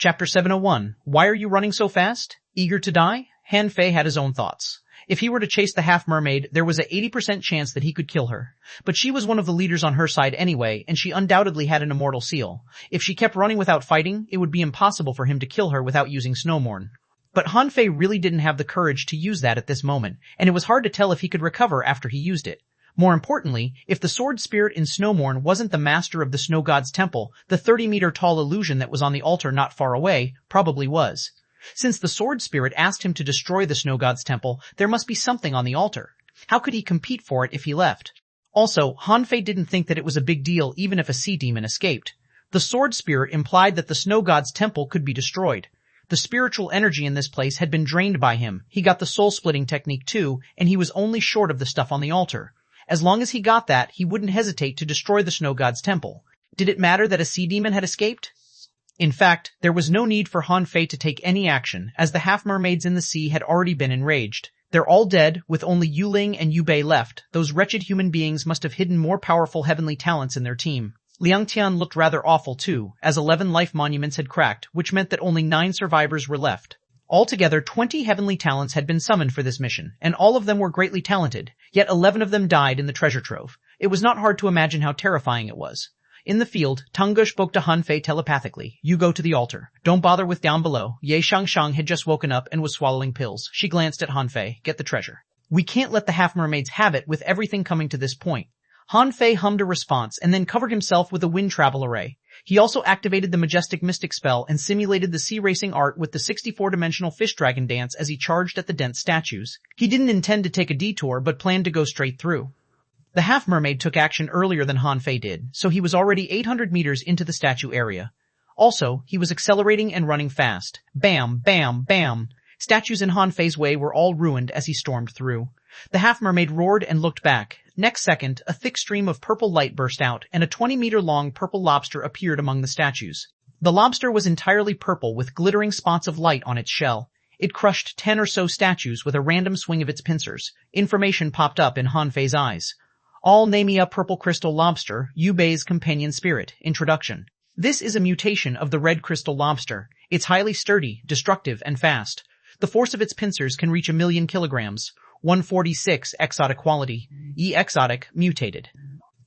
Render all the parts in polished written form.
Chapter 701. Why are you running so fast? Eager to die? Han Fei had his own thoughts. If he were to chase the half-mermaid, there was a 80% chance that he could kill her. But she was one of the leaders on her side anyway, and she undoubtedly had an immortal seal. If she kept running without fighting, it would be impossible for him to kill her without using snowmorn. But Han Fei really didn't have the courage to use that at this moment, and it was hard to tell if he could recover after he used it. More importantly, if the sword spirit in Snowmorn wasn't the master of the snow god's temple, the 30-meter-tall illusion that was on the altar not far away probably was. Since the sword spirit asked him to destroy the snow god's temple, there must be something on the altar. How could he compete for it if he left? Also, Han Fei didn't think that it was a big deal even if a sea demon escaped. The sword spirit implied that the snow god's temple could be destroyed. The spiritual energy in this place had been drained by him. He got the soul-splitting technique too, and he was only short of the stuff on the altar. As long as he got that, he wouldn't hesitate to destroy the snow god's temple. Did it matter that a sea demon had escaped? In fact, there was no need for Han Fei to take any action, as the half-mermaids in the sea had already been enraged. They're all dead, with only Yuling and Yubei left. Those wretched human beings must have hidden more powerful heavenly talents in their team. Liang Tian looked rather awful too, as 11 life monuments had cracked, which meant that only 9 survivors were left. Altogether, 20 heavenly talents had been summoned for this mission, and all of them were greatly talented, yet 11 of them died in the treasure trove. It was not hard to imagine how terrifying it was. In the field, Tunga spoke to Han Fei telepathically. You go to the altar. Don't bother with down below. Ye Shangshang had just woken up and was swallowing pills. She glanced at Han Fei. Get the treasure. We can't let the half-mermaids have it with everything coming to this point. Han Fei hummed a response and then covered himself with a wind travel array. He also activated the majestic mystic spell and simulated the sea racing art with the 64-dimensional fish dragon dance as he charged at the dense statues. He didn't intend to take a detour but planned to go straight through. The half-mermaid took action earlier than Han Fei did, so he was already 800 meters into the statue area. Also, he was accelerating and running fast. Bam, bam, bam. Statues in Han Fei's way were all ruined as he stormed through. The half-mermaid roared and looked back. Next second, a thick stream of purple light burst out, and a 20-meter-long purple lobster appeared among the statues. The lobster was entirely purple with glittering spots of light on its shell. It crushed 10 or so statues with a random swing of its pincers. Information popped up in Han Fei's eyes. All Namia Purple Crystal Lobster, Yubei's companion spirit. Introduction. This is a mutation of the red crystal lobster. It's highly sturdy, destructive, and fast. The force of its pincers can reach 1,000,000 kilograms. 146 exotic quality. E exotic, mutated.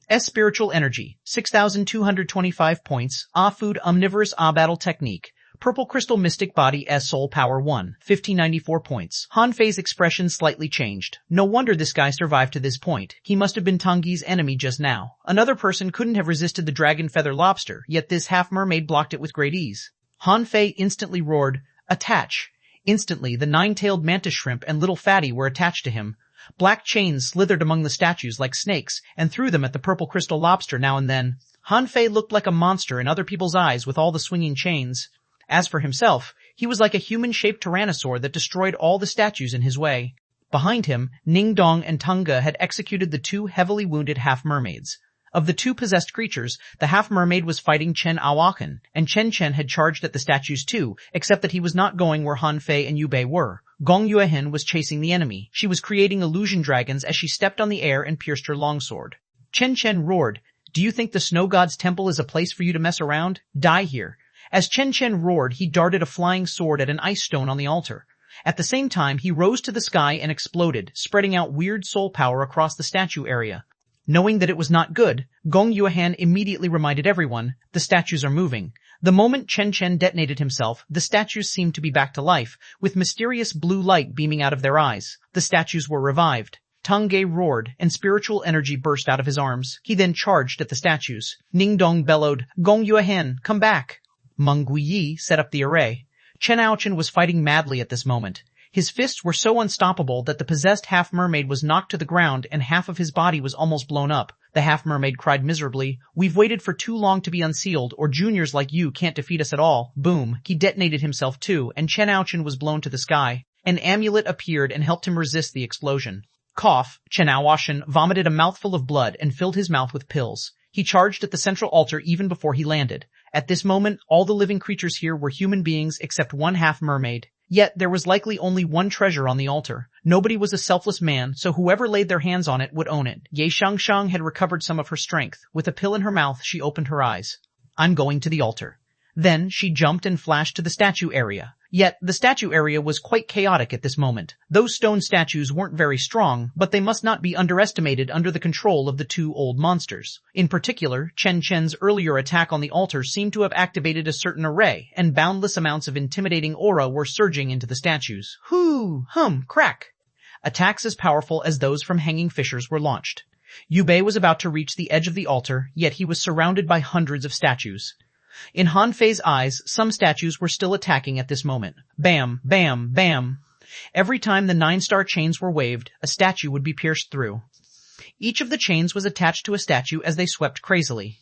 S spiritual energy, 6,225 points. A food omnivorous A battle technique. Purple crystal mystic body S soul power 1, 1594 points. Han Fei's expression slightly changed. No wonder this guy survived to this point. He must have been Tongyi's enemy just now. Another person couldn't have resisted the dragon feather lobster, yet this half-mermaid blocked it with great ease. Han Fei instantly roared, attach. Instantly, the 9-tailed mantis shrimp and little fatty were attached to him. Black chains slithered among the statues like snakes and threw them at the purple crystal lobster now and then. Han Fei looked like a monster in other people's eyes with all the swinging chains. As for himself, he was like a human-shaped tyrannosaur that destroyed all the statues in his way. Behind him, Ning Dong and Tunga had executed the 2 heavily wounded half-mermaids. Of the 2 possessed creatures, the half-mermaid was fighting xuanhuan, and Chen had charged at the statues too, except that he was not going where Han Fei and Yubei were. Gong Yuehen was chasing the enemy. She was creating illusion dragons as she stepped on the air and pierced her longsword. Chen roared, "Do you think the snow god's temple is a place for you to mess around? Die here." As Chen roared, he darted a flying sword at an ice stone on the altar. At the same time, he rose to the sky and exploded, spreading out weird soul power across the statue area. Knowing that it was not good, Gong Yuehen immediately reminded everyone, the statues are moving. The moment Chen detonated himself, the statues seemed to be back to life, with mysterious blue light beaming out of their eyes. The statues were revived. Tongye roared, and spiritual energy burst out of his arms. He then charged at the statues. Ning Dong bellowed, Gong Yuehen, come back. Meng Guiyi set up the array. Chen Aochen was fighting madly at this moment. His fists were so unstoppable that the possessed half-mermaid was knocked to the ground and half of his body was almost blown up. The half-mermaid cried miserably, "We've waited for too long to be unsealed, or juniors like you can't defeat us at all." Boom. He detonated himself too, and Chen Aochen was blown to the sky. An amulet appeared and helped him resist the explosion. Cough. Chen Aochen vomited a mouthful of blood and filled his mouth with pills. He charged at the central altar even before he landed. At this moment, all the living creatures here were human beings except one half-mermaid. Yet there was likely only one treasure on the altar. Nobody was a selfless man, so whoever laid their hands on it would own it. Ye Shangshang had recovered some of her strength. With a pill in her mouth, she opened her eyes. I'm going to the altar. Then she jumped and flashed to the statue area. Yet, the statue area was quite chaotic at this moment. Those stone statues weren't very strong, but they must not be underestimated under the control of the two old monsters. In particular, Chen Chen's earlier attack on the altar seemed to have activated a certain array, and boundless amounts of intimidating aura were surging into the statues. Hoo! Hum! Crack! Attacks as powerful as those from hanging fishers were launched. Yubei was about to reach the edge of the altar, yet he was surrounded by hundreds of statues. In Han Fei's eyes, some statues were still attacking at this moment. Bam, bam, bam. Every time the 9-star chains were waved, a statue would be pierced through. Each of the chains was attached to a statue as they swept crazily.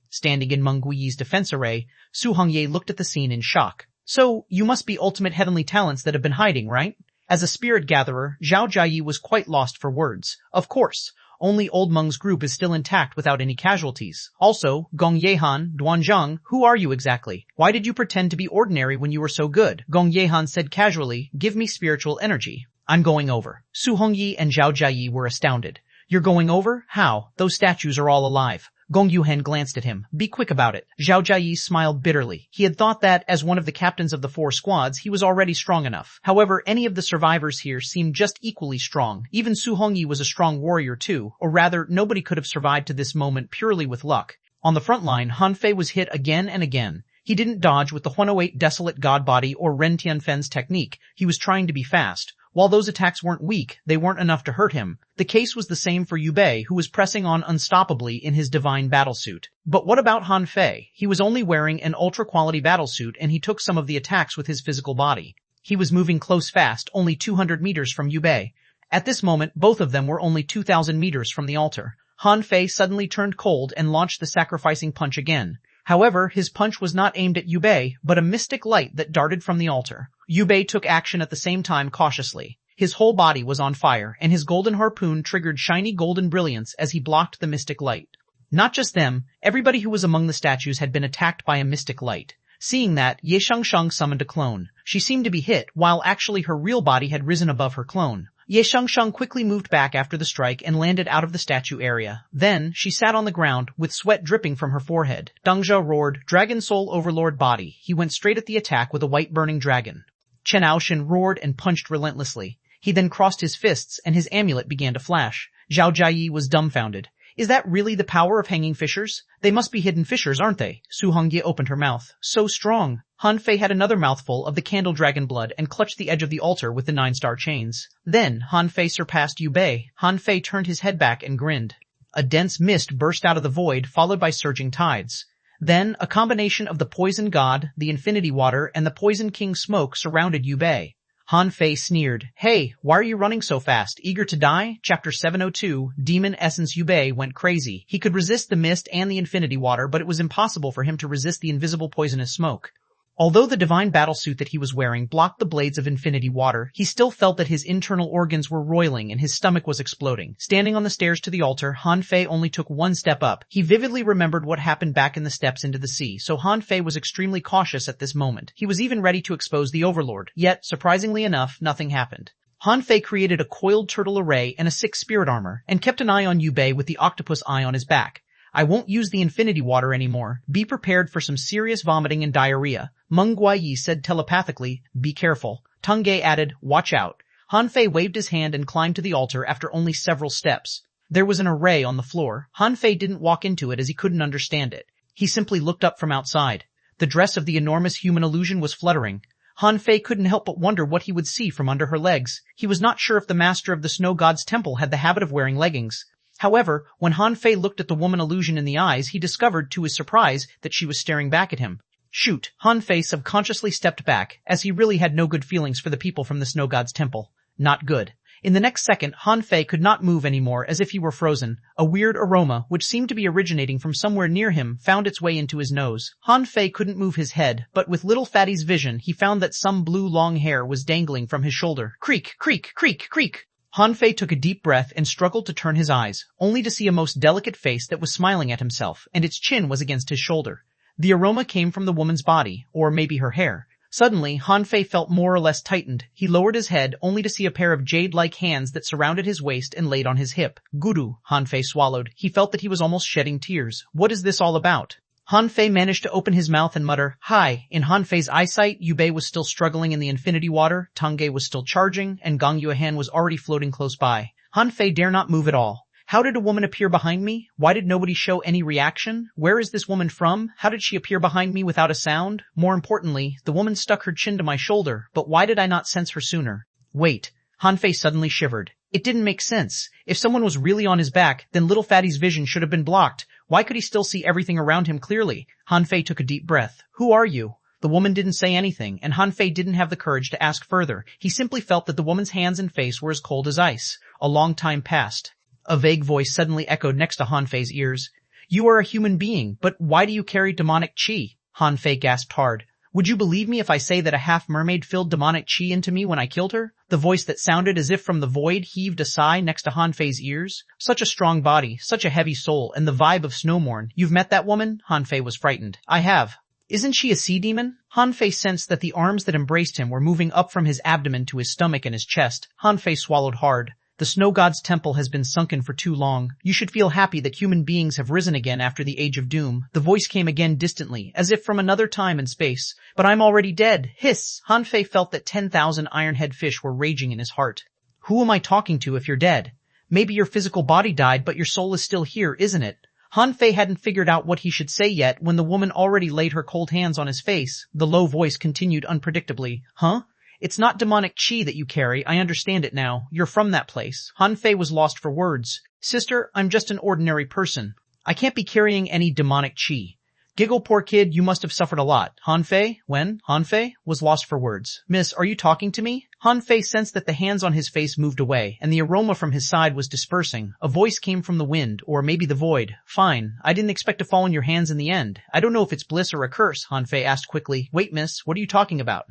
Standing in Meng Guiyi's defense array, Su Hongye looked at the scene in shock. So, you must be ultimate heavenly talents that have been hiding, right? As a spirit gatherer, Zhao Jiayi was quite lost for words. Of course. Only Old Meng's group is still intact without any casualties. Also, Gong Yehan, Duanzhang, who are you exactly? Why did you pretend to be ordinary when you were so good? Gong Yehan said casually, give me spiritual energy. I'm going over. Su Hongyi and Zhao Jiayi were astounded. You're going over? How? Those statues are all alive. Gong Yuhen glanced at him. Be quick about it. Zhao Jiayi smiled bitterly. He had thought that, as one of the captains of the 4 squads, he was already strong enough. However, any of the survivors here seemed just equally strong. Even Su Hongyi was a strong warrior too, or rather, nobody could have survived to this moment purely with luck. On the front line, Han Fei was hit again and again. He didn't dodge with the 108 Desolate God Body or Ren Tianfen's technique. He was trying to be fast. While those attacks weren't weak, they weren't enough to hurt him. The case was the same for Yubei, who was pressing on unstoppably in his divine battlesuit. But what about Han Fei? He was only wearing an ultra-quality battlesuit, and he took some of the attacks with his physical body. He was moving close fast, only 200 meters from Yubei. At this moment, both of them were only 2,000 meters from the altar. Han Fei suddenly turned cold and launched the sacrificing punch again. However, his punch was not aimed at Yubei, but a mystic light that darted from the altar. Yubei took action at the same time cautiously. His whole body was on fire, and his golden harpoon triggered shiny golden brilliance as he blocked the mystic light. Not just them, everybody who was among the statues had been attacked by a mystic light. Seeing that, Ye Shangshang summoned a clone. She seemed to be hit, while actually her real body had risen above her clone. Ye Shangshang quickly moved back after the strike and landed out of the statue area. Then, she sat on the ground, with sweat dripping from her forehead. Dangzhou roared, Dragon Soul Overlord Body. He went straight at the attack with a white burning dragon. Chen Aoshin roared and punched relentlessly. He then crossed his fists, and his amulet began to flash. Zhao Jiayi was dumbfounded. Is that really the power of hanging fishers? They must be hidden fishers, aren't they? Su Hongye opened her mouth. So strong. Han Fei had another mouthful of the candle dragon blood and clutched the edge of the altar with the 9-star chains. Then, Han Fei surpassed Yubei. Han Fei turned his head back and grinned. A dense mist burst out of the void, followed by surging tides. Then, a combination of the Poison God, the Infinity Water, and the Poison King smoke surrounded Yubei. Han Fei sneered. Hey, why are you running so fast? Eager to die? Chapter 702, Demon Essence. Yubei went crazy. He could resist the mist and the Infinity Water, but it was impossible for him to resist the invisible poisonous smoke. Although the divine battlesuit that he was wearing blocked the blades of Infinity Water, he still felt that his internal organs were roiling and his stomach was exploding. Standing on the stairs to the altar, Han Fei only took one step up. He vividly remembered what happened back in the steps into the sea, so Han Fei was extremely cautious at this moment. He was even ready to expose the Overlord. Yet, surprisingly enough, nothing happened. Han Fei created a coiled turtle array and a 6 spirit armor, and kept an eye on Yubei with the octopus eye on his back. I won't use the Infinity Water anymore. Be prepared for some serious vomiting and diarrhea. Meng Guiyi said telepathically, be careful. Tang Ge added, watch out. Han Fei waved his hand and climbed to the altar after only several steps. There was an array on the floor. Han Fei didn't walk into it as he couldn't understand it. He simply looked up from outside. The dress of the enormous human illusion was fluttering. Han Fei couldn't help but wonder what he would see from under her legs. He was not sure if the master of the Snow God's temple had the habit of wearing leggings. However, when Han Fei looked at the woman illusion in the eyes, he discovered, to his surprise, that she was staring back at him. Shoot! Han Fei subconsciously stepped back, as he really had no good feelings for the people from the Snow God's temple. Not good. In the next second, Han Fei could not move anymore, as if he were frozen. A weird aroma, which seemed to be originating from somewhere near him, found its way into his nose. Han Fei couldn't move his head, but with little Fatty's vision, he found that some blue long hair was dangling from his shoulder. Creak, creak, creak, creak! Han Fei took a deep breath and struggled to turn his eyes, only to see a most delicate face that was smiling at himself, and its chin was against his shoulder. The aroma came from the woman's body, or maybe her hair. Suddenly, Han Fei felt more or less tightened. He lowered his head, only to see a pair of jade-like hands that surrounded his waist and laid on his hip. Guru, Han Fei swallowed. He felt that he was almost shedding tears. What is this all about? Han Fei managed to open his mouth and mutter, "Hi." In Han Fei's eyesight, Yu Bei was still struggling in the infinity water, Tangge was still charging, and Gong Yuehan was already floating close by. Han Fei dare not move at all. How did a woman appear behind me? Why did nobody show any reaction? Where is this woman from? How did she appear behind me without a sound? More importantly, the woman stuck her chin to my shoulder, but why did I not sense her sooner? Wait. Han Fei suddenly shivered. It didn't make sense. If someone was really on his back, then little fatty's vision should have been blocked. Why could he still see everything around him clearly? Han Fei took a deep breath. Who are you? The woman didn't say anything, and Han Fei didn't have the courage to ask further. He simply felt that the woman's hands and face were as cold as ice. A long time passed. A vague voice suddenly echoed next to Han Fei's ears. You are a human being, but why do you carry demonic qi? Han Fei gasped hard. Would you believe me if I say that a half-mermaid filled demonic qi into me when I killed her? The voice that sounded as if from the void heaved a sigh next to Han Fei's ears. Such a strong body, such a heavy soul, and the vibe of Snowmorn. You've met that woman? Han Fei was frightened. I have. Isn't she a sea demon? Han Fei sensed that the arms that embraced him were moving up from his abdomen to his stomach and his chest. Han Fei swallowed hard. The snow god's temple has been sunken for too long. You should feel happy that human beings have risen again after the age of doom. The voice came again distantly, as if from another time and space. But I'm already dead. Hiss! Han Fei felt that 10,000 ironhead fish were raging in his heart. Who am I talking to if you're dead? Maybe your physical body died, but your soul is still here, isn't it? Han Fei hadn't figured out what he should say yet when the woman already laid her cold hands on his face. The low voice continued unpredictably. Huh? It's not demonic qi that you carry, I understand it now. You're from that place. Han Fei was lost for words. Sister, I'm just an ordinary person. I can't be carrying any demonic qi. Giggle, poor kid, you must have suffered a lot. Han Fei? When? Han Fei was lost for words. Miss, are you talking to me? Han Fei sensed that the hands on his face moved away, and the aroma from his side was dispersing. A voice came from the wind, or maybe the void. Fine. I didn't expect to fall in your hands in the end. I don't know if it's bliss or a curse, Han Fei asked quickly. Wait, miss, what are you talking about?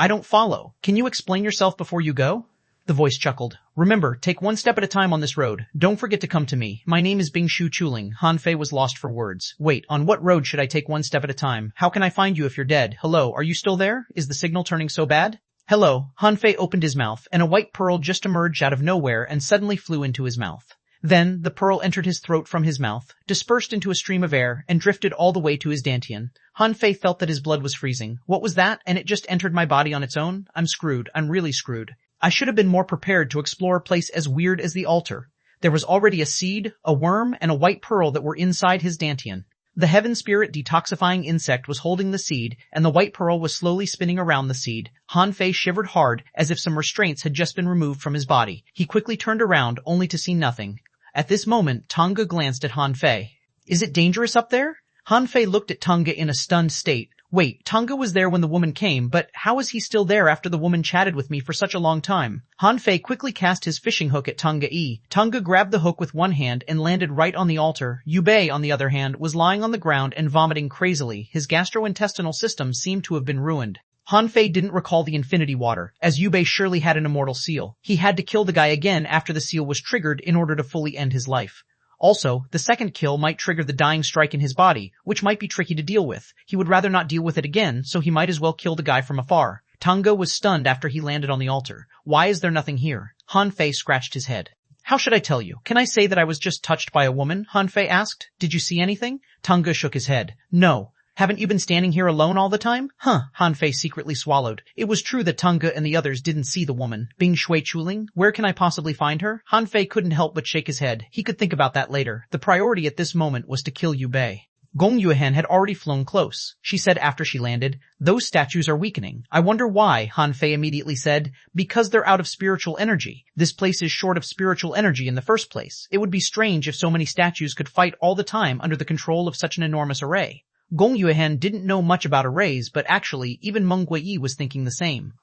I don't follow. Can you explain yourself before you go? The voice chuckled. Remember, take one step at a time on this road. Don't forget to come to me. My name is Bingshu Chuling. Han Fei was lost for words. Wait, on what road should I take one step at a time? How can I find you if you're dead? Hello, are you still there? Is the signal turning so bad? Hello. Han Fei opened his mouth, and a white pearl just emerged out of nowhere and suddenly flew into his mouth. Then, the pearl entered his throat from his mouth, dispersed into a stream of air, and drifted all the way to his dantian. Han Fei felt that his blood was freezing. What was that? And it just entered my body on its own? I'm screwed. I'm really screwed. I should have been more prepared to explore a place as weird as the altar. There was already a seed, a worm, and a white pearl that were inside his dantian. The heaven spirit detoxifying insect was holding the seed, and the white pearl was slowly spinning around the seed. Han Fei shivered hard, as if some restraints had just been removed from his body. He quickly turned around, only to see nothing. At this moment, Tonga glanced at Han Fei. Is it dangerous up there? Han Fei looked at Tonga in a stunned state. Wait, Tonga was there when the woman came, but how is he still there after the woman chatted with me for such a long time? Han Fei quickly cast his fishing hook at Tonga-e. Tonga grabbed the hook with one hand and landed right on the altar. Yu Bei, on the other hand, was lying on the ground and vomiting crazily. His gastrointestinal system seemed to have been ruined. Han Fei didn't recall the infinity water, as Yu Bei surely had an immortal seal. He had to kill the guy again after the seal was triggered in order to fully end his life. Also, the second kill might trigger the dying strike in his body, which might be tricky to deal with. He would rather not deal with it again, so he might as well kill the guy from afar. Tonga was stunned after he landed on the altar. Why is there nothing here? Han Fei scratched his head. How should I tell you? Can I say that I was just touched by a woman? Han Fei asked. Did you see anything? Tonga shook his head. No. Haven't you been standing here alone all the time? Huh, Han Fei secretly swallowed. It was true that Tonga and the others didn't see the woman. Bing Shui Chuling, where can I possibly find her? Han Fei couldn't help but shake his head. He could think about that later. The priority at this moment was to kill Yu Bei. Gong Yuehan had already flown close. She said after she landed, those statues are weakening. I wonder why, Han Fei immediately said. Because they're out of spiritual energy. This place is short of spiritual energy in the first place. It would be strange if so many statues could fight all the time under the control of such an enormous array. Gong Yuehan didn't know much about arrays, but actually, even Meng Guiyi was thinking the same.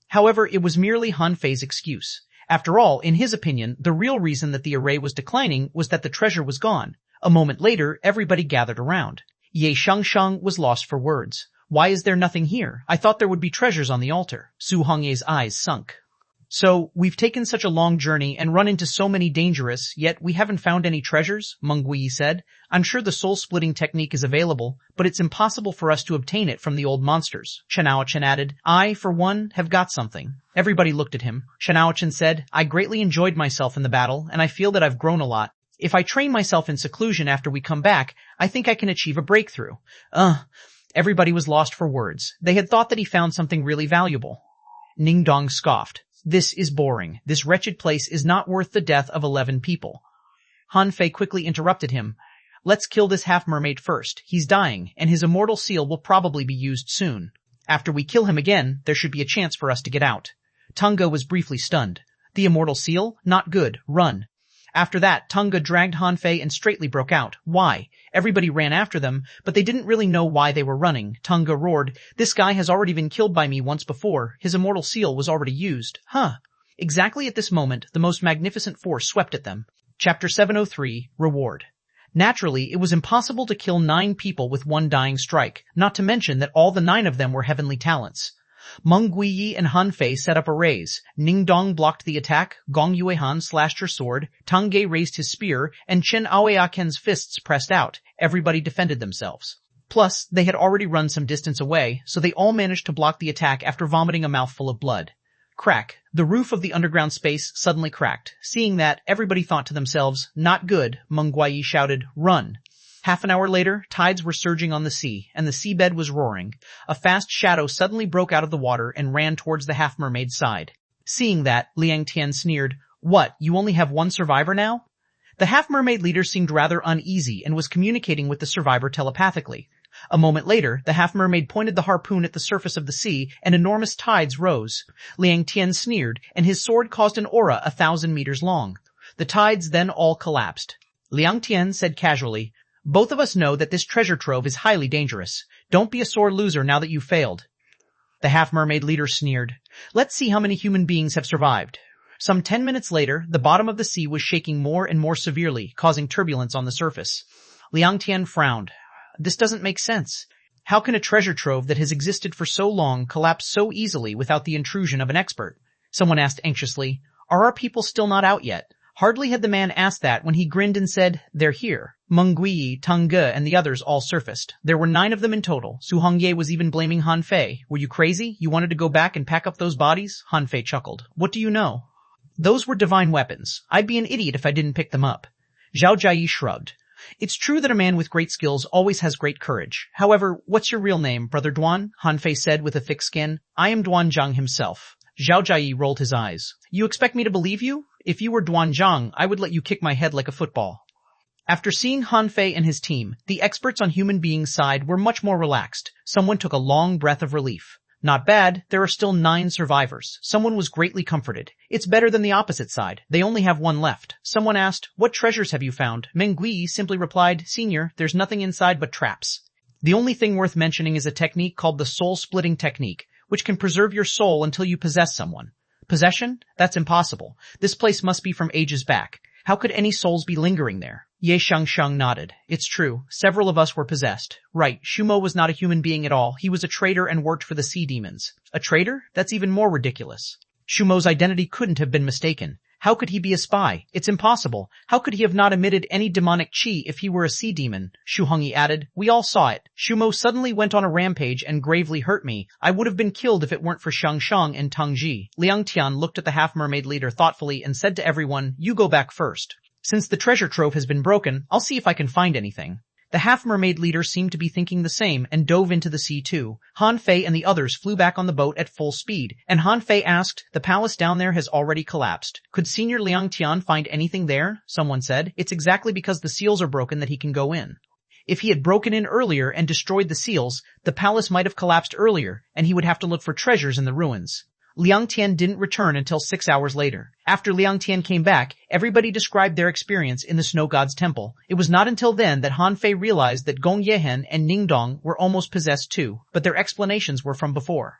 However, it was merely Han Fei's excuse. After all, in his opinion, the real reason that the array was declining was that the treasure was gone. A moment later, everybody gathered around. Ye Shangshang was lost for words. Why is there nothing here? I thought there would be treasures on the altar. Su Hongye's eyes sunk. So, we've taken such a long journey and run into so many dangerous, yet we haven't found any treasures, Meng Guiyi said. I'm sure the soul-splitting technique is available, but it's impossible for us to obtain it from the old monsters. Xuanhuan added, I, for one, have got something. Everybody looked at him. Xuanhuan said, I greatly enjoyed myself in the battle, and I feel that I've grown a lot. If I train myself in seclusion after we come back, I think I can achieve a breakthrough. Everybody was lost for words. They had thought that he found something really valuable. Ning Dong scoffed. This is boring. This wretched place is not worth the death of 11 people. Han Fei quickly interrupted him. Let's kill this half-mermaid first. He's dying, and his immortal seal will probably be used soon. After we kill him again, there should be a chance for us to get out. Tunga was briefly stunned. The immortal seal? Not good. Run. After that, Tunga dragged Han Fei and straightly broke out. Why? Everybody ran after them, but they didn't really know why they were running. Tunga roared, this guy has already been killed by me once before. His immortal seal was already used. Exactly at this moment, the most magnificent force swept at them. Chapter 703, Reward. Naturally, it was impossible to kill 9 people with one dying strike, not to mention that all the 9 of them were heavenly talents. Meng Guiyi and Han Fei set up a raise. Ning Dong blocked the attack, Gong Yuehan slashed her sword, Tang Ge raised his spear, and Chen Aoyaken's fists pressed out. Everybody defended themselves. Plus, they had already run some distance away, so they all managed to block the attack after vomiting a mouthful of blood. Crack. The roof of the underground space suddenly cracked. Seeing that, everybody thought to themselves, not good. Meng Guiyi shouted, run. Half an hour later, tides were surging on the sea, and the seabed was roaring. A fast shadow suddenly broke out of the water and ran towards the half-mermaid's side. Seeing that, Liang Tian sneered, what, you only have one survivor now? The half-mermaid leader seemed rather uneasy and was communicating with the survivor telepathically. A moment later, the half-mermaid pointed the harpoon at the surface of the sea, and enormous tides rose. Liang Tian sneered, and his sword caused an aura 1,000 meters long. The tides then all collapsed. Liang Tian said casually, both of us know that this treasure trove is highly dangerous. Don't be a sore loser now that you've failed. The half-mermaid leader sneered. Let's see how many human beings have survived. Some 10 minutes later, the bottom of the sea was shaking more and more severely, causing turbulence on the surface. Liang Tian frowned. This doesn't make sense. How can a treasure trove that has existed for so long collapse so easily without the intrusion of an expert? Someone asked anxiously. Are our people still not out yet? Hardly had the man asked that when he grinned and said, they're here. Meng Guiyi, Tang Ge, and the others all surfaced. There were 9 of them in total. Su Hongye was even blaming Han Fei. Were you crazy? You wanted to go back and pack up those bodies? Han Fei chuckled. What do you know? Those were divine weapons. I'd be an idiot if I didn't pick them up. Zhao Jiayi shrugged. It's true that a man with great skills always has great courage. However, what's your real name, Brother Duan? Han Fei said with a thick skin. I am Duan Zhang himself. Zhao Jiayi rolled his eyes. You expect me to believe you? If you were Duan Zhang, I would let you kick my head like a football. After seeing Han Fei and his team, the experts on human beings' side were much more relaxed. Someone took a long breath of relief. Not bad, there are still 9 survivors. Someone was greatly comforted. It's better than the opposite side. They only have 1 left. Someone asked, what treasures have you found? Meng Guiyi simply replied, Senior, there's nothing inside but traps. The only thing worth mentioning is a technique called the soul-splitting technique, which can preserve your soul until you possess someone. Possession? That's impossible. This place must be from ages back. How could any souls be lingering there? Ye Shangshang nodded. It's true. Several of us were possessed. Right, Shumo was not a human being at all. He was a traitor and worked for the sea demons. A traitor? That's even more ridiculous. Shumo's identity couldn't have been mistaken. How could he be a spy? It's impossible. How could he have not emitted any demonic qi if he were a sea demon? Shu Hongyi added. We all saw it. Shumo suddenly went on a rampage and gravely hurt me. I would have been killed if it weren't for Shangshang and Tang Ji. Liang Tian looked at the half-mermaid leader thoughtfully and said to everyone, you go back first. Since the treasure trove has been broken, I'll see if I can find anything. The half-mermaid leader seemed to be thinking the same and dove into the sea too. Han Fei and the others flew back on the boat at full speed, and Han Fei asked, the palace down there has already collapsed. Could Senior Liang Tian find anything there? Someone said. It's exactly because the seals are broken that he can go in. If he had broken in earlier and destroyed the seals, the palace might have collapsed earlier, and he would have to look for treasures in the ruins. Liang Tian didn't return until 6 hours later. After Liang Tian came back, everybody described their experience in the Snow God's temple. It was not until then that Han Fei realized that Gong Yehen and Ning Dong were almost possessed too, but their explanations were from before.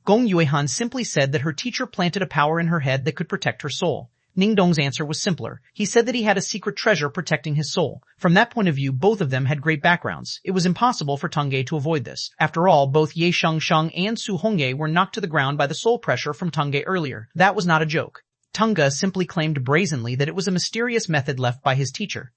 Gong Yuehan simply said that her teacher planted a power in her head that could protect her soul. Ning Dong's answer was simpler. He said that he had a secret treasure protecting his soul. From that point of view, both of them had great backgrounds. It was impossible for Tang Ge to avoid this. After all, both Ye Shangshang and Su Hongye were knocked to the ground by the soul pressure from Tang Ge earlier. That was not a joke. Tunga simply claimed brazenly that it was a mysterious method left by his teacher.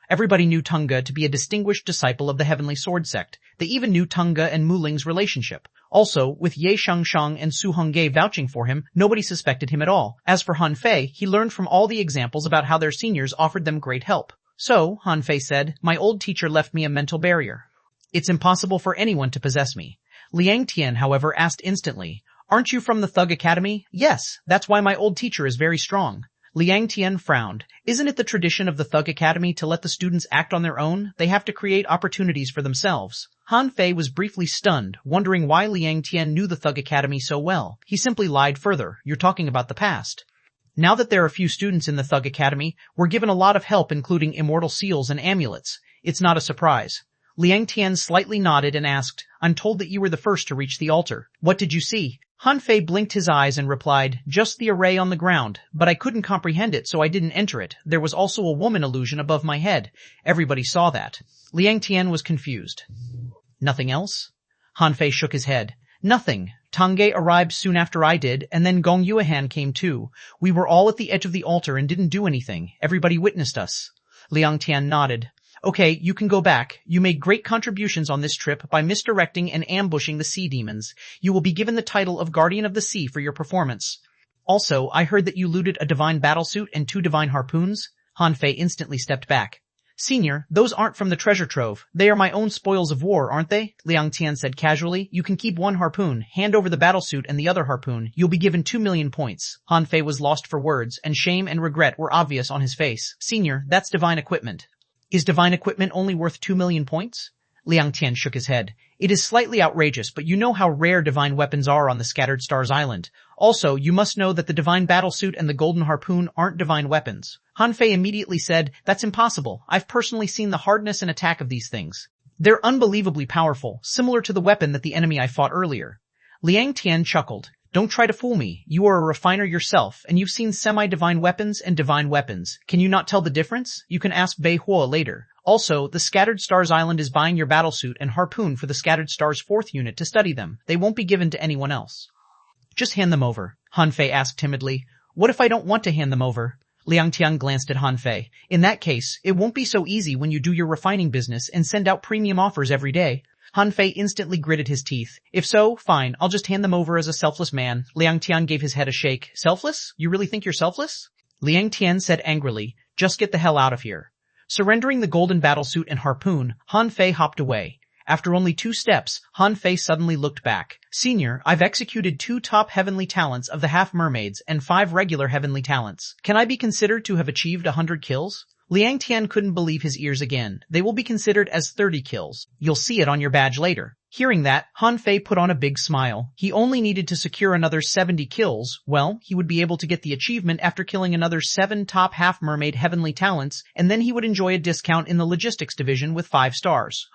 Everybody knew Tunga to be a distinguished disciple of the Heavenly Sword sect. They even knew Tunga and Muling's relationship. Also, with Ye Shangshang and Su Hongye vouching for him, nobody suspected him at all. As for Han Fei, he learned from all the examples about how their seniors offered them great help. So, Han Fei said, my old teacher left me a mental barrier. It's impossible for anyone to possess me. Liang Tian, however, asked instantly, aren't you from the Thug Academy? Yes, that's why my old teacher is very strong. Liang Tian frowned. Isn't it the tradition of the Thug Academy to let the students act on their own? They have to create opportunities for themselves. Han Fei was briefly stunned, wondering why Liang Tian knew the Thug Academy so well. He simply lied further. You're talking about the past. Now that there are a few students in the Thug Academy, we're given a lot of help including immortal seals and amulets. It's not a surprise. Liang Tian slightly nodded and asked, I'm told that you were the first to reach the altar. What did you see? Han Fei blinked his eyes and replied, just the array on the ground, but I couldn't comprehend it so I didn't enter it. There was also a woman illusion above my head. Everybody saw that. Liang Tian was confused. Nothing else? Han Fei shook his head. Nothing. Tangge arrived soon after I did, and then Gong Yuehan came too. We were all at the edge of the altar and didn't do anything. Everybody witnessed us. Liang Tian nodded. Okay, you can go back. You made great contributions on this trip by misdirecting and ambushing the sea demons. You will be given the title of Guardian of the Sea for your performance. Also, I heard that you looted a divine battlesuit and 2 divine harpoons. Han Fei instantly stepped back. Senior, those aren't from the treasure trove. They are my own spoils of war, aren't they? Liang Tian said casually. You can keep 1 harpoon, hand over the battlesuit and the other harpoon. You'll be given 2 million points. Han Fei was lost for words, and shame and regret were obvious on his face. Senior, that's divine equipment. Is divine equipment only worth 2 million points? Liang Tian shook his head. It is slightly outrageous, but you know how rare divine weapons are on the Scattered Stars Island. Also, you must know that the divine battlesuit and the golden harpoon aren't divine weapons. Han Fei immediately said, that's impossible. I've personally seen the hardness and attack of these things. They're unbelievably powerful, similar to the weapon that the enemy I fought earlier. Liang Tian chuckled. Don't try to fool me. You are a refiner yourself, and you've seen semi-divine weapons and divine weapons. Can you not tell the difference? You can ask Bei Huo later. Also, the Scattered Stars Island is buying your battlesuit and harpoon for the Scattered Stars 4th unit to study them. They won't be given to anyone else. Just hand them over. Han Fei asked timidly. What if I don't want to hand them over? Liang Tian glanced at Han Fei. In that case, it won't be so easy when you do your refining business and send out premium offers every day. Han Fei instantly gritted his teeth. If so, fine, I'll just hand them over as a selfless man. Liang Tian gave his head a shake. Selfless? You really think you're selfless? Liang Tian said angrily, just get the hell out of here. Surrendering the golden battlesuit and harpoon, Han Fei hopped away. After only 2 steps, Han Fei suddenly looked back. Senior, I've executed 2 top heavenly talents of the half-mermaids and 5 regular heavenly talents. Can I be considered to have achieved 100 kills? Liang Tian couldn't believe his ears again. They will be considered as 30 kills. You'll see it on your badge later. Hearing that, Han Fei put on a big smile. He only needed to secure another 70 kills. Well, he would be able to get the achievement after killing another 7 top half-mermaid heavenly talents, and then he would enjoy a discount in the logistics division with 5 stars.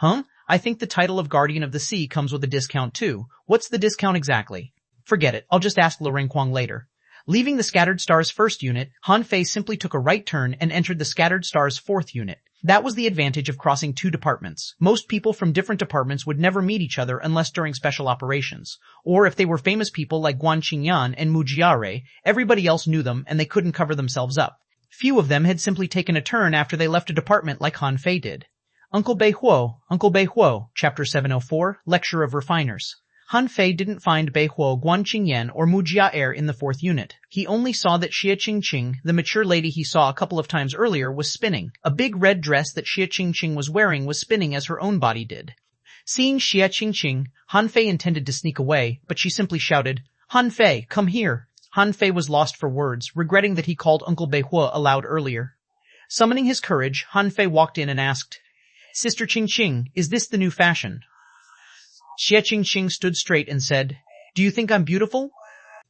I think the title of Guardian of the Sea comes with a discount too. What's the discount exactly? Forget it. I'll just ask Lu Renquang later. Leaving the Scattered Stars 1st unit, Han Fei simply took a right turn and entered the Scattered Stars 4th unit. That was the advantage of crossing 2 departments. Most people from different departments would never meet each other unless during special operations. Or if they were famous people like Guan Qingyan and Mu Jiare, everybody else knew them and they couldn't cover themselves up. Few of them had simply taken a turn after they left a department like Han Fei did. Uncle Bei Huo, Chapter 704, Lecture of Refiners. Han Fei didn't find Bei Huo, Guan Qingyan, or Mu Jiaer in the 4th unit. He only saw that Xie Qingqing, the mature lady he saw a couple of times earlier, was spinning. A big red dress that Xie Qingqing was wearing was spinning as her own body did. Seeing Xie Qingqing, Han Fei intended to sneak away, but she simply shouted, Han Fei, come here. Han Fei was lost for words, regretting that he called Uncle Bei Huo aloud earlier. Summoning his courage, Han Fei walked in and asked, Sister Qingqing, is this the new fashion? Xie Qingqing stood straight and said, Do you think I'm beautiful?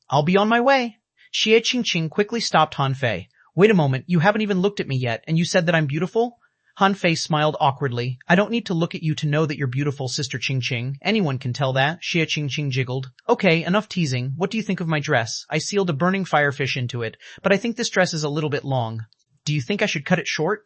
I'll be on my way. Xie Qingqing quickly stopped Han Fei. Wait a moment, you haven't even looked at me yet, and you said that I'm beautiful? Han Fei smiled awkwardly. I don't need to look at you to know that you're beautiful, Sister Qingqing. Anyone can tell that. Xie Qingqing jiggled. Okay, enough teasing. What do you think of my dress? I sealed a burning firefish into it, but I think this dress is a little bit long. Do you think I should cut it short?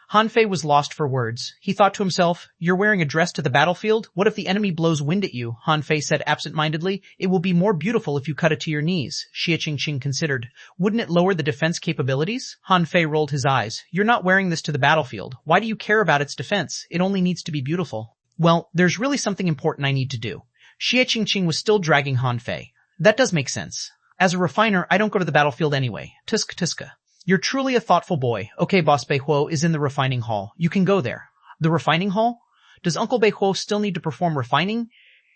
Han Fei was lost for words. He thought to himself, you're wearing a dress to the battlefield? What if the enemy blows wind at you? Han Fei said absent-mindedly. It will be more beautiful if you cut it to your knees. Xie Qingqing considered. Wouldn't it lower the defense capabilities? Han Fei rolled his eyes. You're not wearing this to the battlefield. Why do you care about its defense? It only needs to be beautiful. Well, there's really something important I need to do. Xie Qingqing was still dragging Han Fei. That does make sense. As a refiner, I don't go to the battlefield anyway. Tuska. You're truly a thoughtful boy. Okay, Boss Beihuo is in the refining hall. You can go there. The refining hall? Does Uncle Beihuo still need to perform refining?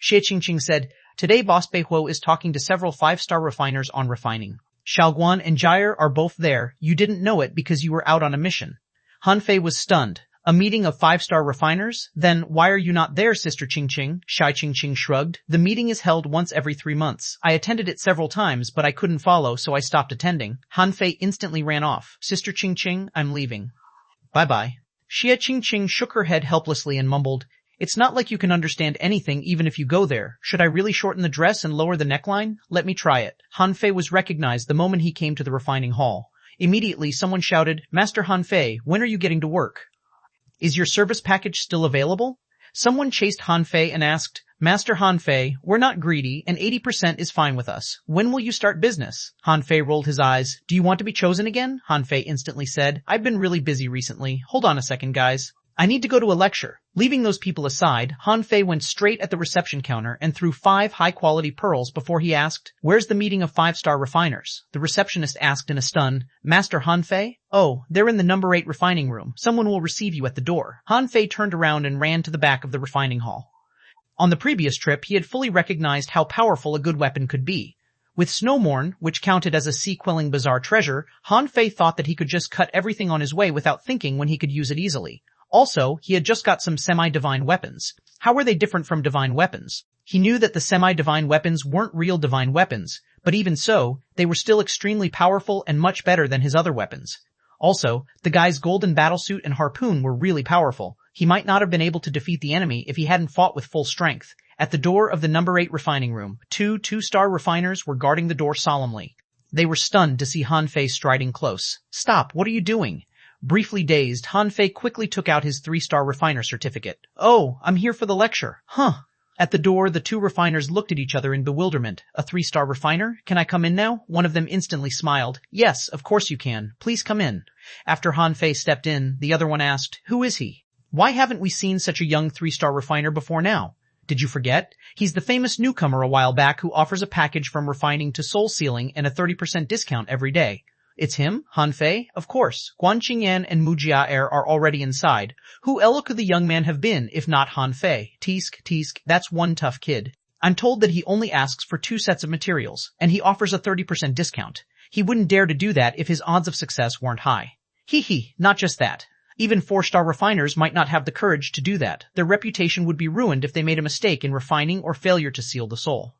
Xie said, today Boss Beihuo is talking to several 5-star refiners on refining. Xuanhuan and Jair are both there. You didn't know it because you were out on a mission. Han Fei was stunned. A meeting of 5-star refiners? Then why are you not there, Sister Qingqing? Shai Qingqing shrugged. The meeting is held once every 3 months. I attended it several times, but I couldn't follow, so I stopped attending. Han Fei instantly ran off. Sister Qingqing, I'm leaving. Bye-bye. Xie Qingqing shook her head helplessly and mumbled, it's not like you can understand anything even if you go there. Should I really shorten the dress and lower the neckline? Let me try it. Han Fei was recognized the moment he came to the refining hall. Immediately someone shouted, Master Han Fei, when are you getting to work? Is your service package still available? Someone chased Han Fei and asked, Master Han Fei, we're not greedy and 80% is fine with us. When will you start business? Han Fei rolled his eyes. Do you want to be chosen again? Han Fei instantly said, I've been really busy recently. Hold on a second, guys. I need to go to a lecture. Leaving those people aside, Han Fei went straight at the reception counter and threw 5 high-quality pearls before he asked, Where's the meeting of 5-star refiners? The receptionist asked in a stun, Master Han Fei? Oh, they're in the number 8 refining room. Someone will receive you at the door. Han Fei turned around and ran to the back of the refining hall. On the previous trip, he had fully recognized how powerful a good weapon could be. With Snowmorn, which counted as a sea-quelling bizarre treasure, Han Fei thought that he could just cut everything on his way without thinking when he could use it easily. Also, he had just got some semi-divine weapons. How were they different from divine weapons? He knew that the semi-divine weapons weren't real divine weapons, but even so, they were still extremely powerful and much better than his other weapons. Also, the guy's golden battlesuit and harpoon were really powerful. He might not have been able to defeat the enemy if he hadn't fought with full strength. At the door of the number 8 refining room, 2 2-star refiners were guarding the door solemnly. They were stunned to see Han Fei striding close. Stop, what are you doing? Briefly dazed, Han Fei quickly took out his 3-star refiner certificate. Oh, I'm here for the lecture. Huh. At the door, the 2 refiners looked at each other in bewilderment. A 3-star refiner? Can I come in now? One of them instantly smiled. Yes, of course you can. Please come in. After Han Fei stepped in, the other one asked, Who is he? Why haven't we seen such a young 3-star refiner before now? Did you forget? He's the famous newcomer a while back who offers a package from refining to soul sealing and a 30% discount every day. It's him, Han Fei? Of course. Guan Qingyan and Mu Jiaer are already inside. Who else could the young man have been, if not Han Fei? Tesk, that's one tough kid. I'm told that he only asks for 2 sets of materials, and he offers a 30% discount. He wouldn't dare to do that if his odds of success weren't high. Not just that. Even 4-star refiners might not have the courage to do that. Their reputation would be ruined if they made a mistake in refining or failure to seal the soul.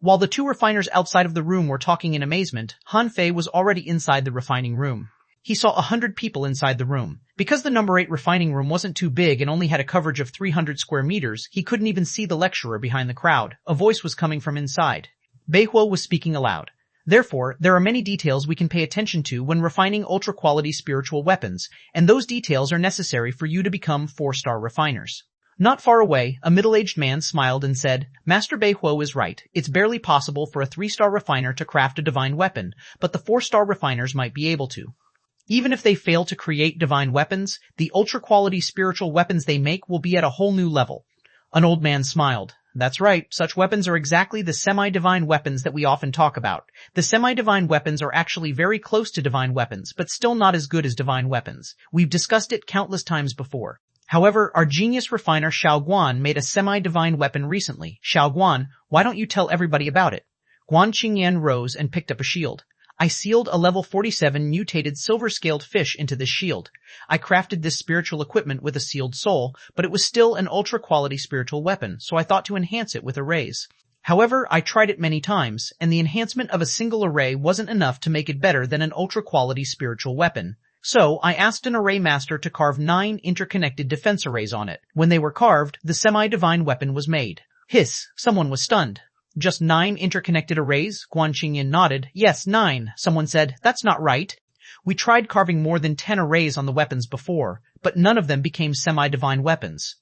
While the 2 refiners outside of the room were talking in amazement, Han Fei was already inside the refining room. He saw 100 people inside the room. Because the number 8 refining room wasn't too big and only had a coverage of 300 square meters, he couldn't even see the lecturer behind the crowd. A voice was coming from inside. Beihuo was speaking aloud. Therefore, there are many details we can pay attention to when refining ultra-quality spiritual weapons, and those details are necessary for you to become 4-star refiners. Not far away, a middle-aged man smiled and said, Master Beihuo is right. It's barely possible for a 3-star refiner to craft a divine weapon, but the 4-star refiners might be able to. Even if they fail to create divine weapons, the ultra-quality spiritual weapons they make will be at a whole new level. An old man smiled. That's right, such weapons are exactly the semi-divine weapons that we often talk about. The semi-divine weapons are actually very close to divine weapons, but still not as good as divine weapons. We've discussed it countless times before. However, our genius refiner Xuanhuan made a semi-divine weapon recently. Xuanhuan, why don't you tell everybody about it? Guan Qingyan rose and picked up a shield. I sealed a level 47 mutated silver-scaled fish into this shield. I crafted this spiritual equipment with a sealed soul, but it was still an ultra-quality spiritual weapon, so I thought to enhance it with arrays. However, I tried it many times, and the enhancement of a single array wasn't enough to make it better than an ultra-quality spiritual weapon. So, I asked an array master to carve 9 interconnected defense arrays on it. When they were carved, the semi-divine weapon was made. Hiss, someone was stunned. Just 9 interconnected arrays? Guan Qingyan nodded. Yes, 9. Someone said, that's not right. We tried carving more than 10 arrays on the weapons before, but none of them became semi-divine weapons.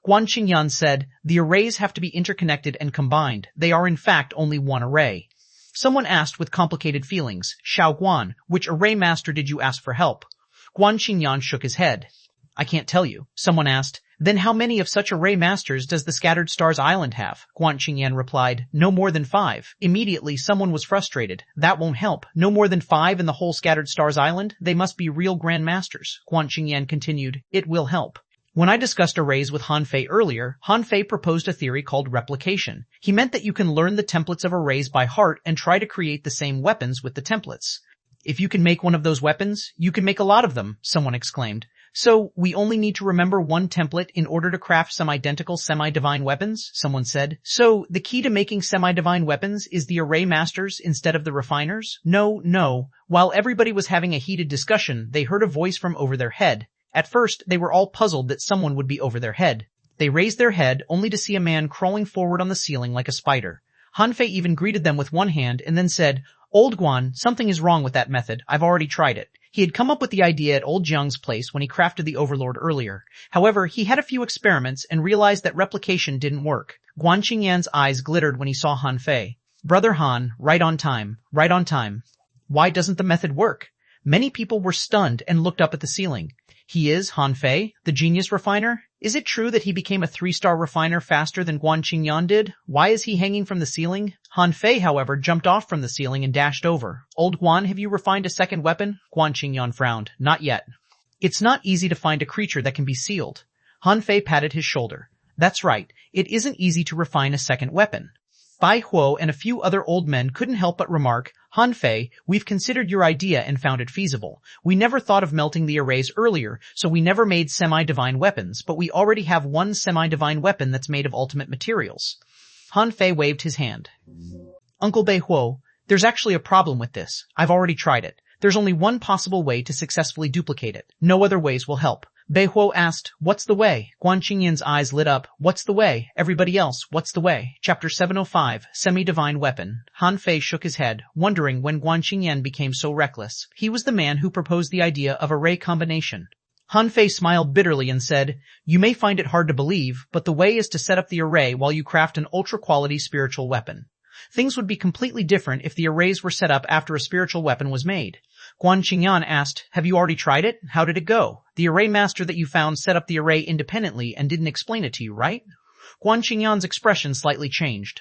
Guan Qingyan said, the arrays have to be interconnected and combined. They are in fact only one array. Someone asked with complicated feelings, Xuanhuan, which array master did you ask for help? Guan Qingyan shook his head. I can't tell you. Someone asked, Then how many of such array masters does the Scattered Stars Island have? Xuanhuan replied. No more than 5. Immediately someone was frustrated. That won't help. No more than 5 in the whole Scattered Stars Island? They must be real grandmasters. Xuanhuan continued. It will help. When I discussed arrays with Han Fei earlier, Han Fei proposed a theory called replication. He meant that you can learn the templates of arrays by heart and try to create the same weapons with the templates. If you can make one of those weapons, you can make a lot of them, someone exclaimed. So, we only need to remember one template in order to craft some identical semi-divine weapons, someone said. So, the key to making semi-divine weapons is the array masters instead of the refiners? No. While everybody was having a heated discussion, they heard a voice from over their head. At first, they were all puzzled that someone would be over their head. They raised their head only to see a man crawling forward on the ceiling like a spider. Han Fei even greeted them with one hand and then said, Old Guan, something is wrong with that method. I've already tried it. He had come up with the idea at Old Jiang's place when he crafted the Overlord earlier. However, he had a few experiments and realized that replication didn't work. Guan Qingyan's eyes glittered when he saw Han Fei. Brother Han, right on time. Why doesn't the method work? Many people were stunned and looked up at the ceiling. He is, Han Fei, the genius refiner? Is it true that he became a 3-star refiner faster than Guan Qingyan did? Why is he hanging from the ceiling? Han Fei, however, jumped off from the ceiling and dashed over. Old Guan, have you refined a second weapon? Guan Qingyan frowned. Not yet. It's not easy to find a creature that can be sealed. Han Fei patted his shoulder. That's right. It isn't easy to refine a second weapon. Bai Huo and a few other old men couldn't help but remark, Han Fei, we've considered your idea and found it feasible. We never thought of melting the arrays earlier, so we never made semi-divine weapons, but we already have one semi-divine weapon that's made of ultimate materials. Han Fei waved his hand. Uncle Bai Huo, there's actually a problem with this. I've already tried it. There's only one possible way to successfully duplicate it. No other ways will help. Bai Huo asked, what's the way? Guan Qingyan's eyes lit up. What's the way? Everybody else, what's the way? Chapter 705, Semi-Divine Weapon. Han Fei shook his head, wondering when Guan Qingyan became so reckless. He was the man who proposed the idea of array combination. Han Fei smiled bitterly and said, you may find it hard to believe, but the way is to set up the array while you craft an ultra-quality spiritual weapon. Things would be completely different if the arrays were set up after a spiritual weapon was made. Guan Qingyan asked, have you already tried it? How did it go? The array master that you found set up the array independently and didn't explain it to you, right? Guan Qingyan's expression slightly changed.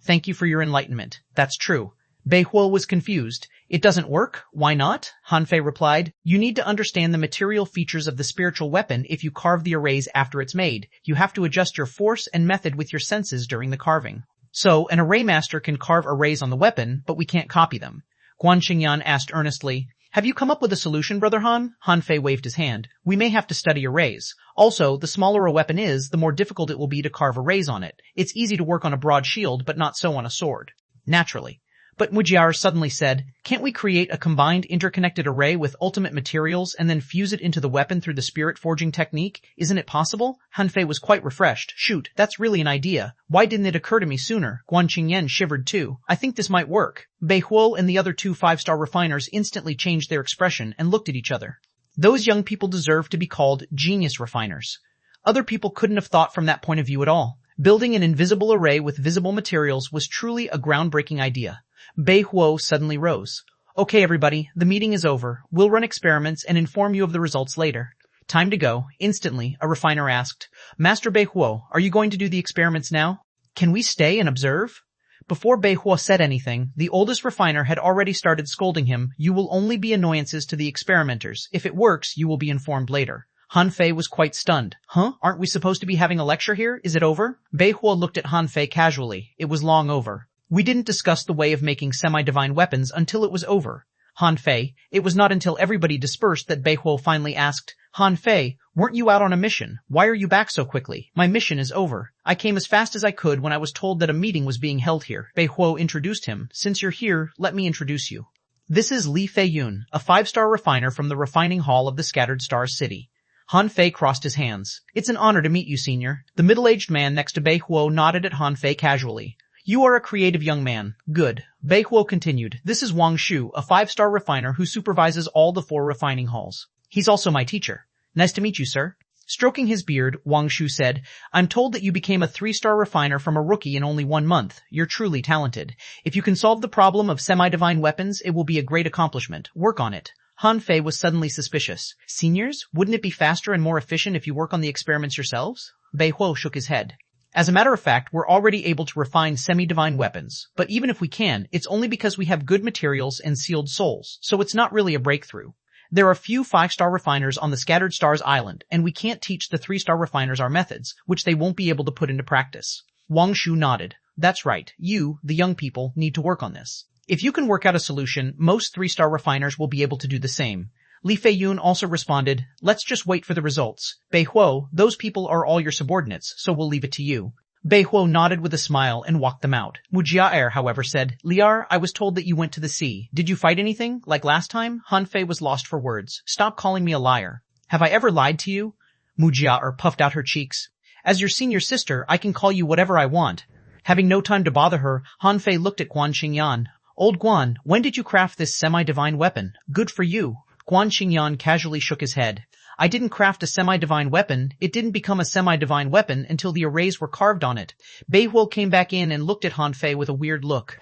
Thank you for your enlightenment. That's true. Bai Huo was confused. It doesn't work? Why not? Han Fei replied, you need to understand the material features of the spiritual weapon if you carve the arrays after it's made. You have to adjust your force and method with your senses during the carving. So, an array master can carve arrays on the weapon, but we can't copy them. Guan Qingyan asked earnestly, have you come up with a solution, Brother Han? Han Fei waved his hand. We may have to study arrays. Also, the smaller a weapon is, the more difficult it will be to carve arrays on it. It's easy to work on a broad shield, but not so on a sword. Naturally. But Mujiar suddenly said, can't we create a combined interconnected array with ultimate materials and then fuse it into the weapon through the spirit forging technique? Isn't it possible? Han Fei was quite refreshed. Shoot, that's really an idea. Why didn't it occur to me sooner? Guan Qingyan shivered too. I think this might work. Bai Huo and the other 2 5-star refiners instantly changed their expression and looked at each other. Those young people deserve to be called genius refiners. Other people couldn't have thought from that point of view at all. Building an invisible array with visible materials was truly a groundbreaking idea. Bai Huo suddenly rose. Okay, everybody, the meeting is over. We'll run experiments and inform you of the results later. Time to go. Instantly, a refiner asked, Master Bai Huo, are you going to do the experiments now? Can we stay and observe? Before Bai Huo said anything, the oldest refiner had already started scolding him. You will only be annoyances to the experimenters. If it works, you will be informed later. Han Fei was quite stunned. Huh? Aren't we supposed to be having a lecture here? Is it over? Bai Huo looked at Han Fei casually. It was long over. We didn't discuss the way of making semi-divine weapons until it was over. Han Fei, it was not until everybody dispersed that Bai Huo finally asked, Han Fei, weren't you out on a mission? Why are you back so quickly? My mission is over. I came as fast as I could when I was told that a meeting was being held here. Bai Huo introduced him. Since you're here, let me introduce you. This is Li Feiyun, a 5-star refiner from the refining hall of the Scattered Stars City. Han Fei crossed his hands. It's an honor to meet you, senior. The middle-aged man next to Bai Huo nodded at Han Fei casually. You are a creative young man. Good. Bai Huo continued. This is Wang Shu, a 5-star refiner who supervises all the 4 refining halls. He's also my teacher. Nice to meet you, sir. Stroking his beard, Wang Shu said, I'm told that you became a 3-star refiner from a rookie in only 1 month. You're truly talented. If you can solve the problem of semi-divine weapons, it will be a great accomplishment. Work on it. Han Fei was suddenly suspicious. Seniors, wouldn't it be faster and more efficient if you work on the experiments yourselves? Bei Huo shook his head. As a matter of fact, we're already able to refine semi-divine weapons, but even if we can, it's only because we have good materials and sealed souls, so it's not really a breakthrough. There are few 5-star refiners on the Scattered Stars Island, and we can't teach the 3-star refiners our methods, which they won't be able to put into practice. Wang Shu nodded. That's right, you, the young people, need to work on this. If you can work out a solution, most 3-star refiners will be able to do the same. Li Feiyun also responded, let's just wait for the results. Bei Huo, those people are all your subordinates, so we'll leave it to you. Bei Huo nodded with a smile and walked them out. Mu Jiaer, however, said, Liar, I was told that you went to the sea. Did you fight anything, like last time? Han Fei was lost for words. Stop calling me a liar. Have I ever lied to you? Mu Jiaer puffed out her cheeks. As your senior sister, I can call you whatever I want. Having no time to bother her, Han Fei looked at Guan Xingyan. Old Guan, when did you craft this semi-divine weapon? Good for you. Guan Xingyan casually shook his head. I didn't craft a semi-divine weapon. It didn't become a semi-divine weapon until the arrays were carved on it. Bei Huo came back in and looked at Han Fei with a weird look.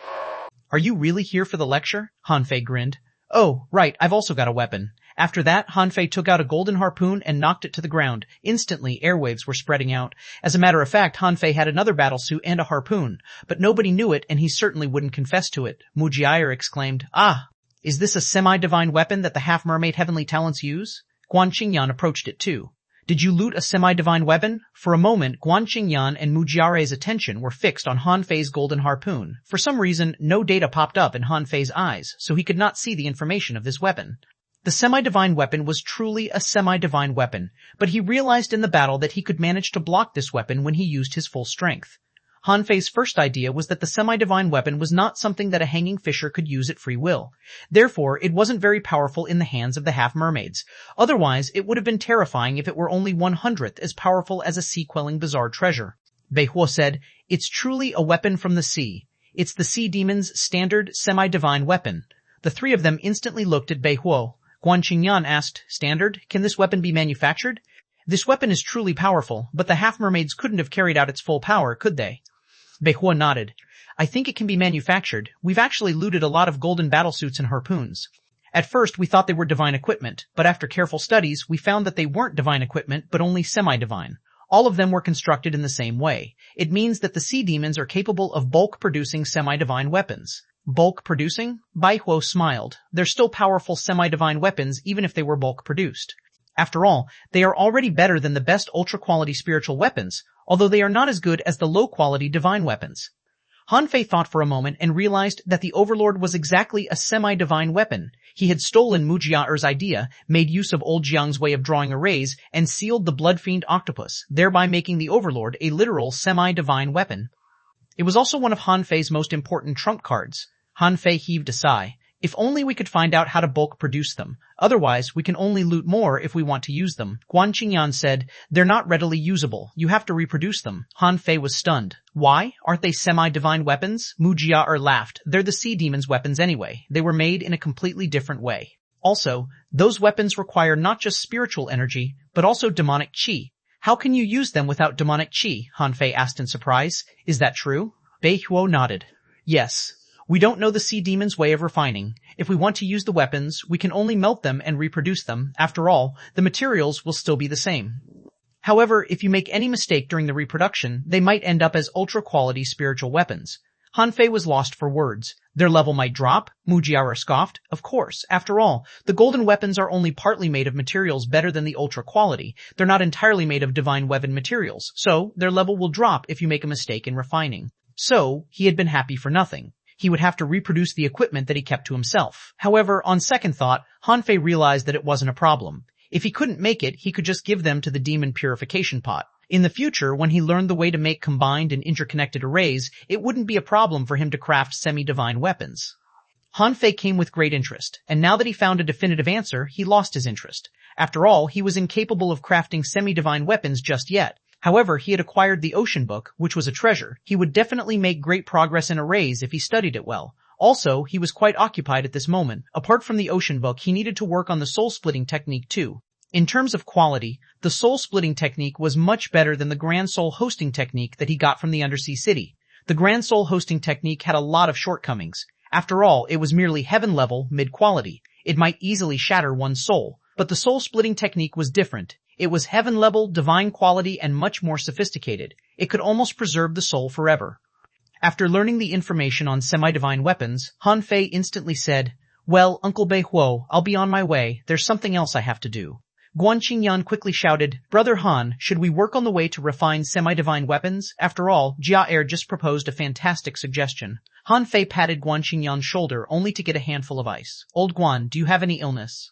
Are you really here for the lecture? Han Fei grinned. Oh, right, I've also got a weapon. After that, Han Fei took out a golden harpoon and knocked it to the ground. Instantly, airwaves were spreading out. As a matter of fact, Han Fei had another battlesuit and a harpoon, but nobody knew it and he certainly wouldn't confess to it. Mu Jiaer exclaimed, Ah! Is this a semi-divine weapon that the half-mermaid heavenly talents use? Guan Xingyan approached it too. Did you loot a semi-divine weapon? For a moment, Guan Xingyan and Mu Jiaer's attention were fixed on Han Fei's golden harpoon. For some reason, no data popped up in Han Fei's eyes, so he could not see the information of this weapon. The semi-divine weapon was truly a semi-divine weapon, but he realized in the battle that he could manage to block this weapon when he used his full strength. Han Fei's first idea was that the semi-divine weapon was not something that a hanging fisher could use at free will. Therefore, it wasn't very powerful in the hands of the half-mermaids. Otherwise, it would have been terrifying if it were only 1/100th as powerful as a sea-quelling bizarre treasure. Bei Huo said, It's truly a weapon from the sea. It's the sea demon's standard semi-divine weapon. The three of them instantly looked at Bei Huo. Guan Xingyan asked, Standard, can this weapon be manufactured? This weapon is truly powerful, but the half-mermaids couldn't have carried out its full power, could they? Bei Huo nodded. I think it can be manufactured. We've actually looted a lot of golden battlesuits and harpoons. At first, we thought they were divine equipment, but after careful studies, we found that they weren't divine equipment, but only semi-divine. All of them were constructed in the same way. It means that the sea demons are capable of bulk-producing semi-divine weapons. Bulk producing? Bei Huo smiled. They're still powerful semi-divine weapons even if they were bulk produced. After all, they are already better than the best ultra-quality spiritual weapons, although they are not as good as the low-quality divine weapons. Han Fei thought for a moment and realized that the Overlord was exactly a semi-divine weapon. He had stolen Mu Jiaer's idea, made use of Old Jiang's way of drawing arrays, and sealed the blood-fiend octopus, thereby making the Overlord a literal semi-divine weapon. It was also one of Han Fei's most important trump cards. Han Fei heaved a sigh. If only we could find out how to bulk produce them. Otherwise, we can only loot more if we want to use them. Guan Xingyan said, They're not readily usable. You have to reproduce them. Han Fei was stunned. Why? Aren't they semi-divine weapons? Mu Jiaer laughed. They're the sea demon's weapons anyway. They were made in a completely different way. Also, those weapons require not just spiritual energy, but also demonic qi. How can you use them without demonic qi? Han Fei asked in surprise. Is that true? Bei Huo nodded. Yes. We don't know the sea demon's way of refining. If we want to use the weapons, we can only melt them and reproduce them. After all, the materials will still be the same. However, if you make any mistake during the reproduction, they might end up as ultra-quality spiritual weapons. Han Fei was lost for words. Their level might drop? Mu Jiaer scoffed. Of course. After all, the golden weapons are only partly made of materials better than the ultra-quality. They're not entirely made of divine weapon materials, so their level will drop if you make a mistake in refining. So, he had been happy for nothing. He would have to reproduce the equipment that he kept to himself. However, on second thought, Han Fei realized that it wasn't a problem. If he couldn't make it, he could just give them to the demon purification pot. In the future, when he learned the way to make combined and interconnected arrays, it wouldn't be a problem for him to craft semi-divine weapons. Han Fei came with great interest, and now that he found a definitive answer, he lost his interest. After all, he was incapable of crafting semi-divine weapons just yet. However, he had acquired the Ocean Book, which was a treasure. He would definitely make great progress in arrays if he studied it well. Also, he was quite occupied at this moment. Apart from the Ocean Book, he needed to work on the soul-splitting technique too. In terms of quality, the soul-splitting technique was much better than the Grand Soul hosting technique that he got from the Undersea City. The Grand Soul hosting technique had a lot of shortcomings. After all, it was merely heaven-level, mid-quality. It might easily shatter one's soul, but the soul-splitting technique was different. It was heaven-level, divine quality, and much more sophisticated. It could almost preserve the soul forever. After learning the information on semi-divine weapons, Han Fei instantly said, "Well, Uncle Bei Huo, I'll be on my way. There's something else I have to do." Guan Qingyan quickly shouted, "Brother Han, should we work on the way to refine semi-divine weapons? After all, Jia just proposed a fantastic suggestion." Han Fei patted Guan Qingyan's shoulder only to get a handful of ice. "Old Guan, do you have any illness?"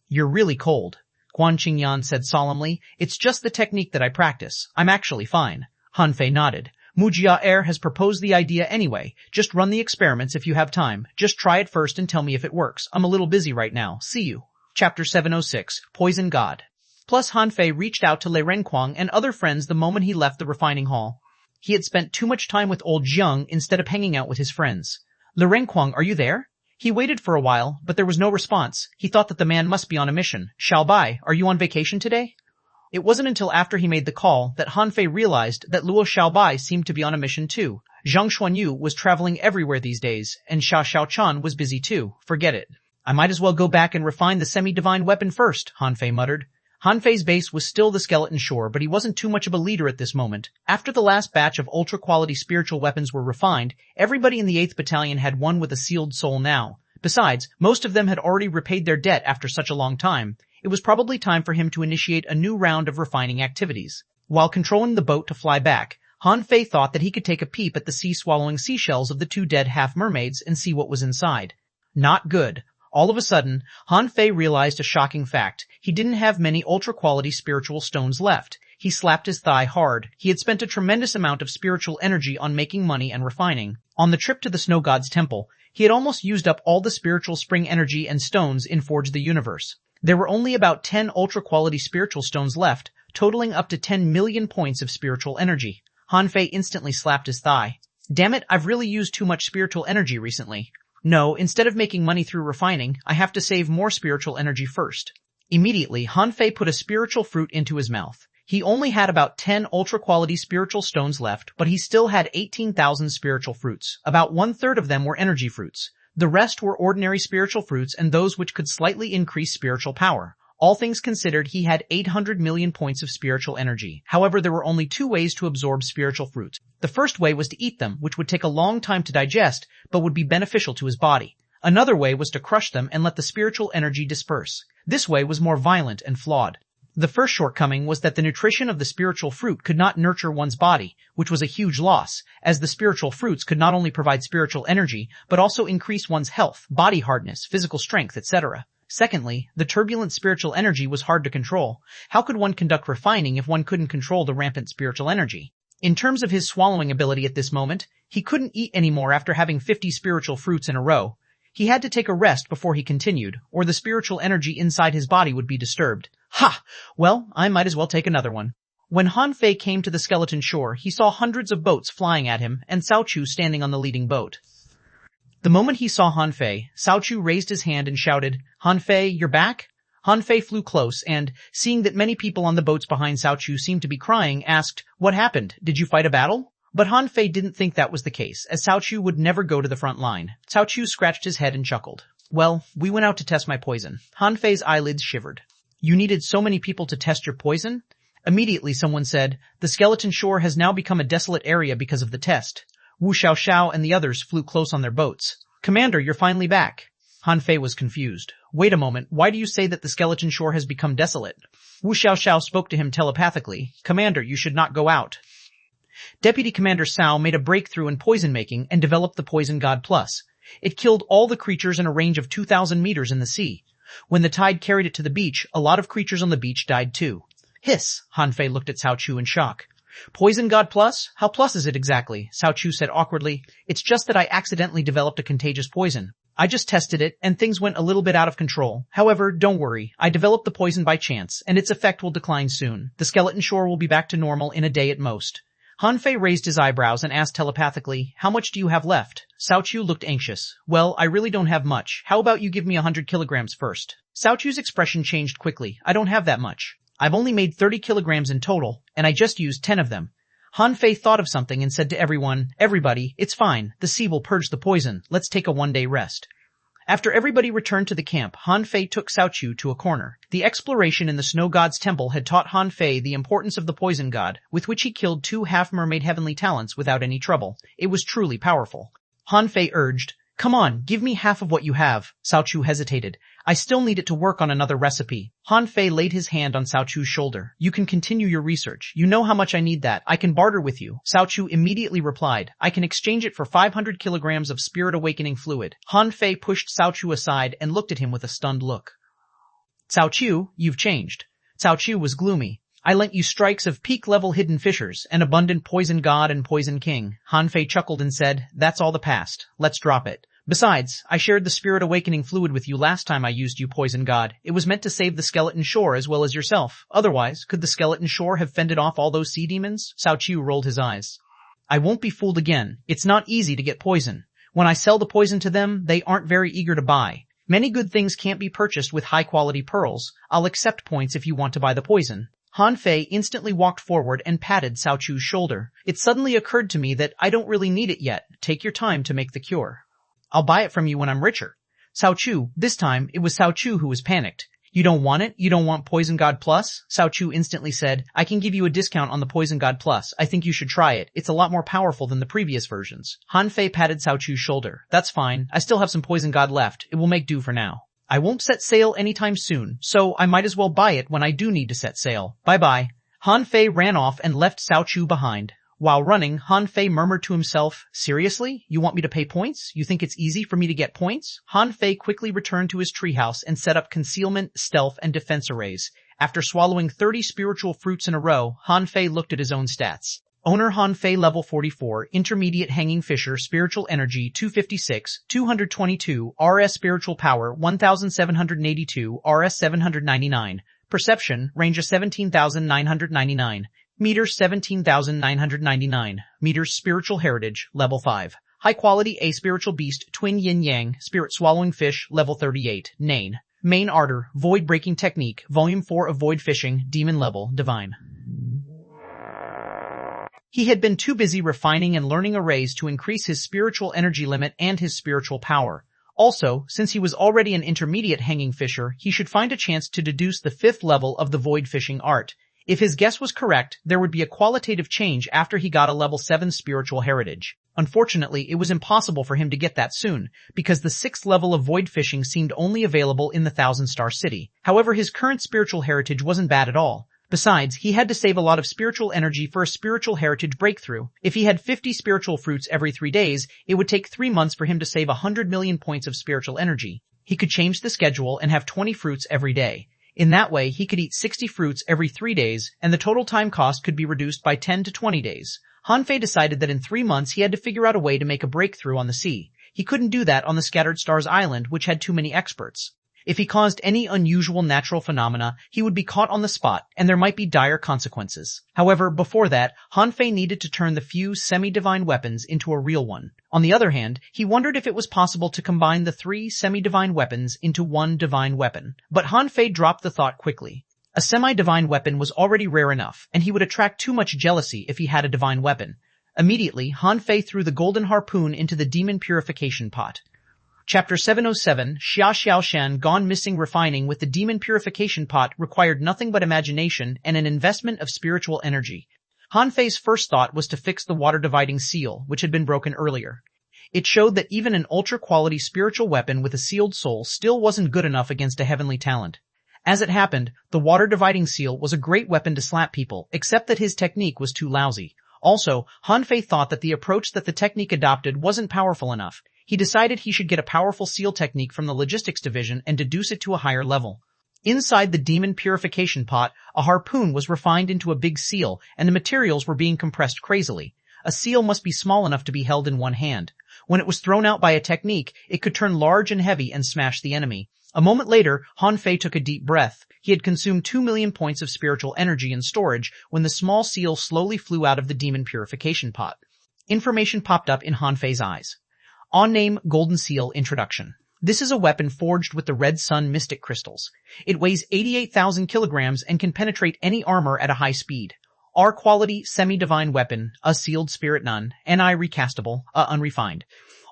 "You're really cold," Guan Qingyan said solemnly. "It's just the technique that I practice. I'm actually fine." Han Fei nodded. "Mu Jia has proposed the idea anyway. Just run the experiments if you have time. Just try it first and tell me if it works. I'm a little busy right now. See you." Chapter 706, Poison God. Plus Han Fei reached out to Lei Renquang and other friends the moment he left the refining hall. He had spent too much time with old Jiang instead of hanging out with his friends. "Lei Renquang, are you there?" He waited for a while, but there was no response. He thought that the man must be on a mission. "Xiaobai, are you on vacation today?" It wasn't until after he made the call that Han Fei realized that Luo Xiaobai seemed to be on a mission too. Zhang Xuanyu was traveling everywhere these days, and Xia Xiaochan was busy too. Forget it. "I might as well go back and refine the semi-divine weapon first," Han Fei muttered. Han Fei's base was still the skeleton shore, but he wasn't too much of a leader at this moment. After the last batch of ultra-quality spiritual weapons were refined, everybody in the 8th Battalion had one with a sealed soul now. Besides, most of them had already repaid their debt after such a long time. It was probably time for him to initiate a new round of refining activities. While controlling the boat to fly back, Han Fei thought that he could take a peep at the sea-swallowing seashells of the 2 dead half-mermaids and see what was inside. Not good. All of a sudden, Han Fei realized a shocking fact. He didn't have many ultra-quality spiritual stones left. He slapped his thigh hard. He had spent a tremendous amount of spiritual energy on making money and refining. On the trip to the Snow God's temple, he had almost used up all the spiritual spring energy and stones in Forge the Universe. There were only about 10 ultra-quality spiritual stones left, totaling up to 10 million points of spiritual energy. Han Fei instantly slapped his thigh. "Damn it, I've really used too much spiritual energy recently. No, instead of making money through refining, I have to save more spiritual energy first." Immediately, Han Fei put a spiritual fruit into his mouth. He only had about 10 ultra-quality spiritual stones left, but he still had 18,000 spiritual fruits. About 1/3 of them were energy fruits. The rest were ordinary spiritual fruits and those which could slightly increase spiritual power. All things considered, he had 800 million points of spiritual energy. However, there were only 2 ways to absorb spiritual fruits. The first way was to eat them, which would take a long time to digest, but would be beneficial to his body. Another way was to crush them and let the spiritual energy disperse. This way was more violent and flawed. The first shortcoming was that the nutrition of the spiritual fruit could not nurture one's body, which was a huge loss, as the spiritual fruits could not only provide spiritual energy, but also increase one's health, body hardness, physical strength, etc. Secondly, the turbulent spiritual energy was hard to control. How could one conduct refining if one couldn't control the rampant spiritual energy? In terms of his swallowing ability at this moment, he couldn't eat anymore after having 50 spiritual fruits in a row. He had to take a rest before he continued, or the spiritual energy inside his body would be disturbed. Ha! Well, I might as well take another one. When Han Fei came to the skeleton shore, he saw hundreds of boats flying at him and Cao Chu standing on the leading boat. The moment he saw Han Fei, Cao Chu raised his hand and shouted, "Han Fei, you're back?" Han Fei flew close and, seeing that many people on the boats behind Cao Chu seemed to be crying, asked, "What happened? Did you fight a battle?" But Han Fei didn't think that was the case, as Cao Chu would never go to the front line. Cao Chu scratched his head and chuckled. "Well, we went out to test my poison." Han Fei's eyelids shivered. "You needed so many people to test your poison?" Immediately someone said, "The skeleton shore has now become a desolate area because of the test." Wu Xiaoxiao and the others flew close on their boats. "Commander, you're finally back." Han Fei was confused. "Wait a moment, why do you say that the skeleton shore has become desolate?" Wu Xiaoxiao spoke to him telepathically. "Commander, you should not go out." Deputy Commander Cao made a breakthrough in poison making and developed the Poison God Plus. It killed all the creatures in a range of 2,000 meters in the sea. When the tide carried it to the beach, a lot of creatures on the beach died too. "Hiss!" Han Fei looked at Cao Chu in shock. "Poison God Plus? How plus is it exactly?" Cao Chu said awkwardly. "It's just that I accidentally developed a contagious poison. I just tested it, and things went a little bit out of control. However, don't worry. I developed the poison by chance, and its effect will decline soon. The skeleton shore will be back to normal in a day at most." Han Fei raised his eyebrows and asked telepathically, "How much do you have left?" Cao Chu looked anxious. "Well, I really don't have much. How about you give me 100 kilograms first?" Cao Chu's expression changed quickly. "I don't have that much. I've only made 30 kilograms in total, and I just used 10 of them." Han Fei thought of something and said to everyone, "Everybody, it's fine. The sea will purge the poison. Let's take a 1-day rest." After everybody returned to the camp, Han Fei took Cao Chu to a corner. The exploration in the Snow God's temple had taught Han Fei the importance of the poison god, with which he killed 2 half-mermaid heavenly talents without any trouble. It was truly powerful. Han Fei urged, "Come on, give me half of what you have." Cao Chu hesitated. "I still need it to work on another recipe." Han Fei laid his hand on Cao Chu's shoulder. "You can continue your research. You know how much I need that. I can barter with you." Cao Chu immediately replied, "I can exchange it for 500 kilograms of spirit awakening fluid." Han Fei pushed Cao Chu aside and looked at him with a stunned look. "Cao Chu, you've changed." Cao Chu was gloomy. "I lent you strikes of peak-level hidden fishers, an abundant poison god and poison king." Han Fei chuckled and said, "That's all the past. Let's drop it. Besides, I shared the spirit awakening fluid with you last time I used you, poison god. It was meant to save the skeleton shore as well as yourself. Otherwise, could the skeleton shore have fended off all those sea demons?" Cao Chu rolled his eyes. "I won't be fooled again. It's not easy to get poison. When I sell the poison to them, they aren't very eager to buy. Many good things can't be purchased with high-quality pearls. I'll accept points if you want to buy the poison." Han Fei instantly walked forward and patted Cao Chu's shoulder. "It suddenly occurred to me that I don't really need it yet. Take your time to make the cure. I'll buy it from you when I'm richer." Cao Chu, this time, it was Cao Chu who was panicked. "You don't want it? You don't want Poison God Plus?" Cao Chu instantly said, "I can give you a discount on the Poison God Plus. I think you should try it. It's a lot more powerful than the previous versions." Han Fei patted Cao Chu's shoulder. "That's fine. I still have some Poison God left. It will make do for now. I won't set sail anytime soon, so I might as well buy it when I do need to set sail. Bye-bye." Han Fei ran off and left Cao Chu behind. While running, Han Fei murmured to himself, "Seriously? You want me to pay points? You think it's easy for me to get points?" Han Fei quickly returned to his treehouse and set up concealment, stealth, and defense arrays. After swallowing 30 spiritual fruits in a row, Han Fei looked at his own stats. Owner Han Fei level 44, intermediate hanging fisher, spiritual energy 256, 222, RS spiritual power 1782, RS 799, perception, range of 17,999. Meters 17,999. Meters spiritual heritage, level 5. High quality A spiritual beast, twin yin yang, spirit swallowing fish, level 38. Nain. Main ardor, void breaking technique, volume 4 of void fishing, demon level, divine. He had been too busy refining and learning arrays to increase his spiritual energy limit and his spiritual power. Also, since he was already an intermediate hanging fisher, he should find a chance to deduce the 5th level of the void fishing art. If his guess was correct, there would be a qualitative change after he got a level 7 spiritual heritage. Unfortunately, it was impossible for him to get that soon, because the 6th level of void fishing seemed only available in the Thousand-Star City. However, his current spiritual heritage wasn't bad at all. Besides, he had to save a lot of spiritual energy for a spiritual heritage breakthrough. If he had 50 spiritual fruits every 3 days, it would take 3 months for him to save 100 million points of spiritual energy. He could change the schedule and have 20 fruits every day. In that way, he could eat 60 fruits every 3 days, and the total time cost could be reduced by 10 to 20 days. Han Fei decided that in 3 months he had to figure out a way to make a breakthrough on the sea. He couldn't do that on the Scattered Stars Island, which had too many experts. If he caused any unusual natural phenomena, he would be caught on the spot, and there might be dire consequences. However, before that, Han Fei needed to turn the few semi-divine weapons into a real one. On the other hand, he wondered if it was possible to combine the 3 semi-divine weapons into one divine weapon. But Han Fei dropped the thought quickly. A semi-divine weapon was already rare enough, and he would attract too much jealousy if he had a divine weapon. Immediately, Han Fei threw the golden harpoon into the demon purification pot. Chapter 707, xuanhuan gone missing. Refining with the demon purification pot required nothing but imagination and an investment of spiritual energy. Han Fei's first thought was to fix the water-dividing seal, which had been broken earlier. It showed that even an ultra-quality spiritual weapon with a sealed soul still wasn't good enough against a heavenly talent. As it happened, the water-dividing seal was a great weapon to slap people, except that his technique was too lousy. Also, Han Fei thought that the approach that the technique adopted wasn't powerful enough. He decided he should get a powerful seal technique from the logistics division and deduce it to a higher level. Inside the demon purification pot, a harpoon was refined into a big seal, and the materials were being compressed crazily. A seal must be small enough to be held in one hand. When it was thrown out by a technique, it could turn large and heavy and smash the enemy. A moment later, Han Fei took a deep breath. He had consumed 2 million points of spiritual energy in storage when the small seal slowly flew out of the demon purification pot. Information popped up in Han Fei's eyes. On name Golden Seal Introduction. This is a weapon forged with the Red Sun Mystic Crystals. It weighs 88,000 kilograms and can penetrate any armor at a high speed. R quality semi-divine weapon, a sealed spirit none, NI recastable, unrefined.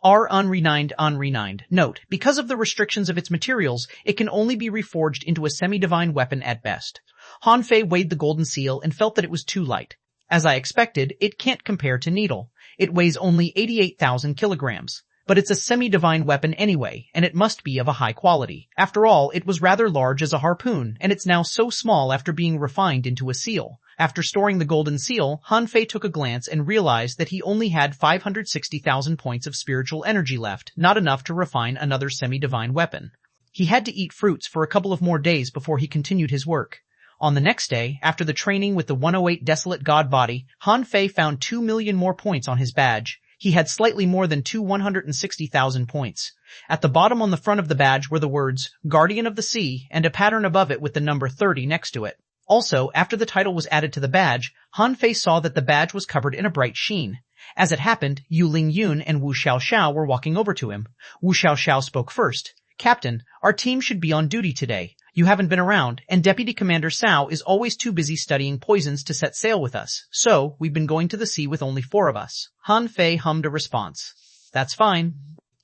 are unreneined. Note, because of the restrictions of its materials, it can only be reforged into a semi-divine weapon at best. Han Fei weighed the golden seal and felt that it was too light. As I expected, it can't compare to Needle. It weighs only 88,000 kilograms. But it's a semi-divine weapon anyway, and it must be of a high quality. After all, it was rather large as a harpoon, and it's now so small after being refined into a seal. After storing the golden seal, Han Fei took a glance and realized that he only had 560,000 points of spiritual energy left, not enough to refine another semi-divine weapon. He had to eat fruits for a couple of more days before he continued his work. On the next day, after the training with the 108 Desolate God body, Han Fei found 2 million more points on his badge. He had slightly more than 160,000 points. At the bottom on the front of the badge were the words, Guardian of the Sea, and a pattern above it with the number 30 next to it. Also, after the title was added to the badge, Han Fei saw that the badge was covered in a bright sheen. As it happened, Yu Lingyun and Wu Xiaoxiao were walking over to him. Wu Xiaoxiao spoke first. Captain, our team should be on duty today. You haven't been around, and Deputy Commander Cao is always too busy studying poisons to set sail with us, so we've been going to the sea with only 4 of us. Han Fei hummed a response. That's fine.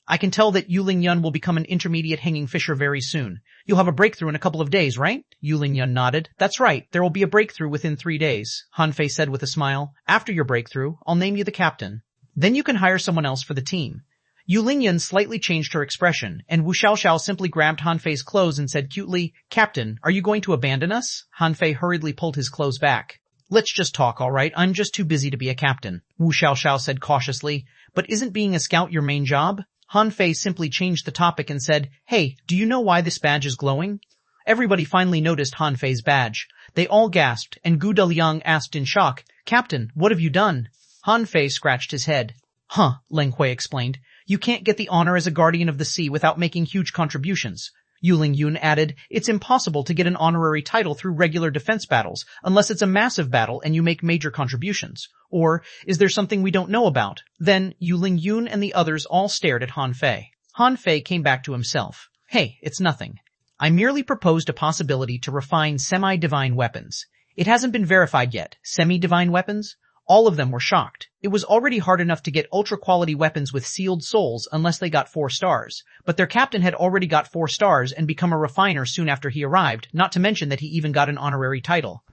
I can tell that Yu Lingyun will become an intermediate hanging fisher very soon. You'll have a breakthrough in a couple of days, right? Yu Lingyun nodded. That's right, there will be a breakthrough within 3 days, Han Fei said with a smile. After your breakthrough, I'll name you the captain. Then you can hire someone else for the team. Yu Lingyun slightly changed her expression, and Wu Xiaoxiao simply grabbed Han Fei's clothes and said cutely, Captain, are you going to abandon us? Han Fei hurriedly pulled his clothes back. Let's just talk, all right? I'm just too busy to be a captain, Wu Xiaoxiao said cautiously. But isn't being a scout your main job? Han Fei simply changed the topic and said, Hey, do you know why this badge is glowing? Everybody finally noticed Han Fei's badge. They all gasped, and Gu Deliang asked in shock, Captain, what have you done? Han Fei scratched his head. Huh, Leng Hui explained. You can't get the honor as a guardian of the sea without making huge contributions. Yu Lingyun added, it's impossible to get an honorary title through regular defense battles, unless it's a massive battle and you make major contributions. Or, is there something we don't know about? Then, Yu Lingyun and the others all stared at Han Fei. Han Fei came back to himself. Hey, it's nothing. I merely proposed a possibility to refine semi-divine weapons. It hasn't been verified yet. Semi-divine weapons? All of them were shocked. It was already hard enough to get ultra-quality weapons with sealed souls unless they got 4 stars. But their captain had already got 4 stars and become a refiner soon after he arrived, not to mention that he even got an honorary title.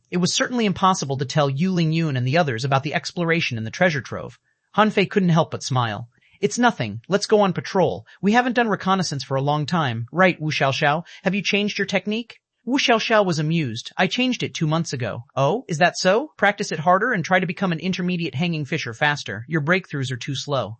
It was certainly impossible to tell Yu Lingyun and the others about the exploration and the treasure trove. Han Fei couldn't help but smile. It's nothing. Let's go on patrol. We haven't done reconnaissance for a long time. Right, Wu Xiaoxiao? Have you changed your technique? Wu Xiaoxiao was amused. I changed it 2 months ago. Oh, is that so? Practice it harder and try to become an intermediate hanging fisher faster. Your breakthroughs are too slow.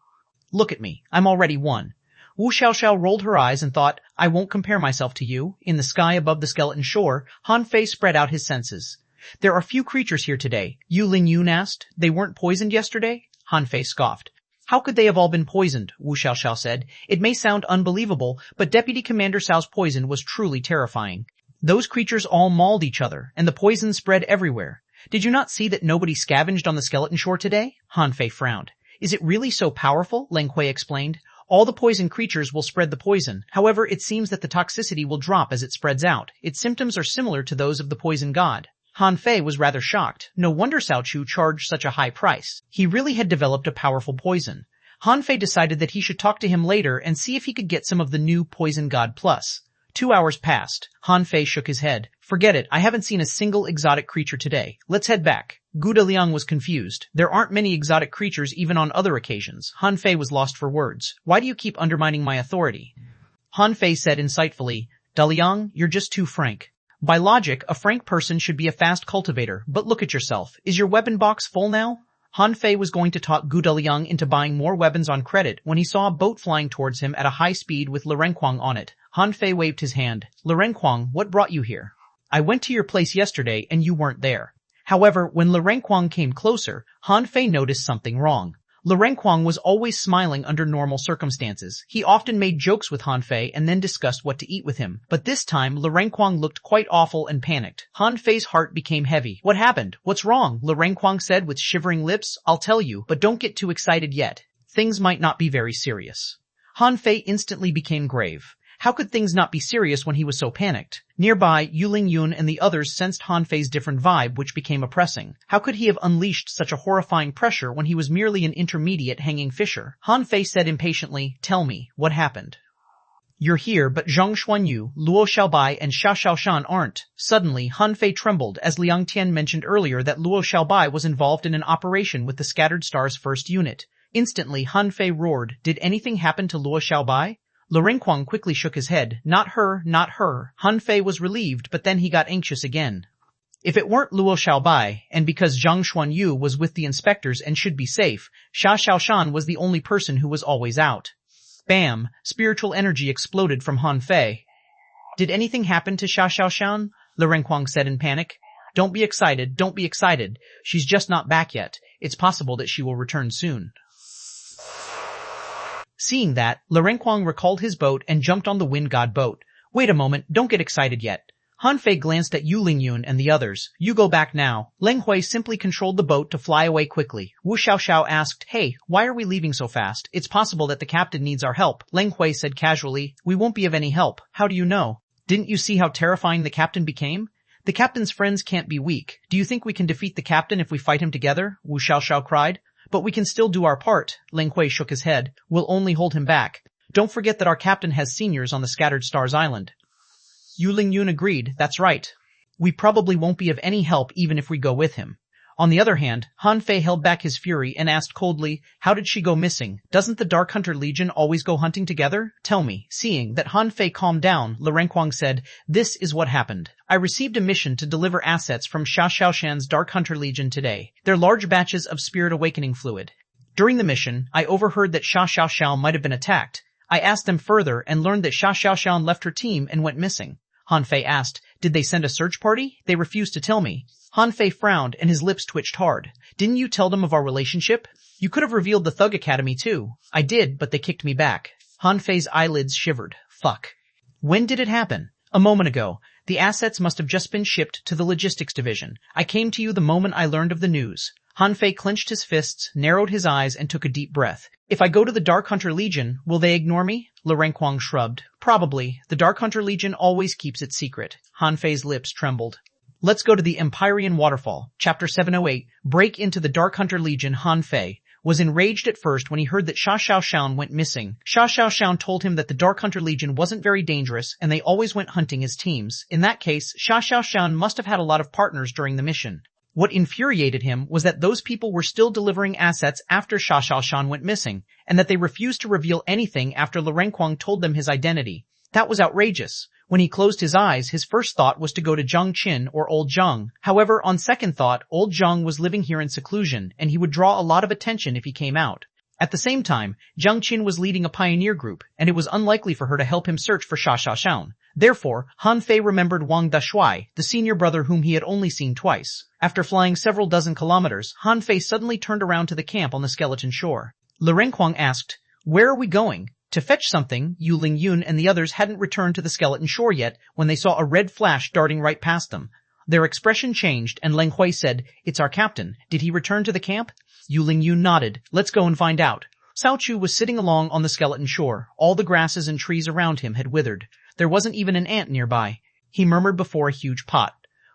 Look at me. I'm already 1. Wu Xiaoxiao rolled her eyes and thought, I won't compare myself to you. In the sky above the skeleton shore, Han Fei spread out his senses. There are few creatures here today. Yu Lingyun asked. They weren't poisoned yesterday? Han Fei scoffed. How could they have all been poisoned? Wu Xiaoxiao said. It may sound unbelievable, but Deputy Commander Cao's poison was truly terrifying. Those creatures all mauled each other, and the poison spread everywhere. Did you not see that nobody scavenged on the skeleton shore today? Han Fei frowned. Is it really so powerful? Leng Hui explained. All the poison creatures will spread the poison. However, it seems that the toxicity will drop as it spreads out. Its symptoms are similar to those of the poison god. Han Fei was rather shocked. No wonder Cao Chu charged such a high price. He really had developed a powerful poison. Han Fei decided that he should talk to him later and see if he could get some of the new Poison God Plus. 2 hours passed. Han Fei shook his head. Forget it. I haven't seen a single exotic creature today. Let's head back. Gu Deliang was confused. There aren't many exotic creatures even on other occasions. Han Fei was lost for words. Why do you keep undermining my authority? Han Fei said insightfully, Daliang, you're just too frank. By logic, a frank person should be a fast cultivator, but look at yourself. Is your weapon box full now? Han Fei was going to talk Gu Deliang into buying more weapons on credit when he saw a boat flying towards him at a high speed with Le Renquang on it. Han Fei waved his hand. Le Renquang, what brought you here? I went to your place yesterday and you weren't there. However, when Le Renquang came closer, Han Fei noticed something wrong. Le Renquang was always smiling under normal circumstances. He often made jokes with Han Fei and then discussed what to eat with him. But this time, Le Renquang looked quite awful and panicked. Han Fei's heart became heavy. What happened? What's wrong? Le Renquang said with shivering lips. I'll tell you, but don't get too excited yet. Things might not be very serious. Han Fei instantly became grave. How could things not be serious when he was so panicked? Nearby, Yulin and the others sensed Han Fei's different vibe, which became oppressing. How could he have unleashed such a horrifying pressure when he was merely an intermediate hanging fisher? Han Fei said impatiently, "Tell me, what happened?" "You're here, but Zhang Xuanyu, Luo Xiaobai, and Xia Xiaoshan aren't." Suddenly, Han Fei trembled as Liang Tian mentioned earlier that Luo Xiaobai was involved in an operation with the Scattered Stars First Unit. Instantly, Han Fei roared, "Did anything happen to Luo Xiaobai?" Renquang quickly shook his head. "Not her, not her." Han Fei was relieved, but then he got anxious again. If it weren't Luo Xiaobai, and because Zhang Xuanyu was with the inspectors and should be safe, Xia Xiaoshan was the only person who was always out. Bam! Spiritual energy exploded from Han Fei. "Did anything happen to Xia Xiaoshan?" Renquang said in panic. Don't be excited. She's just not back yet. It's possible that she will return soon." Seeing that, Renquang recalled his boat and jumped on the Wind God boat. "Wait a moment, don't get excited yet." Han Fei glanced at Yulin and the others. "You go back now." Leng Hui simply controlled the boat to fly away quickly. Wu Xiaoxiao asked, "Hey, why are we leaving so fast? It's possible that the captain needs our help." Leng Hui said casually, "We won't be of any help." "How do you know?" "Didn't you see how terrifying the captain became?" "The captain's friends can't be weak. Do you think we can defeat the captain if we fight him together?" Wu Xiaoxiao cried. "But we can still do our part." Leng Hui shook his head. "We'll only hold him back. Don't forget that our captain has seniors on the Scattered Stars Island." Yulin agreed. "That's right. We probably won't be of any help even if we go with him." On the other hand, Han Fei held back his fury and asked coldly, "How did she go missing? Doesn't the Dark Hunter Legion always go hunting together? Tell me." Seeing that Han Fei calmed down, Renquang said, "This is what happened. I received a mission to deliver assets from Xia Xiaoshan's Dark Hunter Legion today. They're large batches of Spirit Awakening fluid. During the mission, I overheard that Xia Xiaoshan might have been attacked. I asked them further and learned that Xia Xiaoshan left her team and went missing." Han Fei asked, "Did they send a search party?" "They refused to tell me." Han Fei frowned and his lips twitched hard. "Didn't you tell them of our relationship? You could have revealed the Thug Academy too." "I did, but they kicked me back." Han Fei's eyelids shivered. Fuck. "When did it happen?" "A moment ago. The assets must have just been shipped to the logistics division. I came to you the moment I learned of the news." Han Fei clenched his fists, narrowed his eyes, and took a deep breath. "If I go to the Dark Hunter Legion, will they ignore me?" Renquang shrugged. "Probably. The Dark Hunter Legion always keeps it secret." Han Fei's lips trembled. Let's go to the Empyrean Waterfall. Chapter 708, Break into the Dark Hunter Legion. Han Fei was enraged at first when he heard that Xia Xiaoshan went missing. Xia Xiaoshan told him that the Dark Hunter Legion wasn't very dangerous and they always went hunting as teams. In that case, Xia Xiaoshan must have had a lot of partners during the mission. What infuriated him was that those people were still delivering assets after Xia Xiaoshan went missing, and that they refused to reveal anything after Renquang told them his identity. That was outrageous. When he closed his eyes, his first thought was to go to Zhang Qin or Old Zhang. However, on second thought, Old Zhang was living here in seclusion, and he would draw a lot of attention if he came out. At the same time, Zhang Qin was leading a pioneer group, and it was unlikely for her to help him search for Xia Xiaoshan. Therefore, Han Fei remembered Wang Dashuai, the senior brother whom he had only seen twice. After flying several dozen kilometers, Han Fei suddenly turned around to the camp on the skeleton shore. Renquang asked, "Where are we going?" To fetch something, Yulin and the others hadn't returned to the skeleton shore yet when they saw a red flash darting right past them. Their expression changed and Leng Hui said, "It's our captain. Did he return to the camp?" Yulin nodded. "Let's go and find out." Cao Chu was sitting along on the skeleton shore. All the grasses and trees around him had withered. There wasn't even an ant nearby. He murmured before a huge pot.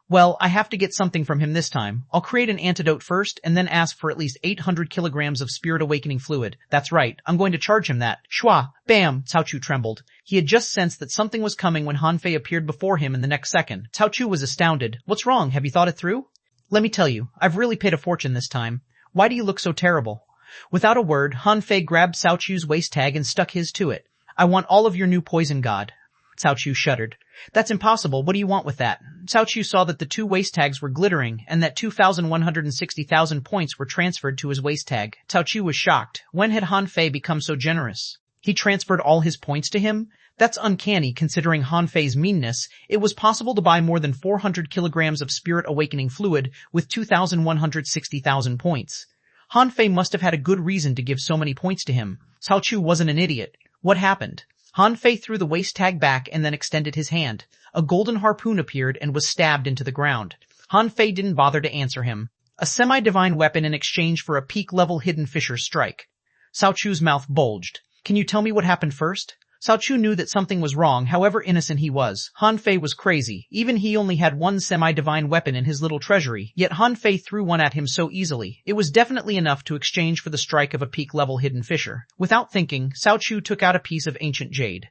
"Well, I have to get something from him this time. I'll create an antidote first and then ask for at least 800 kilograms of Spirit Awakening fluid. That's right. I'm going to charge him that." Shua! Bam! Cao Chu trembled. He had just sensed that something was coming when Han Fei appeared before him in the next second. Cao Chu was astounded. "What's wrong? Have you thought it through?" "Let me tell you, I've really paid a fortune this time. Why do you look so terrible?" Without a word, Han Fei grabbed Cao Chu's waist tag and stuck his to it. "I want all of your new poison god." Cao Chu shuddered. "That's impossible. What do you want with that?" Cao Chu saw that the two waist tags were glittering and that 2,160,000 points were transferred to his waist tag. Cao Chu was shocked. When had Han Fei become so generous? He transferred all his points to him? That's uncanny considering Han Fei's meanness. It was possible to buy more than 400 kilograms of Spirit Awakening fluid with 2,160,000 points. Han Fei must have had a good reason to give so many points to him. Cao Chu wasn't an idiot. What happened? Han Fei threw the waist tag back and then extended his hand. A golden harpoon appeared and was stabbed into the ground. Han Fei didn't bother to answer him. A semi-divine weapon in exchange for a peak-level hidden fisher's strike. Cao Chu's mouth bulged. "Can you tell me what happened first?" Cao Chu knew that something was wrong, however innocent he was. Han Fei was crazy. Even he only had one semi-divine weapon in his little treasury, yet Han Fei threw one at him so easily. It was definitely enough to exchange for the strike of a peak-level hidden fisher. Without thinking, Cao Chu took out a piece of ancient jade.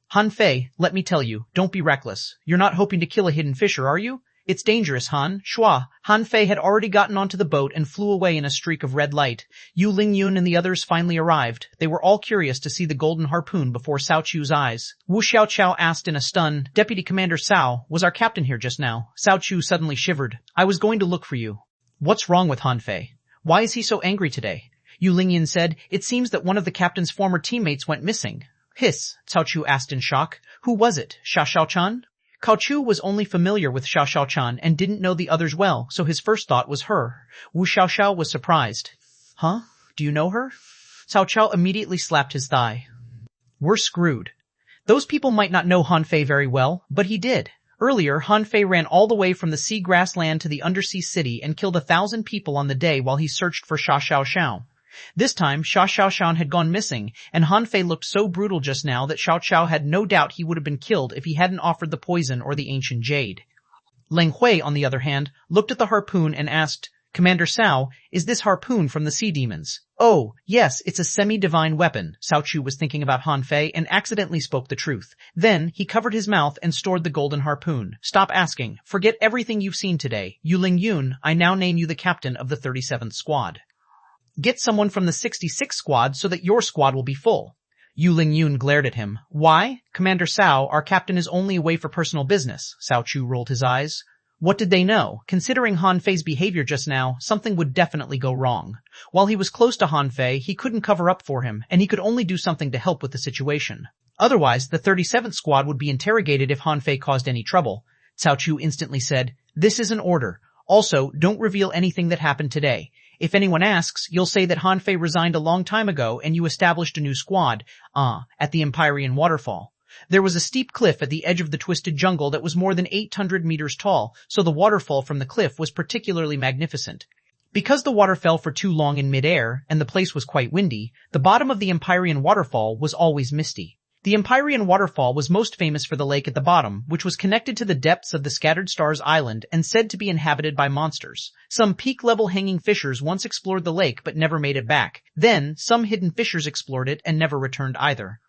Han Fei, let me tell you, don't be reckless. You're not hoping to kill a hidden fisher, are you? It's dangerous, Han. Shua. Han Fei had already gotten onto the boat and flew away in a streak of red light. Yu Lingyun and the others finally arrived. They were all curious to see the golden harpoon before Cao Chu's eyes. Wu Xiaoqiao asked in a stun, Deputy Commander Cao, was our captain here just now? Cao Chu suddenly shivered. I was going to look for you. What's wrong with Han Fei? Why is he so angry today? Yu Lingyun said, it seems that one of the captain's former teammates went missing. Hiss, Cao Chu asked in shock. Who was it? Xiaoqiao-chan? Cao Chu was only familiar with Xiaoqiao-chan and didn't know the others well, so his first thought was her. Wu Xiaoqiao was surprised. Huh? Do you know her? Cao Qiao immediately slapped his thigh. We're screwed. Those people might not know Han Fei very well, but he did. Earlier, Han Fei ran all the way from the sea grassland to the undersea city and killed 1,000 people on the day while he searched for Xiaoqiao. This time, Xiaoqiao had gone missing, and Han Fei looked so brutal just now that Xiaoqiao had no doubt he would have been killed if he hadn't offered the poison or the ancient jade. Leng Hui, on the other hand, looked at the harpoon and asked, Commander Cao, is this harpoon from the sea demons? Oh, yes, it's a semi-divine weapon. Cao Chu was thinking about Han Fei and accidentally spoke the truth. Then, he covered his mouth and stored the golden harpoon. Stop asking. Forget everything you've seen today. Yu Lingyun, I now name you the captain of the 37th squad. Get someone from the 66th squad so that your squad will be full. Yu Lingyun glared at him. Why? Commander Cao, our captain is only away for personal business. Cao Chu rolled his eyes. What did they know? Considering Han Fei's behavior just now, something would definitely go wrong. While he was close to Han Fei, he couldn't cover up for him, and he could only do something to help with the situation. Otherwise, the 37th squad would be interrogated if Han Fei caused any trouble. Cao Chu instantly said, This is an order. Also, don't reveal anything that happened today. If anyone asks, you'll say that Han Fei resigned a long time ago and you established a new squad, at the Empyrean waterfall. There was a steep cliff at the edge of the twisted jungle that was more than 800 meters tall, so the waterfall from the cliff was particularly magnificent. Because the water fell for too long in midair, and the place was quite windy, the bottom of the Empyrean waterfall was always misty. The Empyrean waterfall was most famous for the lake at the bottom, which was connected to the depths of the Scattered Stars Island and said to be inhabited by monsters. Some peak-level hanging fishers once explored the lake but never made it back. Then, some hidden fishers explored it and never returned either.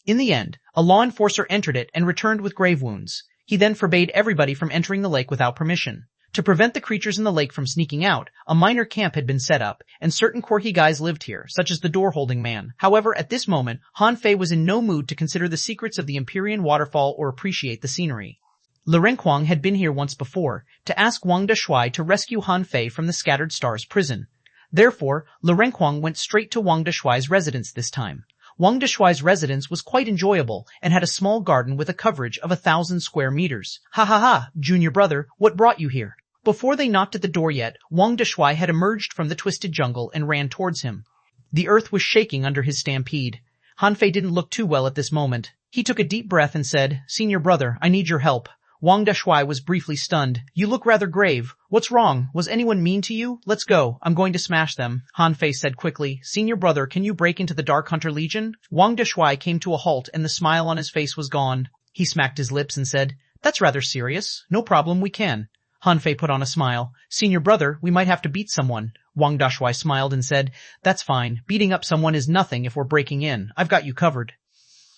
In the end, a law enforcer entered it and returned with grave wounds. He then forbade everybody from entering the lake without permission. To prevent the creatures in the lake from sneaking out, a minor camp had been set up, and certain quirky guys lived here, such as the door-holding man. However, at this moment, Han Fei was in no mood to consider the secrets of the Empyrean waterfall or appreciate the scenery. Le Renquang had been here once before, to ask Wang Deshuai to rescue Han Fei from the Scattered Stars prison. Therefore, Le Renquang went straight to Wang Deshuai's residence this time. Wang Deshuai's residence was quite enjoyable and had a small garden with a coverage of 1,000 square meters. Ha ha ha, junior brother, what brought you here? Before they knocked at the door yet, Wang Deshuai had emerged from the twisted jungle and ran towards him. The earth was shaking under his stampede. Han Fei didn't look too well at this moment. He took a deep breath and said, Senior brother, I need your help. Wang Deshuai was briefly stunned. You look rather grave. What's wrong? Was anyone mean to you? Let's go. I'm going to smash them. Han Fei said quickly, Senior brother, can you break into the Dark Hunter Legion? Wang Deshuai came to a halt and the smile on his face was gone. He smacked his lips and said, That's rather serious. No problem, we can. Han Fei put on a smile. Senior brother, we might have to beat someone. Wang Deshuai smiled and said, That's fine. Beating up someone is nothing if we're breaking in. I've got you covered.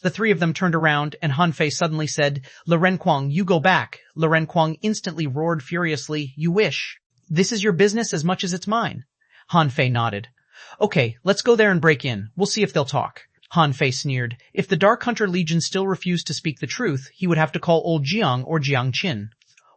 The three of them turned around, and Han Fei suddenly said, Le Renquang, you go back. Le Renquang instantly roared furiously, You wish. This is your business as much as it's mine. Han Fei nodded. Okay, let's go there and break in. We'll see if they'll talk. Han Fei sneered. If the Dark Hunter Legion still refused to speak the truth, he would have to call old Jiang or Jiang Qin.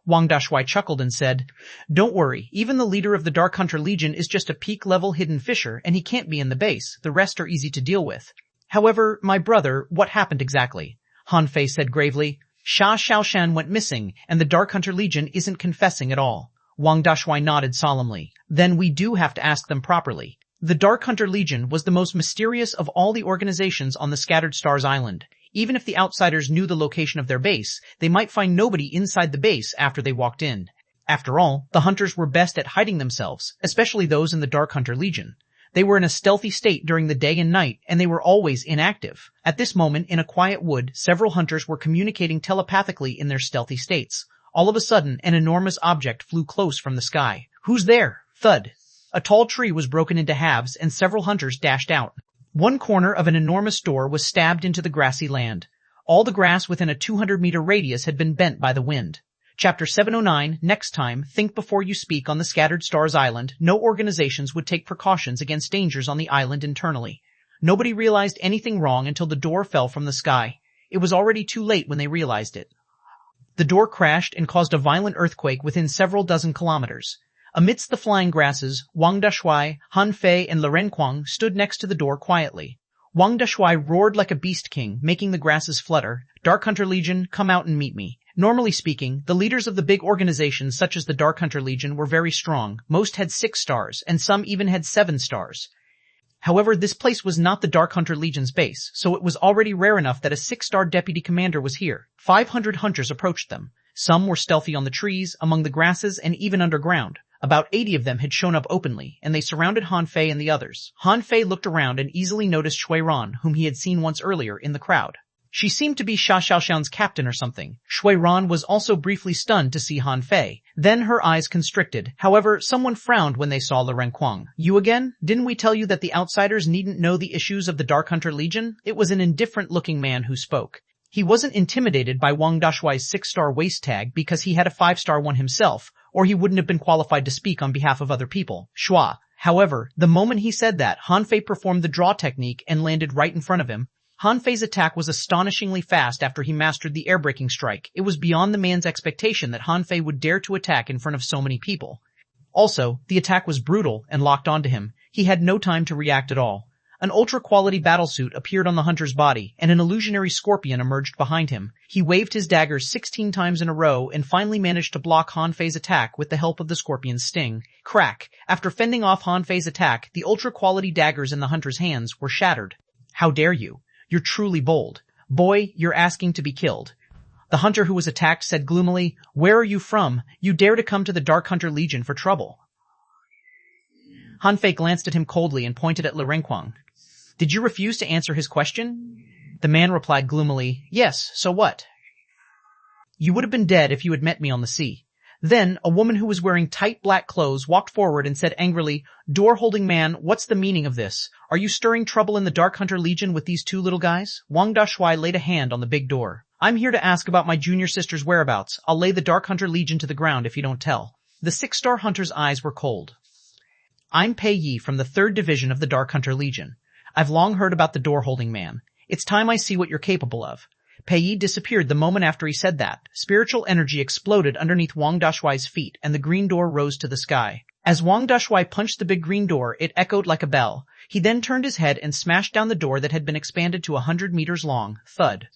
Wang Deshuai chuckled and said, Don't worry, even the leader of the Dark Hunter Legion is just a peak-level hidden fisher, and he can't be in the base. The rest are easy to deal with. However, my brother, what happened exactly? Han Fei said gravely, Xiaoxian went missing, and the Dark Hunter Legion isn't confessing at all. Wang Deshuai nodded solemnly. Then we do have to ask them properly. The Dark Hunter Legion was the most mysterious of all the organizations on the Scattered Stars Island. Even if the outsiders knew the location of their base, they might find nobody inside the base after they walked in. After all, the hunters were best at hiding themselves, especially those in the Dark Hunter Legion. They were in a stealthy state during the day and night, and they were always inactive. At this moment, in a quiet wood, several hunters were communicating telepathically in their stealthy states. All of a sudden, an enormous object flew close from the sky. "Who's there?" Thud. A tall tree was broken into halves, and several hunters dashed out. One corner of an enormous door was stabbed into the grassy land. All the grass within a 200-meter radius had been bent by the wind. Chapter 709, next time, think before you speak. On the Scattered Stars Island, no organizations would take precautions against dangers on the island internally. Nobody realized anything wrong until the door fell from the sky. It was already too late when they realized it. The door crashed and caused a violent earthquake within several dozen kilometers. Amidst the flying grasses, Wang Dashui, Han Fei, and Lirenquang stood next to the door quietly. Wang Dashui roared like a beast king, making the grasses flutter. "Dark Hunter Legion, come out and meet me." Normally speaking, the leaders of the big organizations such as the Dark Hunter Legion were very strong. Most had 6 stars, and some even had 7 stars. However, this place was not the Dark Hunter Legion's base, so it was already rare enough that a 6-star deputy commander was here. 500 hunters approached them. Some were stealthy on the trees, among the grasses, and even underground. About 80 of them had shown up openly, and they surrounded Han Fei and the others. Han Fei looked around and easily noticed xuanhuan, whom he had seen once earlier in the crowd. She seemed to be Xia Xiaoxian's captain or something. xuanhuan was also briefly stunned to see Han Fei. Then her eyes constricted. However, someone frowned when they saw Lirenquang. "You again? Didn't we tell you that the outsiders needn't know the issues of the Dark Hunter Legion?" It was an indifferent-looking man who spoke. He wasn't intimidated by Wang Dashui's 6-star waist tag because he had a 5-star one himself, or he wouldn't have been qualified to speak on behalf of other people. Shua. However, the moment he said that, Han Fei performed the draw technique and landed right in front of him. Han Fei's attack was astonishingly fast after he mastered the air-breaking strike. It was beyond the man's expectation that Han Fei would dare to attack in front of so many people. Also, the attack was brutal and locked onto him. He had no time to react at all. An ultra-quality battlesuit appeared on the hunter's body, and an illusionary scorpion emerged behind him. He waved his daggers 16 times in a row and finally managed to block Han Fei's attack with the help of the scorpion's sting. Crack! After fending off Han Fei's attack, the ultra-quality daggers in the hunter's hands were shattered. "How dare you? You're truly bold. Boy, you're asking to be killed." The hunter who was attacked said gloomily, "Where are you from? You dare to come to the Dark Hunter Legion for trouble?" Han Fei glanced at him coldly and pointed at Lirenquang. "Did you refuse to answer his question?" The man replied gloomily, "Yes, so what? You would have been dead if you had met me on the sea." Then, a woman who was wearing tight black clothes walked forward and said angrily, "Door-holding man, what's the meaning of this? Are you stirring trouble in the Dark Hunter Legion with these 2 little guys?" Wang Dashui laid a hand on the big door. "I'm here to ask about my junior sister's whereabouts. I'll lay the Dark Hunter Legion to the ground if you don't tell." The 6-star hunter's eyes were cold. "I'm Pei Yi from the 3rd Division of the Dark Hunter Legion. I've long heard about the door-holding man. It's time I see what you're capable of." Pei Yi disappeared the moment after he said that. Spiritual energy exploded underneath Wang Dashui's feet, and the green door rose to the sky. As Wang Dashui punched the big green door, it echoed like a bell. He then turned his head and smashed down the door that had been expanded to 100 meters long. Thud.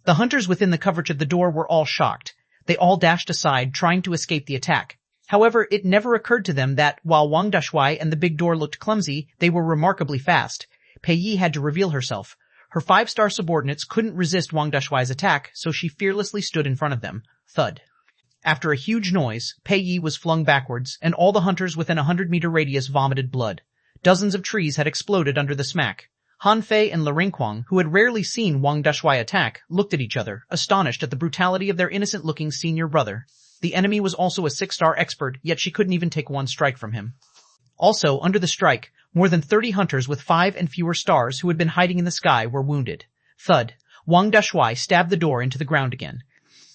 The hunters within the coverage of the door were all shocked. They all dashed aside, trying to escape the attack. However, it never occurred to them that, while Wang Dashui and the big door looked clumsy, they were remarkably fast. Pei Yi had to reveal herself. Her 5-star subordinates couldn't resist Wang Dashui's attack, so she fearlessly stood in front of them. Thud. After a huge noise, Pei Yi was flung backwards, and all the hunters within a 100-meter radius vomited blood. Dozens of trees had exploded under the smack. Han Fei and Lirenquang, who had rarely seen Wang Dashui attack, looked at each other, astonished at the brutality of their innocent-looking senior brother. The enemy was also a 6-star expert, yet she couldn't even take 1 strike from him. Also, under the strike, more than 30 hunters with 5 and fewer stars who had been hiding in the sky were wounded. Thud. Wang Dashui stabbed the door into the ground again.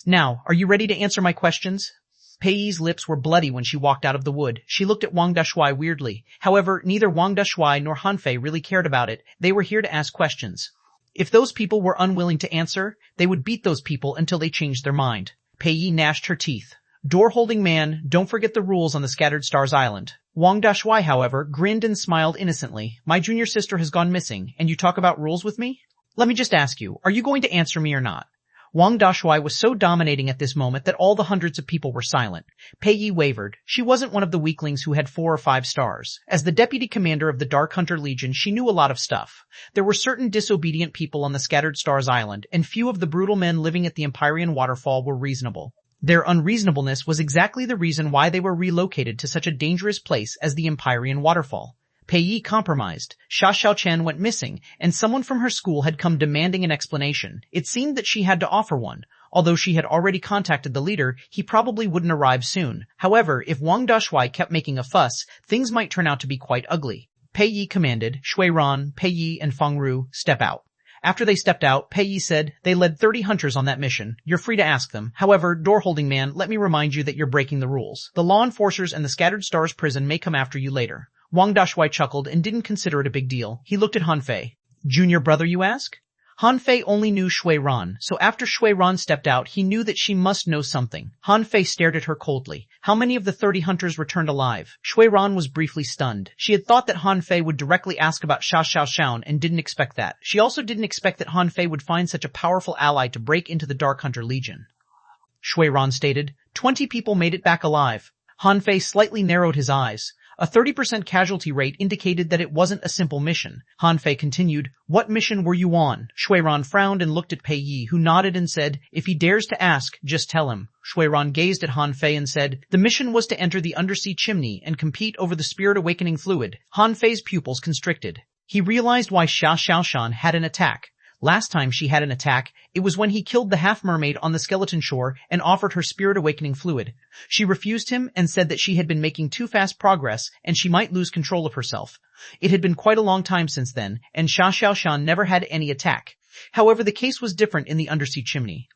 "Now, are you ready to answer my questions?" Pei Yi's lips were bloody when she walked out of the wood. She looked at Wang Dashui weirdly. However, neither Wang Dashui nor Han Fei really cared about it. They were here to ask questions. If those people were unwilling to answer, they would beat those people until they changed their mind. Pei Yi gnashed her teeth. "Door-holding man, don't forget the rules on the Scattered Stars Island." Wang Dashui, however, grinned and smiled innocently. "My junior sister has gone missing, and you talk about rules with me? Let me just ask you, are you going to answer me or not?" Wang Dashui was so dominating at this moment that all the hundreds of people were silent. Pei Yi wavered. She wasn't one of the weaklings who had 4 or 5 stars. As the deputy commander of the Dark Hunter Legion, she knew a lot of stuff. There were certain disobedient people on the Scattered Stars Island, and few of the brutal men living at the Empyrean Waterfall were reasonable. Their unreasonableness was exactly the reason why they were relocated to such a dangerous place as the Empyrean Waterfall. Pei Yi compromised. Xia Xiaoqian went missing, and someone from her school had come demanding an explanation. It seemed that she had to offer one. Although she had already contacted the leader, he probably wouldn't arrive soon. However, if Wang Dashui kept making a fuss, things might turn out to be quite ugly. Pei Yi commanded. Xuanhuan, Pei Yi, and Feng Ru, step out. After they stepped out, Pei Yi said, they led 30 hunters on that mission. You're free to ask them. However, door-holding man, let me remind you that you're breaking the rules. The law enforcers and the Scattered Stars prison may come after you later. Wang Dashui chuckled and didn't consider it a big deal. He looked at Han Fei. Junior brother, you ask? Han Fei only knew Xuanhuan, so after Xuanhuan stepped out, he knew that she must know something. Han Fei stared at her coldly. How many of the 30 hunters returned alive? Xuanhuan was briefly stunned. She had thought that Han Fei would directly ask about Xiaoxian and didn't expect that. She also didn't expect that Han Fei would find such a powerful ally to break into the Dark Hunter Legion. Xuanhuan stated, 20 people made it back alive. Han Fei slightly narrowed his eyes. A 30% casualty rate indicated that it wasn't a simple mission. Han Fei continued, what mission were you on? Xuanhuan frowned and looked at Pei Yi, who nodded and said, if he dares to ask, just tell him. Xuanhuan gazed at Han Fei and said, the mission was to enter the undersea chimney and compete over the spirit awakening fluid. Han Fei's pupils constricted. He realized why Xiaoxian had an attack. Last time she had an attack, it was when he killed the half-mermaid on the skeleton shore and offered her spirit-awakening fluid. She refused him and said that she had been making too fast progress and she might lose control of herself. It had been quite a long time since then, and Xiaoxian never had any attack. However, the case was different in the undersea chimney.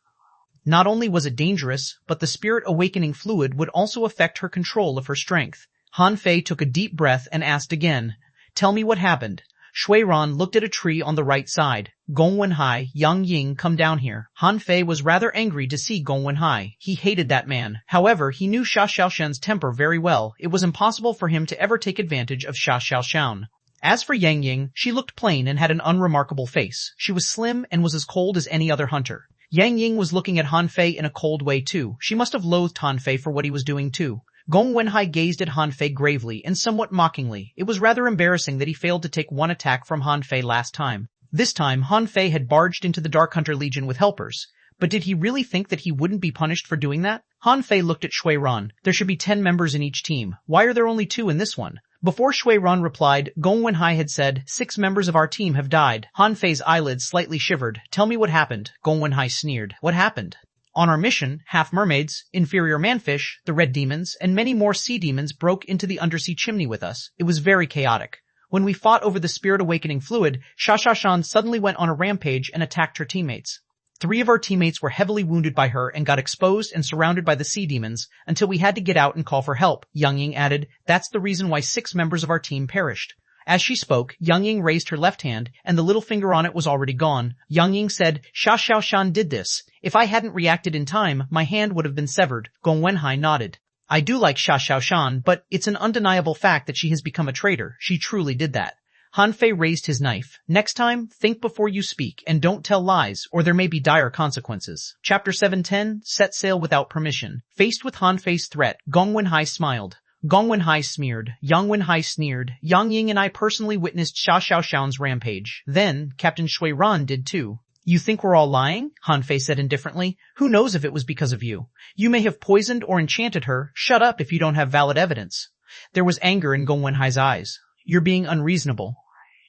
Not only was it dangerous, but the spirit-awakening fluid would also affect her control of her strength. Han Fei took a deep breath and asked again, tell me what happened. Xuanhuan looked at a tree on the right side. Gong Wenhai, Yang Ying, come down here. Han Fei was rather angry to see Gong Wenhai. He hated that man. However, he knew Xia Xiaoxian's temper very well. It was impossible for him to ever take advantage of Xia Xiaoxian. As for Yang Ying, she looked plain and had an unremarkable face. She was slim and was as cold as any other hunter. Yang Ying was looking at Han Fei in a cold way too. She must have loathed Han Fei for what he was doing too. Gong Wenhai gazed at Han Fei gravely and somewhat mockingly. It was rather embarrassing that he failed to take one attack from Han Fei last time. This time, Han Fei had barged into the Dark Hunter Legion with helpers. But did he really think that he wouldn't be punished for doing that? Han Fei looked at Xuanhuan. There should be 10 members in each team. Why are there only 2 in this one? Before Xuanhuan replied, Gong Wenhai had said, 6 members of our team have died. Han Fei's eyelids slightly shivered. Tell me what happened. Gong Wenhai sneered. What happened? On our mission, half-mermaids, inferior manfish, the red demons, and many more sea demons broke into the undersea chimney with us. It was very chaotic. When we fought over the spirit-awakening fluid, Xiaoxian suddenly went on a rampage and attacked her teammates. 3 of our teammates were heavily wounded by her and got exposed and surrounded by the sea demons until we had to get out and call for help. Yang Ying added, that's the reason why 6 members of our team perished. As she spoke, Yang Ying raised her left hand, and the little finger on it was already gone. Yang Ying said, Xia Xiaoxian did this. If I hadn't reacted in time, my hand would have been severed. Gong Wenhai nodded. I do like Xia Xiaoxian, but it's an undeniable fact that she has become a traitor. She truly did that. Han Fei raised his knife. Next time, think before you speak, and don't tell lies, or there may be dire consequences. Chapter 710, Set Sail Without Permission. Faced with Han Fei's threat, Gong Wenhai smiled. Gong Wenhai smeared. Yang Wenhai sneered. Yang Ying and I personally witnessed Xia Xiaoxian's rampage. Then, Captain Xuanhuan did too. You think we're all lying? Han Fei said indifferently. Who knows if it was because of you? You may have poisoned or enchanted her. Shut up if you don't have valid evidence. There was anger in Gong Wenhai's eyes. You're being unreasonable.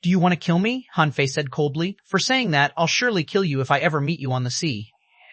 Do you want to kill me? Han Fei said coldly. For saying that, I'll surely kill you if I ever meet you on the sea.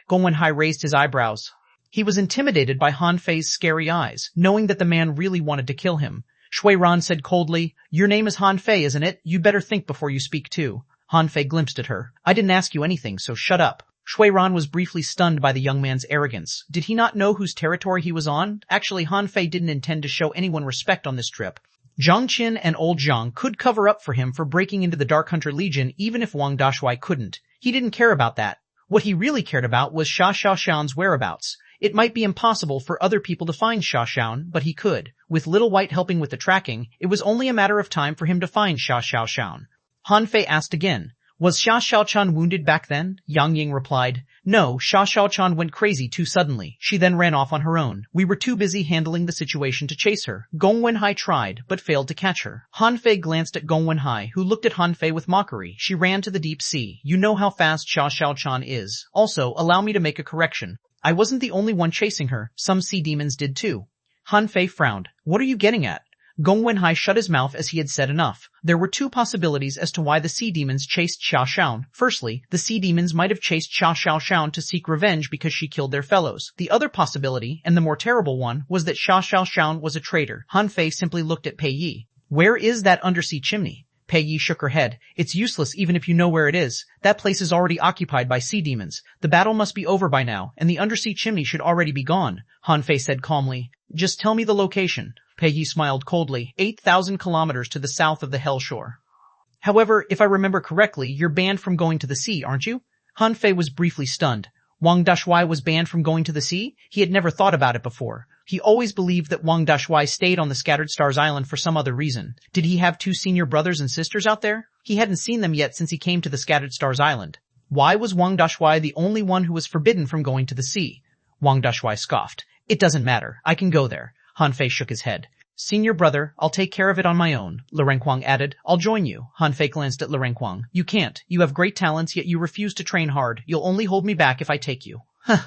Gong Wenhai raised his eyebrows. He was intimidated by Han Fei's scary eyes, knowing that the man really wanted to kill him. Xuanhuan said coldly, your name is Han Fei, isn't it? You better think before you speak too. Han Fei glimpsed at her. I didn't ask you anything, so shut up. Xuanhuan was briefly stunned by the young man's arrogance. Did he not know whose territory he was on? Actually, Han Fei didn't intend to show anyone respect on this trip. Zhang Qin and Old Zhang could cover up for him for breaking into the Dark Hunter Legion even if Wang Dashui couldn't. He didn't care about that. What he really cared about was Xia Xiaoxian's whereabouts. It might be impossible for other people to find Xia Xiaoxian, but he could. With Little White helping with the tracking, it was only a matter of time for him to find Xia Xiaoxian. Han Fei asked again, was Xia Xiaoxian wounded back then? Yang Ying replied, no, Xia Xiaoxian went crazy too suddenly. She then ran off on her own. We were too busy handling the situation to chase her. Gong Wenhai tried, but failed to catch her. Han Fei glanced at Gong Wenhai, who looked at Han Fei with mockery. She ran to the deep sea. You know how fast Xia Xiaoxian is. Also, allow me to make a correction. I wasn't the only one chasing her. Some sea demons did too. Han Fei frowned. What are you getting at? Gong Wenhai shut his mouth as he had said enough. There were two possibilities as to why the sea demons chased Xiaoshan. Firstly, the sea demons might have chased Xiaoshan to seek revenge because she killed their fellows. The other possibility, and the more terrible one, was that Xiaoshan was a traitor. Han Fei simply looked at Pei Yi. Where is that undersea chimney? Pei Yi shook her head. It's useless even if you know where it is. That place is already occupied by sea demons. The battle must be over by now, and the undersea chimney should already be gone, Han Fei said calmly. Just tell me the location. Pei Yi smiled coldly. 8,000 kilometers to the south of the Hell Shore. However, if I remember correctly, you're banned from going to the sea, aren't you? Han Fei was briefly stunned. Wang Dashuai was banned from going to the sea? He had never thought about it before. He always believed that Wang Dashuai stayed on the Scattered Stars Island for some other reason. Did he have two senior brothers and sisters out there? He hadn't seen them yet since he came to the Scattered Stars Island. Why was Wang Dashuai the only one who was forbidden from going to the sea? Wang Dashuai scoffed. It doesn't matter. I can go there. Han Fei shook his head. Senior brother, I'll take care of it on my own, Lu Renkuang added. I'll join you. Han Fei glanced at Lu Renkuang. You can't. You have great talents, yet you refuse to train hard. You'll only hold me back if I take you. Huh.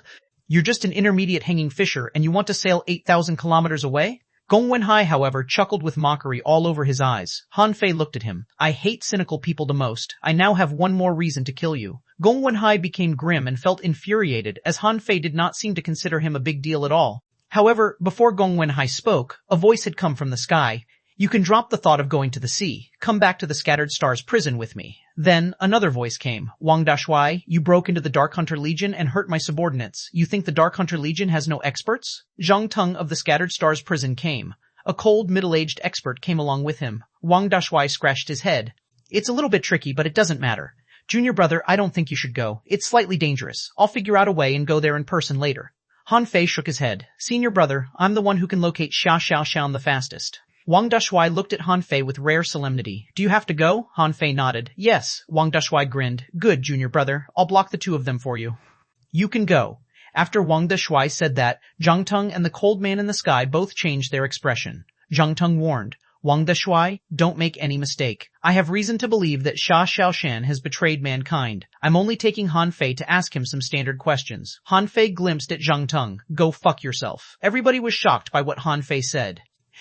You're just an intermediate hanging fisher, and you want to sail 8,000 kilometers away? Gong Wenhai, however, chuckled with mockery all over his eyes. Han Fei looked at him. I hate cynical people the most. I now have one more reason to kill you. Gong Wenhai became grim and felt infuriated, as Han Fei did not seem to consider him a big deal at all. However, before Gong Wenhai spoke, a voice had come from the sky. You can drop the thought of going to the sea. Come back to the Scattered Stars prison with me. Then another voice came. Wang Dashuai, you broke into the Dark Hunter Legion and hurt my subordinates. You think the Dark Hunter Legion has no experts? Zhang Teng of the Scattered Stars prison came. A cold, middle-aged expert came along with him. Wang Dashuai scratched his head. It's a little bit tricky, but it doesn't matter. Junior brother, I don't think you should go. It's slightly dangerous. I'll figure out a way and go there in person later. Han Fei shook his head. Senior brother, I'm the one who can locate Xiaoshan the fastest. Wang Dashuai looked at Han Fei with rare solemnity. Do you have to go? Han Fei nodded. Yes. Wang Dashuai grinned. Good, junior brother. I'll block the two of them for you. You can go. After Wang Dashuai said that, Zhang Teng and the cold man in the sky both changed their expression. Zhang Teng warned. Wang Dashuai, don't make any mistake. I have reason to believe that Xiaoshan has betrayed mankind. I'm only taking Han Fei to ask him some standard questions. Han Fei glimpsed at Zhang Teng. Go fuck yourself. Everybody was shocked by what Han Fei said.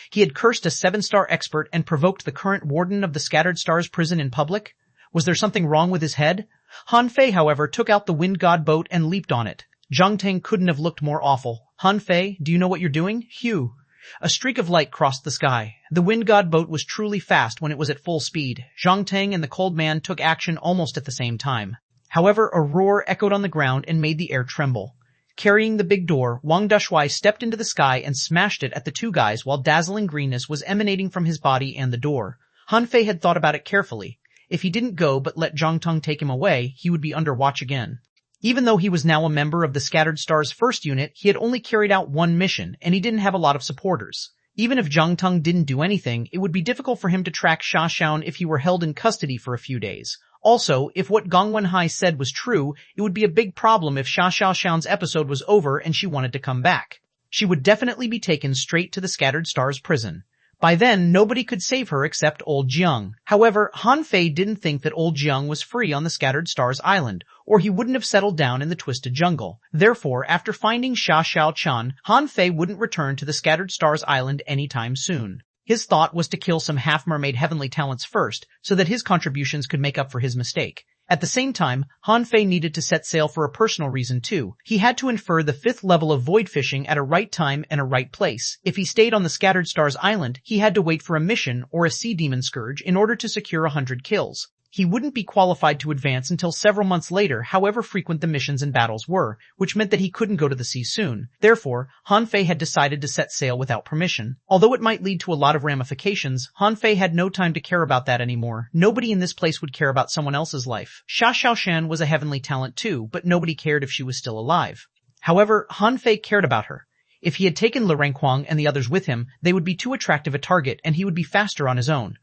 He had cursed a 7-star expert and provoked the current warden of the Scattered Stars prison in public? Was there something wrong with his head? Han Fei, however, took out the Wind God boat and leaped on it. Zhang Teng couldn't have looked more awful. Han Fei, do you know what you're doing? Phew. A streak of light crossed the sky. The Wind God boat was truly fast when it was at full speed. Zhang Teng and the cold man took action almost at the same time. However, a roar echoed on the ground and made the air tremble. Carrying the big door, Wang Dashuai stepped into the sky and smashed it at the two guys while dazzling greenness was emanating from his body and the door. Han Fei had thought about it carefully. If he didn't go but let Zhang Teng take him away, he would be under watch again. Even though he was now a member of the Scattered Stars first unit, he had only carried out one mission, and he didn't have a lot of supporters. Even if Zhang Teng didn't do anything, it would be difficult for him to track Xiaoshan if he were held in custody for a few days. Also, if what Gong Wenhai said was true, it would be a big problem if Xiaoshan's episode was over and she wanted to come back. She would definitely be taken straight to the Scattered Stars prison. By then, nobody could save her except Old Jiang. However, Han Fei didn't think that Old Jiang was free on the Scattered Stars Island, or he wouldn't have settled down in the Twisted Jungle. Therefore, after finding Xiaoshan, Han Fei wouldn't return to the Scattered Stars Island anytime soon. His thought was to kill some half-mermaid heavenly talents first, so that his contributions could make up for his mistake. At the same time, Han Fei needed to set sail for a personal reason too. He had to infer the 5th level of void fishing at a right time and a right place. If he stayed on the Scattered Stars Island, he had to wait for a mission or a sea demon scourge in order to secure 100 kills. He wouldn't be qualified to advance until several months later, however frequent the missions and battles were, which meant that he couldn't go to the sea soon. Therefore, Han Fei had decided to set sail without permission. Although it might lead to a lot of ramifications, Han Fei had no time to care about that anymore. Nobody in this place would care about someone else's life. Xiaoshan was a heavenly talent too, but nobody cared if she was still alive. However, Han Fei cared about her. If he had taken Lu Renkuang and the others with him, they would be too attractive a target and he would be faster on his own.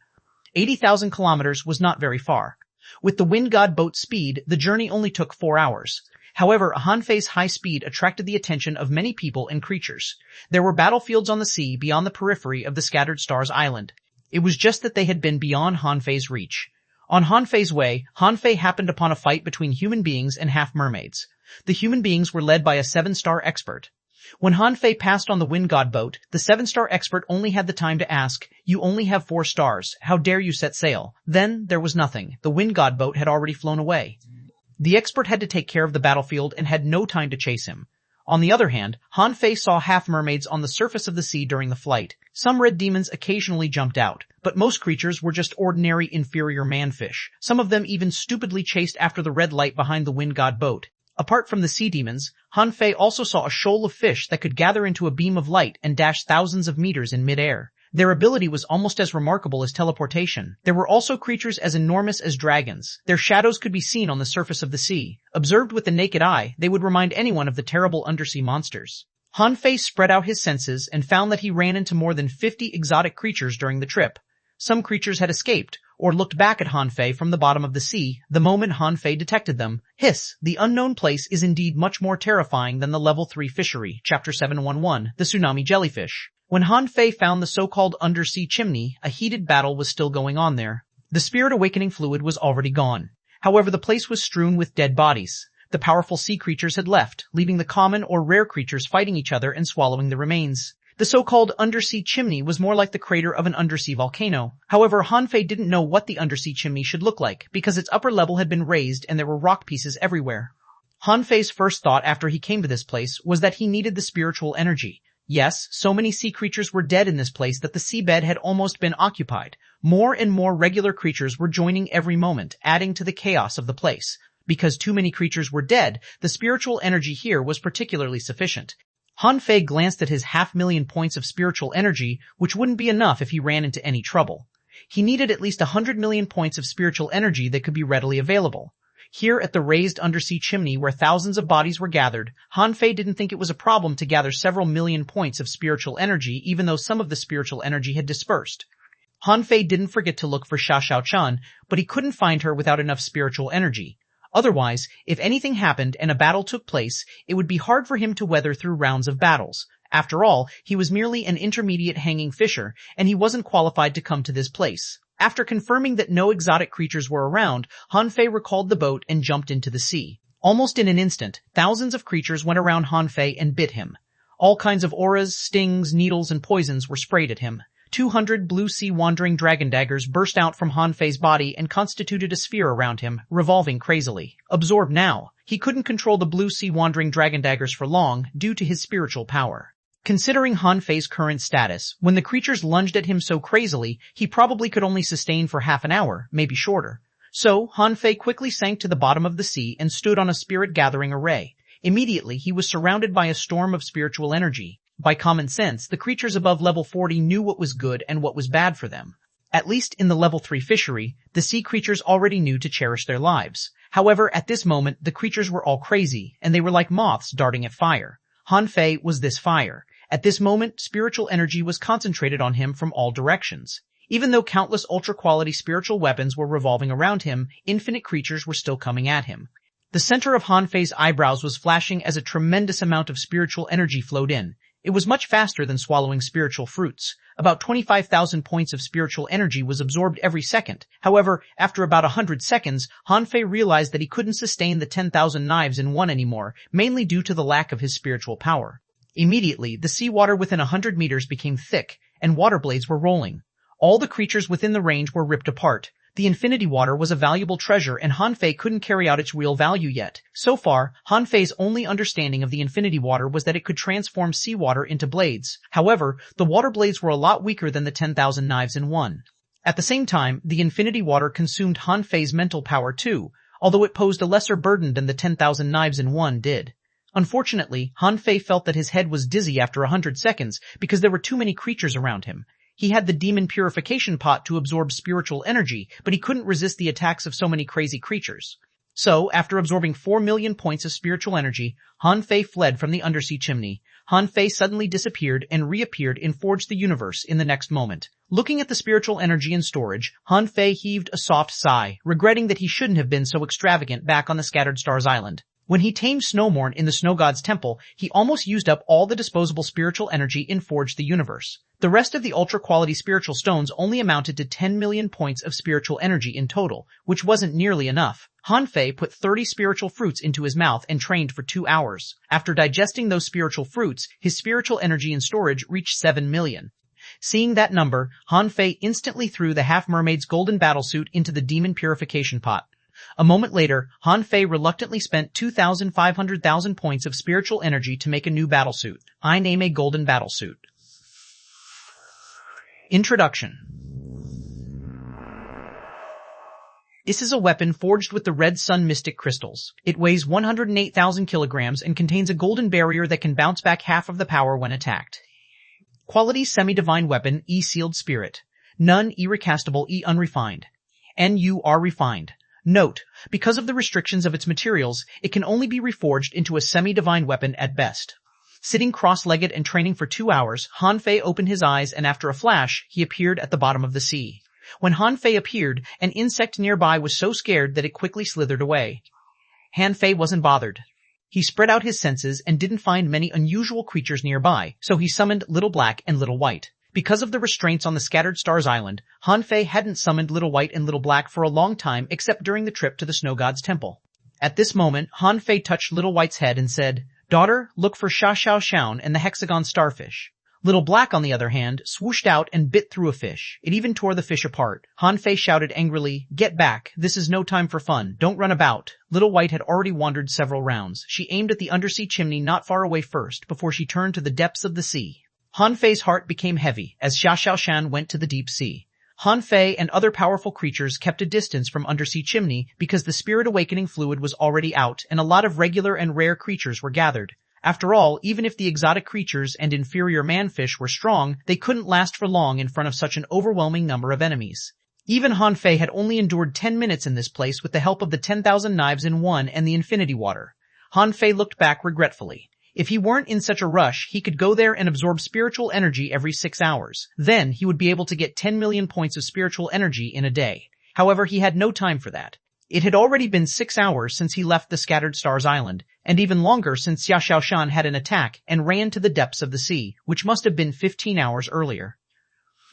80,000 kilometers was not very far. With the Wind God boat speed, the journey only took 4 hours. However, Han Fei's high speed attracted the attention of many people and creatures. There were battlefields on the sea beyond the periphery of the Scattered Stars Island. It was just that they had been beyond Han Fei's reach. On Han Fei's way, Han Fei happened upon a fight between human beings and half-mermaids. The human beings were led by a 7-star expert. When Han Fei passed on the Wind God boat, the 7-star expert only had the time to ask, "You only have 4 stars. How dare you set sail?" Then, there was nothing. The Wind God boat had already flown away. The expert had to take care of the battlefield and had no time to chase him. On the other hand, Han Fei saw half-mermaids on the surface of the sea during the flight. Some red demons occasionally jumped out, but most creatures were just ordinary inferior manfish. Some of them even stupidly chased after the red light behind the Wind God boat. Apart from the sea demons, Han Fei also saw a shoal of fish that could gather into a beam of light and dash thousands of meters in midair. Their ability was almost as remarkable as teleportation. There were also creatures as enormous as dragons. Their shadows could be seen on the surface of the sea. Observed with the naked eye, they would remind anyone of the terrible undersea monsters. Han Fei spread out his senses and found that he ran into more than 50 exotic creatures during the trip. Some creatures had escaped, or looked back at Han Fei from the bottom of the sea the moment Han Fei detected them. Hiss, the unknown place is indeed much more terrifying than the level 3 fishery, Chapter 711, the tsunami jellyfish. When Han Fei found the so-called undersea chimney, a heated battle was still going on there. The spirit awakening fluid was already gone. However, the place was strewn with dead bodies. The powerful sea creatures had left, leaving the common or rare creatures fighting each other and swallowing the remains. The so-called undersea chimney was more like the crater of an undersea volcano. However, Han Fei didn't know what the undersea chimney should look like, because its upper level had been raised and there were rock pieces everywhere. Han Fei's first thought after he came to this place was that he needed the spiritual energy. Yes, so many sea creatures were dead in this place that the seabed had almost been occupied. More and more regular creatures were joining every moment, adding to the chaos of the place. Because too many creatures were dead, the spiritual energy here was particularly sufficient. Han Fei glanced at his 500,000 points of spiritual energy, which wouldn't be enough if he ran into any trouble. He needed at least 100 million points of spiritual energy that could be readily available. Here at the raised undersea chimney where thousands of bodies were gathered, Han Fei didn't think it was a problem to gather several million points of spiritual energy even though some of the spiritual energy had dispersed. Han Fei didn't forget to look for Xiaoxiaochan, but he couldn't find her without enough spiritual energy. Otherwise, if anything happened and a battle took place, it would be hard for him to weather through rounds of battles. After all, he was merely an intermediate hanging fisher, and he wasn't qualified to come to this place. After confirming that no exotic creatures were around, Han Fei recalled the boat and jumped into the sea. Almost in an instant, thousands of creatures went around Han Fei and bit him. All kinds of auras, stings, needles, and poisons were sprayed at him. 200 blue sea wandering dragon daggers burst out from Han Fei's body and constituted a sphere around him, revolving crazily. Absorbed now, he couldn't control the blue sea wandering dragon daggers for long due to his spiritual power. Considering Han Fei's current status, when the creatures lunged at him so crazily, he probably could only sustain for half an hour, maybe shorter. So, Han Fei quickly sank to the bottom of the sea and stood on a spirit-gathering array. Immediately, he was surrounded by a storm of spiritual energy. By common sense, the creatures above level 40 knew what was good and what was bad for them. At least in the level 3 fishery, the sea creatures already knew to cherish their lives. However, at this moment, the creatures were all crazy, and they were like moths darting at fire. Han Fei was this fire. At this moment, spiritual energy was concentrated on him from all directions. Even though countless ultra-quality spiritual weapons were revolving around him, infinite creatures were still coming at him. The center of Han Fei's eyebrows was flashing as a tremendous amount of spiritual energy flowed in. It was much faster than swallowing spiritual fruits. About 25,000 points of spiritual energy was absorbed every second. However, after about 100 seconds, Han Fei realized that he couldn't sustain the 10,000 knives in one anymore, mainly due to the lack of his spiritual power. Immediately, the seawater within 100 meters became thick, and water blades were rolling. All the creatures within the range were ripped apart. The infinity water was a valuable treasure and Han Fei couldn't carry out its real value yet. So far, Han Fei's only understanding of the infinity water was that it could transform seawater into blades. However, the water blades were a lot weaker than the 10,000 knives in one. At the same time, the infinity water consumed Han Fei's mental power too, although it posed a lesser burden than the 10,000 knives in one did. Unfortunately, Han Fei felt that his head was dizzy after 100 seconds because there were too many creatures around him. He had the demon purification pot to absorb spiritual energy, but he couldn't resist the attacks of so many crazy creatures. So, after absorbing 4 million points of spiritual energy, Han Fei fled from the undersea chimney. Han Fei suddenly disappeared and reappeared in Forge the Universe in the next moment. Looking at the spiritual energy in storage, Han Fei heaved a soft sigh, regretting that he shouldn't have been so extravagant back on the Scattered Stars Island. When he tamed Snowmorn in the Snow God's temple, he almost used up all the disposable spiritual energy in Forged the Universe. The rest of the ultra-quality spiritual stones only amounted to 10 million points of spiritual energy in total, which wasn't nearly enough. Han Fei put 30 spiritual fruits into his mouth and trained for 2 hours. After digesting those spiritual fruits, his spiritual energy in storage reached 7 million. Seeing that number, Han Fei instantly threw the half-mermaid's golden battlesuit into the demon purification pot. A moment later, Han Fei reluctantly spent 2,500,000 points of spiritual energy to make a new battlesuit. I name a golden battlesuit. Introduction. This is a weapon forged with the Red Sun Mystic crystals. It weighs 108,000 kilograms and contains a golden barrier that can bounce back half of the power when attacked. Quality semi-divine weapon, E-sealed spirit. None, E-recastable, E-unrefined. NUR refined. Note, because of the restrictions of its materials, it can only be reforged into a semi-divine weapon at best. Sitting cross-legged and training for 2 hours, Han Fei opened his eyes and after a flash, he appeared at the bottom of the sea. When Han Fei appeared, an insect nearby was so scared that it quickly slithered away. Han Fei wasn't bothered. He spread out his senses and didn't find many unusual creatures nearby, so he summoned Little Black and Little White. Because of the restraints on the Scattered Stars Island, Han Fei hadn't summoned Little White and Little Black for a long time except during the trip to the Snow God's temple. At this moment, Han Fei touched Little White's head and said, "Daughter, look for xuanhuan and the hexagon starfish." Little Black, on the other hand, swooshed out and bit through a fish. It even tore the fish apart. Han Fei shouted angrily, "Get back! This is no time for fun. Don't run about." Little White had already wandered several rounds. She aimed at the undersea chimney not far away first, before she turned to the depths of the sea. Han Fei's heart became heavy as xuanhuan went to the deep sea. Han Fei and other powerful creatures kept a distance from undersea chimney because the spirit awakening fluid was already out and a lot of regular and rare creatures were gathered. After all, even if the exotic creatures and inferior manfish were strong, they couldn't last for long in front of such an overwhelming number of enemies. Even Han Fei had only endured 10 minutes in this place with the help of the 10,000 knives in one and the infinity water. Han Fei looked back regretfully. If he weren't in such a rush, he could go there and absorb spiritual energy every 6 hours. Then he would be able to get 10 million points of spiritual energy in a day. However, he had no time for that. It had already been 6 hours since he left the Scattered Stars Island, and even longer since xuanhuan had an attack and ran to the depths of the sea, which must have been 15 hours earlier.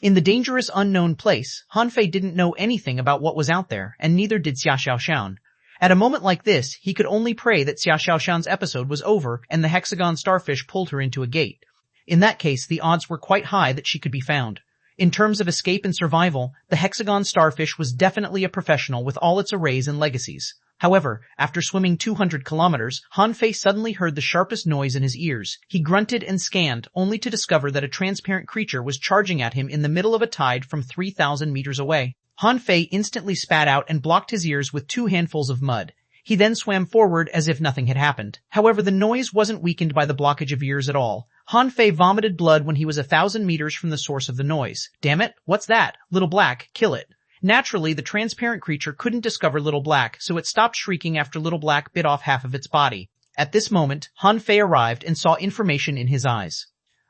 In the dangerous unknown place, Han Fei didn't know anything about what was out there, and neither did xuanhuan. At a moment like this, he could only pray that xuanhuan's episode was over and the hexagon starfish pulled her into a gate. In that case, the odds were quite high that she could be found. In terms of escape and survival, the hexagon starfish was definitely a professional with all its arrays and legacies. However, after swimming 200 kilometers, Han Fei suddenly heard the sharpest noise in his ears. He grunted and scanned, only to discover that a transparent creature was charging at him in the middle of a tide from 3,000 meters away. Han Fei instantly spat out and blocked his ears with 2 handfuls of mud. He then swam forward as if nothing had happened. However, the noise wasn't weakened by the blockage of ears at all. Han Fei vomited blood when he was 1,000 meters from the source of the noise. Damn it, what's that? Little Black, kill it. Naturally, the transparent creature couldn't discover Little Black, so it stopped shrieking after Little Black bit off half of its body. At this moment, Han Fei arrived and saw information in his eyes.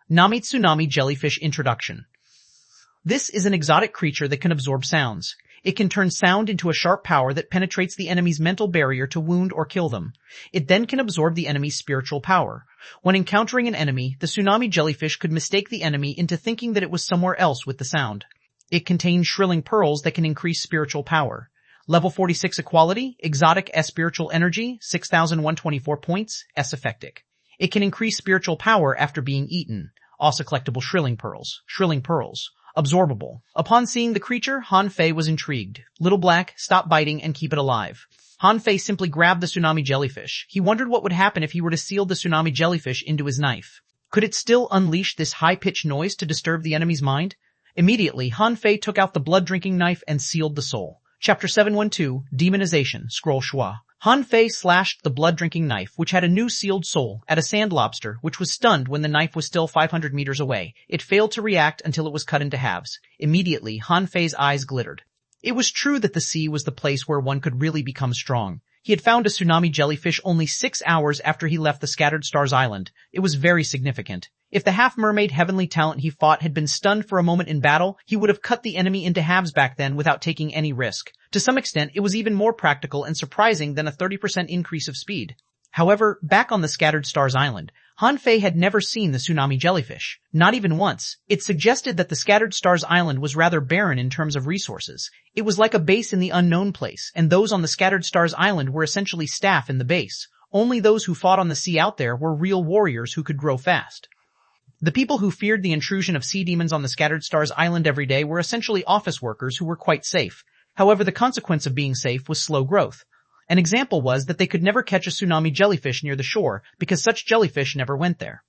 Nami Tsunami Jellyfish Introduction. This is an exotic creature that can absorb sounds. It can turn sound into a sharp power that penetrates the enemy's mental barrier to wound or kill them. It then can absorb the enemy's spiritual power. When encountering an enemy, the tsunami jellyfish could mistake the enemy into thinking that it was somewhere else with the sound. It contains shrilling pearls that can increase spiritual power. Level 46 equality, exotic S spiritual energy, 6,124 points, S effectic. It can increase spiritual power after being eaten. Also collectible shrilling pearls. Absorbable. Upon seeing the creature, Han Fei was intrigued. Little Black, stop biting and keep it alive. Han Fei simply grabbed the tsunami jellyfish. He wondered what would happen if he were to seal the tsunami jellyfish into his knife. Could it still unleash this high-pitched noise to disturb the enemy's mind? Immediately, Han Fei took out the blood-drinking knife and sealed the soul. Chapter 712, Demonization, Scroll Schwa. Han Fei slashed the blood-drinking knife, which had a new sealed soul, at a sand lobster, which was stunned when the knife was still 500 meters away. It failed to react until it was cut into halves. Immediately, Han Fei's eyes glittered. It was true that the sea was the place where one could really become strong. He had found a tsunami jellyfish only 6 hours after he left the Scattered Stars Island. It was very significant. If the half-mermaid heavenly talent he fought had been stunned for a moment in battle, he would have cut the enemy into halves back then without taking any risk. To some extent, it was even more practical and surprising than a 30% increase of speed. However, back on the Scattered Stars Island, Han Fei had never seen the tsunami jellyfish. Not even once. It suggested that the Scattered Stars Island was rather barren in terms of resources. It was like a base in the unknown place, and those on the Scattered Stars Island were essentially staff in the base. Only those who fought on the sea out there were real warriors who could grow fast. The people who feared the intrusion of sea demons on the Scattered Stars Island every day were essentially office workers who were quite safe. However, the consequence of being safe was slow growth. An example was that they could never catch a tsunami jellyfish near the shore because such jellyfish never went there.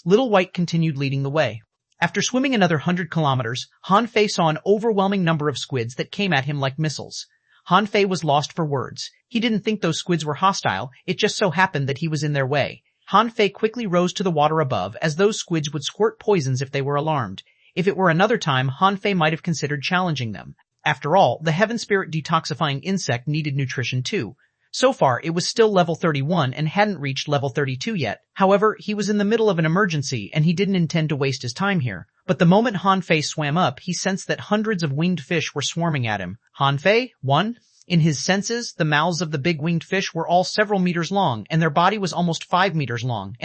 Little White continued leading the way. After swimming another 100 kilometers, Han Fei saw an overwhelming number of squids that came at him like missiles. Han Fei was lost for words. He didn't think those squids were hostile, it just so happened that he was in their way. Han Fei quickly rose to the water above as those squids would squirt poisons if they were alarmed. If it were another time, Han Fei might have considered challenging them. After all, the Heaven Spirit detoxifying insect needed nutrition too. So far, it was still level 31 and hadn't reached level 32 yet. However, he was in the middle of an emergency and he didn't intend to waste his time here. But the moment Han Fei swam up, he sensed that hundreds of winged fish were swarming at him. Han Fei, one. In his senses, the mouths of the big winged fish were all several meters long, and their body was almost 5 meters long,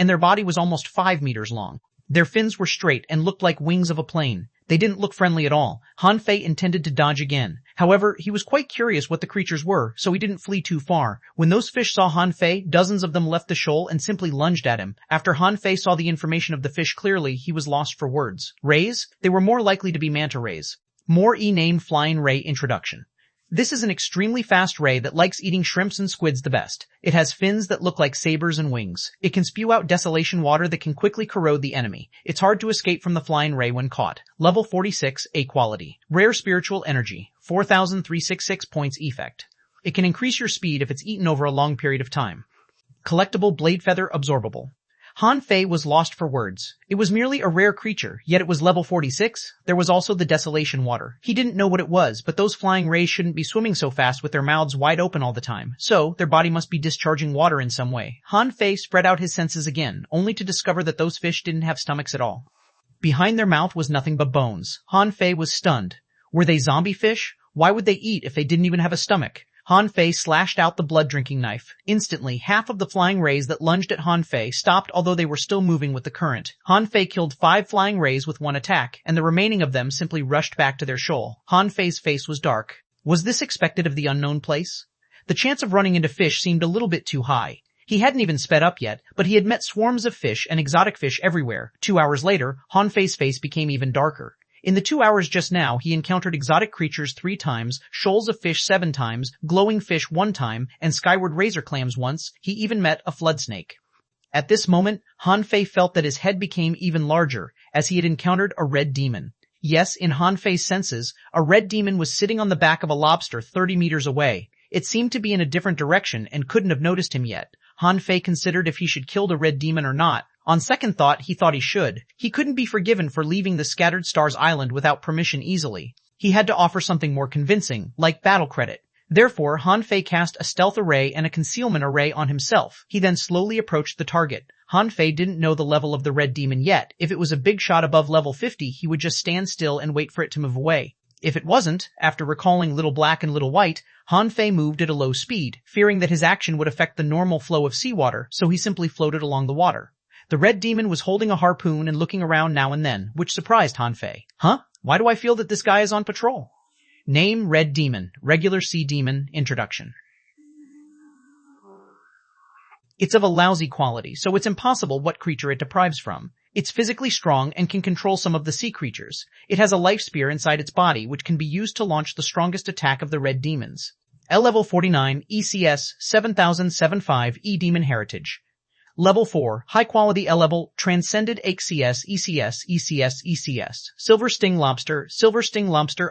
Their fins were straight and looked like wings of a plane. They didn't look friendly at all. Han Fei intended to dodge again. However, he was quite curious what the creatures were, so he didn't flee too far. When those fish saw Han Fei, dozens of them left the shoal and simply lunged at him. After Han Fei saw the information of the fish clearly, he was lost for words. Rays? They were more likely to be manta rays. More E-name flying ray introduction. This is an extremely fast ray that likes eating shrimps and squids the best. It has fins that look like sabers and wings. It can spew out desolation water that can quickly corrode the enemy. It's hard to escape from the flying ray when caught. Level 46, A quality. Rare spiritual energy. 4,366 points effect. It can increase your speed if it's eaten over a long period of time. Collectible blade feather absorbable. Han Fei was lost for words. It was merely a rare creature, yet it was level 46. There was also the desolation water. He didn't know what it was, but those flying rays shouldn't be swimming so fast with their mouths wide open all the time. So, their body must be discharging water in some way. Han Fei spread out his senses again, only to discover that those fish didn't have stomachs at all. Behind their mouth was nothing but bones. Han Fei was stunned. Were they zombie fish? Why would they eat if they didn't even have a stomach? Han Fei slashed out the blood-drinking knife. Instantly, half of the flying rays that lunged at Han Fei stopped although they were still moving with the current. Han Fei killed 5 flying rays with one attack, and the remaining of them simply rushed back to their shoal. Han Fei's face was dark. Was this expected of the unknown place? The chance of running into fish seemed a little bit too high. He hadn't even sped up yet, but he had met swarms of fish and exotic fish everywhere. 2 hours later, Han Fei's face became even darker. In the 2 hours just now, he encountered exotic creatures 3 times, shoals of fish 7 times, glowing fish 1 time, and skyward razor clams once. He even met a flood snake. At this moment, Han Fei felt that his head became even larger, as he had encountered a red demon. Yes, in Han Fei's senses, a red demon was sitting on the back of a lobster 30 meters away. It seemed to be in a different direction and couldn't have noticed him yet. Han Fei considered if he should kill the red demon or not. On second thought, he thought he should. He couldn't be forgiven for leaving the Scattered Stars Island without permission easily. He had to offer something more convincing, like battle credit. Therefore, Han Fei cast a stealth array and a concealment array on himself. He then slowly approached the target. Han Fei didn't know the level of the red demon yet. If it was a big shot above level 50, he would just stand still and wait for it to move away. If it wasn't, after recalling Little Black and Little White, Han Fei moved at a low speed, fearing that his action would affect the normal flow of seawater, so he simply floated along the water. The red demon was holding a harpoon and looking around now and then, which surprised Han Fei. Huh? Why do I feel that this guy is on patrol? Name Red Demon, Regular Sea Demon, Introduction. It's of a lousy quality, so it's impossible what creature it deprives from. It's physically strong and can control some of the sea creatures. It has a life spear inside its body, which can be used to launch the strongest attack of the red demons. L level 49, ECS 7075 E-Demon Heritage. Level 4, High Quality L-Level, Transcended XCS, ECS. Silver Sting Lobster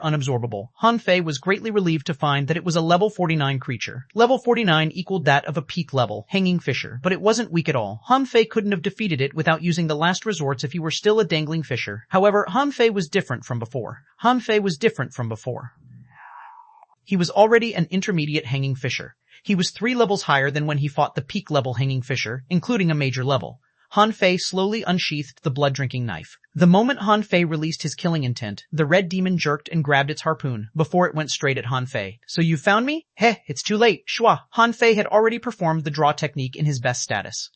Unabsorbable. Han Fei was greatly relieved to find that it was a level 49 creature. Level 49 equaled that of a peak level, Hanging Fisher, but it wasn't weak at all. Han Fei couldn't have defeated it without using the last resorts if he were still a dangling fisher. However, Han Fei was different from before. He was already an intermediate hanging fisher. He was 3 levels higher than when he fought the peak level hanging fisher, including a major level. Han Fei slowly unsheathed the blood-drinking knife. The moment Han Fei released his killing intent, the red demon jerked and grabbed its harpoon before it went straight at Han Fei. So you found me? Heh, it's too late, Shua. Han Fei had already performed the draw technique in his best status.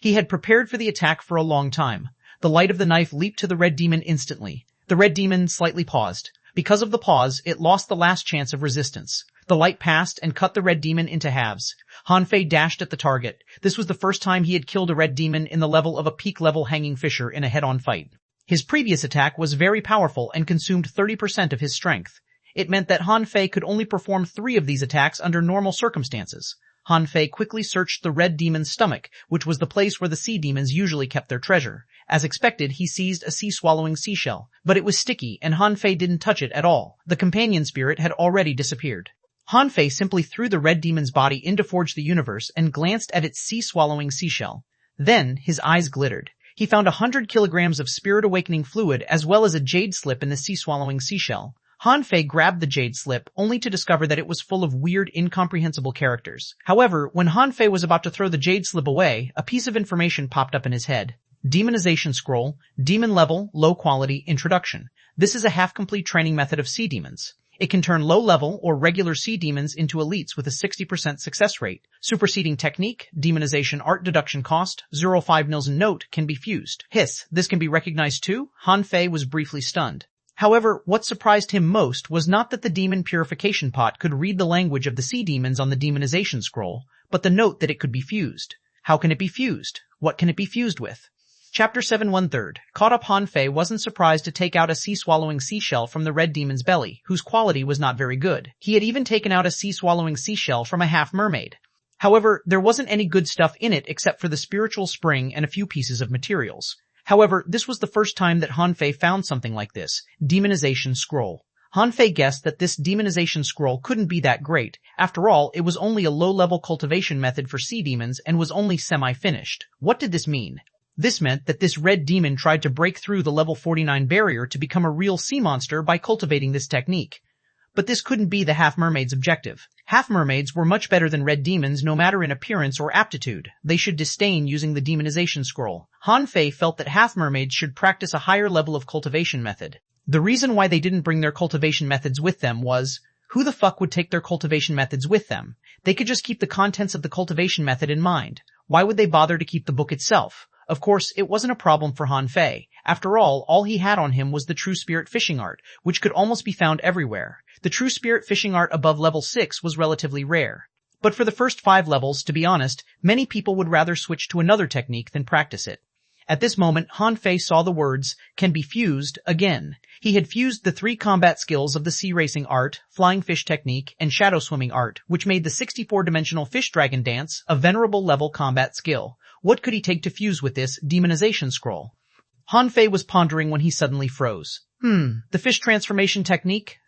He had prepared for the attack for a long time. The light of the knife leaped to the red demon instantly. The red demon slightly paused. Because of the pause, it lost the last chance of resistance. The light passed and cut the red demon into halves. Han Fei dashed at the target. This was the first time he had killed a red demon in the level of a peak-level hanging fisher in a head-on fight. His previous attack was very powerful and consumed 30% of his strength. It meant that Han Fei could only perform 3 of these attacks under normal circumstances. Han Fei quickly searched the red demon's stomach, which was the place where the sea demons usually kept their treasure. As expected, he seized a sea-swallowing seashell, but it was sticky and Han Fei didn't touch it at all. The companion spirit had already disappeared. Han Fei simply threw the red demon's body into Forge the Universe and glanced at its sea-swallowing seashell. Then, his eyes glittered. He found 100 kilograms of spirit-awakening fluid as well as a jade slip in the sea-swallowing seashell. Han Fei grabbed the jade slip, only to discover that it was full of weird, incomprehensible characters. However, when Han Fei was about to throw the jade slip away, a piece of information popped up in his head. Demonization Scroll, Demon Level, Low Quality, Introduction. This is a half-complete training method of sea demons. It can turn low-level or regular sea demons into elites with a 60% success rate. Superseding technique, demonization art deduction cost, 0.5 nils and note can be fused. Hiss, this can be recognized too? Han Fei was briefly stunned. However, what surprised him most was not that the demon purification pot could read the language of the sea demons on the demonization scroll, but the note that it could be fused. How can it be fused? What can it be fused with? Chapter 7 1/3. Caught up Han Fei wasn't surprised to take out a sea-swallowing seashell from the red demon's belly, whose quality was not very good. He had even taken out a sea-swallowing seashell from a half-mermaid. However, there wasn't any good stuff in it except for the spiritual spring and a few pieces of materials. However, this was the first time that Han Fei found something like this, demonization scroll. Han Fei guessed that this demonization scroll couldn't be that great. After all, it was only a low-level cultivation method for sea demons and was only semi-finished. What did this mean? This meant that this red demon tried to break through the level 49 barrier to become a real sea monster by cultivating this technique. But this couldn't be the half-mermaid's objective. Half-mermaids were much better than red demons no matter in appearance or aptitude. They should disdain using the demonization scroll. Han Fei felt that half-mermaids should practice a higher level of cultivation method. The reason why they didn't bring their cultivation methods with them was, who the fuck would take their cultivation methods with them? They could just keep the contents of the cultivation method in mind. Why would they bother to keep the book itself? Of course, it wasn't a problem for Han Fei. After all he had on him was the True Spirit fishing art, which could almost be found everywhere. The True Spirit fishing art above level 6 was relatively rare. But for the first 5 levels, to be honest, many people would rather switch to another technique than practice it. At this moment, Han Fei saw the words, can be fused, again. He had fused the 3 combat skills of the sea racing art, flying fish technique, and shadow swimming art, which made the 64-dimensional fish dragon dance a venerable level combat skill. What could he take to fuse with this demonization scroll? Han Fei was pondering when he suddenly froze. The fish transformation technique,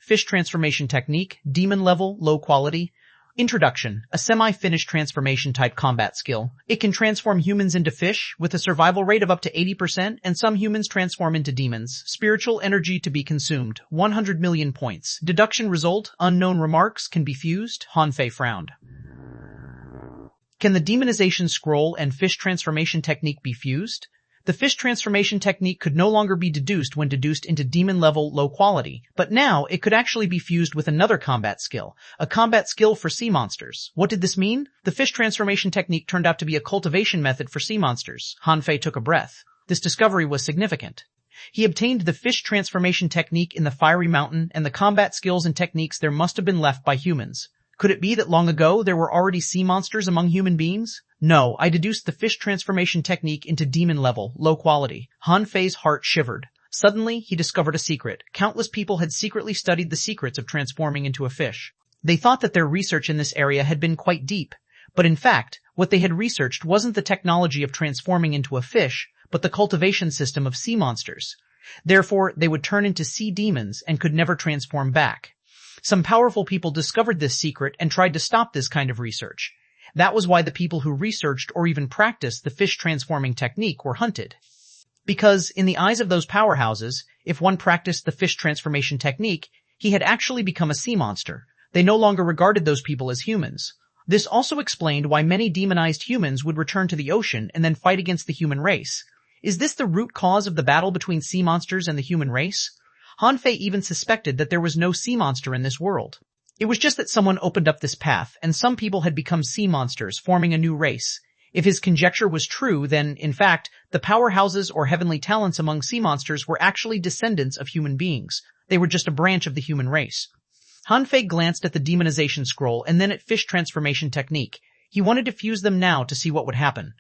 demon level, low quality. Introduction, a semi-finished transformation type combat skill. It can transform humans into fish with a survival rate of up to 80% and some humans transform into demons. Spiritual energy to be consumed, 100 million points. Deduction result, unknown remarks can be fused. Han Fei frowned. Can the demonization scroll and fish transformation technique be fused? The fish transformation technique could no longer be deduced when deduced into demon level low quality, but now it could actually be fused with another combat skill, a combat skill for sea monsters. What did this mean? The fish transformation technique turned out to be a cultivation method for sea monsters. Han Fei took a breath. This discovery was significant. He obtained the fish transformation technique in the fiery mountain and the combat skills and techniques there must have been left by humans. Could it be that long ago there were already sea monsters among human beings? No, I deduced the fish transformation technique into demon level, low quality. Han Fei's heart shivered. Suddenly, he discovered a secret. Countless people had secretly studied the secrets of transforming into a fish. They thought that their research in this area had been quite deep. But in fact, what they had researched wasn't the technology of transforming into a fish, but the cultivation system of sea monsters. Therefore, they would turn into sea demons and could never transform back. Some powerful people discovered this secret and tried to stop this kind of research. That was why the people who researched or even practiced the fish transforming technique were hunted. Because, in the eyes of those powerhouses, if one practiced the fish transformation technique, he had actually become a sea monster. They no longer regarded those people as humans. This also explained why many demonized humans would return to the ocean and then fight against the human race. Is this the root cause of the battle between sea monsters and the human race? Han Fei even suspected that there was no sea monster in this world. It was just that someone opened up this path, and some people had become sea monsters, forming a new race. If his conjecture was true, then, in fact, the powerhouses or heavenly talents among sea monsters were actually descendants of human beings. They were just a branch of the human race. Han Fei glanced at the demonization scroll and then at fish transformation technique. He wanted to fuse them now to see what would happen.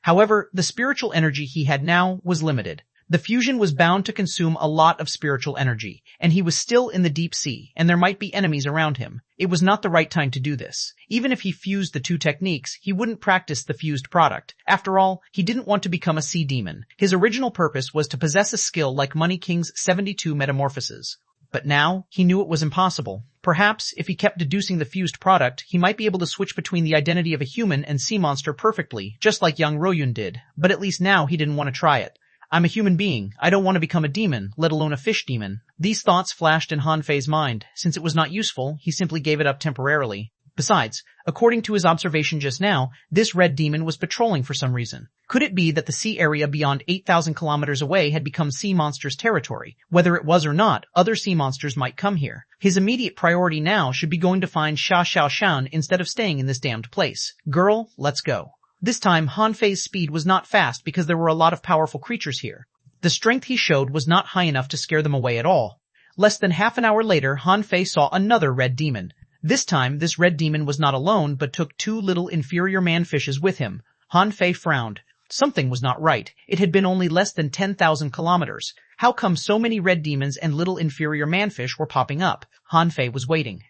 However, the spiritual energy he had now was limited. The fusion was bound to consume a lot of spiritual energy, and he was still in the deep sea, and there might be enemies around him. It was not the right time to do this. Even if he fused the two techniques, he wouldn't practice the fused product. After all, he didn't want to become a sea demon. His original purpose was to possess a skill like Money King's 72 metamorphoses. But now, he knew it was impossible. Perhaps, if he kept deducing the fused product, he might be able to switch between the identity of a human and sea monster perfectly, just like young Royun did. But at least now he didn't want to try it. I'm a human being. I don't want to become a demon, let alone a fish demon. These thoughts flashed in Han Fei's mind. Since it was not useful, he simply gave it up temporarily. Besides, according to his observation just now, this red demon was patrolling for some reason. Could it be that the sea area beyond 8,000 kilometers away had become sea monsters' territory? Whether it was or not, other sea monsters might come here. His immediate priority now should be going to find xuanhuan instead of staying in this damned place. Girl, let's go. This time, Han Fei's speed was not fast because there were a lot of powerful creatures here. The strength he showed was not high enough to scare them away at all. Less than half an hour later, Han Fei saw another red demon. This time, this red demon was not alone, but took two little inferior man-fishes with him. Han Fei frowned. Something was not right. It had been only less than 10,000 kilometers. How come so many red demons and little inferior man-fish were popping up? Han Fei was waiting.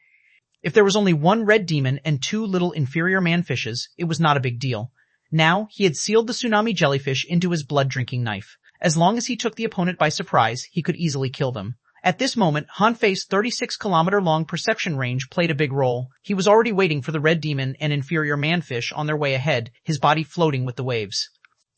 If there was only one red demon and two little inferior man-fishes, it was not a big deal. Now, he had sealed the tsunami jellyfish into his blood-drinking knife. As long as he took the opponent by surprise, he could easily kill them. At this moment, Han Fei's 36-kilometer-long perception range played a big role. He was already waiting for the red demon and inferior man-fish on their way ahead, his body floating with the waves.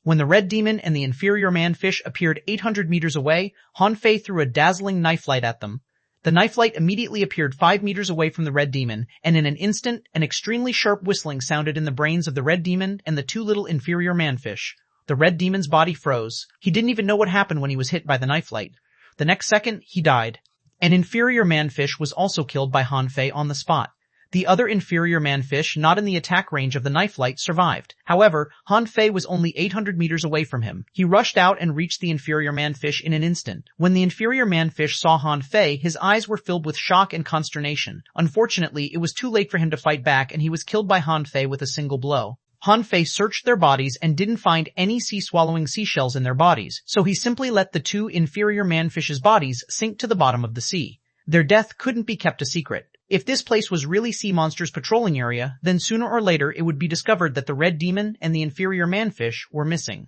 When the red demon and the inferior man-fish appeared 800 meters away, Han Fei threw a dazzling knife light at them. The knife light immediately appeared 5 meters away from the red demon, and in an instant, an extremely sharp whistling sounded in the brains of the red demon and the two little inferior man-fish. The red demon's body froze. He didn't even know what happened when he was hit by the knife light. The next second, he died. An inferior man-fish was also killed by Han Fei on the spot. The other inferior man-fish, not in the attack range of the knife light, survived. However, Han Fei was only 800 meters away from him. He rushed out and reached the inferior man-fish in an instant. When the inferior man-fish saw Han Fei, his eyes were filled with shock and consternation. Unfortunately, it was too late for him to fight back, and he was killed by Han Fei with a single blow. Han Fei searched their bodies and didn't find any sea-swallowing seashells in their bodies, so he simply let the two inferior man-fish's bodies sink to the bottom of the sea. Their death couldn't be kept a secret. If this place was really sea monsters' patrolling area, then sooner or later it would be discovered that the red demon and the inferior man-fish were missing.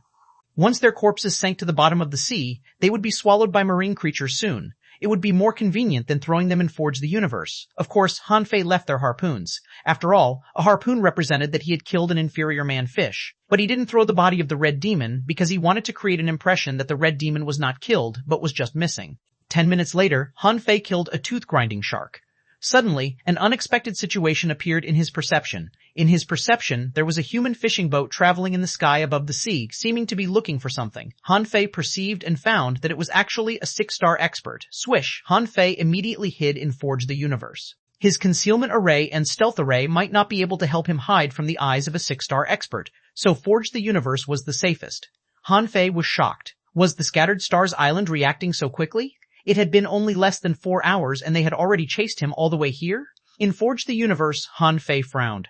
Once their corpses sank to the bottom of the sea, they would be swallowed by marine creatures soon. It would be more convenient than throwing them in Forge the Universe. Of course, Han Fei left their harpoons. After all, a harpoon represented that he had killed an inferior man-fish. But he didn't throw the body of the red demon because he wanted to create an impression that the red demon was not killed, but was just missing. 10 minutes later, Han Fei killed a tooth-grinding shark. Suddenly, an unexpected situation appeared in his perception. In his perception, there was a human fishing boat traveling in the sky above the sea, seeming to be looking for something. Han Fei perceived and found that it was actually a 6-star expert. Swish! Han Fei immediately hid in Forge the Universe. His concealment array and stealth array might not be able to help him hide from the eyes of a 6-star expert, so Forge the Universe was the safest. Han Fei was shocked. Was the Scattered Stars Island reacting so quickly? It had been only less than 4 hours and they had already chased him all the way here? In Forge the Universe, Han Fei frowned.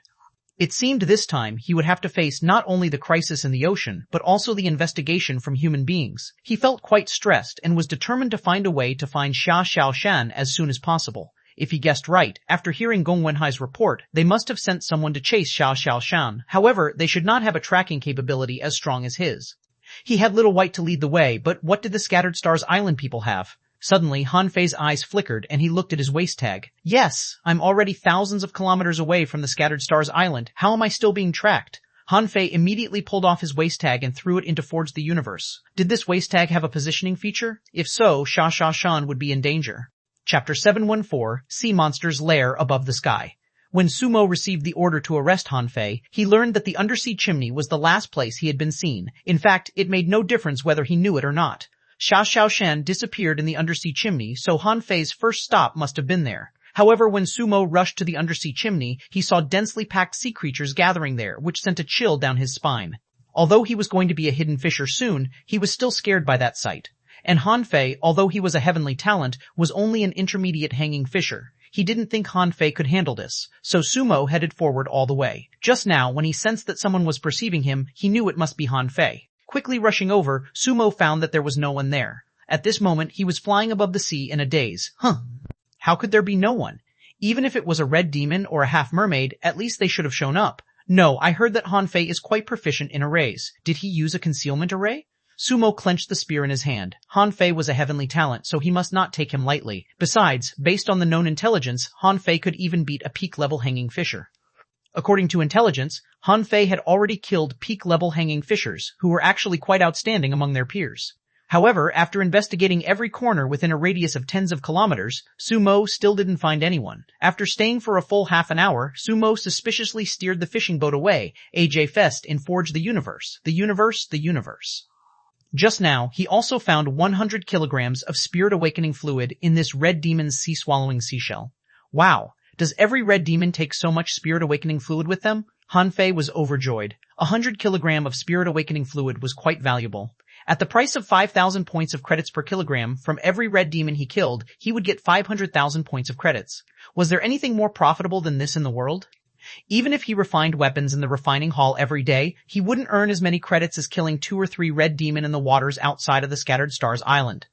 It seemed this time he would have to face not only the crisis in the ocean, but also the investigation from human beings. He felt quite stressed and was determined to find a way to find xuanhuan as soon as possible. If he guessed right, after hearing Gong Wenhai's report, they must have sent someone to chase xuanhuan. However, they should not have a tracking capability as strong as his. He had Little White to lead the way, but what did the Scattered Stars Island people have? Suddenly, Han Fei's eyes flickered and he looked at his waist tag. Yes, I'm already thousands of kilometers away from the Scattered Stars Island. How am I still being tracked? Han Fei immediately pulled off his waist tag and threw it into Forge the Universe. Did this waist tag have a positioning feature? If so, xuanhuan would be in danger. Chapter 714, Sea Monster's Lair Above the Sky. When Sumo received the order to arrest Han Fei, he learned that the undersea chimney was the last place he had been seen. In fact, it made no difference whether he knew it or not. Xiaoshan disappeared in the undersea chimney, so Han Fei's first stop must have been there. However, when Sumo rushed to the undersea chimney, he saw densely packed sea creatures gathering there, which sent a chill down his spine. Although he was going to be a hidden fisher soon, he was still scared by that sight. And Han Fei, although he was a heavenly talent, was only an intermediate hanging fisher. He didn't think Han Fei could handle this, so Sumo headed forward all the way. Just now, when he sensed that someone was perceiving him, he knew it must be Han Fei. Quickly rushing over, Sumo found that there was no one there. At this moment, he was flying above the sea in a daze. How could there be no one? Even if it was a red demon or a half-mermaid, at least they should have shown up. No, I heard that Han Fei is quite proficient in arrays. Did he use a concealment array? Sumo clenched the spear in his hand. Han Fei was a heavenly talent, so he must not take him lightly. Besides, based on the known intelligence, Han Fei could even beat a peak-level hanging fisher. According to intelligence, Han Fei had already killed peak-level hanging fishers, who were actually quite outstanding among their peers. However, after investigating every corner within a radius of tens of kilometers, Sumo still didn't find anyone. After staying for a full half an hour, Sumo suspiciously steered the fishing boat away, AJ Fest in Forge the Universe. The universe, the universe. Just now, he also found 100 kilograms of spirit awakening fluid in this red demon's sea-swallowing seashell. Wow, does every red demon take so much spirit awakening fluid with them? Han Fei was overjoyed. 100 kilogram of spirit awakening fluid was quite valuable. At the price of 5,000 points of credits per kilogram from every red demon he killed, he would get 500,000 points of credits. Was there anything more profitable than this in the world? Even if he refined weapons in the refining hall every day, he wouldn't earn as many credits as killing 2 or 3 red demon in the waters outside of the Scattered Stars Island.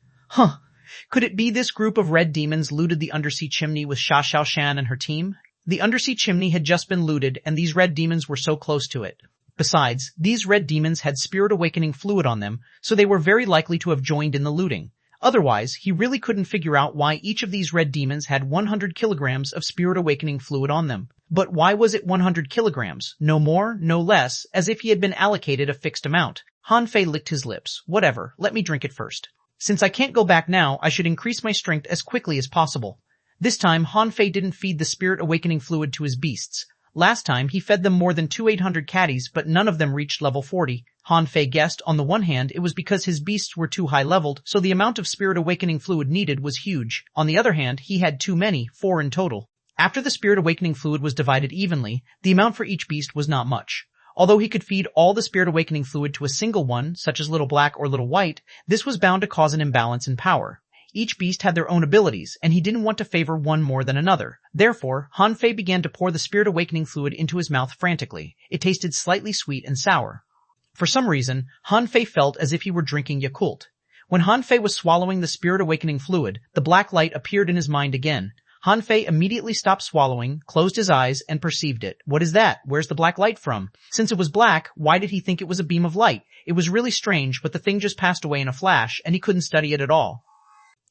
Could it be this group of red demons looted the undersea chimney with Xiaoshan and her team? The undersea chimney had just been looted, and these red demons were so close to it. Besides, these red demons had spirit awakening fluid on them, so they were very likely to have joined in the looting. Otherwise, he really couldn't figure out why each of these red demons had 100 kilograms of spirit awakening fluid on them. But why was it 100 kilograms? No more, no less, as if he had been allocated a fixed amount. Han Fei licked his lips. Whatever, let me drink it first. Since I can't go back now, I should increase my strength as quickly as possible. This time, Han Fei didn't feed the spirit awakening fluid to his beasts. Last time, he fed them more than 800 caddies, but none of them reached level 40. Han Fei guessed, on the one hand, it was because his beasts were too high-leveled, so the amount of spirit awakening fluid needed was huge. On the other hand, he had too many, 4 in total. After the spirit awakening fluid was divided evenly, the amount for each beast was not much. Although he could feed all the spirit awakening fluid to a single one, such as Little Black or Little White, this was bound to cause an imbalance in power. Each beast had their own abilities, and he didn't want to favor one more than another. Therefore, Han Fei began to pour the spirit awakening fluid into his mouth frantically. It tasted slightly sweet and sour. For some reason, Han Fei felt as if he were drinking Yakult. When Han Fei was swallowing the spirit awakening fluid, the black light appeared in his mind again. Han Fei immediately stopped swallowing, closed his eyes, and perceived it. What is that? Where's the black light from? Since it was black, why did he think it was a beam of light? It was really strange, but the thing just passed away in a flash, and he couldn't study it at all.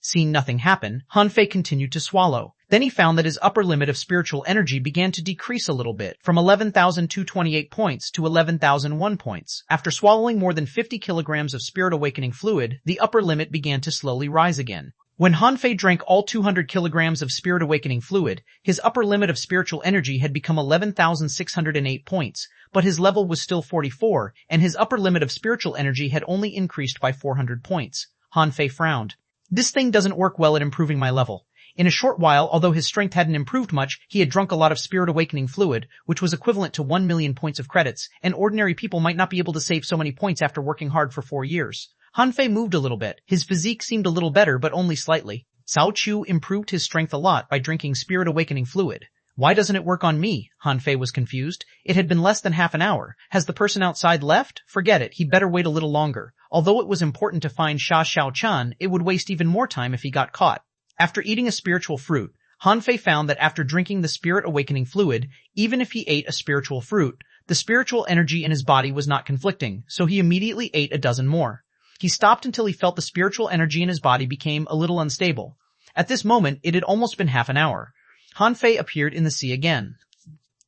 Seeing nothing happen, Han Fei continued to swallow. Then he found that his upper limit of spiritual energy began to decrease a little bit, from 11,228 points to 11,001 points. After swallowing more than 50 kilograms of spirit awakening fluid, the upper limit began to slowly rise again. When Han Fei drank all 200 kilograms of spirit awakening fluid, his upper limit of spiritual energy had become 11,608 points, but his level was still 44, and his upper limit of spiritual energy had only increased by 400 points. Han Fei frowned. This thing doesn't work well at improving my level. In a short while, although his strength hadn't improved much, he had drunk a lot of spirit awakening fluid, which was equivalent to 1 million points of credits, and ordinary people might not be able to save so many points after working hard for 4 years. Han Fei moved a little bit. His physique seemed a little better, but only slightly. Cao Chu improved his strength a lot by drinking spirit awakening fluid. Why doesn't it work on me? Han Fei was confused. It had been less than half an hour. Has the person outside left? Forget it. He better wait a little longer. Although it was important to find Sha Xiaochan, it would waste even more time if he got caught. After eating a spiritual fruit, Han Fei found that after drinking the spirit awakening fluid, even if he ate a spiritual fruit, the spiritual energy in his body was not conflicting, so he immediately ate a dozen more. He stopped until he felt the spiritual energy in his body became a little unstable. At this moment, it had almost been half an hour. Han Fei appeared in the sea again.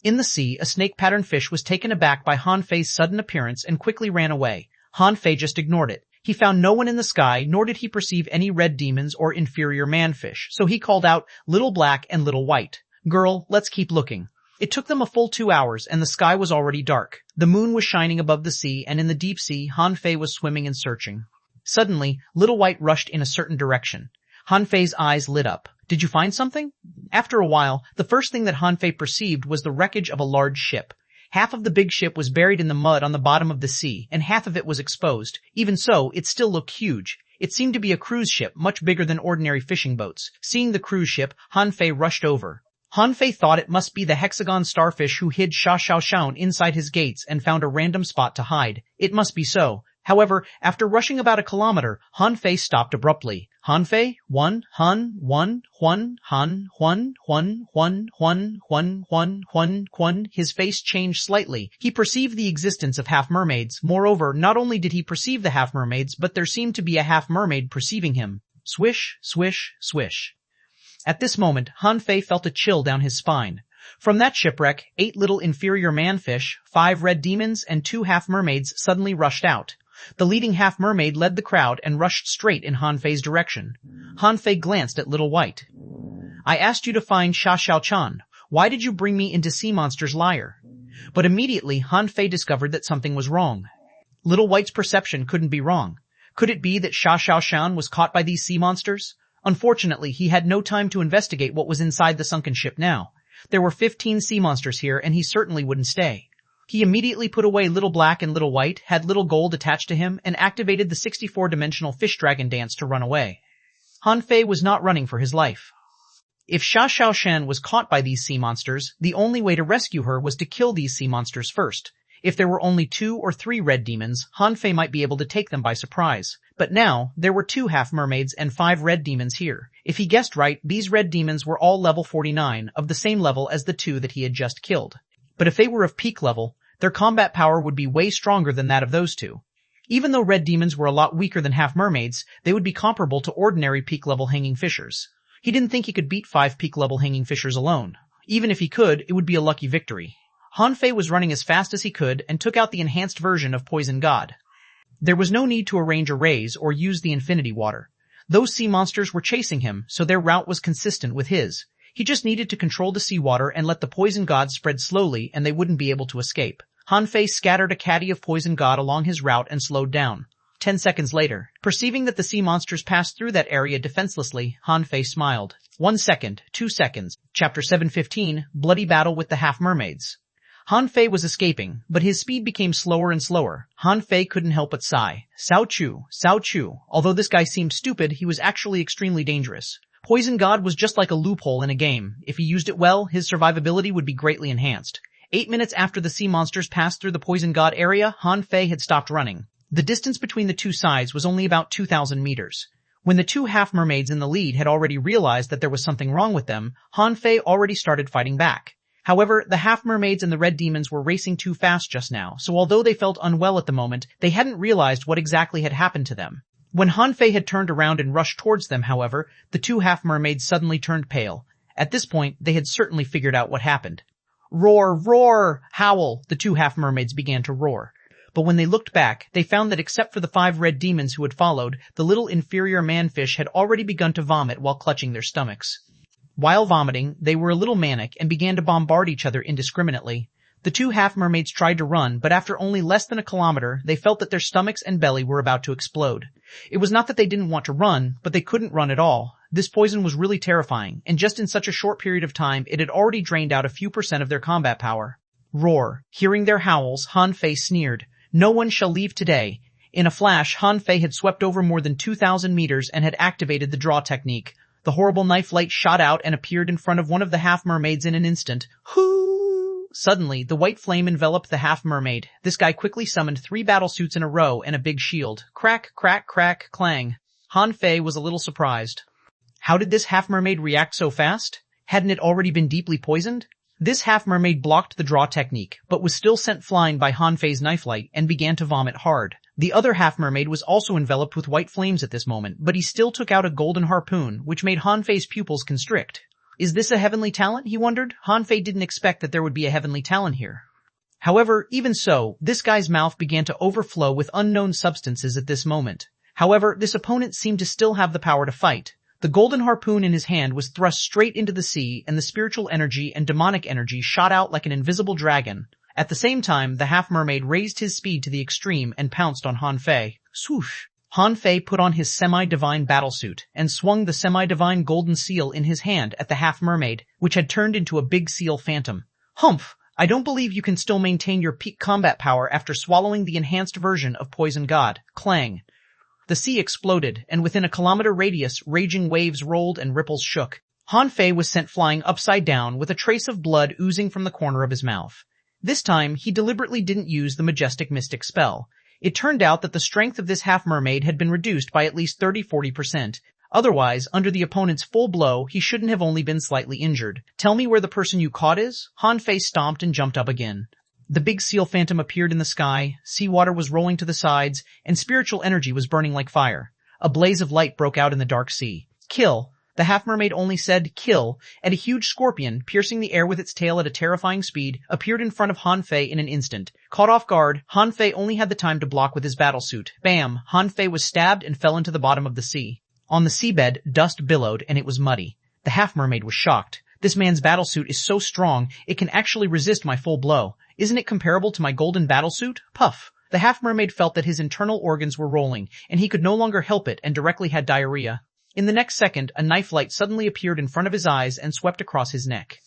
In the sea, a snake-patterned fish was taken aback by Han Fei's sudden appearance and quickly ran away. Han Fei just ignored it. He found no one in the sky, nor did he perceive any red demons or inferior manfish, so he called out, "Little Black and Little White. Girl, let's keep looking." It took them a full 2 hours, and the sky was already dark. The moon was shining above the sea, and in the deep sea, Han Fei was swimming and searching. Suddenly, Little White rushed in a certain direction. Han Fei's eyes lit up. Did you find something? After a while, the first thing that Han Fei perceived was the wreckage of a large ship. Half of the big ship was buried in the mud on the bottom of the sea, and half of it was exposed. Even so, it still looked huge. It seemed to be a cruise ship, much bigger than ordinary fishing boats. Seeing the cruise ship, Han Fei rushed over. Han Fei thought it must be the hexagon starfish who hid xuanhuan inside his gates and found a random spot to hide. It must be so. However, after rushing about a kilometer, Han Fei stopped abruptly. Han Fei, Huan, Han, Huan, Huan, Han, Huan, Huan, Huan, Huan, Huan, Huan, Huan, Huan. His face changed slightly. He perceived the existence of half-mermaids. Moreover, not only did he perceive the half-mermaids, but there seemed to be a half-mermaid perceiving him. Swish, swish, swish. At this moment, Han Fei felt a chill down his spine. From that shipwreck, 8 little inferior manfish, 5 red demons, and 2 half-mermaids suddenly rushed out. The leading half-mermaid led the crowd and rushed straight in Han Fei's direction. Han Fei glanced at Little White. I asked you to find xuanhuan. Why did you bring me into Sea Monster's lair? But immediately Han Fei discovered that something was wrong. Little White's perception couldn't be wrong. Could it be that xuanhuan was caught by these sea monsters? Unfortunately, he had no time to investigate what was inside the sunken ship now. There were 15 sea monsters here, and he certainly wouldn't stay. He immediately put away Little Black and Little White, had Little Gold attached to him, and activated the 64-dimensional fish dragon dance to run away. Han Fei was not running for his life. If xuanhuan was caught by these sea monsters, the only way to rescue her was to kill these sea monsters first. If there were only 2 or 3 red demons, Han Fei might be able to take them by surprise. But now, there were 2 half-mermaids and 5 red demons here. If he guessed right, these red demons were all level 49, of the same level as the 2 that he had just killed. But if they were of peak level, their combat power would be way stronger than that of those 2. Even though red demons were a lot weaker than half-mermaids, they would be comparable to ordinary peak-level hanging fishers. He didn't think he could beat 5 peak-level hanging fishers alone. Even if he could, it would be a lucky victory. Han Fei was running as fast as he could and took out the enhanced version of Poison God. There was no need to arrange a raise or use the infinity water. Those sea monsters were chasing him, so their route was consistent with his. He just needed to control the seawater and let the Poison God spread slowly, and they wouldn't be able to escape. Han Fei scattered a caddy of Poison God along his route and slowed down. 10 seconds later, perceiving that the sea monsters passed through that area defenselessly, Han Fei smiled. 1 second, 2 seconds. Chapter 715, Bloody Battle with the Half-Mermaids. Han Fei was escaping, but his speed became slower and slower. Han Fei couldn't help but sigh. Cao Chu. Although this guy seemed stupid, he was actually extremely dangerous. Poison God was just like a loophole in a game. If he used it well, his survivability would be greatly enhanced. 8 minutes after the sea monsters passed through the Poison God area, Han Fei had stopped running. The distance between the 2 sides was only about 2,000 meters. When the 2 half-mermaids in the lead had already realized that there was something wrong with them, Han Fei already started fighting back. However, the half-mermaids and the red demons were racing too fast just now, so although they felt unwell at the moment, they hadn't realized what exactly had happened to them. When Han Fei had turned around and rushed towards them, however, the 2 half-mermaids suddenly turned pale. At this point, they had certainly figured out what happened. Roar, roar, howl, the 2 half-mermaids began to roar. But when they looked back, they found that except for the 5 red demons who had followed, the little inferior manfish had already begun to vomit while clutching their stomachs. While vomiting, they were a little manic and began to bombard each other indiscriminately. The 2 half-mermaids tried to run, but after only less than a kilometer, they felt that their stomachs and belly were about to explode. It was not that they didn't want to run, but they couldn't run at all. This poison was really terrifying, and just in such a short period of time, it had already drained out a few % of their combat power. Roar. Hearing their howls, Han Fei sneered. No one shall leave today. In a flash, Han Fei had swept over more than 2,000 meters and had activated the draw technique. The horrible knife light shot out and appeared in front of one of the half-mermaids in an instant. Hoo! Suddenly, the white flame enveloped the half-mermaid. This guy quickly summoned 3 battle suits in a row and a big shield. Crack, crack, crack, clang. Han Fei was a little surprised. How did this half-mermaid react so fast? Hadn't it already been deeply poisoned? This half-mermaid blocked the draw technique, but was still sent flying by Han Fei's knife light and began to vomit hard. The other half-mermaid was also enveloped with white flames at this moment, but he still took out a golden harpoon, which made Han Fei's pupils constrict. Is this a heavenly talent, he wondered? Han Fei didn't expect that there would be a heavenly talent here. However, even so, this guy's mouth began to overflow with unknown substances at this moment. However, this opponent seemed to still have the power to fight. The golden harpoon in his hand was thrust straight into the sea, and the spiritual energy and demonic energy shot out like an invisible dragon. At the same time, the half-mermaid raised his speed to the extreme and pounced on Han Fei. Swoosh! Han Fei put on his semi-divine battlesuit and swung the semi-divine golden seal in his hand at the half-mermaid, which had turned into a big seal phantom. Humph! I don't believe you can still maintain your peak combat power after swallowing the enhanced version of Poison God. Clang! The sea exploded, and within a kilometer radius, raging waves rolled and ripples shook. Han Fei was sent flying upside down with a trace of blood oozing from the corner of his mouth. This time, he deliberately didn't use the majestic mystic spell. It turned out that the strength of this half-mermaid had been reduced by at least 30-40%. Otherwise, under the opponent's full blow, he shouldn't have only been slightly injured. Tell me where the person you caught is? Han Fei stomped and jumped up again. The big seal phantom appeared in the sky, seawater was rolling to the sides, and spiritual energy was burning like fire. A blaze of light broke out in the dark sea. Kill! The half-mermaid only said, kill, and a huge scorpion, piercing the air with its tail at a terrifying speed, appeared in front of Han Fei in an instant. Caught off guard, Han Fei only had the time to block with his battlesuit. Bam! Han Fei was stabbed and fell into the bottom of the sea. On the seabed, dust billowed, and it was muddy. The half-mermaid was shocked. This man's battlesuit is so strong, it can actually resist my full blow. Isn't it comparable to my golden battlesuit? Puff! The half-mermaid felt that his internal organs were rolling, and he could no longer help it and directly had diarrhea. In the next second, a knife light suddenly appeared in front of his eyes and swept across his neck.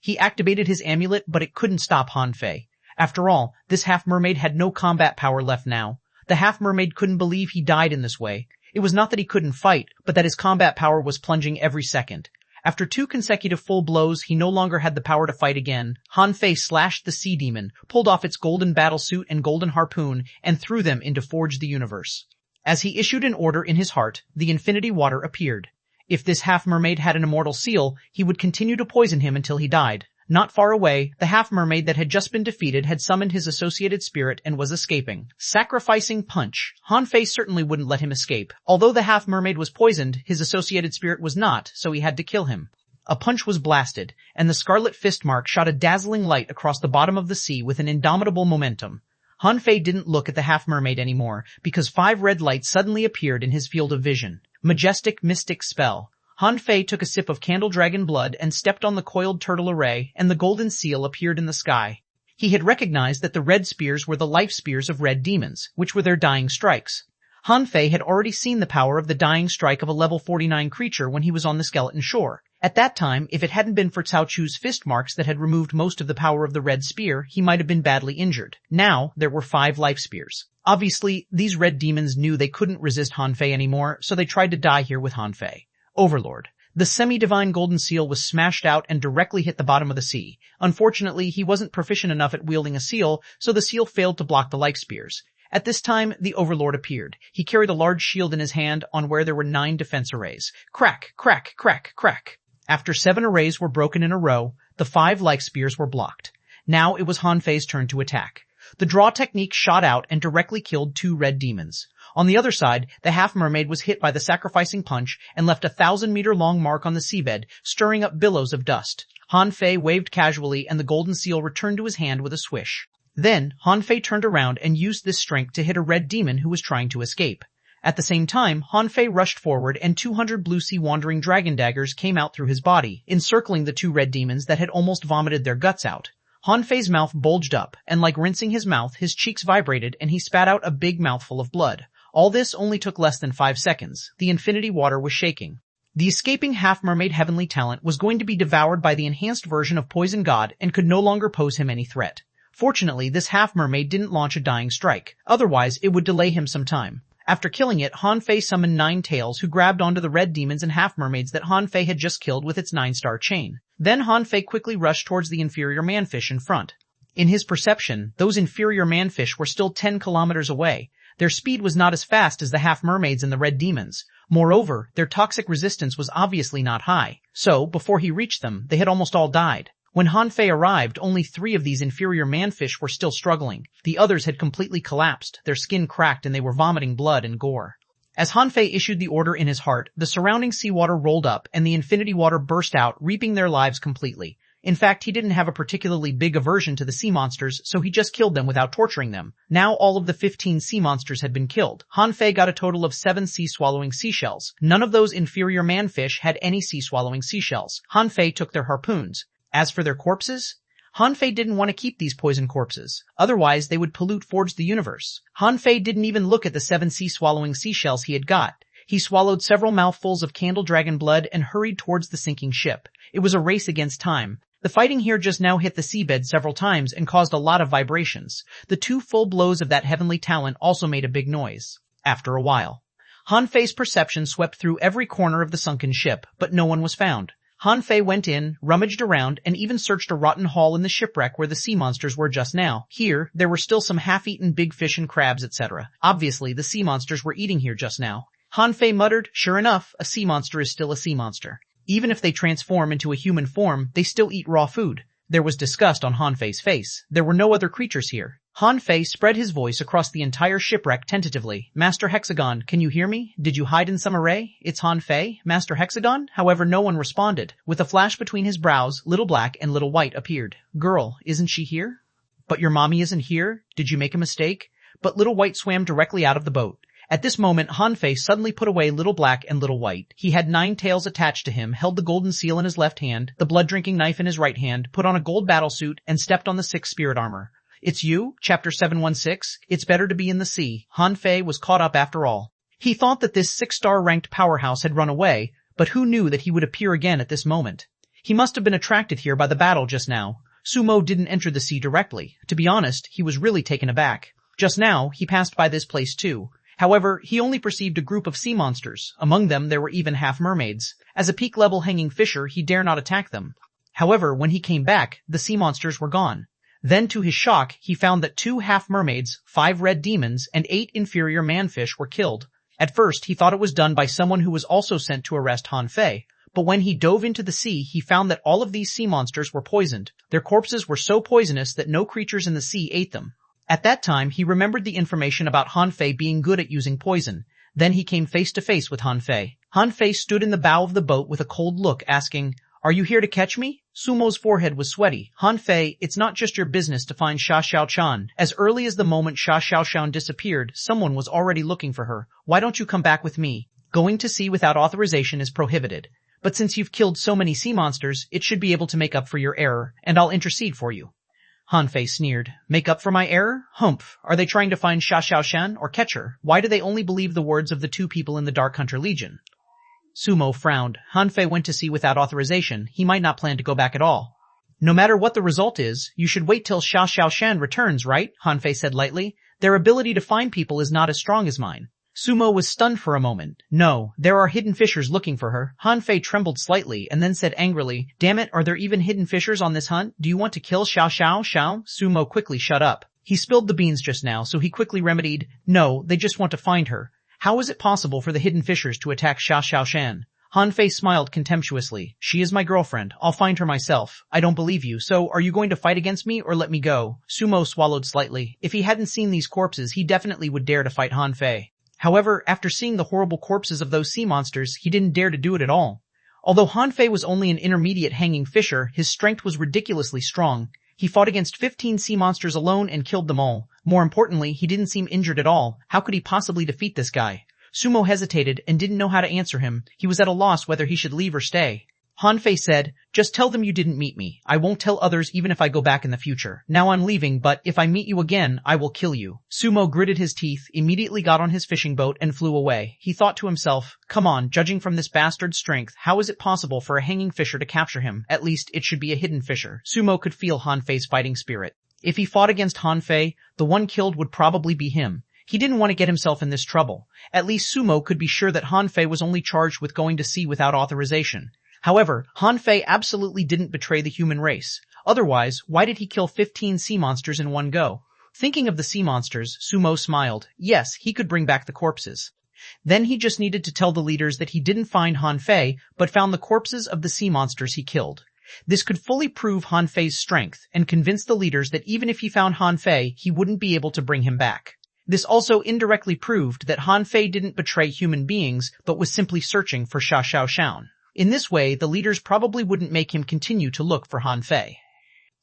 He activated his amulet, but it couldn't stop Han Fei. After all, this half-mermaid had no combat power left now. The half-mermaid couldn't believe he died in this way. It was not that he couldn't fight, but that his combat power was plunging every second. After 2 consecutive full blows, he no longer had the power to fight again. Han Fei slashed the sea demon, pulled off its golden battlesuit and golden harpoon, and threw them into Forge the Universe. As he issued an order in his heart, the infinity water appeared. If this half-mermaid had an immortal seal, he would continue to poison him until he died. Not far away, the half-mermaid that had just been defeated had summoned his associated spirit and was escaping. Sacrificing punch. Han Fei certainly wouldn't let him escape. Although the half-mermaid was poisoned, his associated spirit was not, so he had to kill him. A punch was blasted, and the scarlet fist mark shot a dazzling light across the bottom of the sea with an indomitable momentum. Han Fei didn't look at the half-mermaid anymore, because 5 red lights suddenly appeared in his field of vision. Majestic mystic spell. Han Fei took a sip of candle dragon blood and stepped on the coiled turtle array, and the golden seal appeared in the sky. He had recognized that the red spears were the life spears of red demons, which were their dying strikes. Han Fei had already seen the power of the dying strike of a level 49 creature when he was on the skeleton shore. At that time, if it hadn't been for Cao Chu's fist marks that had removed most of the power of the red spear, he might have been badly injured. Now, there were 5 life spears. Obviously, these red demons knew they couldn't resist Han Fei anymore, so they tried to die here with Han Fei. Overlord. The semi-divine golden seal was smashed out and directly hit the bottom of the sea. Unfortunately, he wasn't proficient enough at wielding a seal, so the seal failed to block the life spears. At this time, the Overlord appeared. He carried a large shield in his hand on where there were 9 defense arrays. Crack, crack, crack, crack. After 7 arrays were broken in a row, the 5 life spears were blocked. Now it was Han Fei's turn to attack. The draw technique shot out and directly killed 2 red demons. On the other side, the half-mermaid was hit by the sacrificing punch and left a 1,000-meter-long mark on the seabed, stirring up billows of dust. Han Fei waved casually and the golden seal returned to his hand with a swish. Then, Han Fei turned around and used this strength to hit a red demon who was trying to escape. At the same time, Han Fei rushed forward and 200 blue sea wandering dragon daggers came out through his body, encircling the 2 red demons that had almost vomited their guts out. Han Fei's mouth bulged up, and like rinsing his mouth, his cheeks vibrated and he spat out a big mouthful of blood. All this only took less than 5 seconds. The infinity water was shaking. The escaping half-mermaid heavenly talent was going to be devoured by the enhanced version of Poison God and could no longer pose him any threat. Fortunately, this half-mermaid didn't launch a dying strike. Otherwise, it would delay him some time. After killing it, Han Fei summoned 9 tails who grabbed onto the red demons and half-mermaids that Han Fei had just killed with its 9-star chain. Then Han Fei quickly rushed towards the inferior manfish in front. In his perception, those inferior manfish were still 10 kilometers away. Their speed was not as fast as the half-mermaids and the red demons. Moreover, their toxic resistance was obviously not high. So, before he reached them, they had almost all died. When Han Fei arrived, only 3 of these inferior manfish were still struggling. The others had completely collapsed, their skin cracked, and they were vomiting blood and gore. As Han Fei issued the order in his heart, the surrounding seawater rolled up, and the infinity water burst out, reaping their lives completely. In fact, he didn't have a particularly big aversion to the sea monsters, so he just killed them without torturing them. Now all of the 15 sea monsters had been killed. Han Fei got a total of 7 sea-swallowing seashells. None of those inferior man-fish had any sea-swallowing seashells. Han Fei took their harpoons. As for their corpses, Han Fei didn't want to keep these poison corpses. Otherwise, they would pollute Forge the universe. Han Fei didn't even look at the 7 sea-swallowing seashells he had got. He swallowed several mouthfuls of candle dragon blood and hurried towards the sinking ship. It was a race against time. The fighting here just now hit the seabed several times and caused a lot of vibrations. The 2 full blows of that heavenly talent also made a big noise. After a while, Han Fei's perception swept through every corner of the sunken ship, but no one was found. Han Fei went in, rummaged around, and even searched a rotten hull in the shipwreck where the sea monsters were just now. Here, there were still some half-eaten big fish and crabs, etc. Obviously, the sea monsters were eating here just now. Han Fei muttered, sure enough, a sea monster is still a sea monster. Even if they transform into a human form, they still eat raw food. There was disgust on Han Fei's face. There were no other creatures here. Han Fei spread his voice across the entire shipwreck tentatively. Master Hexagon, can you hear me? Did you hide in some array? It's Han Fei, Master Hexagon? However, no one responded. With a flash between his brows, Little Black and Little White appeared. Girl, isn't she here? But your mommy isn't here? Did you make a mistake? But Little White swam directly out of the boat. At this moment, Han Fei suddenly put away Little Black and Little White. He had 9 tails attached to him, held the golden seal in his left hand, the blood-drinking knife in his right hand, put on a gold battlesuit, and stepped on the 6 spirit armor. It's you, Chapter 716. It's better to be in the sea. Han Fei was caught up after all. He thought that this 6-star ranked powerhouse had run away, but who knew that he would appear again at this moment? He must have been attracted here by the battle just now. Sumo didn't enter the sea directly. To be honest, he was really taken aback. Just now, he passed by this place too. However, he only perceived a group of sea monsters. Among them, there were even half-mermaids. As a peak-level hanging fisher, he dare not attack them. However, when he came back, the sea monsters were gone. Then, to his shock, he found that 2 half-mermaids, 5 red demons, and 8 inferior man-fish were killed. At first, he thought it was done by someone who was also sent to arrest Han Fei. But when he dove into the sea, he found that all of these sea monsters were poisoned. Their corpses were so poisonous that no creatures in the sea ate them. At that time, he remembered the information about Han Fei being good at using poison. Then he came face to face with Han Fei. Han Fei stood in the bow of the boat with a cold look, asking, "Are you here to catch me?" Sumo's forehead was sweaty. Han Fei, it's not just your business to find Xia Xiaoshan. As early as the moment Xia Xiaoshan disappeared, someone was already looking for her. Why don't you come back with me? Going to sea without authorization is prohibited. But since you've killed so many sea monsters, it should be able to make up for your error, and I'll intercede for you. Han Fei sneered. Make up for my error? Humph. Are they trying to find Xia Xiaoshan or catch her? Why do they only believe the words of the 2 people in the Dark Hunter Legion? Sumo frowned. Han Fei went to sea without authorization. He might not plan to go back at all. No matter what the result is, you should wait till Xia Xiaoshan returns, right? Han Fei said lightly. Their ability to find people is not as strong as mine. Sumo was stunned for a moment. No, there are hidden fishers looking for her. Han Fei trembled slightly and then said angrily, Damn it, are there even hidden fishers on this hunt? Do you want to kill Xiao Xiao? Sumo quickly shut up. He spilled the beans just now, so he quickly remedied, No, they just want to find her. How is it possible for the hidden fishers to attack Xia Xiaoshan? Han Fei smiled contemptuously. She is my girlfriend. I'll find her myself. I don't believe you, so are you going to fight against me or let me go? Sumo swallowed slightly. If he hadn't seen these corpses, he definitely would dare to fight Han Fei. However, after seeing the horrible corpses of those sea monsters, he didn't dare to do it at all. Although Han Fei was only an intermediate hanging fisher, his strength was ridiculously strong. He fought against 15 sea monsters alone and killed them all. More importantly, he didn't seem injured at all. How could he possibly defeat this guy? Sumo hesitated and didn't know how to answer him. He was at a loss whether he should leave or stay. Han Fei said, Just tell them you didn't meet me. I won't tell others even if I go back in the future. Now I'm leaving, but if I meet you again, I will kill you. Sumo gritted his teeth, immediately got on his fishing boat, and flew away. He thought to himself, Come on, judging from this bastard's strength, how is it possible for a hanging fisher to capture him? At least, it should be a hidden fisher. Sumo could feel Han Fei's fighting spirit. If he fought against Han Fei, the one killed would probably be him. He didn't want to get himself in this trouble. At least Sumo could be sure that Han Fei was only charged with going to sea without authorization. However, Han Fei absolutely didn't betray the human race. Otherwise, why did he kill 15 sea monsters in one go? Thinking of the sea monsters, Sumo smiled. Yes, he could bring back the corpses. Then he just needed to tell the leaders that he didn't find Han Fei, but found the corpses of the sea monsters he killed. This could fully prove Han Fei's strength, and convince the leaders that even if he found Han Fei, he wouldn't be able to bring him back. This also indirectly proved that Han Fei didn't betray human beings, but was simply searching for Xia Xiaoshan. In this way, the leaders probably wouldn't make him continue to look for Han Fei.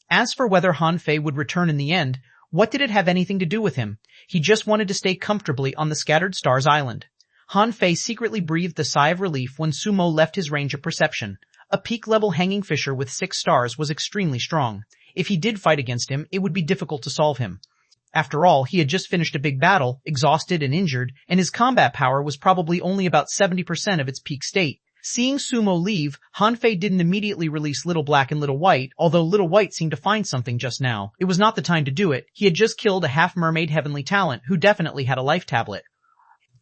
As for whether Han Fei would return in the end, what did it have anything to do with him? He just wanted to stay comfortably on the Scattered Stars Island. Han Fei secretly breathed a sigh of relief when Sumo left his range of perception. A peak-level hanging fisher with 6 stars was extremely strong. If he did fight against him, it would be difficult to solve him. After all, he had just finished a big battle, exhausted and injured, and his combat power was probably only about 70% of its peak state. Seeing Sumo leave, Han Fei didn't immediately release Little Black and Little White, although Little White seemed to find something just now. It was not the time to do it. He had just killed a half-mermaid heavenly talent who definitely had a life tablet.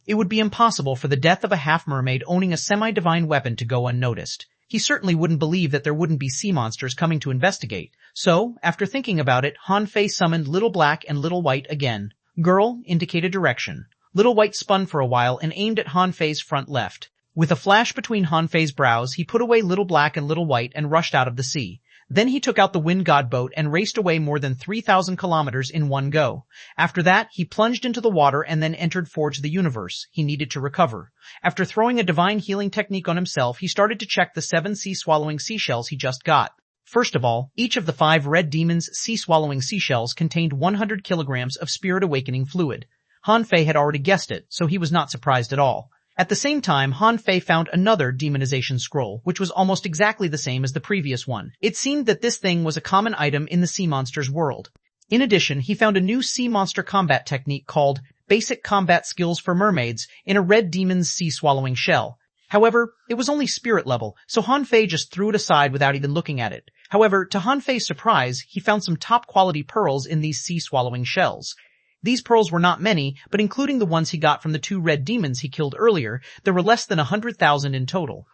It would be impossible for the death of a half-mermaid owning a semi-divine weapon to go unnoticed. He certainly wouldn't believe that there wouldn't be sea monsters coming to investigate. So, after thinking about it, Han Fei summoned Little Black and Little White again. Girl, indicate a direction. Little White spun for a while and aimed at Han Fei's front left. With a flash between Han Fei's brows, he put away Little Black and Little White and rushed out of the sea. Then he took out the Wind God boat and raced away more than 3,000 kilometers in one go. After that, he plunged into the water and then entered Forge the Universe. He needed to recover. After throwing a divine healing technique on himself, he started to check the 7 sea-swallowing seashells he just got. First of all, each of the 5 red demons' sea-swallowing seashells contained 100 kilograms of spirit awakening fluid. Han Fei had already guessed it, so he was not surprised at all. At the same time, Han Fei found another demonization scroll, which was almost exactly the same as the previous one. It seemed that this thing was a common item in the sea monster's world. In addition, he found a new sea monster combat technique called Basic Combat Skills for Mermaids in a red demon's sea-swallowing shell. However, it was only spirit level, so Han Fei just threw it aside without even looking at it. However, to Han Fei's surprise, he found some top-quality pearls in these sea-swallowing shells. These pearls were not many, but including the ones he got from the 2 red demons he killed earlier, there were less than 100,000 in total.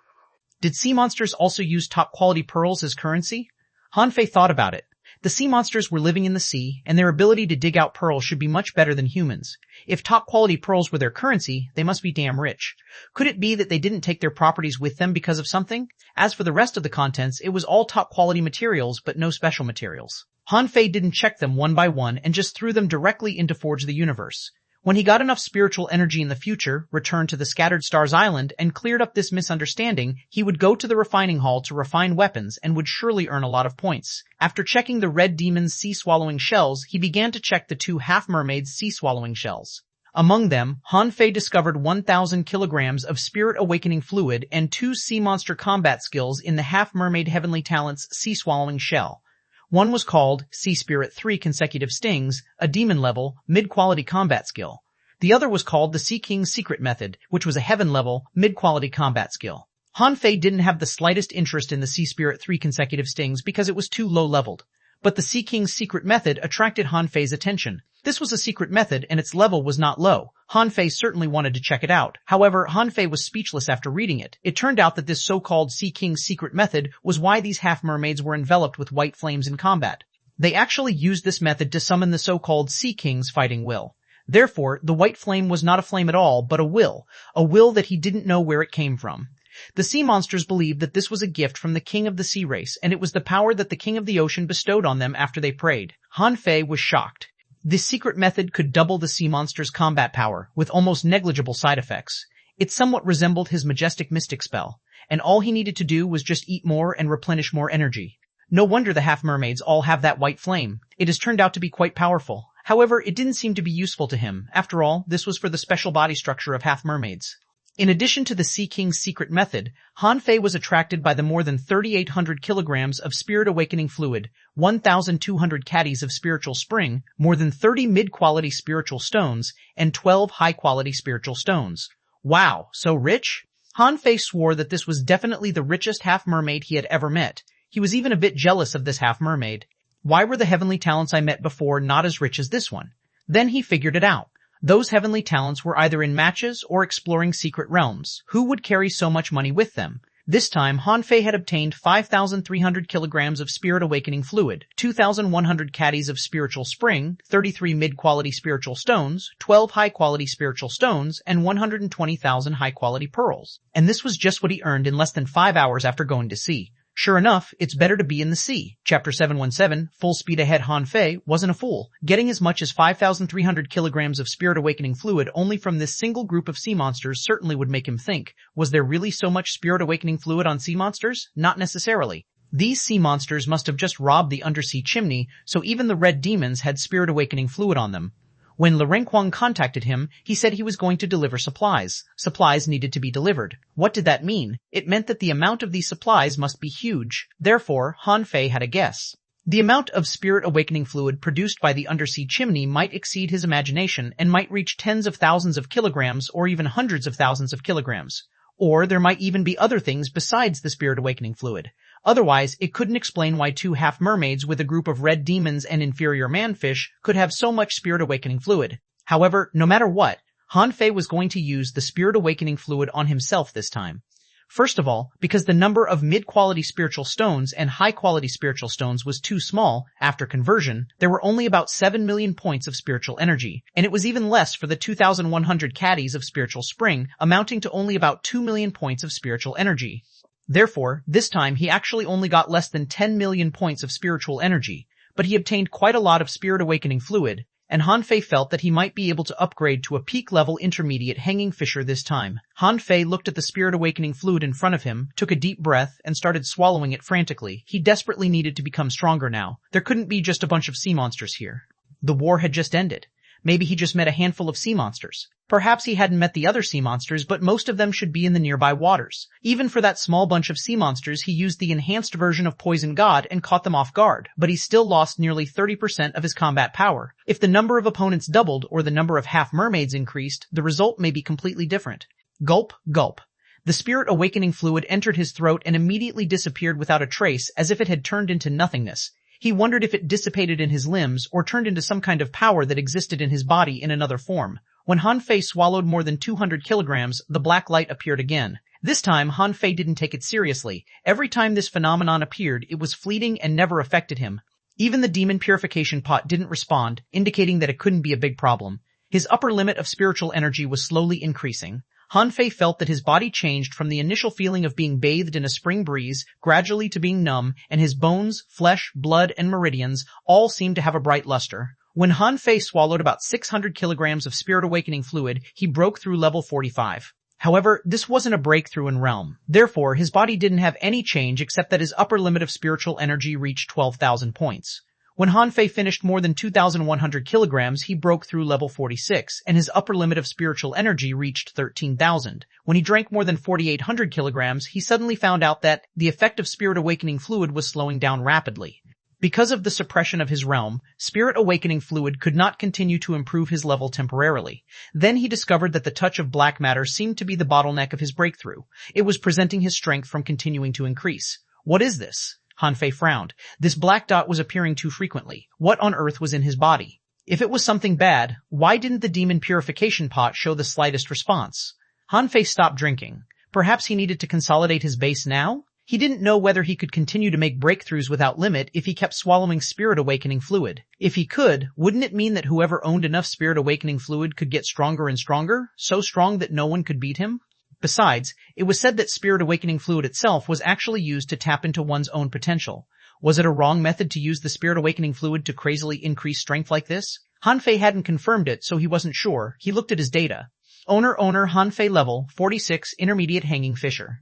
Did sea monsters also use top-quality pearls as currency? Han Fei thought about it. The sea monsters were living in the sea, and their ability to dig out pearls should be much better than humans. If top-quality pearls were their currency, they must be damn rich. Could it be that they didn't take their properties with them because of something? As for the rest of the contents, it was all top-quality materials, but no special materials. Han Fei didn't check them one by one and just threw them directly into Forge the Universe. When he got enough spiritual energy in the future, returned to the Scattered Stars Island, and cleared up this misunderstanding, he would go to the refining hall to refine weapons and would surely earn a lot of points. After checking the red demon's sea-swallowing shells, he began to check the 2 half-mermaids' sea-swallowing shells. Among them, Han Fei discovered 1,000 kilograms of spirit awakening fluid and 2 sea monster combat skills in the half-mermaid heavenly talent's sea-swallowing shell. One was called Sea Spirit 3 Consecutive Stings, a demon-level, mid-quality combat skill. The other was called the Sea King's Secret Method, which was a heaven-level, mid-quality combat skill. Han Fei didn't have the slightest interest in the Sea Spirit 3 Consecutive Stings because it was too low-leveled. But the Sea King's Secret Method attracted Han Fei's attention. This was a secret method and its level was not low. Han Fei certainly wanted to check it out. However, Han Fei was speechless after reading it. It turned out that this so-called Sea King's Secret Method was why these half-mermaids were enveloped with white flames in combat. They actually used this method to summon the so-called Sea King's fighting will. Therefore, the white flame was not a flame at all, but a will that he didn't know where it came from. The sea monsters believed that this was a gift from the king of the sea race, and it was the power that the king of the ocean bestowed on them after they prayed. Han Fei was shocked. This secret method could double the sea monster's combat power, with almost negligible side effects. It somewhat resembled his majestic mystic spell, and all he needed to do was just eat more and replenish more energy. No wonder the half-mermaids all have that white flame. It has turned out to be quite powerful. However, it didn't seem to be useful to him. After all, this was for the special body structure of half-mermaids. In addition to the Sea King's secret method, Han Fei was attracted by the more than 3,800 kilograms of spirit awakening fluid, 1,200 caddies of spiritual spring, more than 30 mid-quality spiritual stones, and 12 high-quality spiritual stones. Wow, so rich? Han Fei swore that this was definitely the richest half-mermaid he had ever met. He was even a bit jealous of this half-mermaid. Why were the heavenly talents I met before not as rich as this one? Then he figured it out. Those heavenly talents were either in matches or exploring secret realms. Who would carry so much money with them? This time, Han Fei had obtained 5,300 kilograms of spirit awakening fluid, 2,100 caddies of spiritual spring, 33 mid-quality spiritual stones, 12 high-quality spiritual stones, and 120,000 high-quality pearls. And this was just what he earned in less than 5 hours after going to sea. Sure enough, it's better to be in the sea. Chapter 717, Full Speed Ahead. Han Fei wasn't a fool. Getting as much as 5,300 kilograms of spirit awakening fluid only from this single group of sea monsters certainly would make him think, was there really so much spirit awakening fluid on sea monsters? Not necessarily. These sea monsters must have just robbed the undersea chimney, so even the red demons had spirit awakening fluid on them. When Renquang contacted him, he said he was going to deliver supplies. Supplies needed to be delivered. What did that mean? It meant that the amount of these supplies must be huge. Therefore, Han Fei had a guess. The amount of spirit awakening fluid produced by the undersea chimney might exceed his imagination and might reach tens of thousands of kilograms or even hundreds of thousands of kilograms. Or there might even be other things besides the spirit awakening fluid. Otherwise, it couldn't explain why two half-mermaids with a group of red demons and inferior manfish could have so much spirit awakening fluid. However, no matter what, Han Fei was going to use the spirit awakening fluid on himself this time. First of all, because the number of mid-quality spiritual stones and high-quality spiritual stones was too small, after conversion, there were only about 7 million points of spiritual energy, and it was even less for the 2,100 caddies of spiritual spring, amounting to only about 2 million points of spiritual energy. Therefore, this time he actually only got less than 10 million points of spiritual energy, but he obtained quite a lot of spirit awakening fluid, and Han Fei felt that he might be able to upgrade to a peak-level intermediate hanging fisher this time. Han Fei looked at the spirit awakening fluid in front of him, took a deep breath, and started swallowing it frantically. He desperately needed to become stronger now. There couldn't be just a bunch of sea monsters here. The war had just ended. Maybe he just met a handful of sea monsters. Perhaps he hadn't met the other sea monsters, but most of them should be in the nearby waters. Even for that small bunch of sea monsters, he used the enhanced version of Poison God and caught them off guard, but he still lost nearly 30% of his combat power. If the number of opponents doubled or the number of half-mermaids increased, the result may be completely different. Gulp, gulp. The spirit awakening fluid entered his throat and immediately disappeared without a trace, as if it had turned into nothingness. He wondered if it dissipated in his limbs or turned into some kind of power that existed in his body in another form. When Han Fei swallowed more than 200 kilograms, the black light appeared again. This time, Han Fei didn't take it seriously. Every time this phenomenon appeared, it was fleeting and never affected him. Even the demon purification pot didn't respond, indicating that it couldn't be a big problem. His upper limit of spiritual energy was slowly increasing. Han Fei felt that his body changed from the initial feeling of being bathed in a spring breeze gradually to being numb, and his bones, flesh, blood, and meridians all seemed to have a bright luster. When Han Fei swallowed about 600 kilograms of spirit awakening fluid, he broke through level 45. However, this wasn't a breakthrough in realm. Therefore, his body didn't have any change except that his upper limit of spiritual energy reached 12,000 points. When Han Fei finished more than 2,100 kilograms, he broke through level 46, and his upper limit of spiritual energy reached 13,000. When he drank more than 4,800 kilograms, he suddenly found out that the effect of spirit awakening fluid was slowing down rapidly. Because of the suppression of his realm, spirit awakening fluid could not continue to improve his level temporarily. Then he discovered that the touch of black matter seemed to be the bottleneck of his breakthrough. It was preventing his strength from continuing to increase. What is this? Han Fei frowned. This black dot was appearing too frequently. What on earth was in his body? If it was something bad, why didn't the demon purification pot show the slightest response? Han Fei stopped drinking. Perhaps he needed to consolidate his base now? He didn't know whether he could continue to make breakthroughs without limit if he kept swallowing spirit awakening fluid. If he could, wouldn't it mean that whoever owned enough spirit awakening fluid could get stronger and stronger, so strong that no one could beat him? Besides, it was said that spirit awakening fluid itself was actually used to tap into one's own potential. Was it a wrong method to use the spirit awakening fluid to crazily increase strength like this? Han Fei hadn't confirmed it, so he wasn't sure. He looked at his data. Owner Han Fei level 46 intermediate hanging fisher.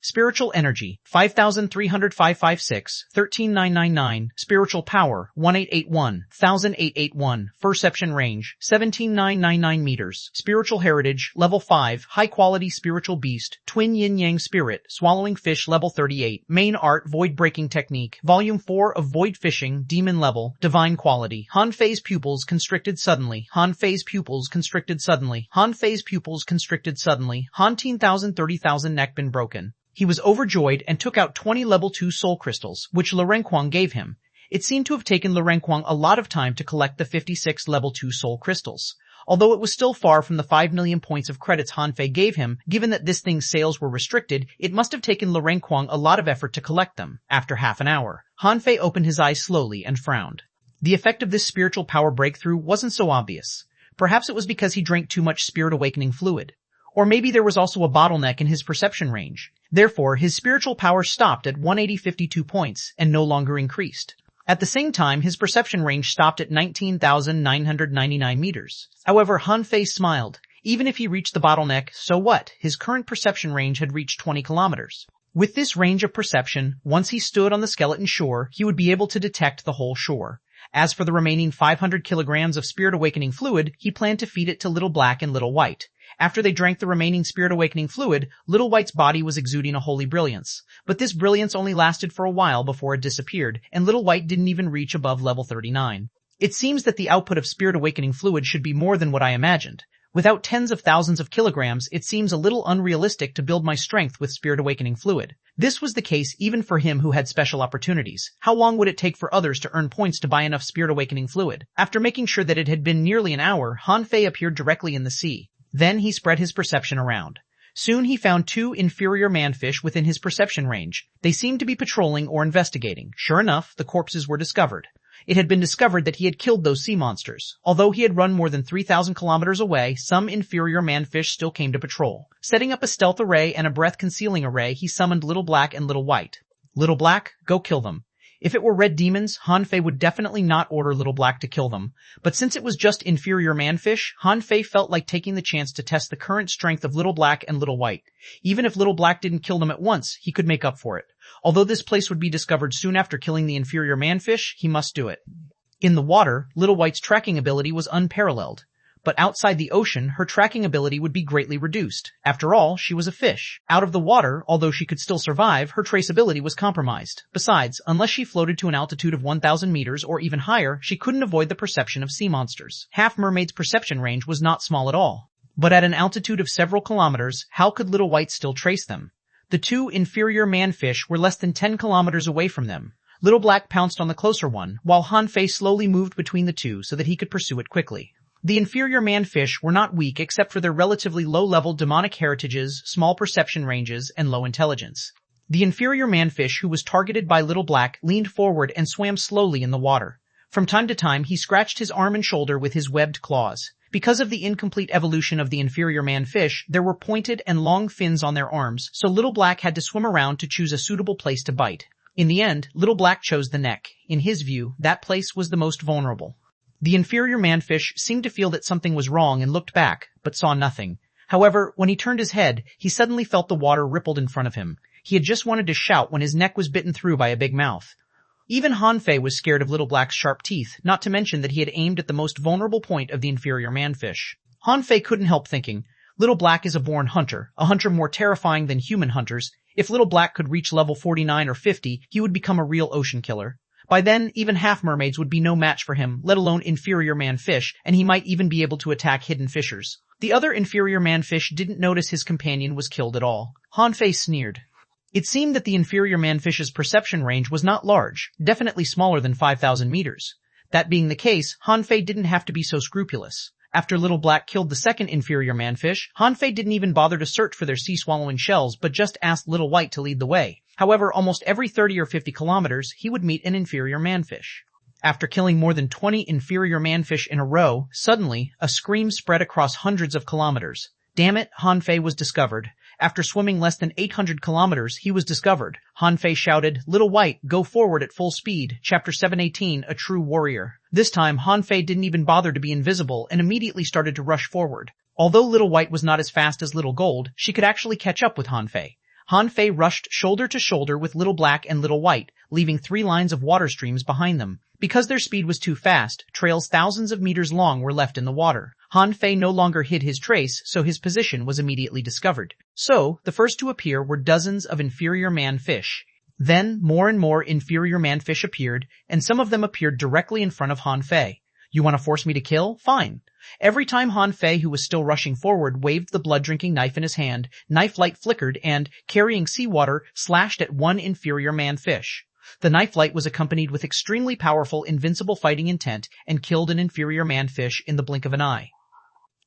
Spiritual energy, 5,305.56, 13,999, spiritual power, 1881, 1,881, perception range, 17,999 meters, spiritual heritage, level 5, high quality spiritual beast, twin yin-yang spirit, swallowing fish level 38, main art void breaking technique, volume 4 of void fishing, demon level, divine quality, Han Fei's pupils constricted suddenly, Han Fei's pupils constricted suddenly, Han Fei's pupils constricted suddenly, Han 10,000 neck been broken. He was overjoyed and took out 20 level 2 soul crystals, which Renquang gave him. It seemed to have taken Renquang a lot of time to collect the 56 level 2 soul crystals. Although it was still far from the 5 million points of credits Han Fei gave him, given that this thing's sales were restricted, it must have taken Renquang a lot of effort to collect them. After half an hour, Han Fei opened his eyes slowly and frowned. The effect of this spiritual power breakthrough wasn't so obvious. Perhaps it was because he drank too much spirit awakening fluid. Or maybe there was also a bottleneck in his perception range. Therefore, his spiritual power stopped at 18052 points and no longer increased. At the same time, his perception range stopped at 19,999 meters. However, Han Fei smiled. Even if he reached the bottleneck, so what? His current perception range had reached 20 kilometers. With this range of perception, once he stood on the skeleton shore, he would be able to detect the whole shore. As for the remaining 500 kilograms of Spirit Awakening fluid, he planned to feed it to Little Black and Little White. After they drank the remaining Spirit Awakening fluid, Little White's body was exuding a holy brilliance. But this brilliance only lasted for a while before it disappeared, and Little White didn't even reach above level 39. It seems that the output of Spirit Awakening fluid should be more than what I imagined. Without tens of thousands of kilograms, it seems a little unrealistic to build my strength with Spirit Awakening fluid. This was the case even for him who had special opportunities. How long would it take for others to earn points to buy enough Spirit Awakening fluid? After making sure that it had been nearly an hour, Han Fei appeared directly in the sea. Then he spread his perception around. Soon he found 2 inferior manfish within his perception range. They seemed to be patrolling or investigating. Sure enough, the corpses were discovered. It had been discovered that he had killed those sea monsters. Although he had run more than 3,000 kilometers away, some inferior manfish still came to patrol. Setting up a stealth array and a breath-concealing array, he summoned Little Black and Little White. Little Black, go kill them. If it were red demons, Han Fei would definitely not order Little Black to kill them. But since it was just inferior manfish, Han Fei felt like taking the chance to test the current strength of Little Black and Little White. Even if Little Black didn't kill them at once, he could make up for it. Although this place would be discovered soon after killing the inferior manfish, he must do it. In the water, Little White's tracking ability was unparalleled. But outside the ocean, her tracking ability would be greatly reduced. After all, she was a fish. Out of the water, although she could still survive, her traceability was compromised. Besides, unless she floated to an altitude of 1,000 meters or even higher, she couldn't avoid the perception of sea monsters. Half Mermaid's perception range was not small at all. But at an altitude of several kilometers, how could Little White still trace them? The 2 inferior manfish were less than 10 kilometers away from them. Little Black pounced on the closer one, while Han Fei slowly moved between the 2 so that he could pursue it quickly. The inferior manfish were not weak except for their relatively low-level demonic heritages, small perception ranges, and low intelligence. The inferior manfish who was targeted by Little Black leaned forward and swam slowly in the water. From time to time, he scratched his arm and shoulder with his webbed claws. Because of the incomplete evolution of the inferior manfish, there were pointed and long fins on their arms, so Little Black had to swim around to choose a suitable place to bite. In the end, Little Black chose the neck. In his view, that place was the most vulnerable. The inferior manfish seemed to feel that something was wrong and looked back, but saw nothing. However, when he turned his head, he suddenly felt the water rippled in front of him. He had just wanted to shout when his neck was bitten through by a big mouth. Even Han Fei was scared of Little Black's sharp teeth, not to mention that he had aimed at the most vulnerable point of the inferior manfish. Han Fei couldn't help thinking, Little Black is a born hunter, a hunter more terrifying than human hunters. If Little Black could reach level 49 or 50, he would become a real ocean killer. By then, even half mermaids would be no match for him, let alone inferior manfish, and he might even be able to attack hidden fishers. The other inferior manfish didn't notice his companion was killed at all. Han Fei sneered. It seemed that the inferior manfish's perception range was not large, definitely smaller than 5,000 meters. That being the case, Han Fei didn't have to be so scrupulous. After Little Black killed the second inferior manfish, Han Fei didn't even bother to search for their sea-swallowing shells, but just asked Little White to lead the way. However, almost every 30 or 50 kilometers, he would meet an inferior manfish. After killing more than 20 inferior manfish in a row, suddenly, a scream spread across hundreds of kilometers. Damn it, Han Fei was discovered. After swimming less than 800 kilometers, he was discovered. Han Fei shouted, Little White, go forward at full speed. Chapter 718, A True Warrior. This time, Han Fei didn't even bother to be invisible and immediately started to rush forward. Although Little White was not as fast as Little Gold, she could actually catch up with Han Fei. Han Fei rushed shoulder to shoulder with Little Black and Little White, leaving 3 lines of water streams behind them. Because their speed was too fast, trails thousands of meters long were left in the water. Han Fei no longer hid his trace, so his position was immediately discovered. So, the first to appear were dozens of inferior manfish. Then, more and more inferior manfish appeared, and some of them appeared directly in front of Han Fei. You want to force me to kill? Fine. Every time Han Fei, who was still rushing forward, waved the blood-drinking knife in his hand, knife light flickered and, carrying seawater, slashed at one inferior manfish. The knife light was accompanied with extremely powerful invincible fighting intent and killed an inferior manfish in the blink of an eye.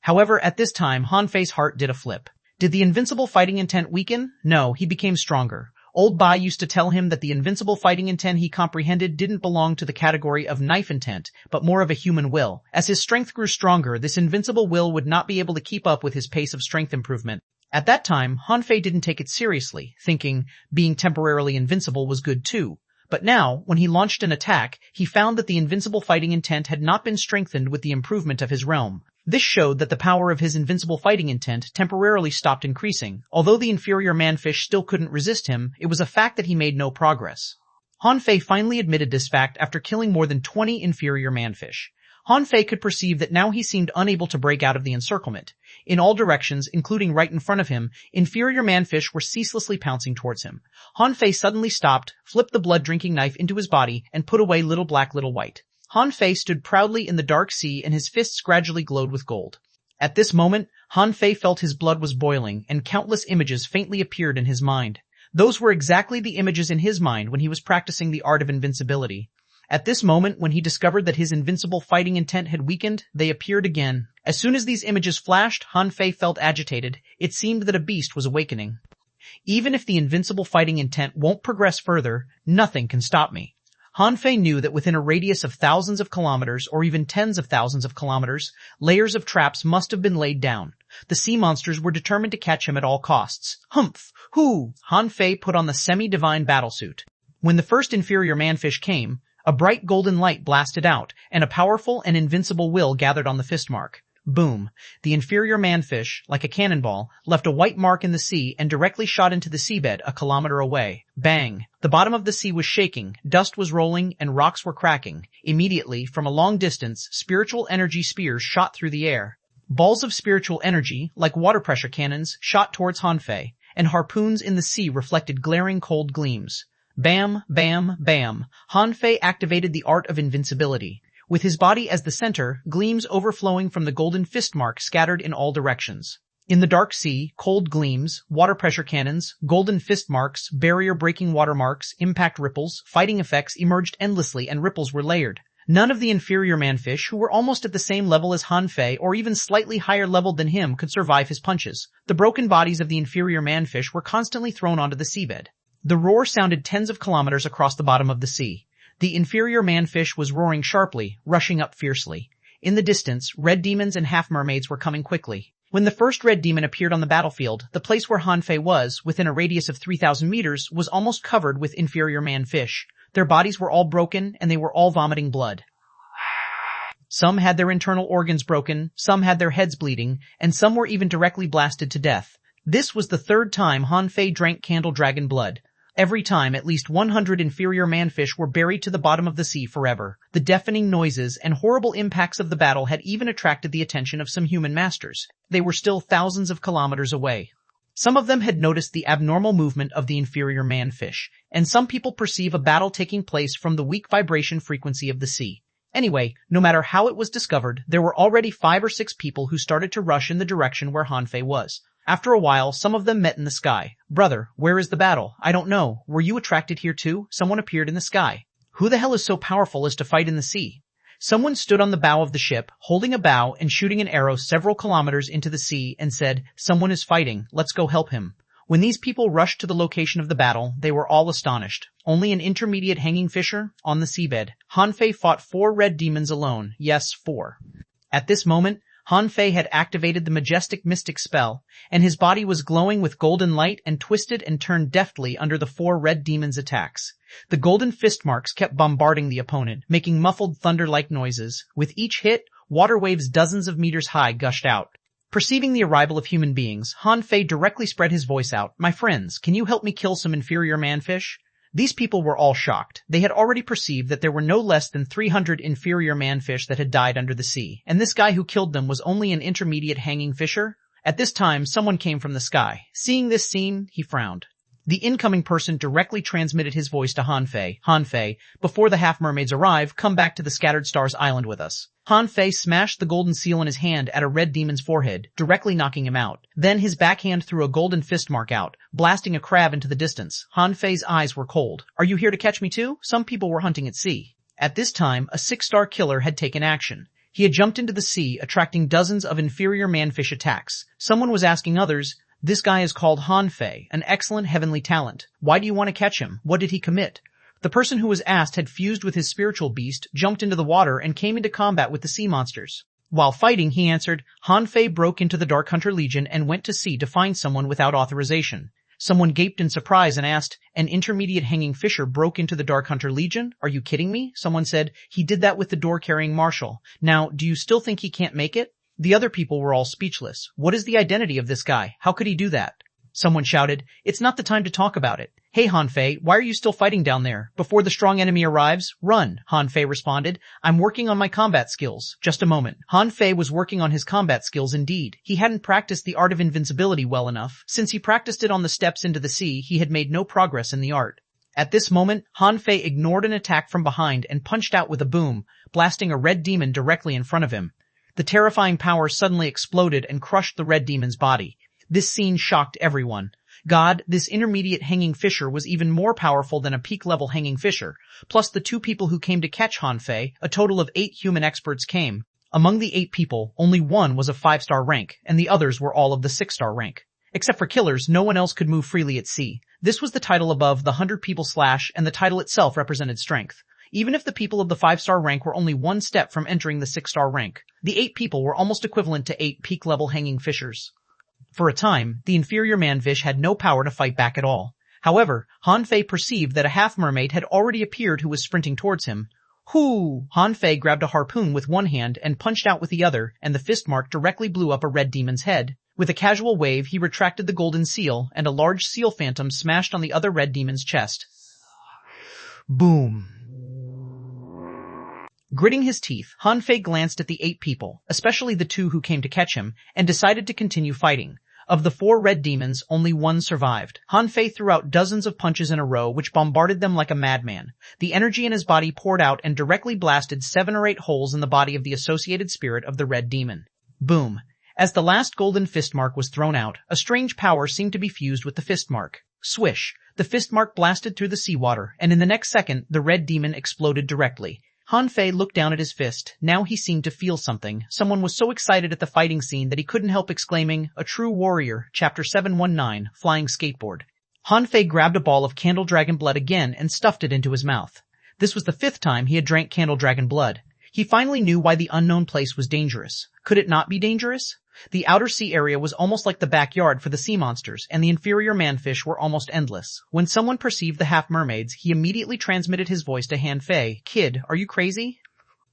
However, at this time, Han Fei's heart did a flip. Did the invincible fighting intent weaken? No, he became stronger. Old Bai used to tell him that the invincible fighting intent he comprehended didn't belong to the category of knife intent, but more of a human will. As his strength grew stronger, this invincible will would not be able to keep up with his pace of strength improvement. At that time, Hanfei didn't take it seriously, thinking being temporarily invincible was good too. But now, when he launched an attack, he found that the invincible fighting intent had not been strengthened with the improvement of his realm. This showed that the power of his invincible fighting intent temporarily stopped increasing. Although the inferior manfish still couldn't resist him, it was a fact that he made no progress. Hanfei finally admitted this fact after killing more than 20 inferior manfish. Hanfei could perceive that now he seemed unable to break out of the encirclement. In all directions, including right in front of him, inferior manfish were ceaselessly pouncing towards him. Hanfei suddenly stopped, flipped the blood-drinking knife into his body, and put away Little Black Little White. Hanfei stood proudly in the dark sea and his fists gradually glowed with gold. At this moment, Hanfei felt his blood was boiling and countless images faintly appeared in his mind. Those were exactly the images in his mind when he was practicing the art of invincibility. At this moment, when he discovered that his invincible fighting intent had weakened, they appeared again. As soon as these images flashed, Hanfei felt agitated. It seemed that a beast was awakening. Even if the invincible fighting intent won't progress further, nothing can stop me. Hanfei knew that within a radius of thousands of kilometers or even tens of thousands of kilometers, layers of traps must have been laid down. The sea monsters were determined to catch him at all costs. Humph! Hoo! Hanfei put on the semi-divine battlesuit. When the first inferior manfish came, a bright golden light blasted out, and a powerful and invincible will gathered on the fist mark. Boom. The inferior manfish, like a cannonball, left a white mark in the sea and directly shot into the seabed a kilometer away. Bang. The bottom of the sea was shaking, dust was rolling, and rocks were cracking. Immediately, from a long distance, spiritual energy spears shot through the air. Balls of spiritual energy, like water pressure cannons, shot towards Hanfei, and harpoons in the sea reflected glaring cold gleams. Bam, bam, bam. Hanfei activated the art of invincibility. With his body as the center, gleams overflowing from the golden fist mark scattered in all directions. In the dark sea, cold gleams, water pressure cannons, golden fist marks, barrier-breaking water marks, impact ripples, fighting effects emerged endlessly and ripples were layered. None of the inferior manfish, who were almost at the same level as Hanfei or even slightly higher leveled than him, could survive his punches. The broken bodies of the inferior manfish were constantly thrown onto the seabed. The roar sounded tens of kilometers across the bottom of the sea. The inferior manfish was roaring sharply, rushing up fiercely. In the distance, red demons and half-mermaids were coming quickly. When the first red demon appeared on the battlefield, the place where Hanfei was, within a radius of 3,000 meters, was almost covered with inferior manfish. Their bodies were all broken, and they were all vomiting blood. Some had their internal organs broken, some had their heads bleeding, and some were even directly blasted to death. This was the third time Hanfei drank candle dragon blood. Every time, at least 100 inferior manfish were buried to the bottom of the sea forever. The deafening noises and horrible impacts of the battle had even attracted the attention of some human masters. They were still thousands of kilometers away. Some of them had noticed the abnormal movement of the inferior manfish, and some people perceive a battle taking place from the weak vibration frequency of the sea. Anyway, no matter how it was discovered, there were already 5 or 6 people who started to rush in the direction where Hanfei was. After a while, some of them met in the sky. Brother, where is the battle? I don't know. Were you attracted here too? Someone appeared in the sky. Who the hell is so powerful as to fight in the sea? Someone stood on the bow of the ship, holding a bow and shooting an arrow several kilometers into the sea and said, "Someone is fighting. Let's go help him." When these people rushed to the location of the battle, they were all astonished. Only an intermediate hanging fisher on the seabed. Hanfei fought 4 red demons alone. Yes, 4. At this moment, Hanfei had activated the majestic mystic spell, and his body was glowing with golden light and twisted and turned deftly under the 4 red demons' attacks. The golden fist marks kept bombarding the opponent, making muffled thunder-like noises. With each hit, water waves dozens of meters high gushed out. Perceiving the arrival of human beings, Hanfei directly spread his voice out. "My friends, can you help me kill some inferior manfish?" These people were all shocked. They had already perceived that there were no less than 300 inferior manfish that had died under the sea, and this guy who killed them was only an intermediate hanging fisher. At this time, someone came from the sky. Seeing this scene, he frowned. The incoming person directly transmitted his voice to Hanfei. "Hanfei, before the half-mermaids arrive, come back to the Scattered Stars Island with us." Hanfei smashed the golden seal in his hand at a red demon's forehead, directly knocking him out. Then his backhand threw a golden fist mark out, blasting a crab into the distance. Hanfei's eyes were cold. "Are you here to catch me too?" Some people were hunting at sea. At this time, a 6-star killer had taken action. He had jumped into the sea, attracting dozens of inferior manfish attacks. Someone was asking others, This guy is called Han Fei, an excellent heavenly talent. Why do you want to catch him? What did he commit? The person who was asked had fused with his spiritual beast, jumped into the water, and came into combat with the sea monsters. While fighting, he answered, Han Fei broke into the Dark Hunter Legion and went to sea to find someone without authorization. Someone gaped in surprise and asked, an intermediate hanging fisher broke into the Dark Hunter Legion? Are you kidding me? Someone said, he did that with the door-carrying marshal. Now, do you still think he can't make it? The other people were all speechless. What is the identity of this guy? How could he do that? Someone shouted, it's not the time to talk about it. Hey Han Fei, why are you still fighting down there? Before the strong enemy arrives, run, Han Fei responded. I'm working on my combat skills. Just a moment. Han Fei was working on his combat skills indeed. He hadn't practiced the art of invincibility well enough. Since he practiced it on the steps into the sea, he had made no progress in the art. At this moment, Han Fei ignored an attack from behind and punched out with a boom, blasting a red demon directly in front of him. The terrifying power suddenly exploded and crushed the red demon's body. This scene shocked everyone. God, this intermediate hanging fisher was even more powerful than a peak-level hanging fisher. Plus the 2 people who came to catch Han Fei, a total of 8 human experts came. Among the 8 people, only 1 was of 5-star rank, and the others were all of the 6-star rank. Except for killers, no one else could move freely at sea. This was the title above the 100 people / and the title itself represented strength. Even if the people of the 5-star rank were only 1 step from entering the 6-star rank, the 8 people were almost equivalent to 8 peak-level hanging fishers. For a time, the inferior manfish had no power to fight back at all. However, Han Fei perceived that a half-mermaid had already appeared who was sprinting towards him. Hoo! Han Fei grabbed a harpoon with one hand and punched out with the other, and the fist mark directly blew up a red demon's head. With a casual wave, he retracted the golden seal, and a large seal phantom smashed on the other red demon's chest. Boom! Gritting his teeth, Han Fei glanced at the 8 people, especially the 2 who came to catch him, and decided to continue fighting. Of the 4 red demons, only 1 survived. Han Fei threw out dozens of punches in a row which bombarded them like a madman. The energy in his body poured out and directly blasted 7 or 8 holes in the body of the associated spirit of the red demon. Boom! As the last golden fist mark was thrown out, a strange power seemed to be fused with the fist mark. Swish! The fist mark blasted through the seawater, and in the next second, the red demon exploded directly. Han Fei looked down at his fist. Now he seemed to feel something. Someone was so excited at the fighting scene that he couldn't help exclaiming, a true warrior, Chapter 719, Flying Skateboard. Han Fei grabbed a ball of candle dragon blood again and stuffed it into his mouth. This was the 5th time he had drank candle dragon blood. He finally knew why the unknown place was dangerous. Could it not be dangerous? The outer sea area was almost like the backyard for the sea monsters, and the inferior manfish were almost endless. When someone perceived the half-mermaids, he immediately transmitted his voice to Han Fei. Kid, are you crazy?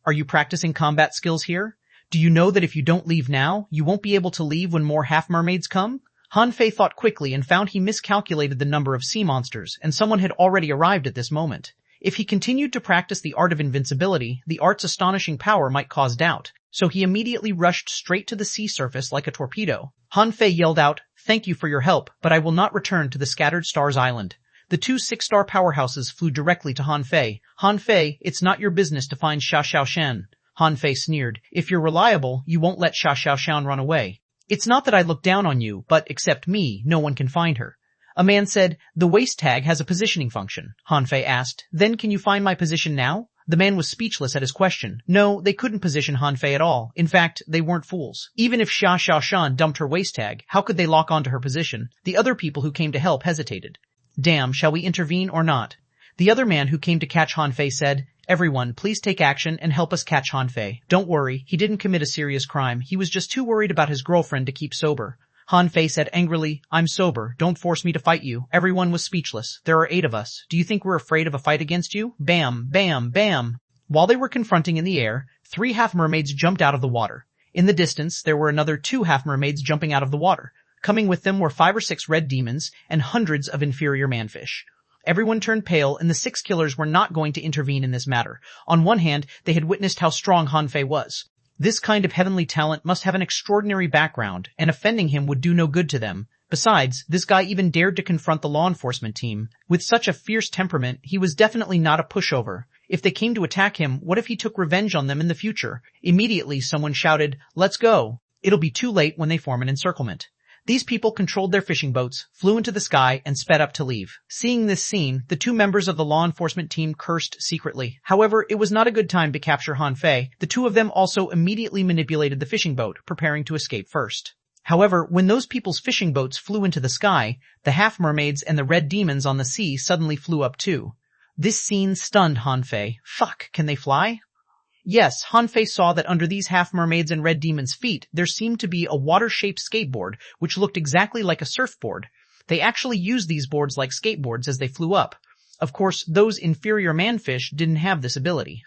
Are you practicing combat skills here? Do you know that if you don't leave now, you won't be able to leave when more half-mermaids come? Han Fei thought quickly and found he miscalculated the number of sea monsters, and someone had already arrived at this moment. If he continued to practice the art of invincibility, the art's astonishing power might cause doubt. So he immediately rushed straight to the sea surface like a torpedo. Han Fei yelled out, thank you for your help, but I will not return to the Scattered Stars Island. The 2 6-star powerhouses flew directly to Han Fei. Han Fei, it's not your business to find xuanhuan. Han Fei sneered. If you're reliable, you won't let xuanhuan run away. It's not that I look down on you, but except me, no one can find her. A man said, the waist tag has a positioning function. Han Fei asked, then can you find my position now? The man was speechless at his question. No, they couldn't position Han Fei at all. In fact, they weren't fools. Even if xuanhuan dumped her waist tag, how could they lock onto her position? The other people who came to help hesitated. Damn, shall we intervene or not? The other man who came to catch Han Fei said, everyone, please take action and help us catch Han Fei. Don't worry, he didn't commit a serious crime. He was just too worried about his girlfriend to keep sober. Han Fei said angrily, I'm sober. Don't force me to fight you. Everyone was speechless. There are 8 of us. Do you think we're afraid of a fight against you? Bam, bam, bam. While they were confronting in the air, 3 half-mermaids jumped out of the water. In the distance, there were another 2 half-mermaids jumping out of the water. Coming with them were 5 or 6 red demons and hundreds of inferior manfish. Everyone turned pale, and the 6 killers were not going to intervene in this matter. On one hand, they had witnessed how strong Han Fei was. This kind of heavenly talent must have an extraordinary background, and offending him would do no good to them. Besides, this guy even dared to confront the law enforcement team. With such a fierce temperament, he was definitely not a pushover. If they came to attack him, what if he took revenge on them in the future? Immediately, someone shouted, let's go. It'll be too late when they form an encirclement. These people controlled their fishing boats, flew into the sky, and sped up to leave. Seeing this scene, the 2 members of the law enforcement team cursed secretly. However, it was not a good time to capture Han Fei. The 2 of them also immediately manipulated the fishing boat, preparing to escape first. However, when those people's fishing boats flew into the sky, the half-mermaids and the red demons on the sea suddenly flew up too. This scene stunned Hanfei. Fuck, can they fly? Yes, Hanfei saw that under these half-mermaids and red demons' feet, there seemed to be a water-shaped skateboard, which looked exactly like a surfboard. They actually used these boards like skateboards as they flew up. Of course, those inferior manfish didn't have this ability.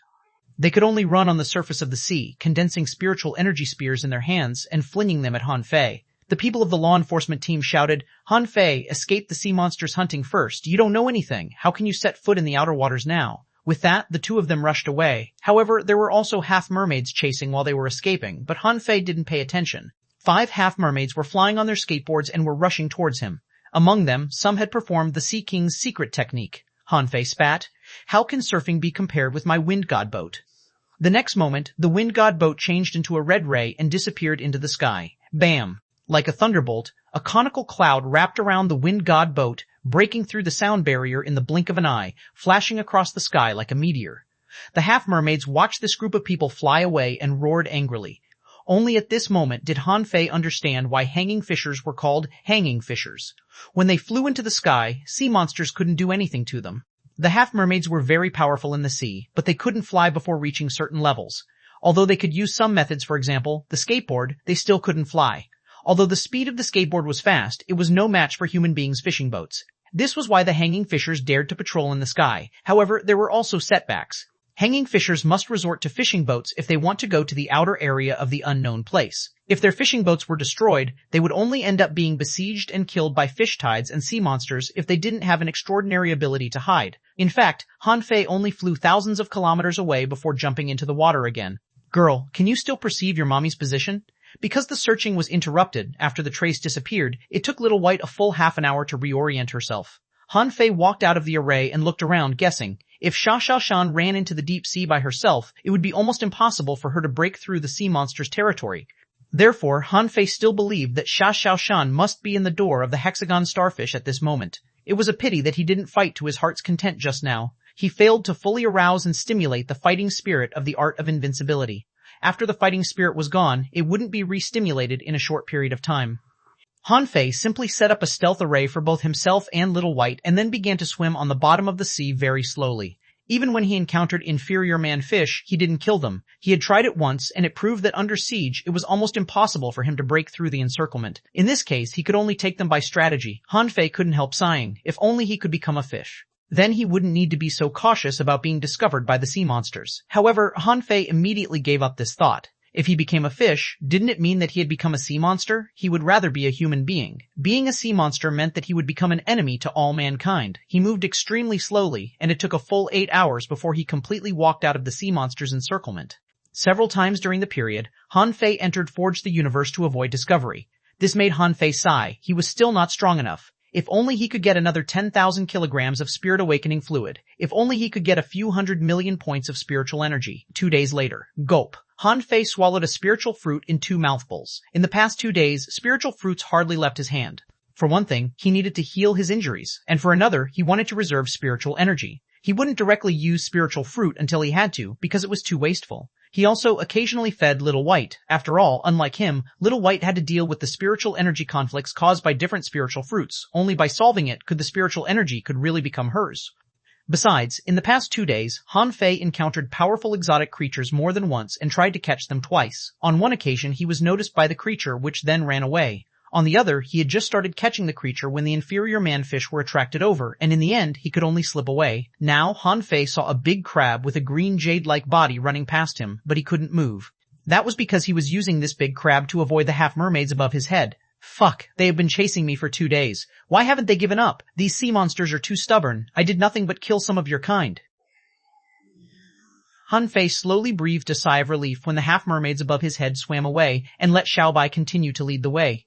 They could only run on the surface of the sea, condensing spiritual energy spears in their hands and flinging them at Hanfei. The people of the law enforcement team shouted, "Hanfei, escape the sea monsters hunting first. You don't know anything. How can you set foot in the outer waters now?" With that, the two of them rushed away. However, there were also half-mermaids chasing while they were escaping, but Hanfei didn't pay attention. 5 half-mermaids were flying on their skateboards and were rushing towards him. Among them, some had performed the Sea King's secret technique. Hanfei spat. "How can surfing be compared with my wind god boat?" The next moment, the wind god boat changed into a red ray and disappeared into the sky. Bam! Like a thunderbolt, a conical cloud wrapped around the wind god boat, breaking through the sound barrier in the blink of an eye, flashing across the sky like a meteor. The half-mermaids watched this group of people fly away and roared angrily. Only at this moment did Hanfei understand why hanging fishers were called hanging fishers. When they flew into the sky, sea monsters couldn't do anything to them. The half-mermaids were very powerful in the sea, but they couldn't fly before reaching certain levels. Although they could use some methods, for example, the skateboard, they still couldn't fly. Although the speed of the skateboard was fast, it was no match for human beings' fishing boats. This was why the hanging fishers dared to patrol in the sky. However, there were also setbacks. Hanging fishers must resort to fishing boats if they want to go to the outer area of the unknown place. If their fishing boats were destroyed, they would only end up being besieged and killed by fish tides and sea monsters if they didn't have an extraordinary ability to hide. In fact, Hanfei only flew thousands of kilometers away before jumping into the water again. "Girl, can you still perceive your mommy's position?" Because the searching was interrupted after the trace disappeared, it took Little White a full half an hour to reorient herself. Hanfei walked out of the array and looked around, guessing. If xuanhuan ran into the deep sea by herself, it would be almost impossible for her to break through the sea monster's territory. Therefore, Hanfei still believed that xuanhuan must be in the door of the hexagon starfish at this moment. It was a pity that he didn't fight to his heart's content just now. He failed to fully arouse and stimulate the fighting spirit of the art of invincibility. After the fighting spirit was gone, it wouldn't be re-stimulated in a short period of time. Hanfei simply set up a stealth array for both himself and Little White and then began to swim on the bottom of the sea very slowly. Even when he encountered inferior man fish, he didn't kill them. He had tried it once, and it proved that under siege, it was almost impossible for him to break through the encirclement. In this case, he could only take them by strategy. Hanfei couldn't help sighing. If only he could become a fish. Then he wouldn't need to be so cautious about being discovered by the sea monsters. However, Hanfei immediately gave up this thought. If he became a fish, didn't it mean that he had become a sea monster? He would rather be a human being. Being a sea monster meant that he would become an enemy to all mankind. He moved extremely slowly, and it took a full 8 hours before he completely walked out of the sea monster's encirclement. Several times during the period, Hanfei entered Forge the Universe to avoid discovery. This made Hanfei sigh. He was still not strong enough. If only he could get another 10,000 kilograms of spirit awakening fluid. If only he could get a few 100 million points of spiritual energy. 2 days later. Gulp. Hanfei swallowed a spiritual fruit in 2 mouthfuls. In the past 2 days, spiritual fruits hardly left his hand. For one thing, he needed to heal his injuries, and for another, he wanted to reserve spiritual energy. He wouldn't directly use spiritual fruit until he had to, because it was too wasteful. He also occasionally fed Little White. After all, unlike him, Little White had to deal with the spiritual energy conflicts caused by different spiritual fruits. Only by solving it could the spiritual energy really become hers. Besides, in the past 2 days, Hanfei encountered powerful exotic creatures more than once and tried to catch them twice. On one occasion, he was noticed by the creature, which then ran away. On the other, he had just started catching the creature when the inferior manfish were attracted over, and in the end, he could only slip away. Now, Hanfei saw a big crab with a green jade-like body running past him, but he couldn't move. That was because he was using this big crab to avoid the half-mermaids above his head. Fuck, they have been chasing me for 2 days. Why haven't they given up? These sea monsters are too stubborn. I did nothing but kill some of your kind. Hanfei slowly breathed a sigh of relief when the half-mermaids above his head swam away and let Xiaobai continue to lead the way.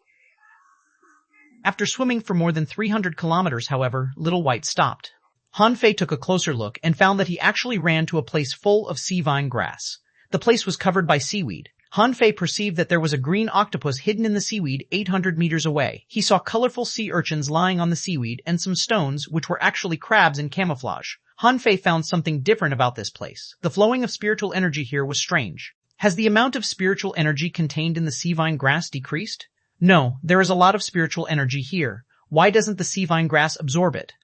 After swimming for more than 300 kilometers, however, Little White stopped. Hanfei took a closer look and found that he actually ran to a place full of sea vine grass. The place was covered by seaweed. Hanfei perceived that there was a green octopus hidden in the seaweed 800 meters away. He saw colorful sea urchins lying on the seaweed and some stones, which were actually crabs in camouflage. Hanfei found something different about this place. The flowing of spiritual energy here was strange. Has the amount of spiritual energy contained in the sea vine grass decreased? No, there is a lot of spiritual energy here. Why doesn't the sea vine grass absorb it?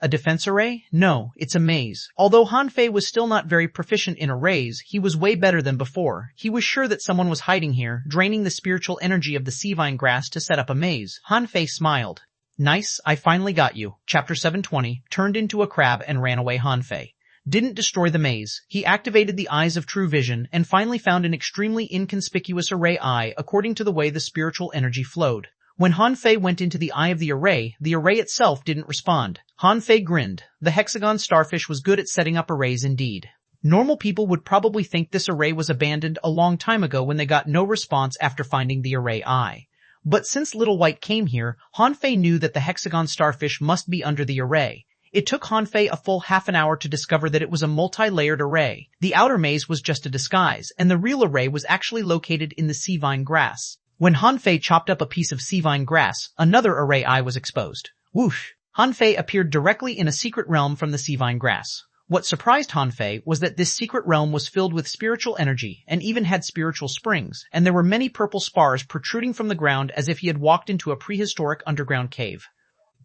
A defense array? No, it's a maze. Although Han Fei was still not very proficient in arrays, he was way better than before. He was sure that someone was hiding here, draining the spiritual energy of the sea vine grass to set up a maze. Han Fei smiled. Nice, I finally got you. Chapter 720, turned into a crab and ran away. Han Fei didn't destroy the maze. He activated the eyes of true vision and finally found an extremely inconspicuous array eye according to the way the spiritual energy flowed. When Han Fei went into the eye of the array itself didn't respond. Han Fei grinned. The hexagon starfish was good at setting up arrays indeed. Normal people would probably think this array was abandoned a long time ago when they got no response after finding the array eye. But since Little White came here, Han Fei knew that the hexagon starfish must be under the array. It took Han Fei a full half an hour to discover that it was a multi-layered array. The outer maze was just a disguise, and the real array was actually located in the sea vine grass. When Han Fei chopped up a piece of sea vine grass, another array eye was exposed. Whoosh! Han Fei appeared directly in a secret realm from the sea vine grass. What surprised Han Fei was that this secret realm was filled with spiritual energy and even had spiritual springs, and there were many purple spars protruding from the ground as if he had walked into a prehistoric underground cave.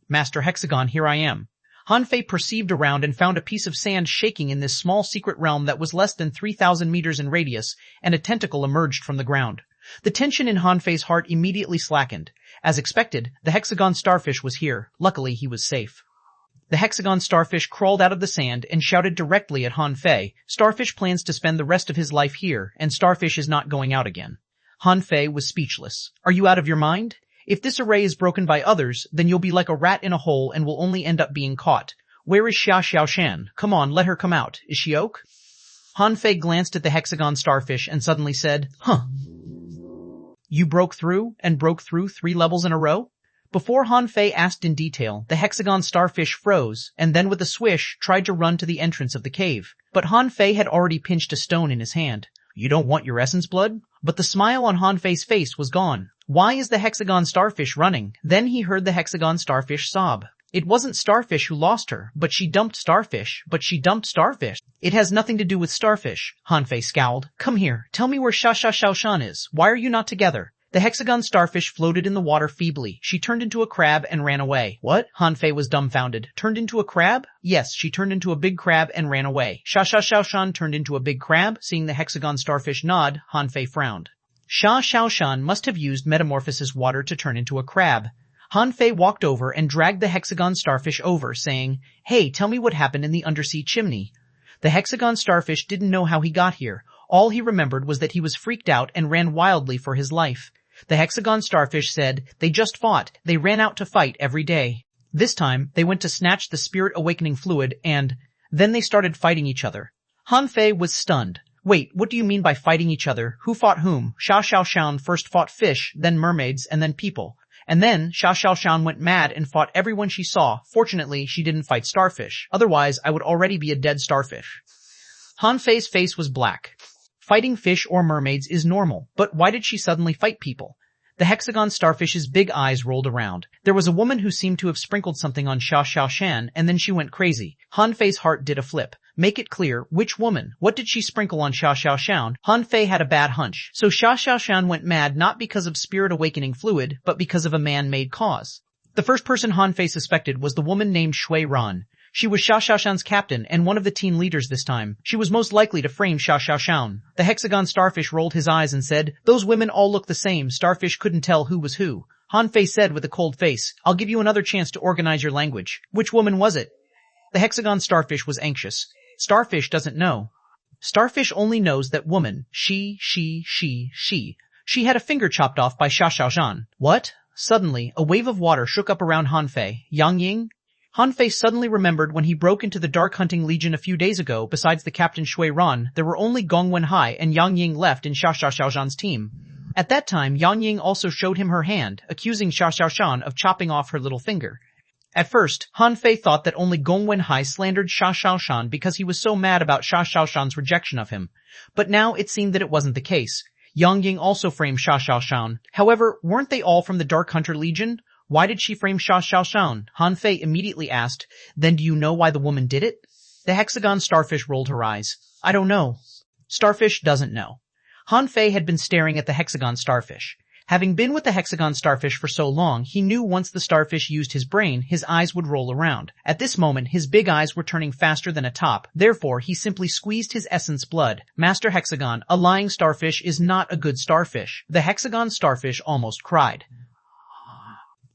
Master Hexagon, here I am. Han Fei perceived around and found a piece of sand shaking in this small secret realm that was less than 3,000 meters in radius, and a tentacle emerged from the ground. The tension in Han Fei's heart immediately slackened. As expected, the hexagon starfish was here. Luckily, he was safe. The hexagon starfish crawled out of the sand and shouted directly at Han Fei. Starfish plans to spend the rest of his life here, and Starfish is not going out again. Han Fei was speechless. Are you out of your mind? If this array is broken by others, then you'll be like a rat in a hole and will only end up being caught. Where is Xiaoshan? Come on, let her come out. Is she oak? Han Fei glanced at the hexagon starfish and suddenly said, You broke through 3 levels in a row? Before Han Fei asked in detail, the hexagon starfish froze, and then with a swish tried to run to the entrance of the cave. But Han Fei had already pinched a stone in his hand. You don't want your essence blood? But the smile on Han Fei's face was gone. Why is the hexagon starfish running? Then he heard the hexagon starfish sob. It wasn't Starfish who lost her, but she dumped Starfish. It has nothing to do with Starfish. Han Fei scowled. Come here, tell me where Xiaoshan is. Why are you not together? The hexagon starfish floated in the water feebly. She turned into a crab and ran away. What? Han Fei was dumbfounded. Turned into a crab? Yes, she turned into a big crab and ran away. Xiaoshan turned into a big crab? Seeing the hexagon starfish nod, Han Fei frowned. Xiaoshan must have used metamorphosis water to turn into a crab. Han Fei walked over and dragged the hexagon starfish over, saying, Hey, tell me what happened in the undersea chimney. The hexagon starfish didn't know how he got here. All he remembered was that he was freaked out and ran wildly for his life. The hexagon starfish said, They just fought. They ran out to fight every day. This time, they went to snatch the spirit awakening fluid and then they started fighting each other. Han Fei was stunned. Wait, what do you mean by fighting each other? Who fought whom? Xiaoshan first fought fish, then mermaids, and then people. And then Xiaoshan went mad and fought everyone she saw. Fortunately, she didn't fight Starfish. Otherwise, I would already be a dead starfish. Han Fei's face was black. Fighting fish or mermaids is normal, but why did she suddenly fight people? The hexagon starfish's big eyes rolled around. There was a woman who seemed to have sprinkled something on Xiaoshan, and then she went crazy. Han Fei's heart did a flip. Make it clear, which woman? What did she sprinkle on Xiaoshan? Han Fei had a bad hunch. So Xiaoshan went mad not because of spirit awakening fluid, but because of a man-made cause. The first person Han Fei suspected was the woman named xuanhuan. She was Xiaoshan's captain and one of the team leaders this time. She was most likely to frame Xiaoshan. The hexagon starfish rolled his eyes and said, Those women all look the same. Starfish couldn't tell who was who. Han Fei said with a cold face, I'll give you another chance to organize your language. Which woman was it? The hexagon starfish was anxious. Starfish doesn't know. Starfish only knows that woman, she. She had a finger chopped off by Xiaoshan. What? Suddenly, a wave of water shook up around Han Fei. Yang Ying? Han Fei suddenly remembered when he broke into the Dark Hunting Legion a few days ago, besides the Captain xuanhuan, there were only Gong Wenhai and Yang Ying left in Xiaoshan's team. At that time, Yang Ying also showed him her hand, accusing Xiaoshan of chopping off her little finger. At first, Han Fei thought that only Gong Wenhai slandered Xiaoshan because he was so mad about Xiaoshan's rejection of him. But now it seemed that it wasn't the case. Yang Ying also framed Xiaoshan. However, weren't they all from the Dark Hunter Legion? Why did she frame Xiaoshan? Han Fei immediately asked, Then do you know why the woman did it? The hexagon starfish rolled her eyes. I don't know. Starfish doesn't know. Han Fei had been staring at the hexagon starfish. Having been with the hexagon starfish for so long, he knew once the starfish used his brain, his eyes would roll around. At this moment, his big eyes were turning faster than a top. Therefore, he simply squeezed his essence blood. Master Hexagon, a lying starfish is not a good starfish. The hexagon starfish almost cried.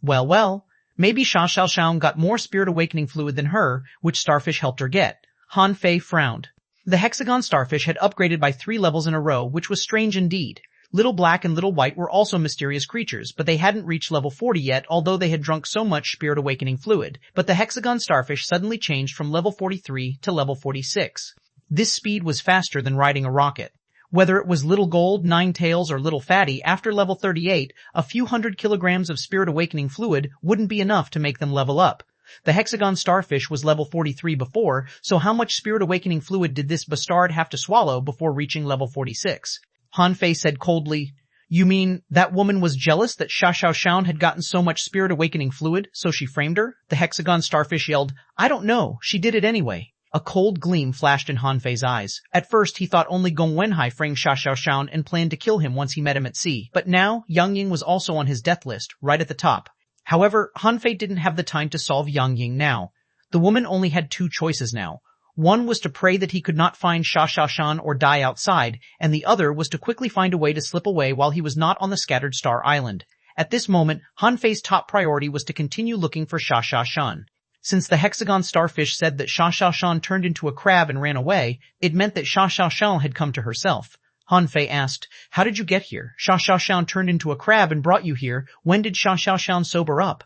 Well, maybe xuanhuan got more spirit awakening fluid than her, which starfish helped her get. Han Fei frowned. The hexagon starfish had upgraded by 3 levels in a row, which was strange indeed. Little Black and Little White were also mysterious creatures, but they hadn't reached level 40 yet, although they had drunk so much spirit awakening fluid. But the hexagon starfish suddenly changed from level 43 to level 46. This speed was faster than riding a rocket. Whether it was Little Gold, Nine Tails, or Little Fatty, after level 38, a few hundred kilograms of spirit awakening fluid wouldn't be enough to make them level up. The hexagon starfish was level 43 before, so how much spirit awakening fluid did this bastard have to swallow before reaching level 46? Han Fei said coldly, "You mean that woman was jealous that xuanhuan had gotten so much spirit awakening fluid, so she framed her?" The hexagon starfish yelled, "I don't know, she did it anyway." A cold gleam flashed in Han Fei's eyes. At first, he thought only Gong Wenhai framed xuanhuan and planned to kill him once he met him at sea. But now, Yang Ying was also on his death list, right at the top. However, Han Fei didn't have the time to solve Yang Ying now. The woman only had 2 choices now. One was to pray that he could not find xuanhuan or die outside, and the other was to quickly find a way to slip away while he was not on the Scattered Star Island. At this moment, Han Fei's top priority was to continue looking for xuanhuan. Since the hexagon starfish said that xuanhuan turned into a crab and ran away, it meant that xuanhuan had come to herself. Han Fei asked, "How did you get here? Xuanhuan turned into a crab and brought you here. When did xuanhuan sober up?"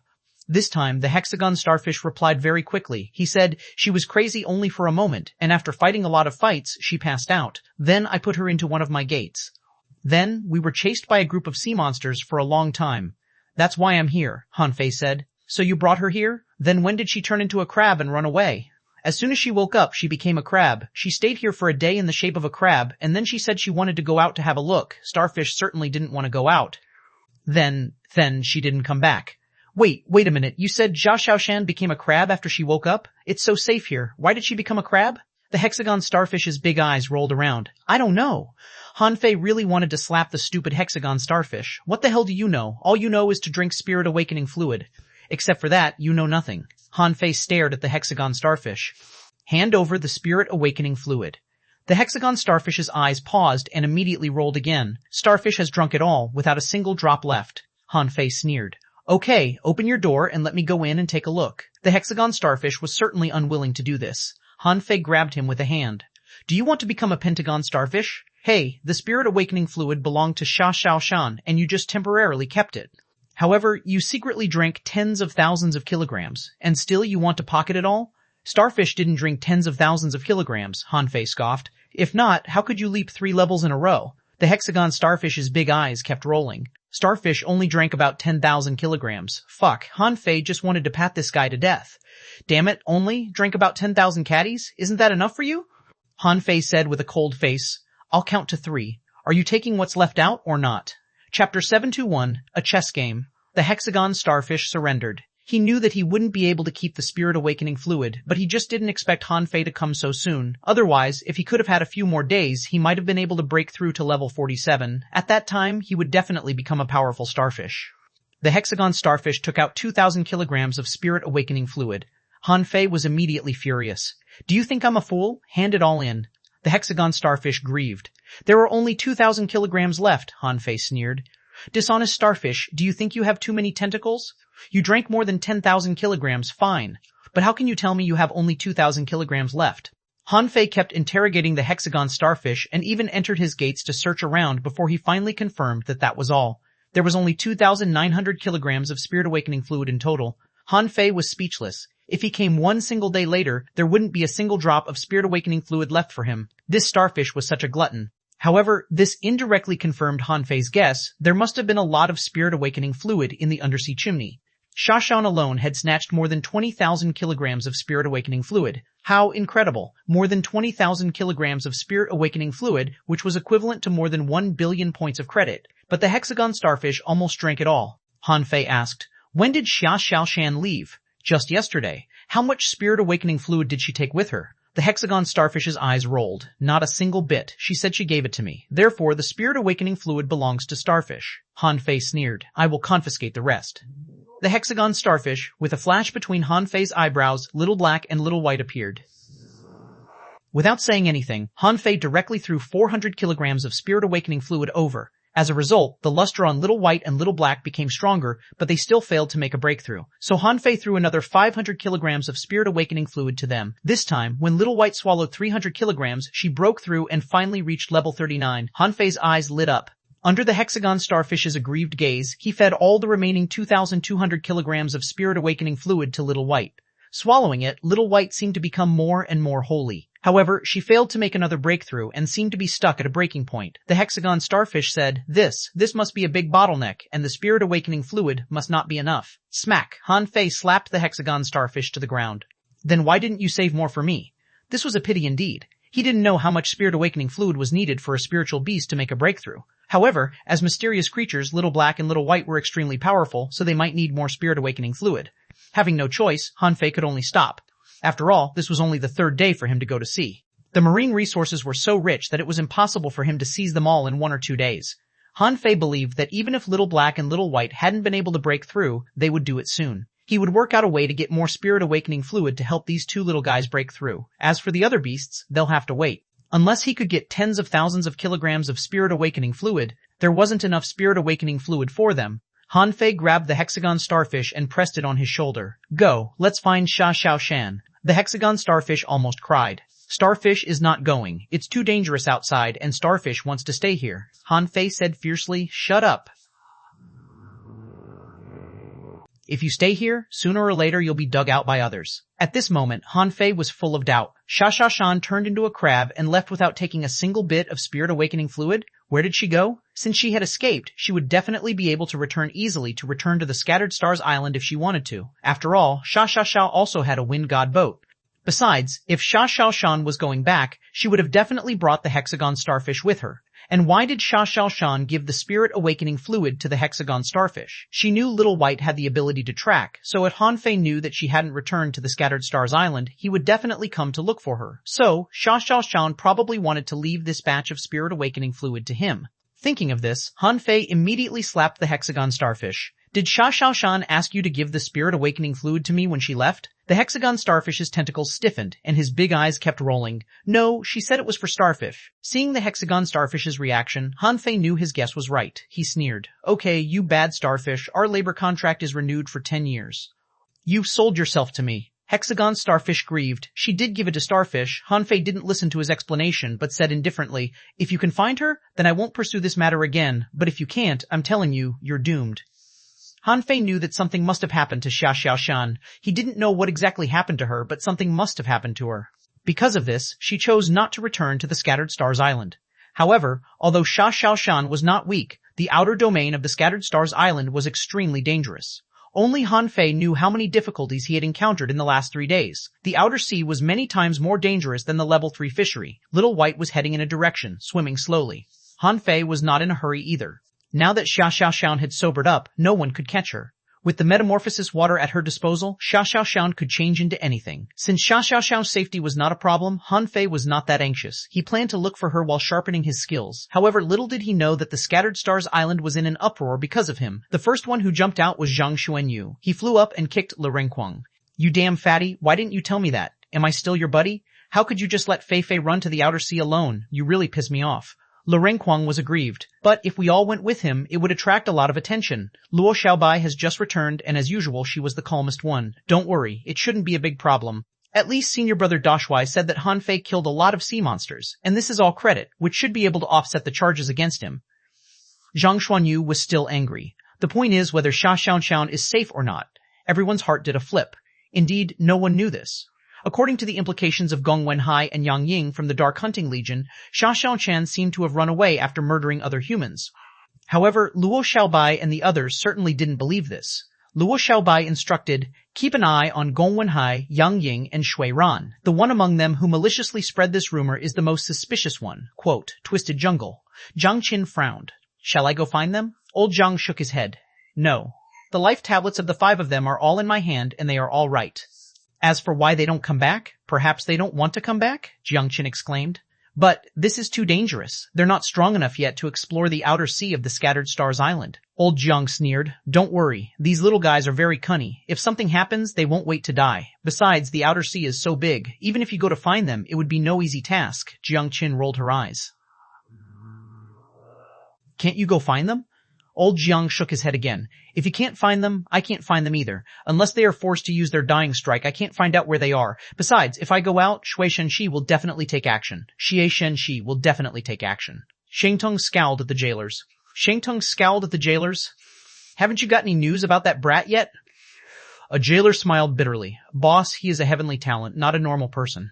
This time, the hexagon starfish replied very quickly. He said, "She was crazy only for a moment, and after fighting a lot of fights, she passed out. Then I put her into one of my gates. Then we were chased by a group of sea monsters for a long time. That's why I'm here," Han Fei said. "So you brought her here? Then when did she turn into a crab and run away?" "As soon as she woke up, she became a crab. She stayed here for a day in the shape of a crab, and then she said she wanted to go out to have a look. Starfish certainly didn't want to go out. Then she didn't come back." Wait a minute. You said xuanhuan became a crab after she woke up? It's so safe here. Why did she become a crab? The hexagon starfish's big eyes rolled around. "I don't know." Han Fei really wanted to slap the stupid hexagon starfish. "What the hell do you know? All you know is to drink spirit awakening fluid. Except for that, you know nothing." Han Fei stared at the hexagon starfish. "Hand over the spirit awakening fluid." The hexagon starfish's eyes paused and immediately rolled again. "Starfish has drunk it all, without a single drop left." Han Fei sneered. "Okay, open your door and let me go in and take a look." The hexagon starfish was certainly unwilling to do this. Han Fei grabbed him with a hand. "Do you want to become a pentagon starfish? Hey, the spirit awakening fluid belonged to xuanhuan, and you just temporarily kept it. However, you secretly drank tens of thousands of kilograms, and still you want to pocket it all? Starfish didn't drink tens of thousands of kilograms," Han Fei scoffed. "If not, how could you leap 3 levels in a row?" The hexagon starfish's big eyes kept rolling. Starfish only drank about 10,000 kilograms. Fuck, Han Fei just wanted to pat this guy to death. "Damn it, only drank about 10,000 caddies? Isn't that enough for you?" Han Fei said with a cold face. "I'll count to 3. Are you taking what's left out or not?" Chapter 721, A Chess Game. The hexagon starfish surrendered. He knew that he wouldn't be able to keep the spirit awakening fluid, but he just didn't expect Han Fei to come so soon. Otherwise, if he could have had a few more days, he might have been able to break through to level 47. At that time, he would definitely become a powerful starfish. The hexagon starfish took out 2,000 kilograms of spirit awakening fluid. Han Fei was immediately furious. "Do you think I'm a fool? Hand it all in." The hexagon starfish grieved. "There are only 2,000 kilograms left," Han Fei sneered. "Dishonest starfish, do you think you have too many tentacles? You drank more than 10,000 kilograms, fine. But how can you tell me you have only 2,000 kilograms left?" Han Fei kept interrogating the hexagon starfish and even entered his gates to search around before he finally confirmed that that was all. There was only 2,900 kilograms of spirit awakening fluid in total. Han Fei was speechless. If he came one single day later, there wouldn't be a single drop of spirit awakening fluid left for him. This starfish was such a glutton. However, this indirectly confirmed Han Fei's guess. There must have been a lot of spirit awakening fluid in the undersea chimney. xuanhuan alone had snatched more than 20,000 kilograms of spirit awakening fluid. How incredible! More than 20,000 kilograms of spirit awakening fluid, which was equivalent to more than 1 billion points of credit. But the hexagon starfish almost drank it all. Han Fei asked, "When did xuanhuan leave?" "Just yesterday." "How much spirit awakening fluid did she take with her?" The hexagon starfish's eyes rolled. Not a single bit. She said she gave it to me. Therefore, the spirit awakening fluid belongs to starfish. Han Fei sneered. I will confiscate the rest. The hexagon starfish, with a flash between Han Fei's eyebrows, Little Black and Little White appeared. Without saying anything, Han Fei directly threw 400 kilograms of spirit awakening fluid over. As a result, the luster on Little White and Little Black became stronger, but they still failed to make a breakthrough. So Han Fei threw another 500 kilograms of spirit awakening fluid to them. This time, when Little White swallowed 300 kilograms, she broke through and finally reached level 39. Han Fei's eyes lit up. Under the hexagon starfish's aggrieved gaze, he fed all the remaining 2,200 kilograms of spirit awakening fluid to Little White. Swallowing it, Little White seemed to become more and more holy. However, she failed to make another breakthrough and seemed to be stuck at a breaking point. The hexagon starfish said, This must be a big bottleneck, and the spirit awakening fluid must not be enough. Smack! Han Fei slapped the hexagon starfish to the ground. Then why didn't you save more for me? This was a pity indeed. He didn't know how much spirit awakening fluid was needed for a spiritual beast to make a breakthrough. However, as mysterious creatures, Little Black and Little White were extremely powerful, so they might need more spirit awakening fluid. Having no choice, Han Fei could only stop. After all, this was only the third day for him to go to sea. The marine resources were so rich that it was impossible for him to seize them all in 1 or 2 days. Han Fei believed that even if Little Black and Little White hadn't been able to break through, they would do it soon. He would work out a way to get more spirit awakening fluid to help these 2 little guys break through. As for the other beasts, they'll have to wait. Unless he could get tens of thousands of kilograms of spirit awakening fluid, there wasn't enough spirit awakening fluid for them. Han Fei grabbed the hexagon starfish and pressed it on his shoulder. Go, let's find xuanhuan. The hexagon starfish almost cried. Starfish is not going. It's too dangerous outside, and Starfish wants to stay here. Han Fei said fiercely, Shut up. If you stay here, sooner or later you'll be dug out by others. At this moment, Han Fei was full of doubt. Xuanhuan turned into a crab and left without taking a single bit of spirit awakening fluid. Where did she go? Since she had escaped, she would definitely be able to return easily to return to the Scattered Stars Island if she wanted to. After all, Xuanhuan also had a wind god boat. Besides, if Xuanhuan was going back, she would have definitely brought the hexagon starfish with her. And why did Xuanhuan give the spirit awakening fluid to the hexagon starfish? She knew Little White had the ability to track, so if Han Fei knew that she hadn't returned to the Scattered Stars Island, he would definitely come to look for her. So, Xuanhuan probably wanted to leave this batch of spirit awakening fluid to him. Thinking of this, Han Fei immediately slapped the hexagon starfish. Did Xuanhuan ask you to give the spirit awakening fluid to me when she left? The hexagon starfish's tentacles stiffened, and his big eyes kept rolling. No, she said it was for starfish. Seeing the hexagon starfish's reaction, Han Fei knew his guess was right. He sneered. Okay, you bad starfish, our labor contract is renewed for 10 years. You've sold yourself to me. Hexagon starfish grieved. She did give it to starfish. Han Fei didn't listen to his explanation, but said indifferently, If you can find her, then I won't pursue this matter again, but if you can't, I'm telling you, you're doomed. Han Fei knew that something must have happened to Xuanhuan. He didn't know what exactly happened to her, but something must have happened to her. Because of this, she chose not to return to the Scattered Stars Island. However, although Xuanhuan was not weak, the outer domain of the Scattered Stars Island was extremely dangerous. Only Han Fei knew how many difficulties he had encountered in the last 3 days. The outer sea was many times more dangerous than the level 3 fishery. Little White was heading in a direction, swimming slowly. Han Fei was not in a hurry either. Now that Xuanhuan had sobered up, no one could catch her. With the metamorphosis water at her disposal, Xuanhuan could change into anything. Since Xuanhuan's safety was not a problem, Han Fei was not that anxious. He planned to look for her while sharpening his skills. However, little did he know that the Scattered Stars Island was in an uproar because of him. The first one who jumped out was Zhang Xuanyu. He flew up and kicked Lurenquang. You damn fatty, why didn't you tell me that? Am I still your buddy? How could you just let Fei Fei run to the outer sea alone? You really piss me off. Lurenquang was aggrieved, but if we all went with him, it would attract a lot of attention. Luo Xiaobai has just returned, and as usual, she was the calmest one. Don't worry, it shouldn't be a big problem. At least senior brother Dashwai said that Han Fei killed a lot of sea monsters, and this is all credit, which should be able to offset the charges against him. Zhang Xuanyu was still angry. The point is whether Xuanhuan is safe or not. Everyone's heart did a flip. Indeed, no one knew this. According to the implications of Gong Wenhai and Yang Ying from the Dark Hunting Legion, Xuanhuan seemed to have run away after murdering other humans. However, Luo Xiaobai and the others certainly didn't believe this. Luo Xiaobai instructed, keep an eye on Gong Wenhai, Yang Ying, and Shui Ran. The one among them who maliciously spread this rumor is the most suspicious one. Quote, Twisted Jungle. Zhang Qin frowned. Shall I go find them? Old Zhang shook his head. No. The life tablets of the 5 of them are all in my hand, and they are all right. As for why they don't come back, perhaps they don't want to come back, Jiang Qin exclaimed. But this is too dangerous. They're not strong enough yet to explore the outer sea of the Scattered Stars Island. Old Jiang sneered. Don't worry. These little guys are very cunning. If something happens, they won't wait to die. Besides, the outer sea is so big. Even if you go to find them, it would be no easy task. Jiang Qin rolled her eyes. Can't you go find them? Old Jiang shook his head again. If you can't find them, I can't find them either. Unless they are forced to use their dying strike, I can't find out where they are. Besides, if I go out, Shui Shenxi will definitely take action. Xie Shenxi will definitely take action. Shengtung scowled at the jailers. Shengtung scowled at the jailers. Haven't you got any news about that brat yet? A jailer smiled bitterly. Boss, he is a heavenly talent, not a normal person.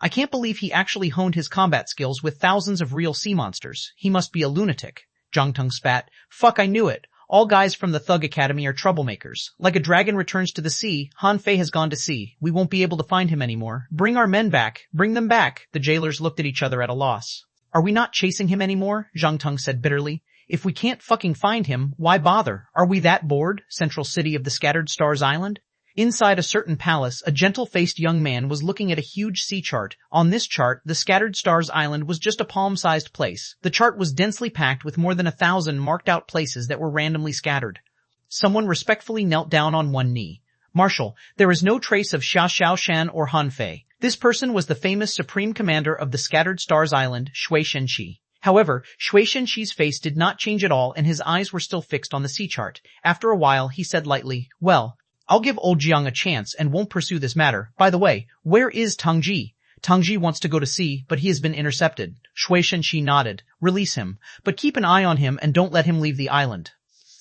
I can't believe he actually honed his combat skills with thousands of real sea monsters. He must be a lunatic. Zhang Tung spat. Fuck, I knew it. All guys from the Thug Academy are troublemakers. Like a dragon returns to the sea, Han Fei has gone to sea. We won't be able to find him anymore. Bring our men back. Bring them back. The jailers looked at each other at a loss. Are we not chasing him anymore? Zhang Tung said bitterly. If we can't fucking find him, why bother? Are we that bored? Central city of the Scattered Stars Island? Inside a certain palace, a gentle-faced young man was looking at a huge sea chart. On this chart, the Scattered Stars Island was just a palm-sized place. The chart was densely packed with more than 1,000 marked-out places that were randomly scattered. Someone respectfully knelt down on one knee. Marshal, there is no trace of xuanhuan or Han Fei. This person was the famous supreme commander of the Scattered Stars Island, Shui Shenxi. However, Shui Shenxi's face did not change at all and his eyes were still fixed on the sea chart. After a while, he said lightly, well, I'll give old Jiang a chance and won't pursue this matter. By the way, where is Tangji? Tangji wants to go to sea, but he has been intercepted. Shui Shenxi nodded. Release him, but keep an eye on him and don't let him leave the island.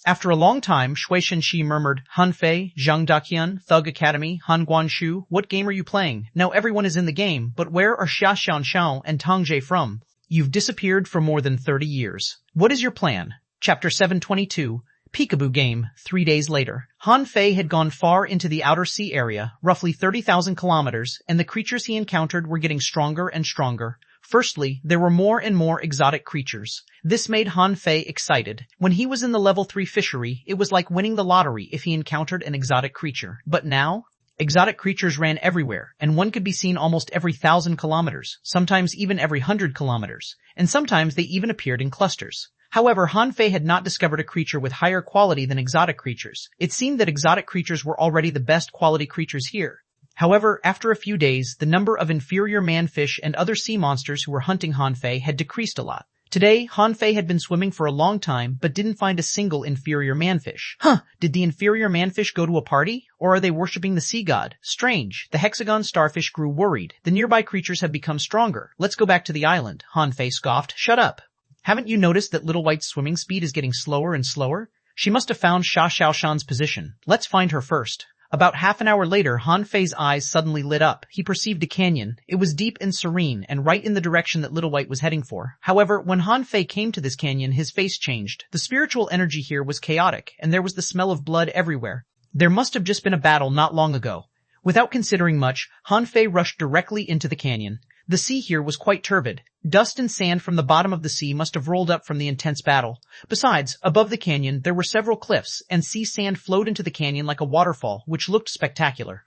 After a long time, Shui Shenxi murmured, Han Fei, Zhang Daqian, Thug Academy, Han Guanshu, what game are you playing? Now everyone is in the game, but where are Xia Xianxiao and Tang Jie from? You've disappeared for more than 30 years. What is your plan? Chapter 722. Peekaboo game. 3 days later. Han Fei had gone far into the outer sea area, roughly 30,000 kilometers, and the creatures he encountered were getting stronger and stronger. Firstly, there were more and more exotic creatures. This made Han Fei excited. When he was in the level 3 fishery, it was like winning the lottery if he encountered an exotic creature. But now, exotic creatures ran everywhere, and one could be seen almost every 1,000 kilometers, sometimes even every 100 kilometers, and sometimes they even appeared in clusters. However, Han Fei had not discovered a creature with higher quality than exotic creatures. It seemed that exotic creatures were already the best quality creatures here. However, after a few days, the number of inferior manfish and other sea monsters who were hunting Han Fei had decreased a lot. Today, Han Fei had been swimming for a long time, but didn't find a single inferior manfish. Did the inferior manfish go to a party? Or are they worshipping the sea god? Strange. The hexagon starfish grew worried. The nearby creatures have become stronger. Let's go back to the island. Han Fei scoffed. Shut up. Haven't you noticed that Little White's swimming speed is getting slower and slower? She must have found Xia Xiaoshan's position. Let's find her first. About half an hour later, Han Fei's eyes suddenly lit up. He perceived a canyon. It was deep and serene, and right in the direction that Little White was heading for. However, when Han Fei came to this canyon, his face changed. The spiritual energy here was chaotic, and there was the smell of blood everywhere. There must have just been a battle not long ago. Without considering much, Han Fei rushed directly into the canyon. The sea here was quite turbid. Dust and sand from the bottom of the sea must have rolled up from the intense battle. Besides, above the canyon, there were several cliffs, and sea sand flowed into the canyon like a waterfall, which looked spectacular.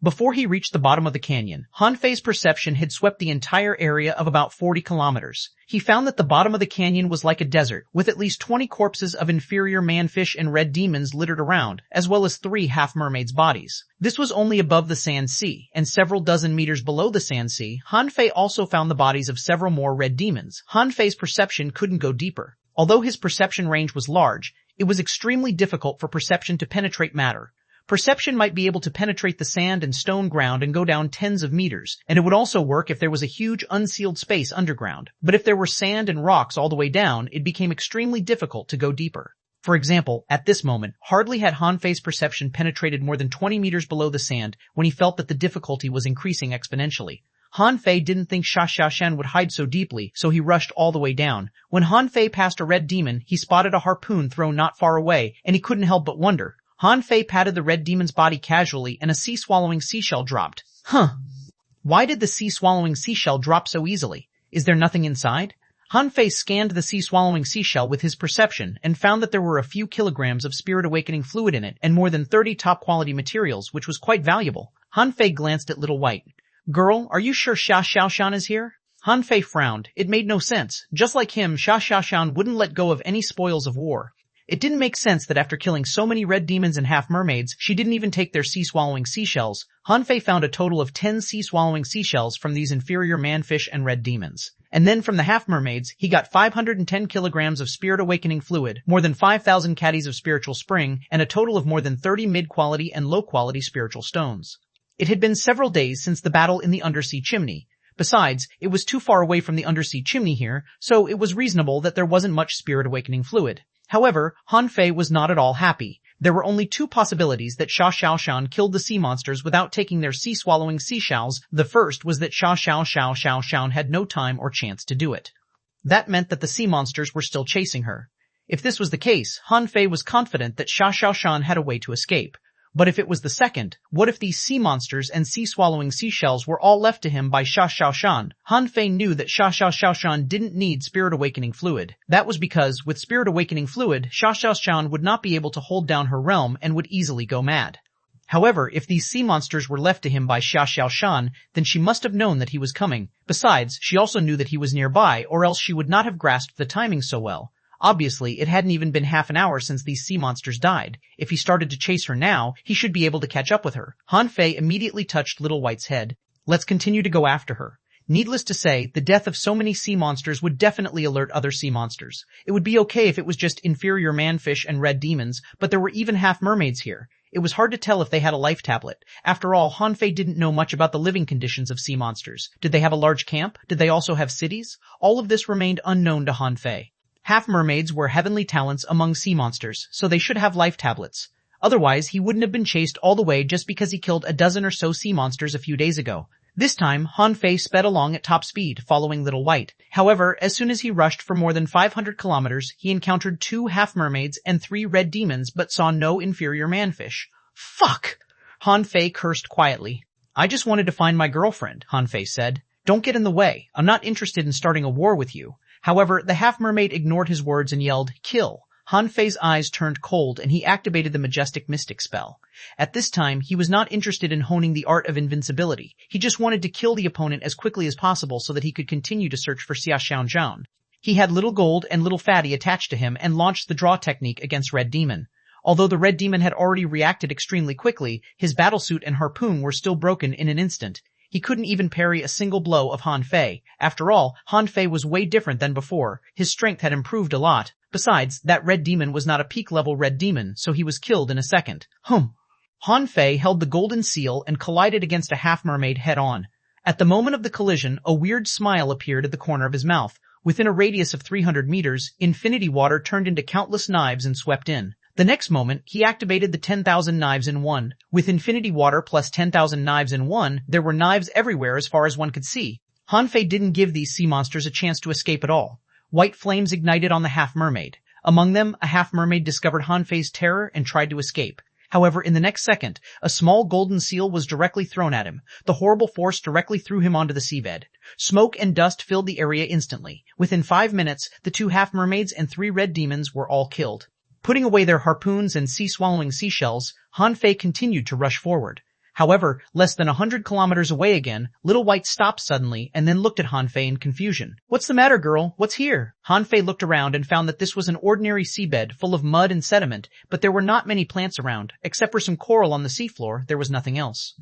Before he reached the bottom of the canyon, Han Fei's perception had swept the entire area of about 40 kilometers. He found that the bottom of the canyon was like a desert, with at least 20 corpses of inferior manfish and red demons littered around, as well as 3 half-mermaids' bodies. This was only above the sand sea, and several dozen meters below the sand sea, Han Fei also found the bodies of several more red demons. Han Fei's perception couldn't go deeper. Although his perception range was large, it was extremely difficult for perception to penetrate matter. Perception might be able to penetrate the sand and stone ground and go down tens of meters, and it would also work if there was a huge unsealed space underground. But if there were sand and rocks all the way down, it became extremely difficult to go deeper. For example, at this moment, hardly had Han Fei's perception penetrated more than 20 meters below the sand when he felt that the difficulty was increasing exponentially. Han Fei didn't think Xia Xiaoshan would hide so deeply, so he rushed all the way down. When Han Fei passed a red demon, he spotted a harpoon thrown not far away, and he couldn't help but wonder. Han Fei patted the red demon's body casually and a sea-swallowing seashell dropped. Why did the sea-swallowing seashell drop so easily? Is there nothing inside? Han Fei scanned the sea-swallowing seashell with his perception and found that there were a few kilograms of spirit awakening fluid in it and more than 30 top-quality materials, which was quite valuable. Han Fei glanced at Little White. Girl, are you sure Xuanhuan is here? Han Fei frowned. It made no sense. Just like him, Xuanhuan wouldn't let go of any spoils of war. It didn't make sense that after killing so many red demons and half-mermaids, she didn't even take their sea-swallowing seashells. Han Fei found a total of 10 sea-swallowing seashells from these inferior manfish and red demons. And then from the half-mermaids, he got 510 kilograms of spirit-awakening fluid, more than 5,000 caddies of spiritual spring, and a total of more than 30 mid-quality and low-quality spiritual stones. It had been several days since the battle in the undersea chimney. Besides, it was too far away from the undersea chimney here, so it was reasonable that there wasn't much spirit-awakening fluid. However, Han Fei was not at all happy. There were only two possibilities that Xuanhuan killed the sea monsters without taking their sea-swallowing seashells. The first was that Xuanhuan had no time or chance to do it. That meant that the sea monsters were still chasing her. If this was the case, Han Fei was confident that Xuanhuan had a way to escape. But if it was the second, what if these sea monsters and sea-swallowing seashells were all left to him by Xuanhuan? Han Fei knew that Xuanhuan didn't need spirit-awakening fluid. That was because, with spirit-awakening fluid, Xuanhuan would not be able to hold down her realm and would easily go mad. However, if these sea monsters were left to him by Xuanhuan, then she must have known that he was coming. Besides, she also knew that he was nearby, or else she would not have grasped the timing so well. Obviously, it hadn't even been half an hour since these sea monsters died. If he started to chase her now, he should be able to catch up with her. Han Fei immediately touched Little White's head. Let's continue to go after her. Needless to say, the death of so many sea monsters would definitely alert other sea monsters. It would be okay if it was just inferior manfish and red demons, but there were even half-mermaids here. It was hard to tell if they had a life tablet. After all, Han Fei didn't know much about the living conditions of sea monsters. Did they have a large camp? Did they also have cities? All of this remained unknown to Han Fei. Half-mermaids were heavenly talents among sea monsters, so they should have life tablets. Otherwise, he wouldn't have been chased all the way just because he killed a dozen or so sea monsters a few days ago. This time, Han Fei sped along at top speed, following Little White. However, as soon as he rushed for more than 500 kilometers, he encountered 2 half-mermaids and 3 red demons but saw no inferior manfish. Fuck! Han Fei cursed quietly. I just wanted to find my girlfriend, Han Fei said. Don't get in the way. I'm not interested in starting a war with you. However, the half-mermaid ignored his words and yelled, kill. Han Fei's eyes turned cold and he activated the majestic mystic spell. At this time, he was not interested in honing the art of invincibility. He just wanted to kill the opponent as quickly as possible so that he could continue to search for Xuanhuan. He had Little Gold and Little Fatty attached to him and launched the draw technique against Red Demon. Although the Red Demon had already reacted extremely quickly, his battlesuit and harpoon were still broken in an instant. He couldn't even parry a single blow of Han Fei. After all, Han Fei was way different than before. His strength had improved a lot. Besides, that red demon was not a peak-level red demon, so he was killed in a second. Han Fei held the golden seal and collided against a half-mermaid head-on. At the moment of the collision, a weird smile appeared at the corner of his mouth. Within a radius of 300 meters, infinity water turned into countless knives and swept in. The next moment, he activated the 10,000 knives in one. With infinity water plus 10,000 knives in one, there were knives everywhere as far as one could see. Han Fei didn't give these sea monsters a chance to escape at all. White flames ignited on the half-mermaid. Among them, a half-mermaid discovered Han Fei's terror and tried to escape. However, in the next second, a small golden seal was directly thrown at him. The horrible force directly threw him onto the seabed. Smoke and dust filled the area instantly. Within 5 minutes, the 2 half-mermaids and 3 red demons were all killed. Putting away their harpoons and sea-swallowing seashells, Han Fei continued to rush forward. However, less than 100 kilometers away again, Little White stopped suddenly and then looked at Han Fei in confusion. What's the matter, girl? What's here? Han Fei looked around and found that this was an ordinary seabed full of mud and sediment, but there were not many plants around. Except for some coral on the seafloor, there was nothing else.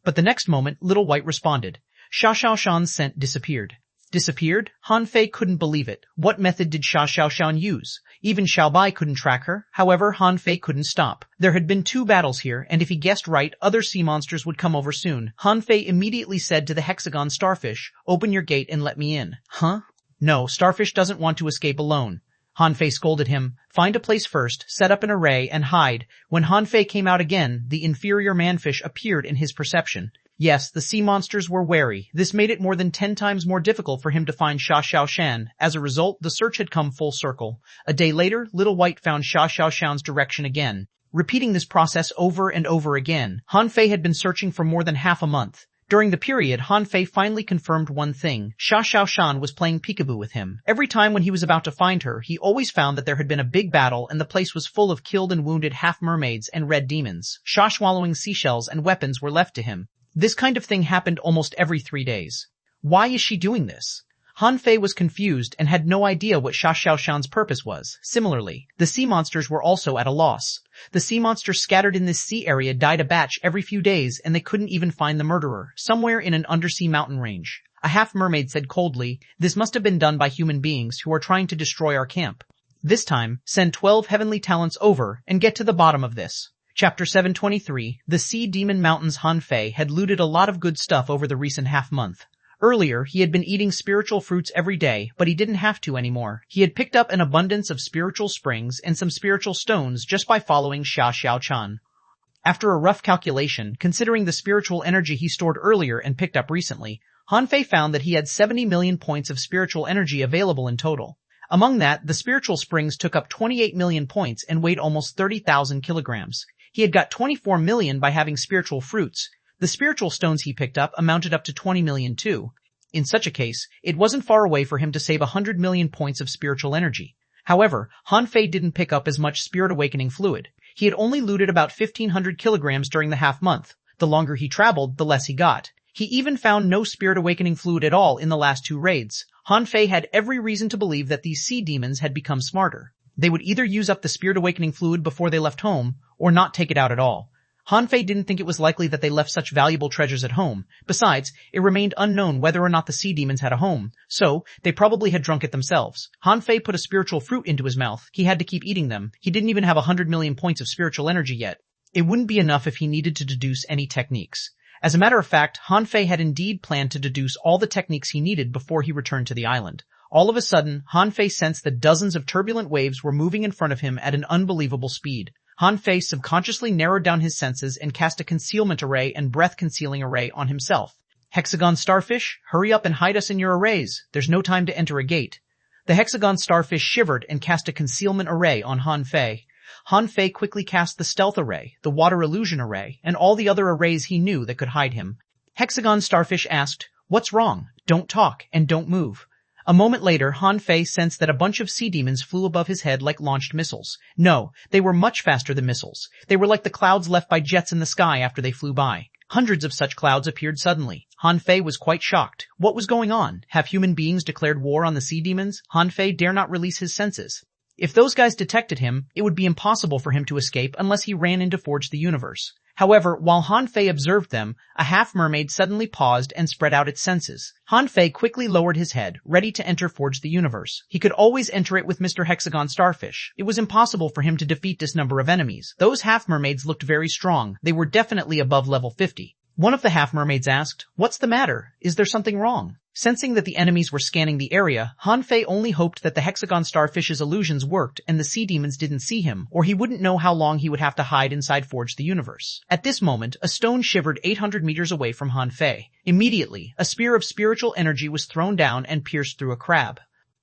But the next moment, Little White responded. Xuanhuan's scent disappeared. Disappeared? Han Fei couldn't believe it. What method did Xuanhuan use? Even Xiaobai couldn't track her. However, Han Fei couldn't stop. There had been 2 battles here, and if he guessed right, other sea monsters would come over soon. Han Fei immediately said to the hexagon starfish, open your gate and let me in. Huh? No, starfish doesn't want to escape alone. Han Fei scolded him. Find a place first, set up an array, and hide. When Han Fei came out again, the inferior manfish appeared in his perception. Yes, the sea monsters were wary. This made it more than 10 times more difficult for him to find Xuanhuan. As a result, the search had come full circle. A day later, Little White found Xuanhuan's direction again. Repeating this process over and over again, Han Fei had been searching for more than half a month. During the period, Han Fei finally confirmed one thing. Xuanhuan was playing peekaboo with him. Every time when he was about to find her, he always found that there had been a big battle and the place was full of killed and wounded half-mermaids and red demons. Swallowing seashells and weapons were left to him. This kind of thing happened almost every 3 days. Why is she doing this? Han Fei was confused and had no idea what xuanhuan's purpose was. Similarly, the sea monsters were also at a loss. The sea monsters scattered in this sea area died a batch every few days, and they couldn't even find the murderer, somewhere in an undersea mountain range. A half-mermaid said coldly, "This must have been done by human beings who are trying to destroy our camp. This time, send 12 heavenly talents over and get to the bottom of this." Chapter 723, The Sea Demon Mountains. Han Fei had looted a lot of good stuff over the recent half-month. Earlier, he had been eating spiritual fruits every day, but he didn't have to anymore. He had picked up an abundance of spiritual springs and some spiritual stones just by following xuanhuan. After a rough calculation, considering the spiritual energy he stored earlier and picked up recently, Han Fei found that he had 70 million points of spiritual energy available in total. Among that, the spiritual springs took up 28 million points and weighed almost 30,000 kilograms. He had got 24 million by having spiritual fruits. The spiritual stones he picked up amounted up to 20 million too. In such a case, it wasn't far away for him to save 100 million points of spiritual energy. However, Han Fei didn't pick up as much spirit awakening fluid. He had only looted about 1,500 kilograms during the half-month. The longer he traveled, the less he got. He even found no spirit awakening fluid at all in the last 2 raids. Han Fei had every reason to believe that these sea demons had become smarter. They would either use up the spirit awakening fluid before they left home, or not take it out at all. Han Fei didn't think it was likely that they left such valuable treasures at home. Besides, it remained unknown whether or not the sea demons had a home, so they probably had drunk it themselves. Han Fei put a spiritual fruit into his mouth. He had to keep eating them. He didn't even have 100 million points of spiritual energy yet. It wouldn't be enough if he needed to deduce any techniques. As a matter of fact, Han Fei had indeed planned to deduce all the techniques he needed before he returned to the island. All of a sudden, Han Fei sensed that dozens of turbulent waves were moving in front of him at an unbelievable speed. Han Fei subconsciously narrowed down his senses and cast a concealment array and breath-concealing array on himself. "Hexagon starfish, hurry up and hide us in your arrays. There's no time to enter a gate." The hexagon starfish shivered and cast a concealment array on Han Fei. Han Fei quickly cast the stealth array, the water illusion array, and all the other arrays he knew that could hide him. Hexagon starfish asked, "What's wrong? Don't talk and don't move." A moment later, Han Fei sensed that a bunch of sea demons flew above his head like launched missiles. No, they were much faster than missiles. They were like the clouds left by jets in the sky after they flew by. Hundreds of such clouds appeared suddenly. Han Fei was quite shocked. What was going on? Have human beings declared war on the sea demons? Han Fei dare not release his senses. If those guys detected him, it would be impossible for him to escape unless he ran into Forge the Universe. However, while Han Fei observed them, a half-mermaid suddenly paused and spread out its senses. Han Fei quickly lowered his head, ready to enter Forge the Universe. He could always enter it with Mr. Hexagon Starfish. It was impossible for him to defeat this number of enemies. Those half-mermaids looked very strong. They were definitely above level 50. One of the half-mermaids asked, "What's the matter? Is there something wrong?" Sensing that the enemies were scanning the area, Han Fei only hoped that the hexagon starfish's illusions worked and the sea demons didn't see him, or he wouldn't know how long he would have to hide inside Forge the Universe. At this moment, a stone shivered 800 meters away from Han Fei. Immediately, a spear of spiritual energy was thrown down and pierced through a crab.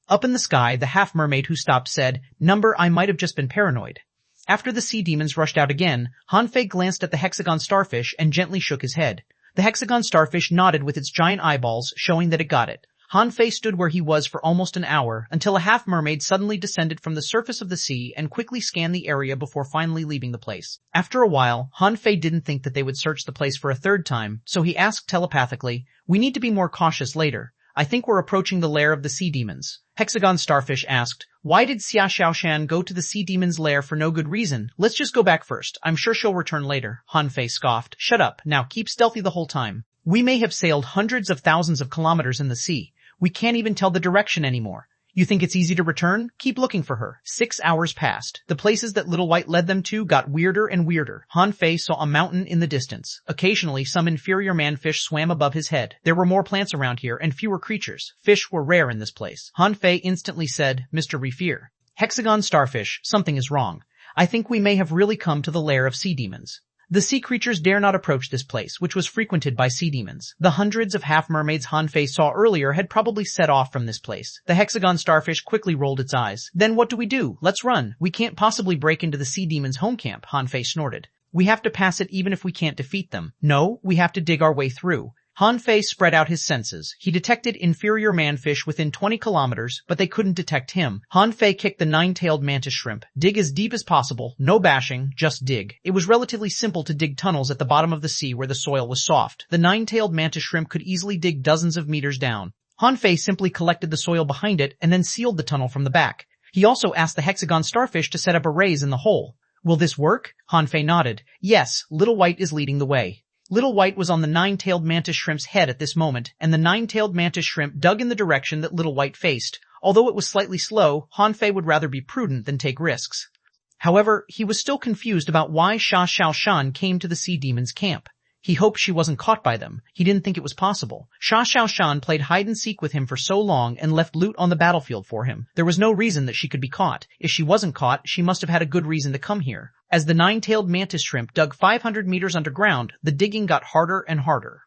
Up in the sky, the half-mermaid who stopped said, "Number, I might have just been paranoid." After the sea demons rushed out again, Han Fei glanced at the hexagon starfish and gently shook his head. The hexagon starfish nodded with its giant eyeballs, showing that it got it. Han Fei stood where he was for almost an hour, until a half-mermaid suddenly descended from the surface of the sea and quickly scanned the area before finally leaving the place. After a while, Han Fei didn't think that they would search the place for a third time, so he asked telepathically, "We need to be more cautious later. I think we're approaching the lair of the sea demons." Hexagon starfish asked, "Why did xuanhuan go to the sea demon's lair for no good reason? Let's just go back first. I'm sure she'll return later." Han Fei scoffed. "Shut up. Now keep stealthy the whole time. We may have sailed hundreds of thousands of kilometers in the sea. We can't even tell the direction anymore. You think it's easy to return? Keep looking for her." 6 hours passed. The places that Little White led them to got weirder and weirder. Han Fei saw a mountain in the distance. Occasionally, some inferior manfish swam above his head. There were more plants around here and fewer creatures. Fish were rare in this place. Han Fei instantly said, "Mr. Refear." "Hexagon starfish, something is wrong. I think we may have really come to the lair of sea demons. The sea creatures dare not approach this place, which was frequented by sea demons. The hundreds of half-mermaids Han Fei saw earlier had probably set off from this place. The hexagon starfish quickly rolled its eyes. "Then what do we do? Let's run. We can't possibly break into the sea demons' home camp," Han Fei snorted. "We have to pass it even if we can't defeat them. No, we have to dig our way through." Han Fei spread out his senses. He detected inferior manfish within 20 kilometers, but they couldn't detect him. Han Fei kicked the nine-tailed mantis shrimp. Dig as deep as possible. No bashing, just dig. It was relatively simple to dig tunnels at the bottom of the sea where the soil was soft. The nine-tailed mantis shrimp could easily dig dozens of meters down. Han Fei simply collected the soil behind it and then sealed the tunnel from the back. He also asked the hexagon starfish to set up arrays in the hole. Will this work? Han Fei nodded. Yes, Little White is leading the way. Little White was on the nine-tailed mantis shrimp's head at this moment, and the nine-tailed mantis shrimp dug in the direction that Little White faced. Although it was slightly slow, Han Fei would rather be prudent than take risks. However, he was still confused about why xuanhuan came to the sea demon's camp. He hoped she wasn't caught by them. He didn't think it was possible. xuanhuan played hide-and-seek with him for so long and left loot on the battlefield for him. There was no reason that she could be caught. If she wasn't caught, she must have had a good reason to come here. As the nine-tailed mantis shrimp dug 500 meters underground, the digging got harder and harder.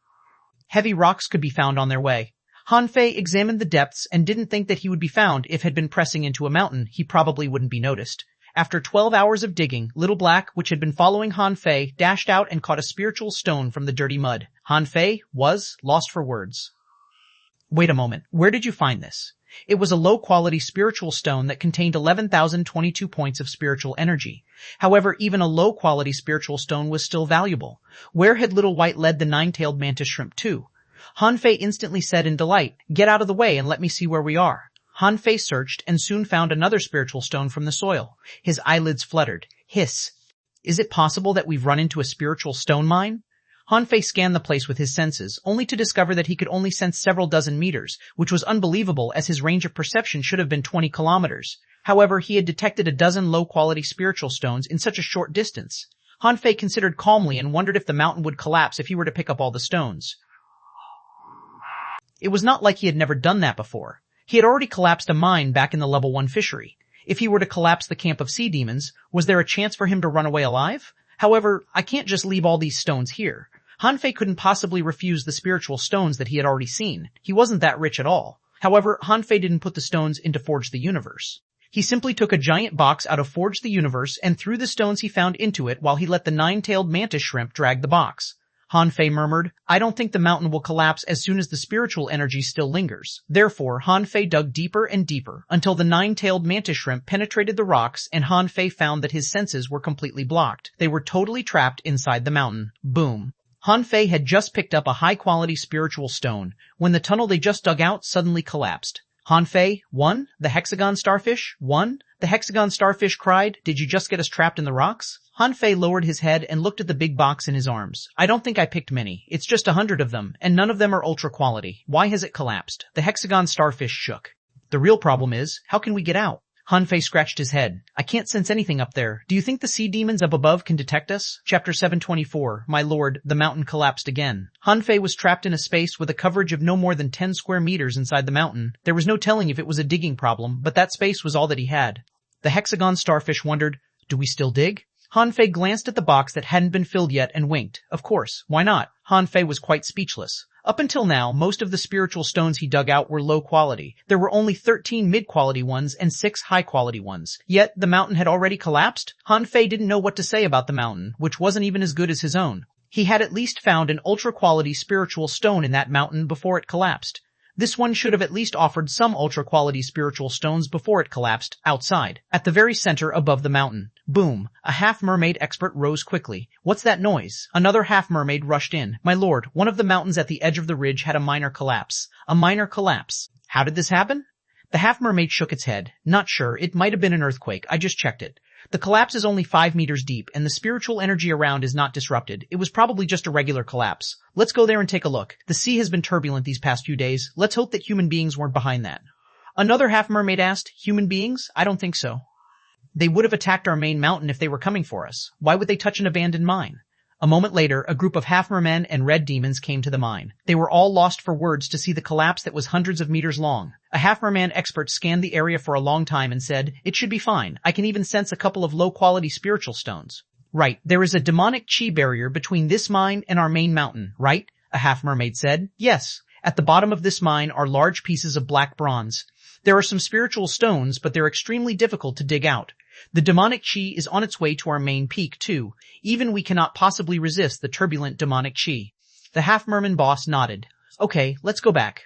Heavy rocks could be found on their way. Han Fei examined the depths and didn't think that he would be found. If had been pressing into a mountain, he probably wouldn't be noticed. After 12 hours of digging, Little Black, which had been following Han Fei, dashed out and caught a spiritual stone from the dirty mud. Han Fei was lost for words. Wait a moment, where did you find this? It was a low-quality spiritual stone that contained 11,022 points of spiritual energy. However, even a low-quality spiritual stone was still valuable. Where had Little White led the nine-tailed mantis shrimp to? Han Fei instantly said in delight, "Get out of the way and let me see where we are." Han Fei searched and soon found another spiritual stone from the soil. His eyelids fluttered. Hiss. Is it possible that we've run into a spiritual stone mine? Han Fei scanned the place with his senses, only to discover that he could only sense several dozen meters, which was unbelievable as his range of perception should have been 20 kilometers. However, he had detected a dozen low-quality spiritual stones in such a short distance. Han Fei considered calmly and wondered if the mountain would collapse if he were to pick up all the stones. It was not like he had never done that before. He had already collapsed a mine back in the level 1 fishery. If he were to collapse the camp of sea demons, was there a chance for him to run away alive? However, I can't just leave all these stones here. Han Fei couldn't possibly refuse the spiritual stones that he had already seen. He wasn't that rich at all. However, Han Fei didn't put the stones into Forge the Universe. He simply took a giant box out of Forge the Universe and threw the stones he found into it while he let the nine-tailed mantis shrimp drag the box. Han Fei murmured, "I don't think the mountain will collapse as soon as the spiritual energy still lingers." Therefore, Han Fei dug deeper and deeper until the nine-tailed mantis shrimp penetrated the rocks and Han Fei found that his senses were completely blocked. They were totally trapped inside the mountain. Boom. Han Fei had just picked up a high-quality spiritual stone when the tunnel they just dug out suddenly collapsed. Han Fei, "One? The hexagon starfish? One?" The hexagon starfish cried, "Did you just get us trapped in the rocks?" Han Fei lowered his head and looked at the big box in his arms. "I don't think I picked many. It's just 100 of them, and none of them are ultra quality. Why has it collapsed?" The hexagon starfish shook. "The real problem is, how can we get out?" Han Fei scratched his head. "I can't sense anything up there. Do you think the sea demons up above can detect us?" Chapter 724, My Lord, the mountain collapsed again. Han Fei was trapped in a space with a coverage of no more than 10 square meters inside the mountain. There was no telling if it was a digging problem, but that space was all that he had. The hexagon starfish wondered, "Do we still dig?" Han Fei glanced at the box that hadn't been filled yet and winked. Of course, why not? Han Fei was quite speechless. Up until now, most of the spiritual stones he dug out were low quality. There were only 13 mid-quality ones and 6 high-quality ones. Yet, the mountain had already collapsed? Han Fei didn't know what to say about the mountain, which wasn't even as good as his own. He had at least found an ultra-quality spiritual stone in that mountain before it collapsed. This one should have at least offered some ultra-quality spiritual stones before it collapsed, outside, at the very center above the mountain. Boom. A half-mermaid expert rose quickly. "What's that noise?" Another half-mermaid rushed in. "My lord, one of the mountains at the edge of the ridge had a minor collapse." A minor collapse. How did this happen? The half-mermaid shook its head. "Not sure. It might have been an earthquake. I just checked it. The collapse is only 5 meters deep, and the spiritual energy around is not disrupted. It was probably just a regular collapse. Let's go there and take a look. The sea has been turbulent these past few days. Let's hope that human beings weren't behind that." Another half-mermaid asked, "Human beings? I don't think so. They would have attacked our main mountain if they were coming for us. Why would they touch an abandoned mine?" A moment later, a group of half-mermen and red demons came to the mine. They were all lost for words to see the collapse that was hundreds of meters long. A half-merman expert scanned the area for a long time and said, "It should be fine. I can even sense a couple of low-quality spiritual stones." "Right, there is a demonic chi barrier between this mine and our main mountain, right?" a half-mermaid said. "Yes. At the bottom of this mine are large pieces of black bronze. There are some spiritual stones, but they're extremely difficult to dig out. The demonic chi is on its way to our main peak, too. Even we cannot possibly resist the turbulent demonic chi." The half-merman boss nodded. Okay, let's go back.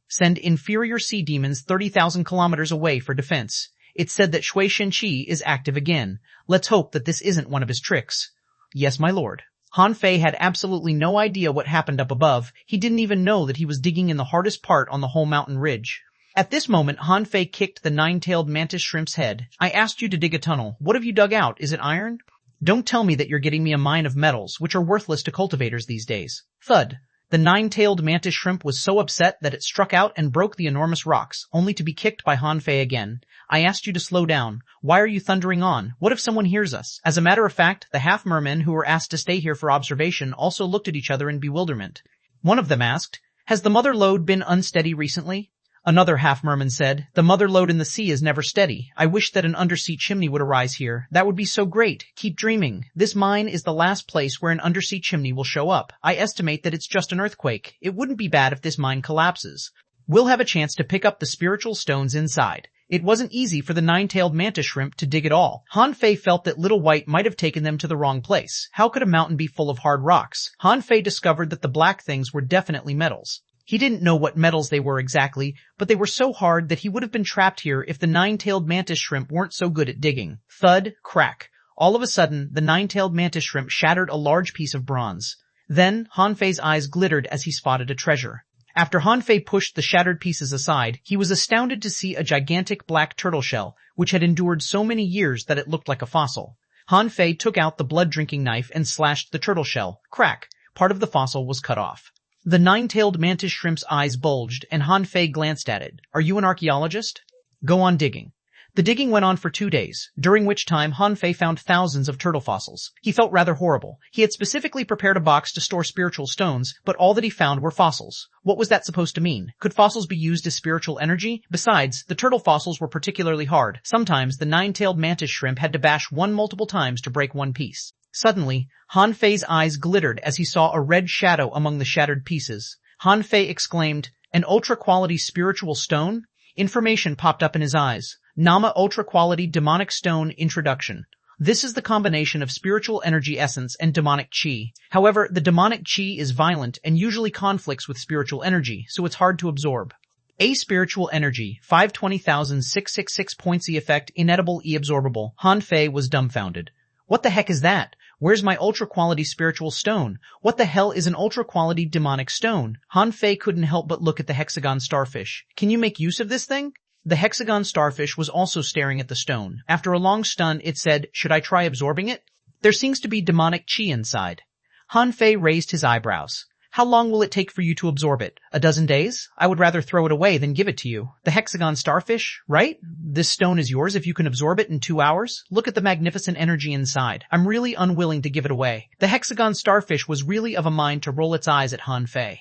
Send inferior sea demons 30,000 kilometers away for defense. It's said that Fishing Ch701 is active again. Let's hope that this isn't one of his tricks. Yes, my lord. Han Fei had absolutely no idea what happened up above. He didn't even know that he was digging in the hardest part on the whole mountain ridge. At this moment, Han Fei kicked the nine-tailed mantis shrimp's head. I asked you to dig a tunnel. What have you dug out? Is it iron? Don't tell me that you're getting me a mine of metals, which are worthless to cultivators these days. Thud. The nine-tailed mantis shrimp was so upset that it struck out and broke the enormous rocks, only to be kicked by Han Fei again. I asked you to slow down. Why are you thundering on? What if someone hears us? As a matter of fact, the half-mermen who were asked to stay here for observation also looked at each other in bewilderment. One of them asked, Has the mother lode been unsteady recently? Another half-merman said, The mother lode in the sea is never steady. I wish that an undersea chimney would arise here. That would be so great. Keep dreaming. This mine is the last place where an undersea chimney will show up. I estimate that it's just an earthquake. It wouldn't be bad if this mine collapses. We'll have a chance to pick up the spiritual stones inside. It wasn't easy for the nine-tailed mantis shrimp to dig at all. Han Fei felt that Little White might have taken them to the wrong place. How could a mountain be full of hard rocks? Han Fei discovered that the black things were definitely metals. He didn't know what metals they were exactly, but they were so hard that he would have been trapped here if the nine-tailed mantis shrimp weren't so good at digging. Thud, crack. All of a sudden, the nine-tailed mantis shrimp shattered a large piece of bronze. Then, Han Fei's eyes glittered as he spotted a treasure. After Han Fei pushed the shattered pieces aside, he was astounded to see a gigantic black turtle shell, which had endured so many years that it looked like a fossil. Han Fei took out the blood-drinking knife and slashed the turtle shell. Crack. Part of the fossil was cut off. The nine-tailed mantis shrimp's eyes bulged, and Han Fei glanced at it. Are you an archaeologist? Go on digging. The digging went on for 2 days, during which time Han Fei found thousands of turtle fossils. He felt rather horrible. He had specifically prepared a box to store spiritual stones, but all that he found were fossils. What was that supposed to mean? Could fossils be used as spiritual energy? Besides, the turtle fossils were particularly hard. Sometimes the nine-tailed mantis shrimp had to bash one multiple times to break one piece. Suddenly, Han Fei's eyes glittered as he saw a red shadow among the shattered pieces. Han Fei exclaimed, An ultra-quality spiritual stone? Information popped up in his eyes. Nama ultra-quality demonic stone introduction. This is the combination of spiritual energy essence and demonic chi. However, the demonic chi is violent and usually conflicts with spiritual energy, so it's hard to absorb. A spiritual energy, 520,666 points. E effect, inedible, absorbable. Han Fei was dumbfounded. What the heck is that? Where's my ultra-quality spiritual stone? What the hell is an ultra-quality demonic stone? Han Fei couldn't help but look at the hexagon starfish. Can you make use of this thing? The hexagon starfish was also staring at the stone. After a long stun, it said, Should I try absorbing it? There seems to be demonic chi inside. Han Fei raised his eyebrows. How long will it take for you to absorb it? A dozen days? I would rather throw it away than give it to you. The hexagon starfish, right? This stone is yours if you can absorb it in 2 hours? Look at the magnificent energy inside. I'm really unwilling to give it away. The hexagon starfish was really of a mind to roll its eyes at Han Fei.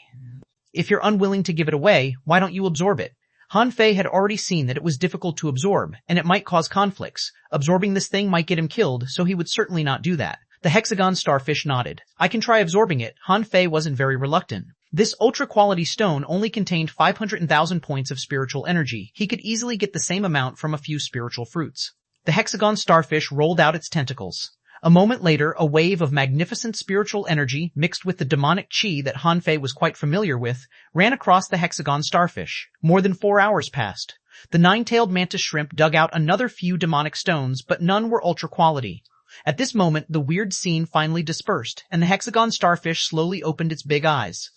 If you're unwilling to give it away, why don't you absorb it? Han Fei had already seen that it was difficult to absorb, and it might cause conflicts. Absorbing this thing might get him killed, so he would certainly not do that. The hexagon starfish nodded. I can try absorbing it. Han Fei wasn't very reluctant. This ultra-quality stone only contained 500,000 points of spiritual energy. He could easily get the same amount from a few spiritual fruits. The hexagon starfish rolled out its tentacles. A moment later, a wave of magnificent spiritual energy, mixed with the demonic chi that Han Fei was quite familiar with, ran across the hexagon starfish. More than 4 hours passed. The nine-tailed mantis shrimp dug out another few demonic stones, but none were ultra-quality. At this moment, the weird scene finally dispersed, and the hexagon starfish slowly opened its big eyes.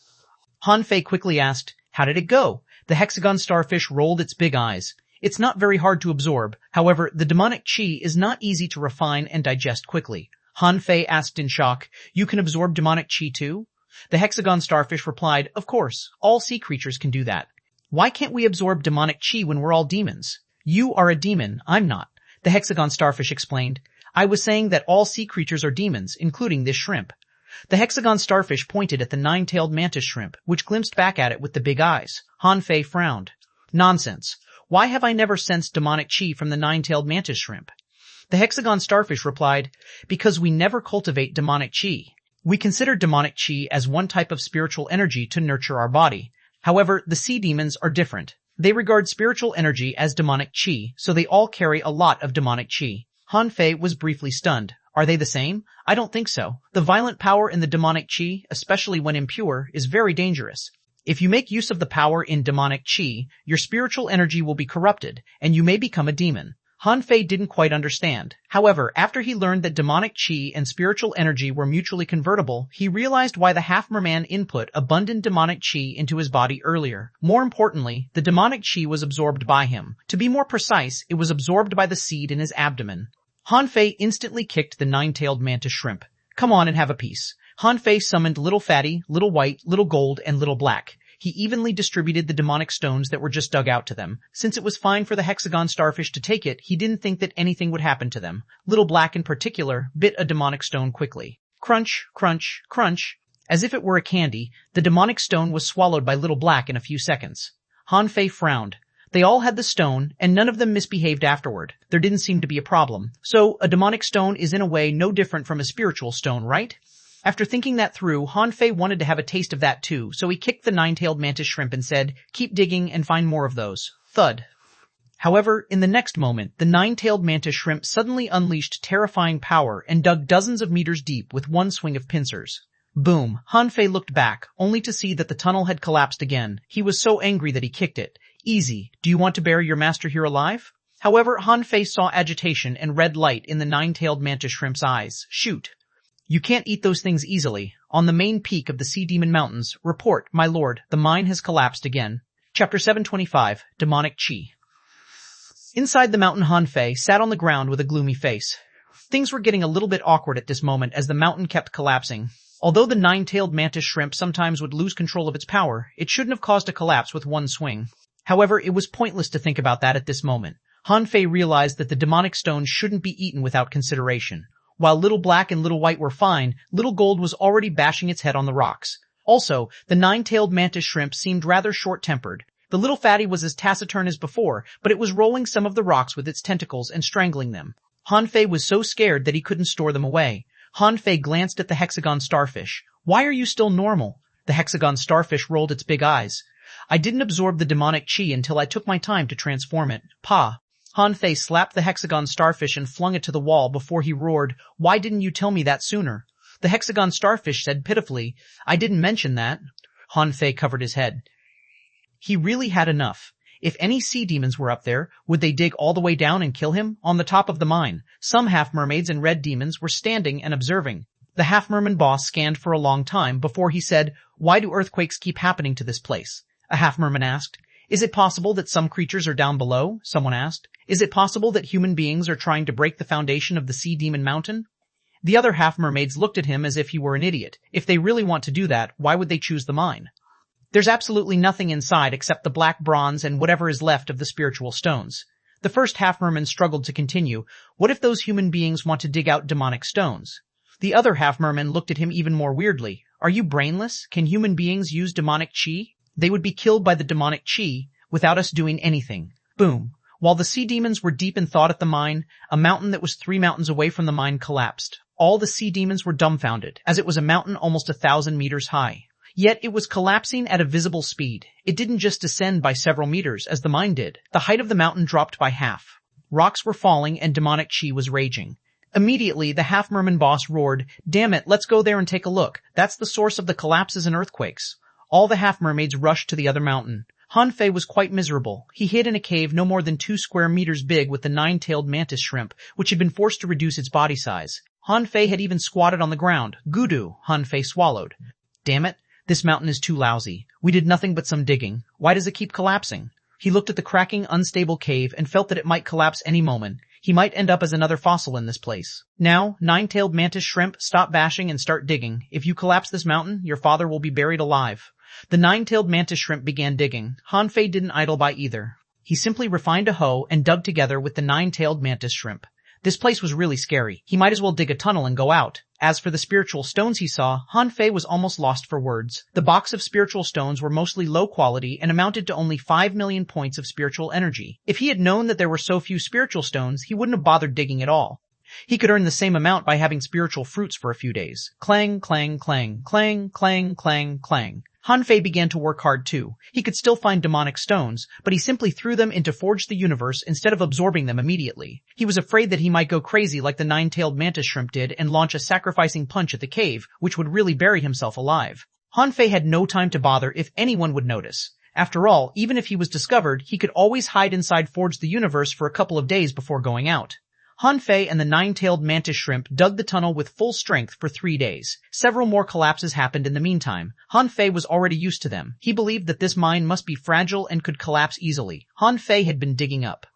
Han Fei quickly asked, How did it go? The hexagon starfish rolled its big eyes. It's not very hard to absorb. However, the demonic chi is not easy to refine and digest quickly. Han Fei asked in shock, You can absorb demonic chi too? The hexagon starfish replied, Of course, all sea creatures can do that. Why can't we absorb demonic chi when we're all demons? You are a demon, I'm not. The hexagon starfish explained, I was saying that all sea creatures are demons, including this shrimp. The hexagon starfish pointed at the nine-tailed mantis shrimp, which glimpsed back at it with the big eyes. Han Fei frowned. Nonsense. Why have I never sensed demonic chi from the nine-tailed mantis shrimp? The hexagon starfish replied, Because we never cultivate demonic chi. We consider demonic chi as one type of spiritual energy to nurture our body. However, the sea demons are different. They regard spiritual energy as demonic chi, so they all carry a lot of demonic chi. Han Fei was briefly stunned. Are they the same? I don't think so. The violent power in the demonic chi, especially when impure, is very dangerous. If you make use of the power in demonic chi, your spiritual energy will be corrupted, and you may become a demon. Han Fei didn't quite understand. However, after he learned that demonic chi and spiritual energy were mutually convertible, he realized why the half-merman input abundant demonic chi into his body earlier. More importantly, the demonic chi was absorbed by him. To be more precise, it was absorbed by the seed in his abdomen. Han Fei instantly kicked the nine-tailed mantis shrimp. Come on and have a piece. Han Fei summoned Little Fatty, Little White, Little Gold, and Little Black. He evenly distributed the demonic stones that were just dug out to them. Since it was fine for the hexagon starfish to take it, he didn't think that anything would happen to them. Little Black in particular bit a demonic stone quickly. Crunch, crunch, crunch. As if it were a candy, the demonic stone was swallowed by Little Black in a few seconds. Han Fei frowned. They all had the stone, and none of them misbehaved afterward. There didn't seem to be a problem. So, a demonic stone is in a way no different from a spiritual stone, right? After thinking that through, Han Fei wanted to have a taste of that too, so he kicked the nine-tailed mantis shrimp and said, "Keep digging and find more of those." Thud. However, in the next moment, the nine-tailed mantis shrimp suddenly unleashed terrifying power and dug dozens of meters deep with one swing of pincers. Boom. Han Fei looked back, only to see that the tunnel had collapsed again. He was so angry that he kicked it. Easy. Do you want to bury your master here alive? However, Han Fei saw agitation and red light in the nine-tailed mantis shrimp's eyes. Shoot. You can't eat those things easily. On the main peak of the Sea Demon Mountains, report, my lord, the mine has collapsed again. Chapter 725, Demonic Chi. Inside the mountain, Han Fei sat on the ground with a gloomy face. Things were getting a little bit awkward at this moment as the mountain kept collapsing. Although the nine-tailed mantis shrimp sometimes would lose control of its power, it shouldn't have caused a collapse with one swing. However, it was pointless to think about that at this moment. Han Fei realized that the demonic stone shouldn't be eaten without consideration. While Little Black and Little White were fine, Little Gold was already bashing its head on the rocks. Also, the nine-tailed mantis shrimp seemed rather short-tempered. The Little Fatty was as taciturn as before, but it was rolling some of the rocks with its tentacles and strangling them. Han Fei was so scared that he couldn't store them away. Han Fei glanced at the hexagon starfish. Why are you still normal? The hexagon starfish rolled its big eyes. I didn't absorb the demonic chi until I took my time to transform it. Pa. Han Fei slapped the hexagon starfish and flung it to the wall before he roared, "Why didn't you tell me that sooner?" The hexagon starfish said pitifully, "I didn't mention that." Han Fei covered his head. He really had enough. If any sea demons were up there, would they dig all the way down and kill him? On the top of the mine, some half-mermaids and red demons were standing and observing. The half-merman boss scanned for a long time before he said, "Why do earthquakes keep happening to this place?" A half-merman asked. "Is it possible that some creatures are down below?" Someone asked. "Is it possible that human beings are trying to break the foundation of the Sea Demon Mountain?" The other half-mermaids looked at him as if he were an idiot. If they really want to do that, why would they choose the mine? There's absolutely nothing inside except the black bronze and whatever is left of the spiritual stones. The first half-merman struggled to continue. What if those human beings want to dig out demonic stones? The other half-merman looked at him even more weirdly. Are you brainless? Can human beings use demonic chi? They would be killed by the demonic chi without us doing anything. Boom. While the sea demons were deep in thought at the mine, a mountain that was 3 mountains away from the mine collapsed. All the sea demons were dumbfounded, as it was a mountain almost 1,000 meters high. Yet it was collapsing at a visible speed. It didn't just descend by several meters, as the mine did. The height of the mountain dropped by half. Rocks were falling and demonic chi was raging. Immediately, the half-merman boss roared, "Damn it, let's go there and take a look. That's the source of the collapses and earthquakes." All the half-mermaids rushed to the other mountain. Han Fei was quite miserable. He hid in a cave no more than 2 square meters big with the nine-tailed mantis shrimp, which had been forced to reduce its body size. Han Fei had even squatted on the ground. Gudu, Han Fei swallowed. Damn it, this mountain is too lousy. We did nothing but some digging. Why does it keep collapsing? He looked at the cracking, unstable cave and felt that it might collapse any moment. He might end up as another fossil in this place. Now, nine-tailed mantis shrimp, stop bashing and start digging. If you collapse this mountain, your father will be buried alive. The nine-tailed mantis shrimp began digging. Han Fei didn't idle by either. He simply refined a hoe and dug together with the nine-tailed mantis shrimp. This place was really scary. He might as well dig a tunnel and go out. As for the spiritual stones he saw, Han Fei was almost lost for words. The box of spiritual stones were mostly low quality and amounted to only 5 million points of spiritual energy. If he had known that there were so few spiritual stones, he wouldn't have bothered digging at all. He could earn the same amount by having spiritual fruits for a few days. Clang, clang, clang, clang, clang, clang, clang. Han Fei began to work hard too. He could still find demonic stones, but he simply threw them into Forge the Universe instead of absorbing them immediately. He was afraid that he might go crazy like the nine-tailed mantis shrimp did and launch a sacrificing punch at the cave, which would really bury himself alive. Han Fei had no time to bother if anyone would notice. After all, even if he was discovered, he could always hide inside Forge the Universe for a couple of days before going out. Han Fei and the nine-tailed mantis shrimp dug the tunnel with full strength for 3 days. Several more collapses happened in the meantime. Han Fei was already used to them. He believed that this mine must be fragile and could collapse easily. Han Fei had been digging up.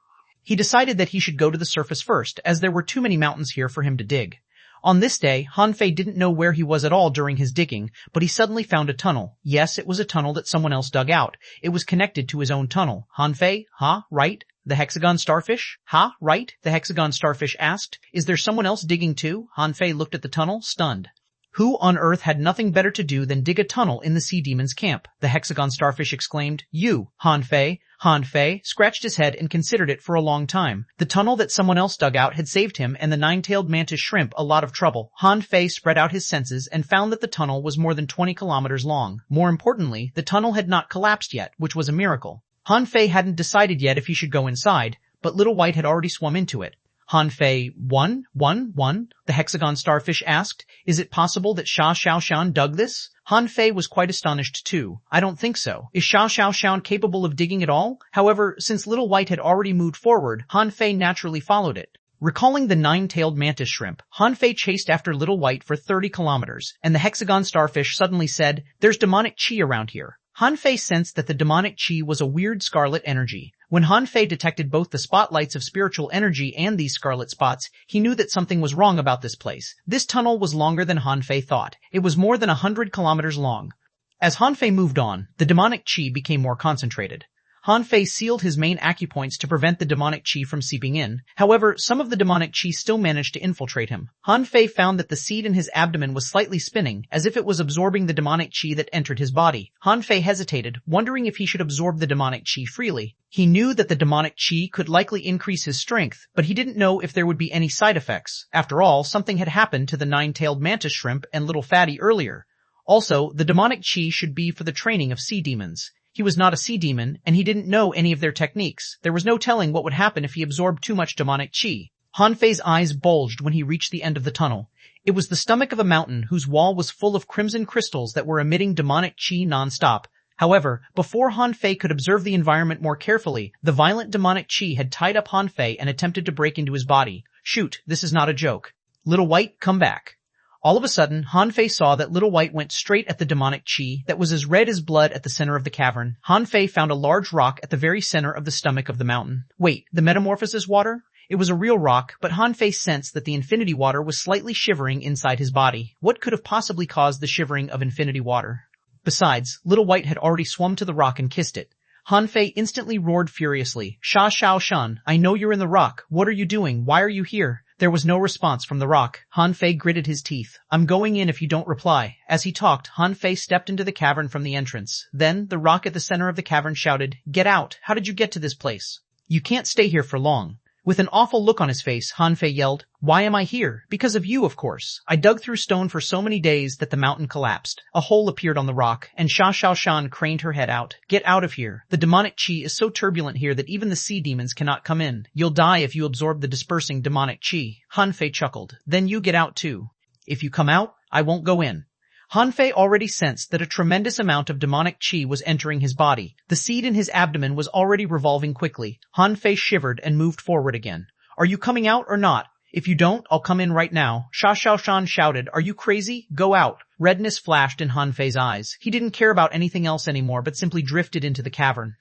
He decided that he should go to the surface first, as there were too many mountains here for him to dig. On this day, Han Fei didn't know where he was at all during his digging, but he suddenly found a tunnel. Yes, it was a tunnel that someone else dug out. It was connected to his own tunnel. Han Fei? Ha, right? The hexagon starfish? Ha, right? The hexagon starfish asked. Is there someone else digging too? Han Fei looked at the tunnel, stunned. Who on earth had nothing better to do than dig a tunnel in the sea demon's camp? The hexagon starfish exclaimed. You, Han Fei. Han Fei scratched his head and considered it for a long time. The tunnel that someone else dug out had saved him and the nine-tailed mantis shrimp a lot of trouble. Han Fei spread out his senses and found that the tunnel was more than 20 kilometers long. More importantly, the tunnel had not collapsed yet, which was a miracle. Han Fei hadn't decided yet if he should go inside, but Little White had already swum into it. Han Fei, one, the hexagon starfish asked. Is it possible that xuanhuan dug this? Han Fei was quite astonished too. I don't think so. Is xuanhuan capable of digging at all? However, since Little White had already moved forward, Han Fei naturally followed it. Recalling the nine-tailed mantis shrimp, Han Fei chased after Little White for 30 kilometers, and the hexagon starfish suddenly said, "There's demonic chi around here." Han Fei sensed that the demonic chi was a weird scarlet energy. When Han Fei detected both the spotlights of spiritual energy and these scarlet spots, he knew that something was wrong about this place. This tunnel was longer than Han Fei thought. It was more than 100 kilometers long. As Han Fei moved on, the demonic chi became more concentrated. Han Fei sealed his main acupoints to prevent the demonic chi from seeping in. However, some of the demonic chi still managed to infiltrate him. Han Fei found that the seed in his abdomen was slightly spinning, as if it was absorbing the demonic chi that entered his body. Han Fei hesitated, wondering if he should absorb the demonic chi freely. He knew that the demonic chi could likely increase his strength, but he didn't know if there would be any side effects. After all, something had happened to the nine-tailed mantis shrimp and Little Fatty earlier. Also, the demonic chi should be for the training of sea demons. He was not a sea demon, and he didn't know any of their techniques. There was no telling what would happen if he absorbed too much demonic chi. Han Fei's eyes bulged when he reached the end of the tunnel. It was the stomach of a mountain whose wall was full of crimson crystals that were emitting demonic chi non-stop. However, before Han Fei could observe the environment more carefully, the violent demonic chi had tied up Han Fei and attempted to break into his body. Shoot, this is not a joke. Little White, come back. All of a sudden, Han Fei saw that Little White went straight at the demonic chi that was as red as blood at the center of the cavern. Han Fei found a large rock at the very center of the stomach of the mountain. Wait, the metamorphosis water? It was a real rock, but Han Fei sensed that the infinity water was slightly shivering inside his body. What could have possibly caused the shivering of infinity water? Besides, Little White had already swum to the rock and kissed it. Han Fei instantly roared furiously. Xuanhuan, I know you're in the rock. What are you doing? Why are you here? There was no response from the rock. Han Fei gritted his teeth. I'm going in if you don't reply. As he talked, Han Fei stepped into the cavern from the entrance. Then, the rock at the center of the cavern shouted, Get out! How did you get to this place? You can't stay here for long. With an awful look on his face, Han Fei yelled, Why am I here? Because of you, of course. I dug through stone for so many days that the mountain collapsed. A hole appeared on the rock, and Xuanhuan craned her head out. Get out of here. The demonic chi is so turbulent here that even the sea demons cannot come in. You'll die if you absorb the dispersing demonic chi. Han Fei chuckled. Then you get out too. If you come out, I won't go in. Han Fei already sensed that a tremendous amount of demonic chi was entering his body. The seed in his abdomen was already revolving quickly. Han Fei shivered and moved forward again. Are you coming out or not? If you don't, I'll come in right now. Xuanhuan shouted, Are you crazy? Go out. Redness flashed in Han Fei's eyes. He didn't care about anything else anymore, but simply drifted into the cavern.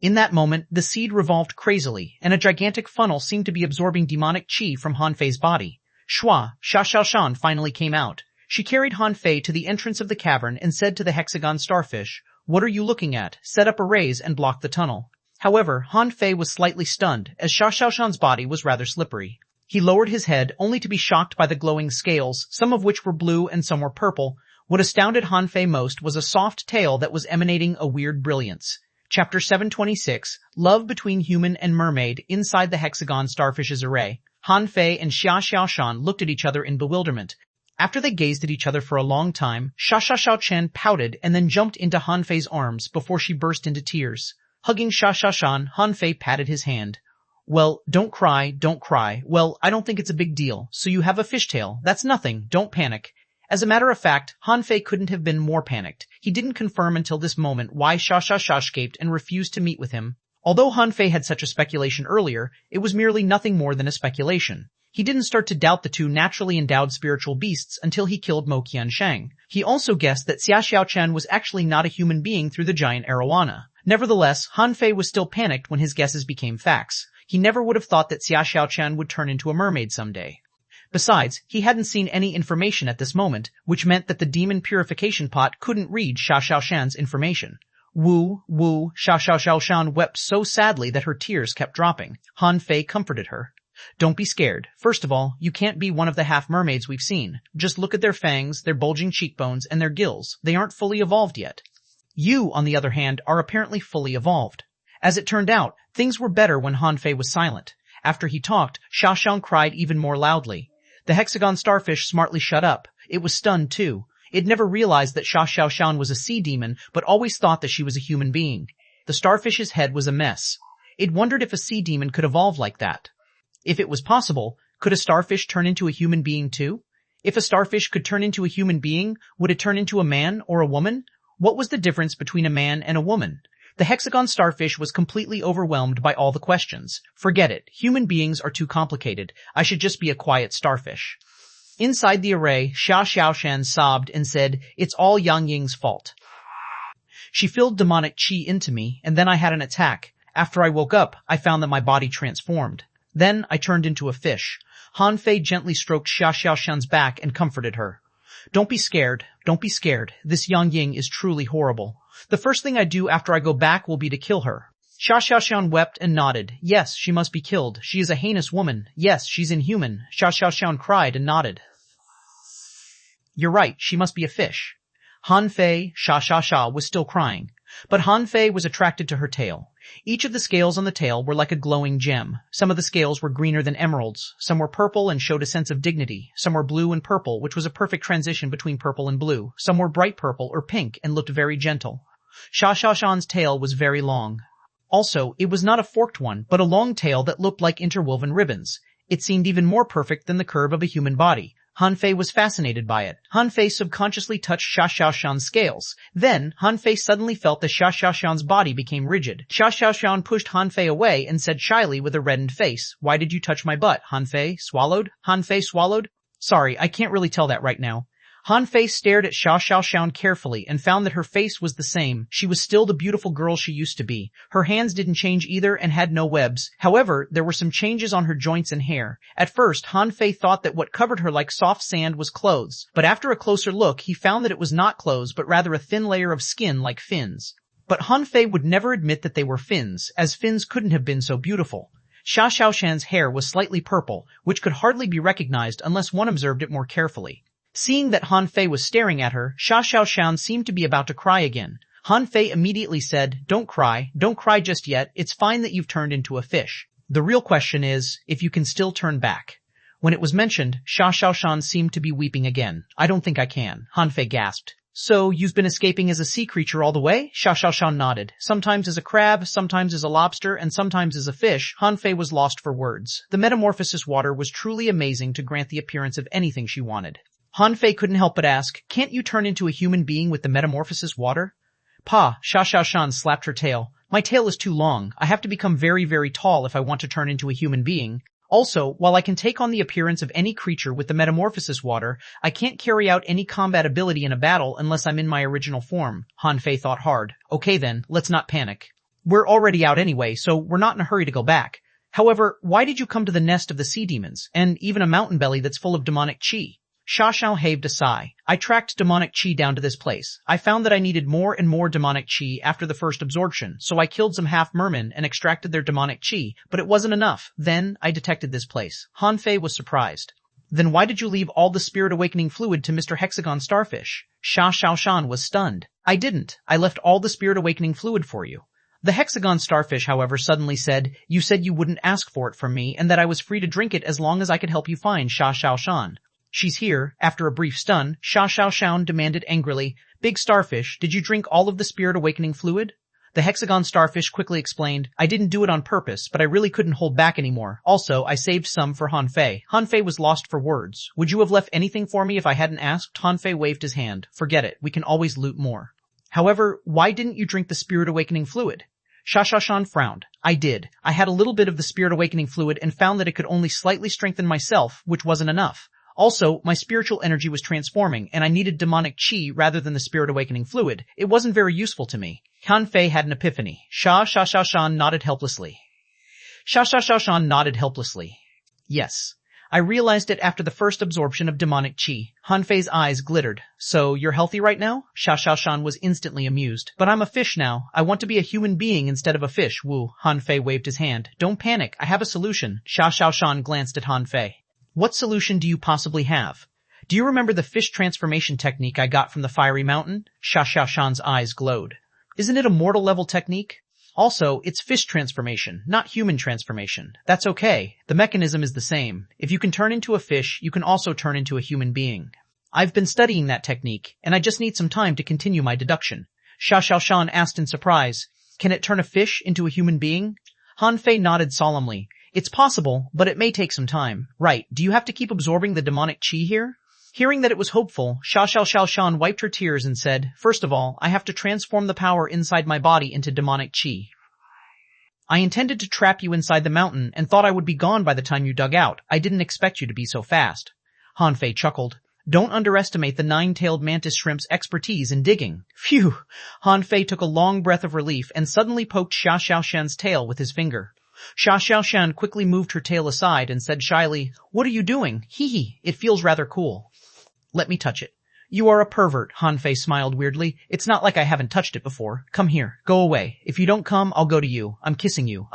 In that moment, the seed revolved crazily, and a gigantic funnel seemed to be absorbing demonic chi from Han Fei's body. Xuanhuan finally came out. She carried Han Fei to the entrance of the cavern and said to the hexagon starfish, What are you looking at? Set up a raise and block the tunnel. However, Han Fei was slightly stunned, as Xuanhuan's body was rather slippery. He lowered his head, only to be shocked by the glowing scales, some of which were blue and some were purple. What astounded Han Fei most was a soft tail that was emanating a weird brilliance. Chapter 726, Love Between Human and Mermaid Inside the Hexagon Starfish's Array. Han Fei and Xuanhuan looked at each other in bewilderment. After they gazed at each other for a long time, Chen pouted and then jumped into Han Fei's arms before she burst into tears. Hugging Shan, Han Fei patted his hand. Well, don't cry, don't cry. Well, I don't think it's a big deal. So you have a fishtail. That's nothing. Don't panic. As a matter of fact, Han Fei couldn't have been more panicked. He didn't confirm until this moment why Sha escaped and refused to meet with him. Although Han Fei had such a speculation earlier, it was merely nothing more than a speculation. He didn't start to doubt the two naturally endowed spiritual beasts until he killed Mo Qiansheng. He also guessed that Xia Xiaochen was actually not a human being through the giant arowana. Nevertheless, Han Fei was still panicked when his guesses became facts. He never would have thought that Xia Xiaochen would turn into a mermaid someday. Besides, he hadn't seen any information at this moment, which meant that the demon purification pot couldn't read Xia Xiaoshan's information. Woo, Xia Xiaoshan wept so sadly that her tears kept dropping. Han Fei comforted her. Don't be scared. First of all, you can't be one of the half-mermaids we've seen. Just look at their fangs, their bulging cheekbones, and their gills. They aren't fully evolved yet. You, on the other hand, are apparently fully evolved. As it turned out, things were better when Han Fei was silent. After he talked, Xiaoxiang cried even more loudly. The hexagon starfish smartly shut up. It was stunned too. It never realized that Xia Xiaoshan was a sea demon, but always thought that she was a human being. The starfish's head was a mess. It wondered if a sea demon could evolve like that. If it was possible, could a starfish turn into a human being too? If a starfish could turn into a human being, would it turn into a man or a woman? What was the difference between a man and a woman? The hexagon starfish was completely overwhelmed by all the questions. Forget it. Human beings are too complicated. I should just be a quiet starfish. Inside the array, Xia Xiaoshan sobbed and said, "It's all Yang Ying's fault. She filled demonic qi into me, and then I had an attack. After I woke up, I found that my body transformed. Then I turned into a fish." Han Fei gently stroked Xia Xiaoshan's back and comforted her. Don't be scared. Don't be scared. This Yang Ying is truly horrible. The first thing I do after I go back will be to kill her. Xia Xiaoshan wept and nodded. Yes, she must be killed. She is a heinous woman. Yes, she's inhuman. Xia Xiaoshan cried and nodded. You're right, she must be a fish. Han Fei, Xia was still crying. But Han Fei was attracted to her tail. Each of the scales on the tail were like a glowing gem. Some of the scales were greener than emeralds. Some were purple and showed a sense of dignity. Some were blue and purple, which was a perfect transition between purple and blue. Some were bright purple or pink and looked very gentle. Xia Xiaoshan's tail was very long. Also, it was not a forked one, but a long tail that looked like interwoven ribbons. It seemed even more perfect than the curve of a human body. Han Fei was fascinated by it. Han Fei subconsciously touched Xia Xiaoshan's scales. Then, Han Fei suddenly felt that Xia Xiaoshan's body became rigid. Xia Xiaoshan pushed Han Fei away and said shyly with a reddened face, "Why did you touch my butt, Han Fei? Swallowed?" Han Fei swallowed? Sorry, I can't really tell that right now. Han Fei stared at Xia Xiaoshan carefully and found that her face was the same. She was still the beautiful girl she used to be. Her hands didn't change either and had no webs. However, there were some changes on her joints and hair. At first, Han Fei thought that what covered her like soft sand was clothes, but after a closer look, he found that it was not clothes, but rather a thin layer of skin like fins. But Han Fei would never admit that they were fins, as fins couldn't have been so beautiful. Xia Xiaoshan's hair was slightly purple, which could hardly be recognized unless one observed it more carefully. Seeing that Han Fei was staring at her, Xia Xiaoshan seemed to be about to cry again. Han Fei immediately said, don't cry just yet, it's fine that you've turned into a fish. The real question is, if you can still turn back. When it was mentioned, Xia Xiaoshan seemed to be weeping again. I don't think I can, Han Fei gasped. So, you've been escaping as a sea creature all the way? Xia Xiaoshan nodded. Sometimes as a crab, sometimes as a lobster, and sometimes as a fish. Han Fei was lost for words. The metamorphosis water was truly amazing to grant the appearance of anything she wanted. Han Fei couldn't help but ask, can't you turn into a human being with the metamorphosis water? Pa, Xia Xiaoshan slapped her tail. My tail is too long. I have to become very, very tall if I want to turn into a human being. Also, while I can take on the appearance of any creature with the metamorphosis water, I can't carry out any combat ability in a battle unless I'm in my original form. Han Fei thought hard. Okay then, let's not panic. We're already out anyway, so we're not in a hurry to go back. However, why did you come to the nest of the sea demons, and even a mountain belly that's full of demonic qi? Xia Xiao heaved a sigh. I tracked demonic qi down to this place. I found that I needed more and more demonic qi after the first absorption, so I killed some half-mermen and extracted their demonic qi, but it wasn't enough. Then, I detected this place. Han Fei was surprised. Then why did you leave all the spirit awakening fluid to Mr. Hexagon Starfish? Xia Xiaoshan was stunned. I didn't. I left all the spirit awakening fluid for you. The Hexagon Starfish, however, suddenly said, you said you wouldn't ask for it from me and that I was free to drink it as long as I could help you find Xia Xiaoshan. She's here. After a brief stun, xuanhuan demanded angrily, Big starfish, did you drink all of the spirit awakening fluid? The hexagon starfish quickly explained, I didn't do it on purpose, but I really couldn't hold back anymore. Also, I saved some for Hanfei. Hanfei was lost for words. Would you have left anything for me if I hadn't asked? Hanfei waved his hand. Forget it. We can always loot more. However, why didn't you drink the spirit awakening fluid? Xuanhuan frowned. I did. I had a little bit of the spirit awakening fluid and found that it could only slightly strengthen myself, which wasn't enough. Also, my spiritual energy was transforming, and I needed demonic chi rather than the spirit awakening fluid. It wasn't very useful to me. Hanfei had an epiphany. Xuanhuan nodded helplessly. Xuanhuan nodded helplessly. Yes. I realized it after the first absorption of demonic chi. Hanfei's eyes glittered. So, you're healthy right now? Xuanhuan was instantly amused. But I'm a fish now. I want to be a human being instead of a fish. Woo. Hanfei waved his hand. Don't panic. I have a solution. Xuanhuan glanced at Hanfei. What solution do you possibly have? Do you remember the fish transformation technique I got from the fiery mountain? Xuanhuan's eyes glowed. Isn't it a mortal level technique? Also, it's fish transformation, not human transformation. That's okay. The mechanism is the same. If you can turn into a fish, you can also turn into a human being. I've been studying that technique, and I just need some time to continue my deduction. Xuanhuan asked in surprise, Can it turn a fish into a human being? Hanfei nodded solemnly. It's possible, but it may take some time. Right, do you have to keep absorbing the demonic chi here? Hearing that it was hopeful, Xuanhuan wiped her tears and said, First of all, I have to transform the power inside my body into demonic chi. I intended to trap you inside the mountain and thought I would be gone by the time you dug out. I didn't expect you to be so fast. Hanfei chuckled. Don't underestimate the nine-tailed mantis shrimp's expertise in digging. Phew! Hanfei took a long breath of relief and suddenly poked Xuanhuan's tail with his finger. Xuanhuan quickly moved her tail aside and said shyly, What are you doing? Hee, it feels rather cool. Let me touch it. You are a pervert, Hanfei smiled weirdly. It's not like I haven't touched it before. Come here. Go away. If you don't come, I'll go to you. I'm kissing you.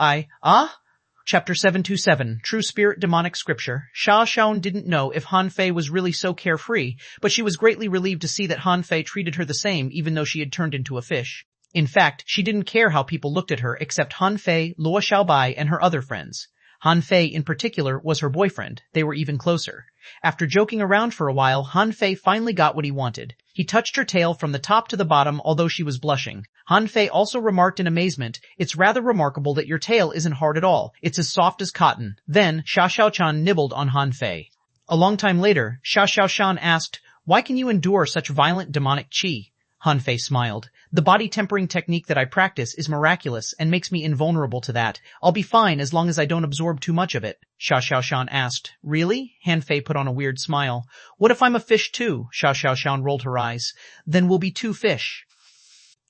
Chapter 727, True Spirit Demonic Scripture. Xuanhuan didn't know if Hanfei was really so carefree, but she was greatly relieved to see that Hanfei treated her the same even though she had turned into a fish. In fact, she didn't care how people looked at her except Hanfei, Luo Xiaobai, and her other friends. Hanfei, in particular, was her boyfriend. They were even closer. After joking around for a while, Hanfei finally got what he wanted. He touched her tail from the top to the bottom, although she was blushing. Hanfei also remarked in amazement, It's rather remarkable that your tail isn't hard at all. It's as soft as cotton. Then, Xuanhuan nibbled on Hanfei. A long time later, Xuanhuan asked, Why can you endure such violent demonic chi? Hanfei smiled. The body tempering technique that I practice is miraculous and makes me invulnerable to that. I'll be fine as long as I don't absorb too much of it. Xuanhuan asked. Really? Hanfei put on a weird smile. What if I'm a fish too? Xuanhuan rolled her eyes. Then we'll be two fish.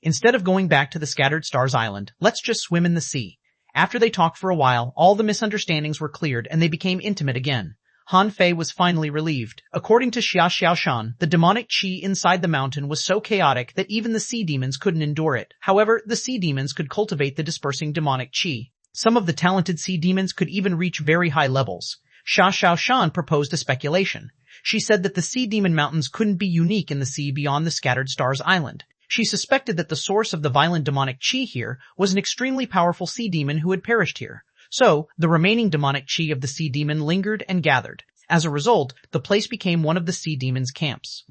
Instead of going back to the Scattered Stars Island, let's just swim in the sea. After they talked for a while, all the misunderstandings were cleared and they became intimate again. Hanfei was finally relieved. According to Xuanhuan, the demonic chi inside the mountain was so chaotic that even the sea demons couldn't endure it. However, the sea demons could cultivate the dispersing demonic chi. Some of the talented sea demons could even reach very high levels. Xuanhuan proposed a speculation. She said that the sea demon mountains couldn't be unique in the sea beyond the Scattered Stars Island. She suspected that the source of the violent demonic chi here was an extremely powerful sea demon who had perished here. So, the remaining demonic chi of the sea demon lingered and gathered. As a result, the place became one of the sea demon's camps.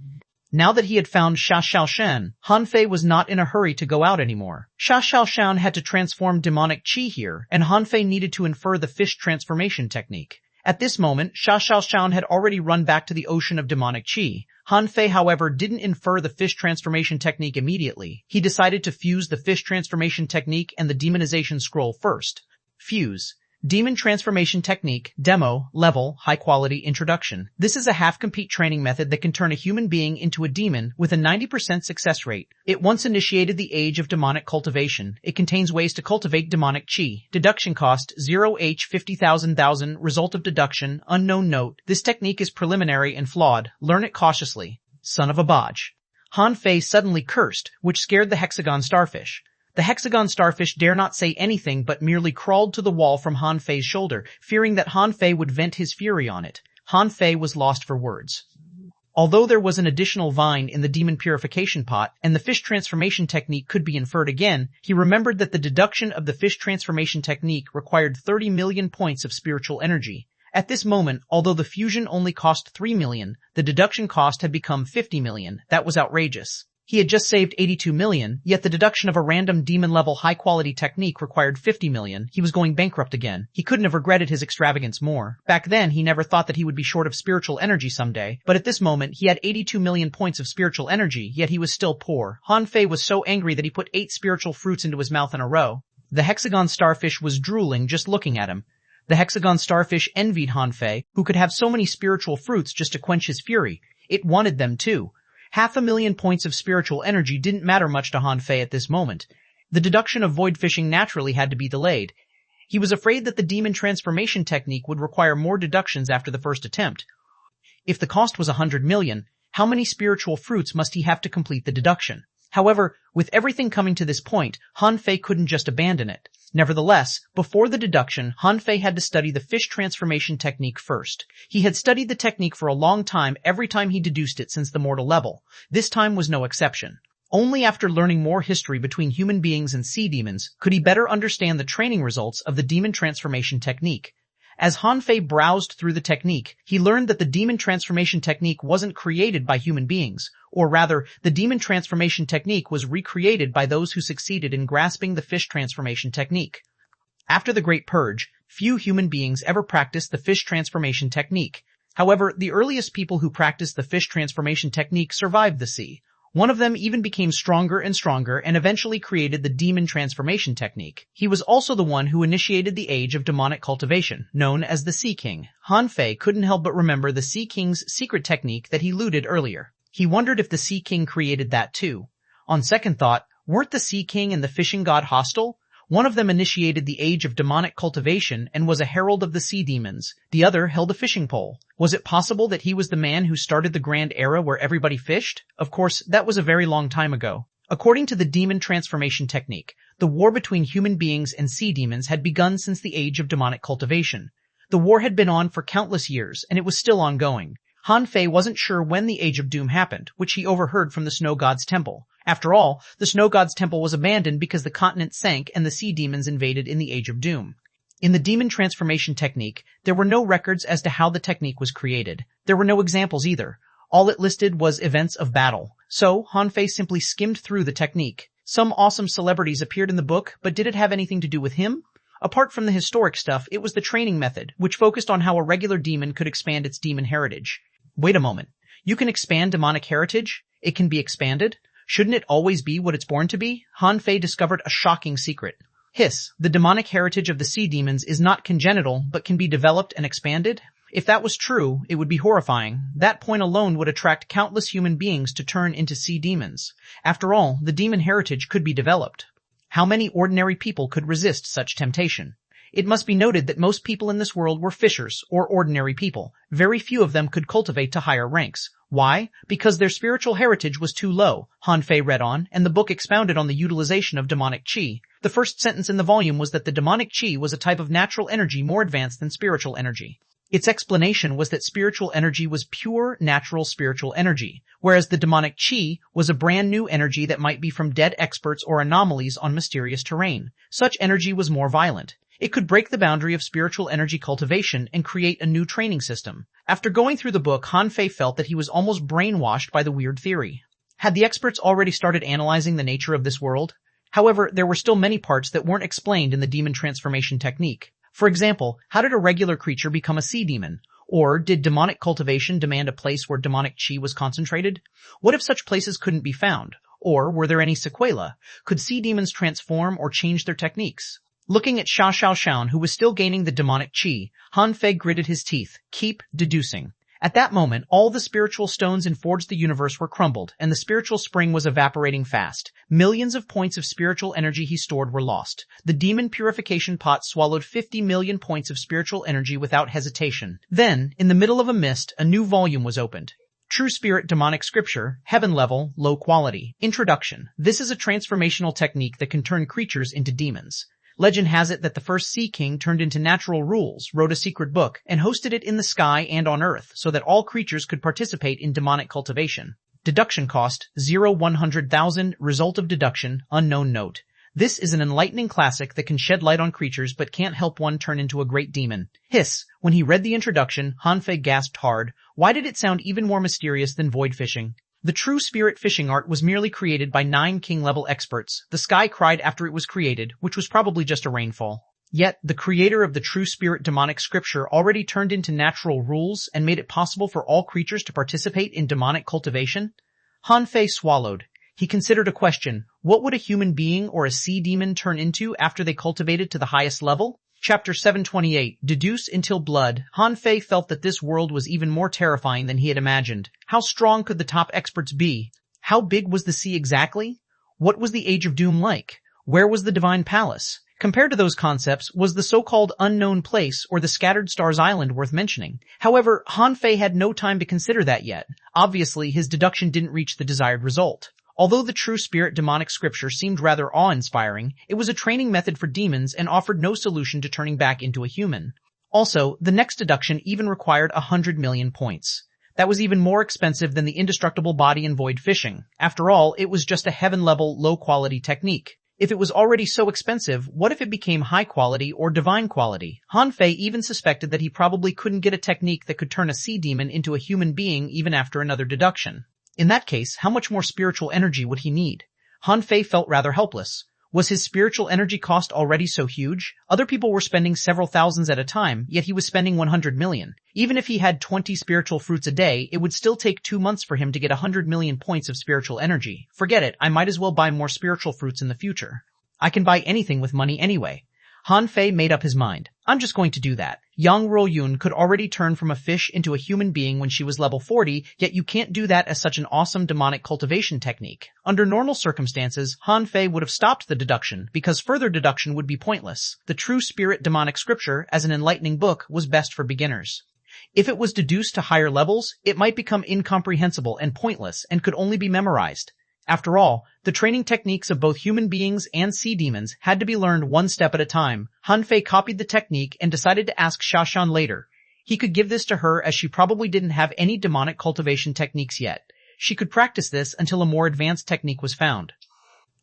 Now that he had found Xuanhuan, Hanfei was not in a hurry to go out anymore. Xuanhuan had to transform demonic chi here, and Hanfei needed to infer the fish transformation technique. At this moment, Xuanhuan had already run back to the ocean of demonic chi. Hanfei, however, didn't infer the fish transformation technique immediately. He decided to fuse the fish transformation technique and the demonization scroll first. Fuse. Demon Transformation Technique, Demo, Level, High Quality Introduction. This is a half-complete training method that can turn a human being into a demon with a 90% success rate. It once initiated the age of demonic cultivation. It contains ways to cultivate demonic chi. Deduction cost, 0h 50,000. Result of deduction, unknown note. This technique is preliminary and flawed. Learn it cautiously. Son of a bodge. Hanfei suddenly cursed, which scared the hexagon starfish. The hexagon starfish dare not say anything but merely crawled to the wall from Hanfei's shoulder, fearing that Hanfei would vent his fury on it. Hanfei was lost for words. Although there was an additional vine in the demon purification pot, and the fish transformation technique could be inferred again, he remembered that the deduction of the fish transformation technique required 30 million points of spiritual energy. At this moment, although the fusion only cost 3 million, the deduction cost had become 50 million. That was outrageous. He had just saved 82 million, yet the deduction of a random demon-level high-quality technique required 50 million. He was going bankrupt again. He couldn't have regretted his extravagance more. Back then, he never thought that he would be short of spiritual energy someday, but at this moment, he had 82 million points of spiritual energy, yet he was still poor. Han Fei was so angry that he put 8 spiritual fruits into his mouth in a row. The hexagon starfish was drooling just looking at him. The hexagon starfish envied Han Fei, who could have so many spiritual fruits just to quench his fury. It wanted them too. 500,000 points of spiritual energy didn't matter much to Han Fei at this moment. The deduction of void fishing naturally had to be delayed. He was afraid that the demon transformation technique would require more deductions after the first attempt. If the cost was 100 million, how many spiritual fruits must he have to complete the deduction? However, with everything coming to this point, Han Fei couldn't just abandon it. Nevertheless, before the deduction, Han Fei had to study the fish transformation technique first. He had studied the technique for a long time every time he deduced it since the mortal level. This time was no exception. Only after learning more history between human beings and sea demons could he better understand the training results of the demon transformation technique. As Han Fei browsed through the technique, he learned that the demon transformation technique wasn't created by human beings, or rather, the demon transformation technique was recreated by those who succeeded in grasping the fish transformation technique. After the Great Purge, few human beings ever practiced the fish transformation technique. However, the earliest people who practiced the fish transformation technique survived the sea. One of them even became stronger and stronger and eventually created the demon transformation technique. He was also the one who initiated the age of demonic cultivation, known as the Sea King. Han Fei couldn't help but remember the Sea King's secret technique that he looted earlier. He wondered if the Sea King created that too. On second thought, weren't the Sea King and the fishing god hostile? One of them initiated the age of demonic cultivation and was a herald of the sea demons. The other held a fishing pole. Was it possible that he was the man who started the grand era where everybody fished? Of course, that was a very long time ago. According to the demon transformation technique, the war between human beings and sea demons had begun since the age of demonic cultivation. The war had been on for countless years, and it was still ongoing. Han Fei wasn't sure when the Age of Doom happened, which he overheard from the Snow God's temple. After all, the Snow God's temple was abandoned because the continent sank and the sea demons invaded in the Age of Doom. In the demon transformation technique, there were no records as to how the technique was created. There were no examples either. All it listed was events of battle. So, Han Fei simply skimmed through the technique. Some awesome celebrities appeared in the book, but did it have anything to do with him? Apart from the historic stuff, it was the training method, which focused on how a regular demon could expand its demon heritage. Wait a moment. You can expand demonic heritage? It can be expanded? Shouldn't it always be what it's born to be? Han Fei discovered a shocking secret. Hiss, the demonic heritage of the sea demons is not congenital, but can be developed and expanded? If that was true, it would be horrifying. That point alone would attract countless human beings to turn into sea demons. After all, the demon heritage could be developed. How many ordinary people could resist such temptation? It must be noted that most people in this world were fishers, or ordinary people. Very few of them could cultivate to higher ranks. Why? Because their spiritual heritage was too low, Han Fei read on, and the book expounded on the utilization of demonic qi. The first sentence in the volume was that the demonic qi was a type of natural energy more advanced than spiritual energy. Its explanation was that spiritual energy was pure, natural spiritual energy, whereas the demonic qi was a brand new energy that might be from dead experts or anomalies on mysterious terrain. Such energy was more violent. It could break the boundary of spiritual energy cultivation and create a new training system. After going through the book, Han Fei felt that he was almost brainwashed by the weird theory. Had the experts already started analyzing the nature of this world? However, there were still many parts that weren't explained in the demon transformation technique. For example, how did a regular creature become a sea demon? Or did demonic cultivation demand a place where demonic qi was concentrated? What if such places couldn't be found? Or were there any sequela? Could sea demons transform or change their techniques? Looking at Xuanhuan, who was still gaining the demonic qi, Han Fei gritted his teeth. Keep deducing. At that moment, all the spiritual stones in Forge the Universe were crumbled, and the spiritual spring was evaporating fast. Millions of points of spiritual energy he stored were lost. The demon purification pot swallowed 50 million points of spiritual energy without hesitation. Then, in the middle of a mist, a new volume was opened. True Spirit Demonic Scripture, Heaven Level, Low Quality. Introduction. This is a transformational technique that can turn creatures into demons. Legend has it that the first Sea King turned into natural rules, wrote a secret book, and hosted it in the sky and on Earth so that all creatures could participate in demonic cultivation. Deduction cost, 100,000, result of deduction, unknown note. This is an enlightening classic that can shed light on creatures but can't help one turn into a great demon. Hiss. When he read the introduction, Hanfei gasped hard. Why did it sound even more mysterious than void fishing? The true spirit fishing art was merely created by 9 king-level experts. The sky cried after it was created, which was probably just a rainfall. Yet, the creator of the true spirit demonic scripture already turned into natural rules and made it possible for all creatures to participate in demonic cultivation? Hanfei swallowed. He considered a question. What would a human being or a sea demon turn into after they cultivated to the highest level? Chapter 728, Deduce Until Blood. Hanfei felt that this world was even more terrifying than he had imagined. How strong could the top experts be? How big was the sea exactly? What was the Age of Doom like? Where was the Divine Palace? Compared to those concepts, was the so-called unknown place or the Scattered Stars Island worth mentioning? However, Hanfei had no time to consider that yet. Obviously, his deduction didn't reach the desired result. Although the true spirit demonic scripture seemed rather awe-inspiring, it was a training method for demons and offered no solution to turning back into a human. Also, the next deduction even required 100 million points. That was even more expensive than the indestructible body and void fishing. After all, it was just a heaven-level, low-quality technique. If it was already so expensive, what if it became high-quality or divine quality? Hanfei even suspected that he probably couldn't get a technique that could turn a sea demon into a human being even after another deduction. In that case, how much more spiritual energy would he need? Hanfei felt rather helpless. Was his spiritual energy cost already so huge? Other people were spending several thousands at a time, yet he was spending 100 million. Even if he had 20 spiritual fruits a day, it would still take 2 months for him to get 100 million points of spiritual energy. Forget it, I might as well buy more spiritual fruits in the future. I can buy anything with money anyway. Hanfei made up his mind. I'm just going to do that. Yang Ruoyun could already turn from a fish into a human being when she was level 40, yet you can't do that as such an awesome demonic cultivation technique. Under normal circumstances, Hanfei would have stopped the deduction, because further deduction would be pointless. The true spirit demonic scripture, as an enlightening book, was best for beginners. If it was deduced to higher levels, it might become incomprehensible and pointless and could only be memorized. After all, the training techniques of both human beings and sea demons had to be learned one step at a time. Hanfei copied the technique and decided to ask Xuanhuan later. He could give this to her as she probably didn't have any demonic cultivation techniques yet. She could practice this until a more advanced technique was found.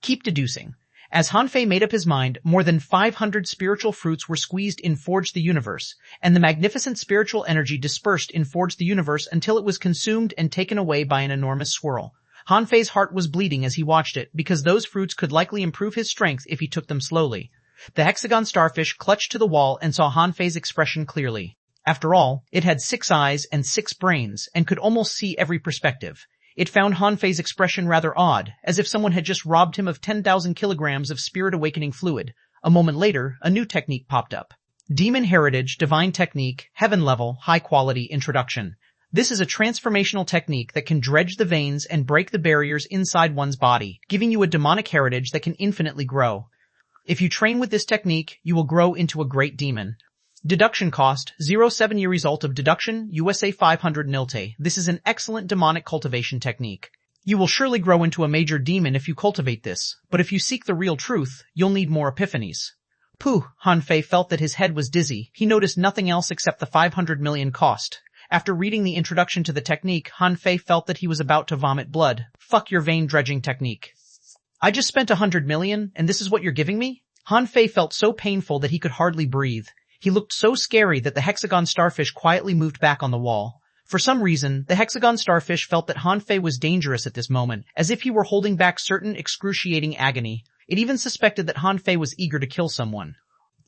Keep deducing. As Hanfei made up his mind, more than 500 spiritual fruits were squeezed in Forge the Universe, and the magnificent spiritual energy dispersed in Forge the Universe until it was consumed and taken away by an enormous swirl. Hanfei's heart was bleeding as he watched it, because those fruits could likely improve his strength if he took them slowly. The hexagon starfish clutched to the wall and saw Hanfei's expression clearly. After all, it had 6 eyes and 6 brains, and could almost see every perspective. It found Hanfei's expression rather odd, as if someone had just robbed him of 10,000 kilograms of spirit-awakening fluid. A moment later, a new technique popped up. Demon Heritage, Divine Technique, Heaven Level, High Quality Introduction. This is a transformational technique that can dredge the veins and break the barriers inside one's body, giving you a demonic heritage that can infinitely grow. If you train with this technique, you will grow into a great demon. Deduction cost, 0.7 year result of deduction, USA 500 nilte. This is an excellent demonic cultivation technique. You will surely grow into a major demon if you cultivate this, but if you seek the real truth, you'll need more epiphanies. Pooh, Hanfei felt that his head was dizzy. He noticed nothing else except the 500 million cost. After reading the introduction to the technique, Hanfei felt that he was about to vomit blood. Fuck your vein dredging technique. I just spent 100 million, and this is what you're giving me? Hanfei felt so painful that he could hardly breathe. He looked so scary that the hexagon starfish quietly moved back on the wall. For some reason, the hexagon starfish felt that Hanfei was dangerous at this moment, as if he were holding back certain excruciating agony. It even suspected that Hanfei was eager to kill someone.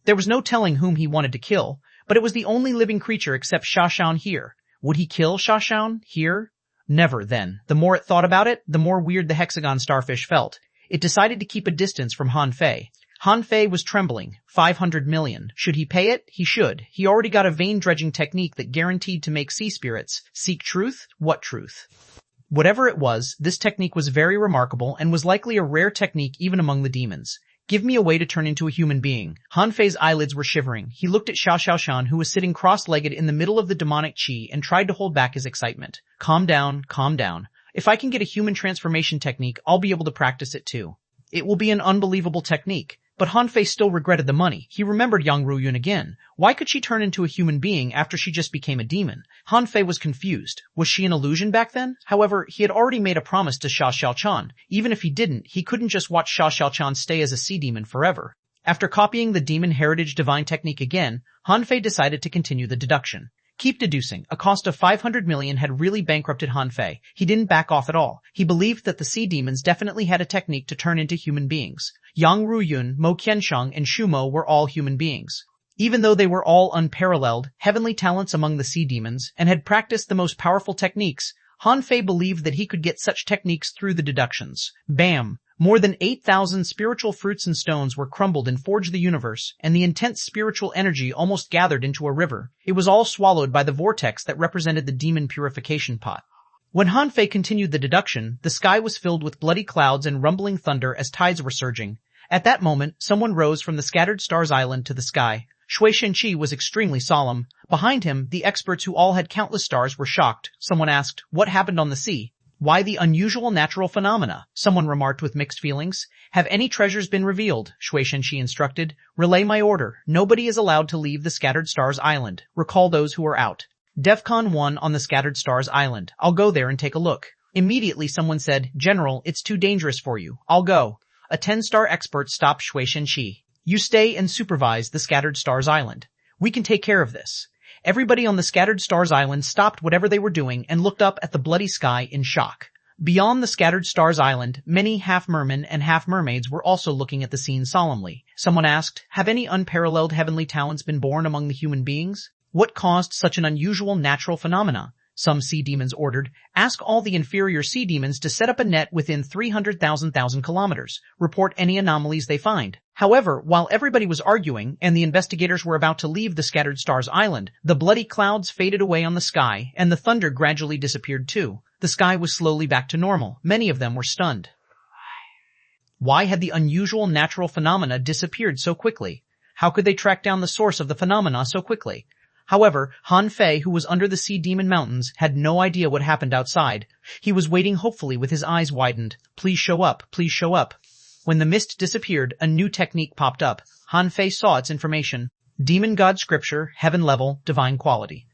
There was no telling whom he wanted to kill, but it was the only living creature except Xuanhuan here. Would he kill Xuanhuan here? Never, then. The more it thought about it, the more weird the hexagon starfish felt. It decided to keep a distance from Hanfei. Hanfei was trembling. 500 million. Should he pay it? He should. He already got a vein-dredging technique that guaranteed to make sea spirits. Seek truth? What truth? Whatever it was, this technique was very remarkable and was likely a rare technique even among the demons. Give me a way to turn into a human being. Hanfei's eyelids were shivering. He looked at Xuanhuan, who was sitting cross-legged in the middle of the demonic qi, and tried to hold back his excitement. Calm down, calm down. If I can get a human transformation technique, I'll be able to practice it too. It will be an unbelievable technique. But Han Fei still regretted the money. He remembered Yang Ruyun again. Why could she turn into a human being after she just became a demon? Han Fei was confused. Was she an illusion back then? However, he had already made a promise to Xia Xiaochan. Even if he didn't, he couldn't just watch Xia Xiaochan stay as a sea demon forever. After copying the demon heritage divine technique again, Han Fei decided to continue the deduction. Keep deducing. A cost of 500 million had really bankrupted Han Fei. He didn't back off at all. He believed that the sea demons definitely had a technique to turn into human beings. Yang Ruyun, Mo Qiansheng, and Shu Mo were all human beings. Even though they were all unparalleled, heavenly talents among the sea demons, and had practiced the most powerful techniques, Han Fei believed that he could get such techniques through the deductions. Bam! More than 8,000 spiritual fruits and stones were crumbled and forged the universe, and the intense spiritual energy almost gathered into a river. It was all swallowed by the vortex that represented the demon purification pot. When Han Fei continued the deduction, the sky was filled with bloody clouds and rumbling thunder as tides were surging. At that moment, someone rose from the scattered stars island to the sky. Shui Shenqi was extremely solemn. Behind him, the experts who all had countless stars were shocked. Someone asked, "What happened on the sea?" "Why the unusual natural phenomena?" someone remarked with mixed feelings. "Have any treasures been revealed?" Shui Shenqi instructed. "Relay my order. Nobody is allowed to leave the Scattered Stars Island. Recall those who are out. DEFCON 1 on the Scattered Stars Island. I'll go there and take a look." Immediately someone said, "General, it's too dangerous for you. I'll go." A 10-star expert stopped Shui Shenqi. "You stay and supervise the Scattered Stars Island. We can take care of this." Everybody on the Scattered Stars Island stopped whatever they were doing and looked up at the bloody sky in shock. Beyond the Scattered Stars Island, many half-mermen and half-mermaids were also looking at the scene solemnly. Someone asked, "Have any unparalleled heavenly talents been born among the human beings? What caused such an unusual natural phenomena?" Some sea demons ordered, "Ask all the inferior sea demons to set up a net within 300,000 kilometers. Report any anomalies they find." However, while everybody was arguing and the investigators were about to leave the Scattered Stars Island, the bloody clouds faded away on the sky and the thunder gradually disappeared too. The sky was slowly back to normal. Many of them were stunned. Why had the unusual natural phenomena disappeared so quickly? How could they track down the source of the phenomena so quickly? However, Han Fei, who was under the Sea Demon Mountains, had no idea what happened outside. He was waiting hopefully with his eyes widened. "Please show up, please show up." When the mist disappeared, a new technique popped up. Han Fei saw its information. Demon God Scripture, Heaven Level, Divine Quality.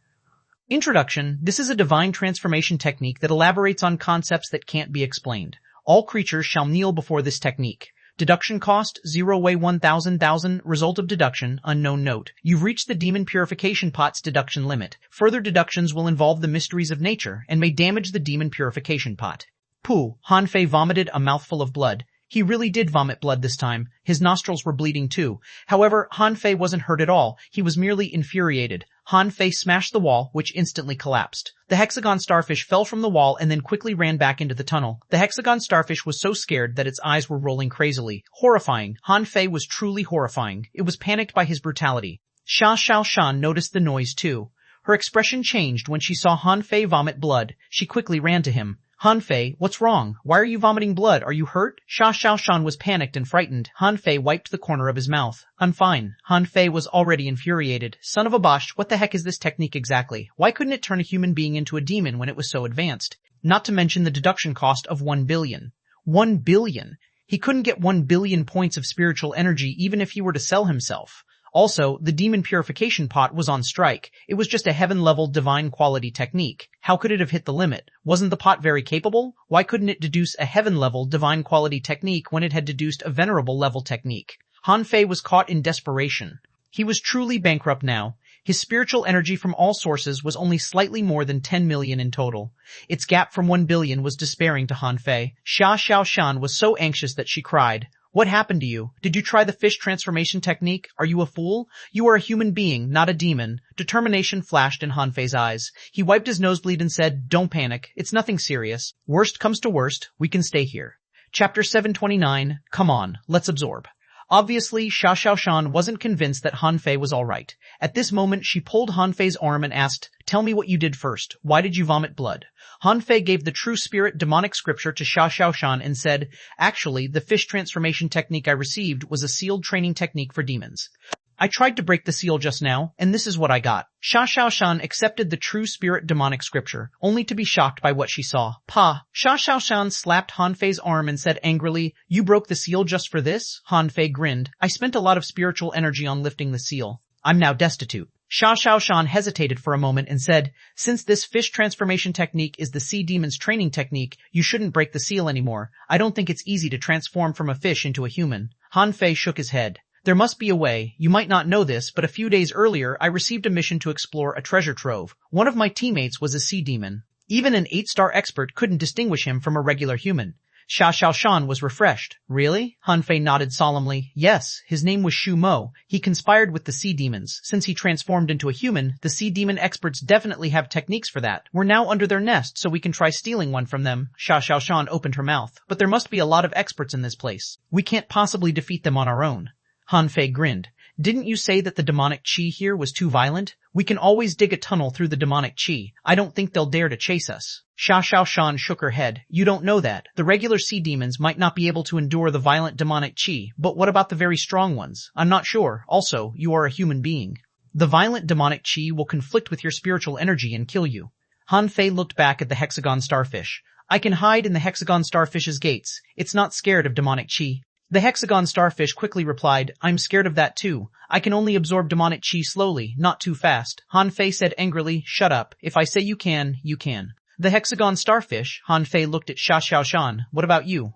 Introduction. This is a divine transformation technique that elaborates on concepts that can't be explained. All creatures shall kneel before this technique. Deduction cost, 0 way 1,000. Result of deduction, unknown note. You've reached the demon purification pot's deduction limit. Further deductions will involve the mysteries of nature and may damage the demon purification pot. Pooh, Han Fei vomited a mouthful of blood. He really did vomit blood this time. His nostrils were bleeding too. However, Han Fei wasn't hurt at all. He was merely infuriated. Han Fei smashed the wall, which instantly collapsed. The hexagon starfish fell from the wall and then quickly ran back into the tunnel. The hexagon starfish was so scared that its eyes were rolling crazily. Horrifying. Han Fei was truly horrifying. It was panicked by his brutality. Xia Xiaoshan noticed the noise too. Her expression changed when she saw Han Fei vomit blood. She quickly ran to him. "Han Fei, what's wrong? Why are you vomiting blood? Are you hurt?" Xia Xiaoshan was panicked and frightened. Han Fei wiped the corner of his mouth. "I'm fine." Han Fei was already infuriated. "Son of a bosh, what the heck is this technique exactly? Why couldn't it turn a human being into a demon when it was so advanced? Not to mention the deduction cost of 1 billion. 1 billion! He couldn't get 1 billion points of spiritual energy even if he were to sell himself. Also, the demon purification pot was on strike. It was just a heaven-level divine quality technique. How could it have hit the limit? Wasn't the pot very capable? Why couldn't it deduce a heaven-level divine quality technique when it had deduced a venerable level technique? Han Fei was caught in desperation. He was truly bankrupt now. His spiritual energy from all sources was only slightly more than 10 million in total. Its gap from 1 billion was despairing to Han Fei. Xia Xiaoshan was so anxious that she cried. "What happened to you? Did you try the fish transformation technique? Are you a fool? You are a human being, not a demon." Determination flashed in Han Fei's eyes. He wiped his nosebleed and said, "Don't panic. It's nothing serious. Worst comes to worst, we can stay here." Chapter 729, Come on, let's absorb. Obviously, Xia Xiaoshan wasn't convinced that Han Fei was alright. At this moment, she pulled Han Fei's arm and asked, "Tell me what you did first. Why did you vomit blood?" Han Fei gave the true spirit demonic scripture to Xia Xiaoshan and said, "Actually, the fish transformation technique I received was a sealed training technique for demons. I tried to break the seal just now, and this is what I got. Xuanhuan accepted the true spirit demonic scripture, only to be shocked by what she saw. Pa! Xuanhuan slapped Han Fei's arm and said angrily, "You broke the seal just for this?" Han Fei grinned. "I spent a lot of spiritual energy on lifting the seal. I'm now destitute." Xuanhuan hesitated for a moment and said, "Since this fish transformation technique is the sea demon's training technique, you shouldn't break the seal anymore. I don't think it's easy to transform from a fish into a human." Han Fei shook his head. "There must be a way. You might not know this, but a few days earlier I received a mission to explore a treasure trove. One of my teammates was a sea demon. Even an 8-star expert couldn't distinguish him from a regular human." Xuanhuan was refreshed. "Really?" Han Fei nodded solemnly. "Yes, his name was Shu Mo. He conspired with the sea demons. Since he transformed into a human, the sea demon experts definitely have techniques for that. We're now under their nest, so we can try stealing one from them." Xuanhuan opened her mouth. "But there must be a lot of experts in this place. We can't possibly defeat them on our own." Han Fei grinned. "Didn't you say that the demonic chi here was too violent? We can always dig a tunnel through the demonic chi. I don't think they'll dare to chase us." Xuanhuan shook her head. "You don't know that. The regular sea demons might not be able to endure the violent demonic chi, but what about the very strong ones? I'm not sure. Also, you are a human being. The violent demonic chi will conflict with your spiritual energy and kill you." Han Fei looked back at the hexagon starfish. "I can hide in the hexagon starfish's gates. It's not scared of demonic chi." The hexagon starfish quickly replied, "I'm scared of that too. I can only absorb demonic chi slowly, not too fast." Han Fei said angrily, "Shut up. If I say you can, you can." The hexagon starfish, Han Fei looked at Xuanhuan. "What about you?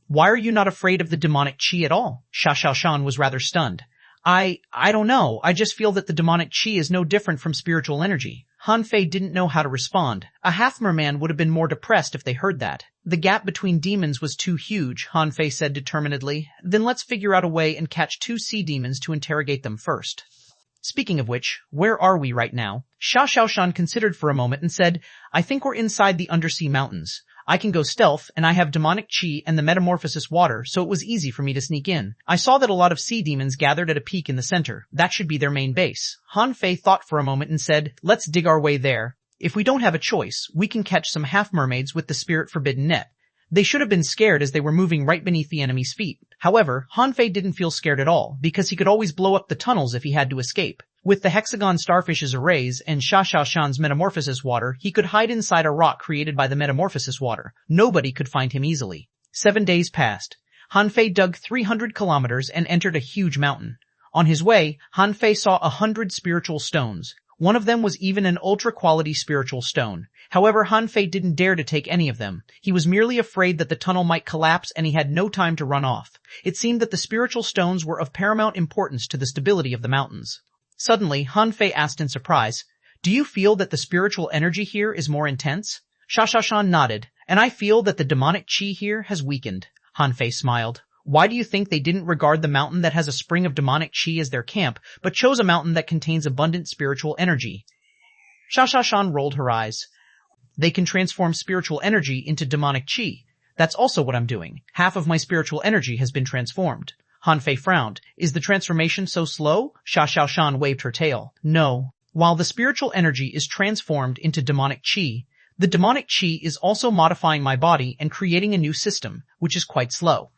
Why are you not afraid of the demonic chi at all?" Xuanhuan was rather stunned. I don't know. I just feel that the demonic chi is no different from spiritual energy." Han Fei didn't know how to respond. A half-merman would have been more depressed if they heard that. "The gap between demons was too huge," Han Fei said determinedly. "Then let's figure out a way and catch 2 sea demons to interrogate them first. Speaking of which, where are we right now?" Xuanhuan considered for a moment and said, "I think we're inside the undersea mountains. I can go stealth, and I have demonic chi and the metamorphosis water, so it was easy for me to sneak in. I saw that a lot of sea demons gathered at a peak in the center. That should be their main base." Han Fei thought for a moment and said, "Let's dig our way there. If we don't have a choice, we can catch some half-mermaids with the spirit forbidden net." They should have been scared as they were moving right beneath the enemy's feet. However, Han Fei didn't feel scared at all, because he could always blow up the tunnels if he had to escape. With the hexagon starfish's arrays and Xuanhuan's metamorphosis water, he could hide inside a rock created by the metamorphosis water. Nobody could find him easily. 7 days passed. Han Fei dug 300 kilometers and entered a huge mountain. On his way, Han Fei saw 100 spiritual stones. One of them was even an ultra-quality spiritual stone. However, Han Fei didn't dare to take any of them. He was merely afraid that the tunnel might collapse and he had no time to run off. It seemed that the spiritual stones were of paramount importance to the stability of the mountains. Suddenly, Han Fei asked in surprise, "Do you feel that the spiritual energy here is more intense?" Xuanhuan nodded, "And I feel that the demonic chi here has weakened." Han Fei smiled. "Why do you think they didn't regard the mountain that has a spring of demonic chi as their camp, but chose a mountain that contains abundant spiritual energy?" Xuanhuan rolled her eyes. "They can transform spiritual energy into demonic chi. That's also what I'm doing. Half of my spiritual energy has been transformed." Han Fei frowned. "Is the transformation so slow?" Xuanhuan waved her tail. "No. While the spiritual energy is transformed into demonic chi, the demonic chi is also modifying my body and creating a new system, which is quite slow."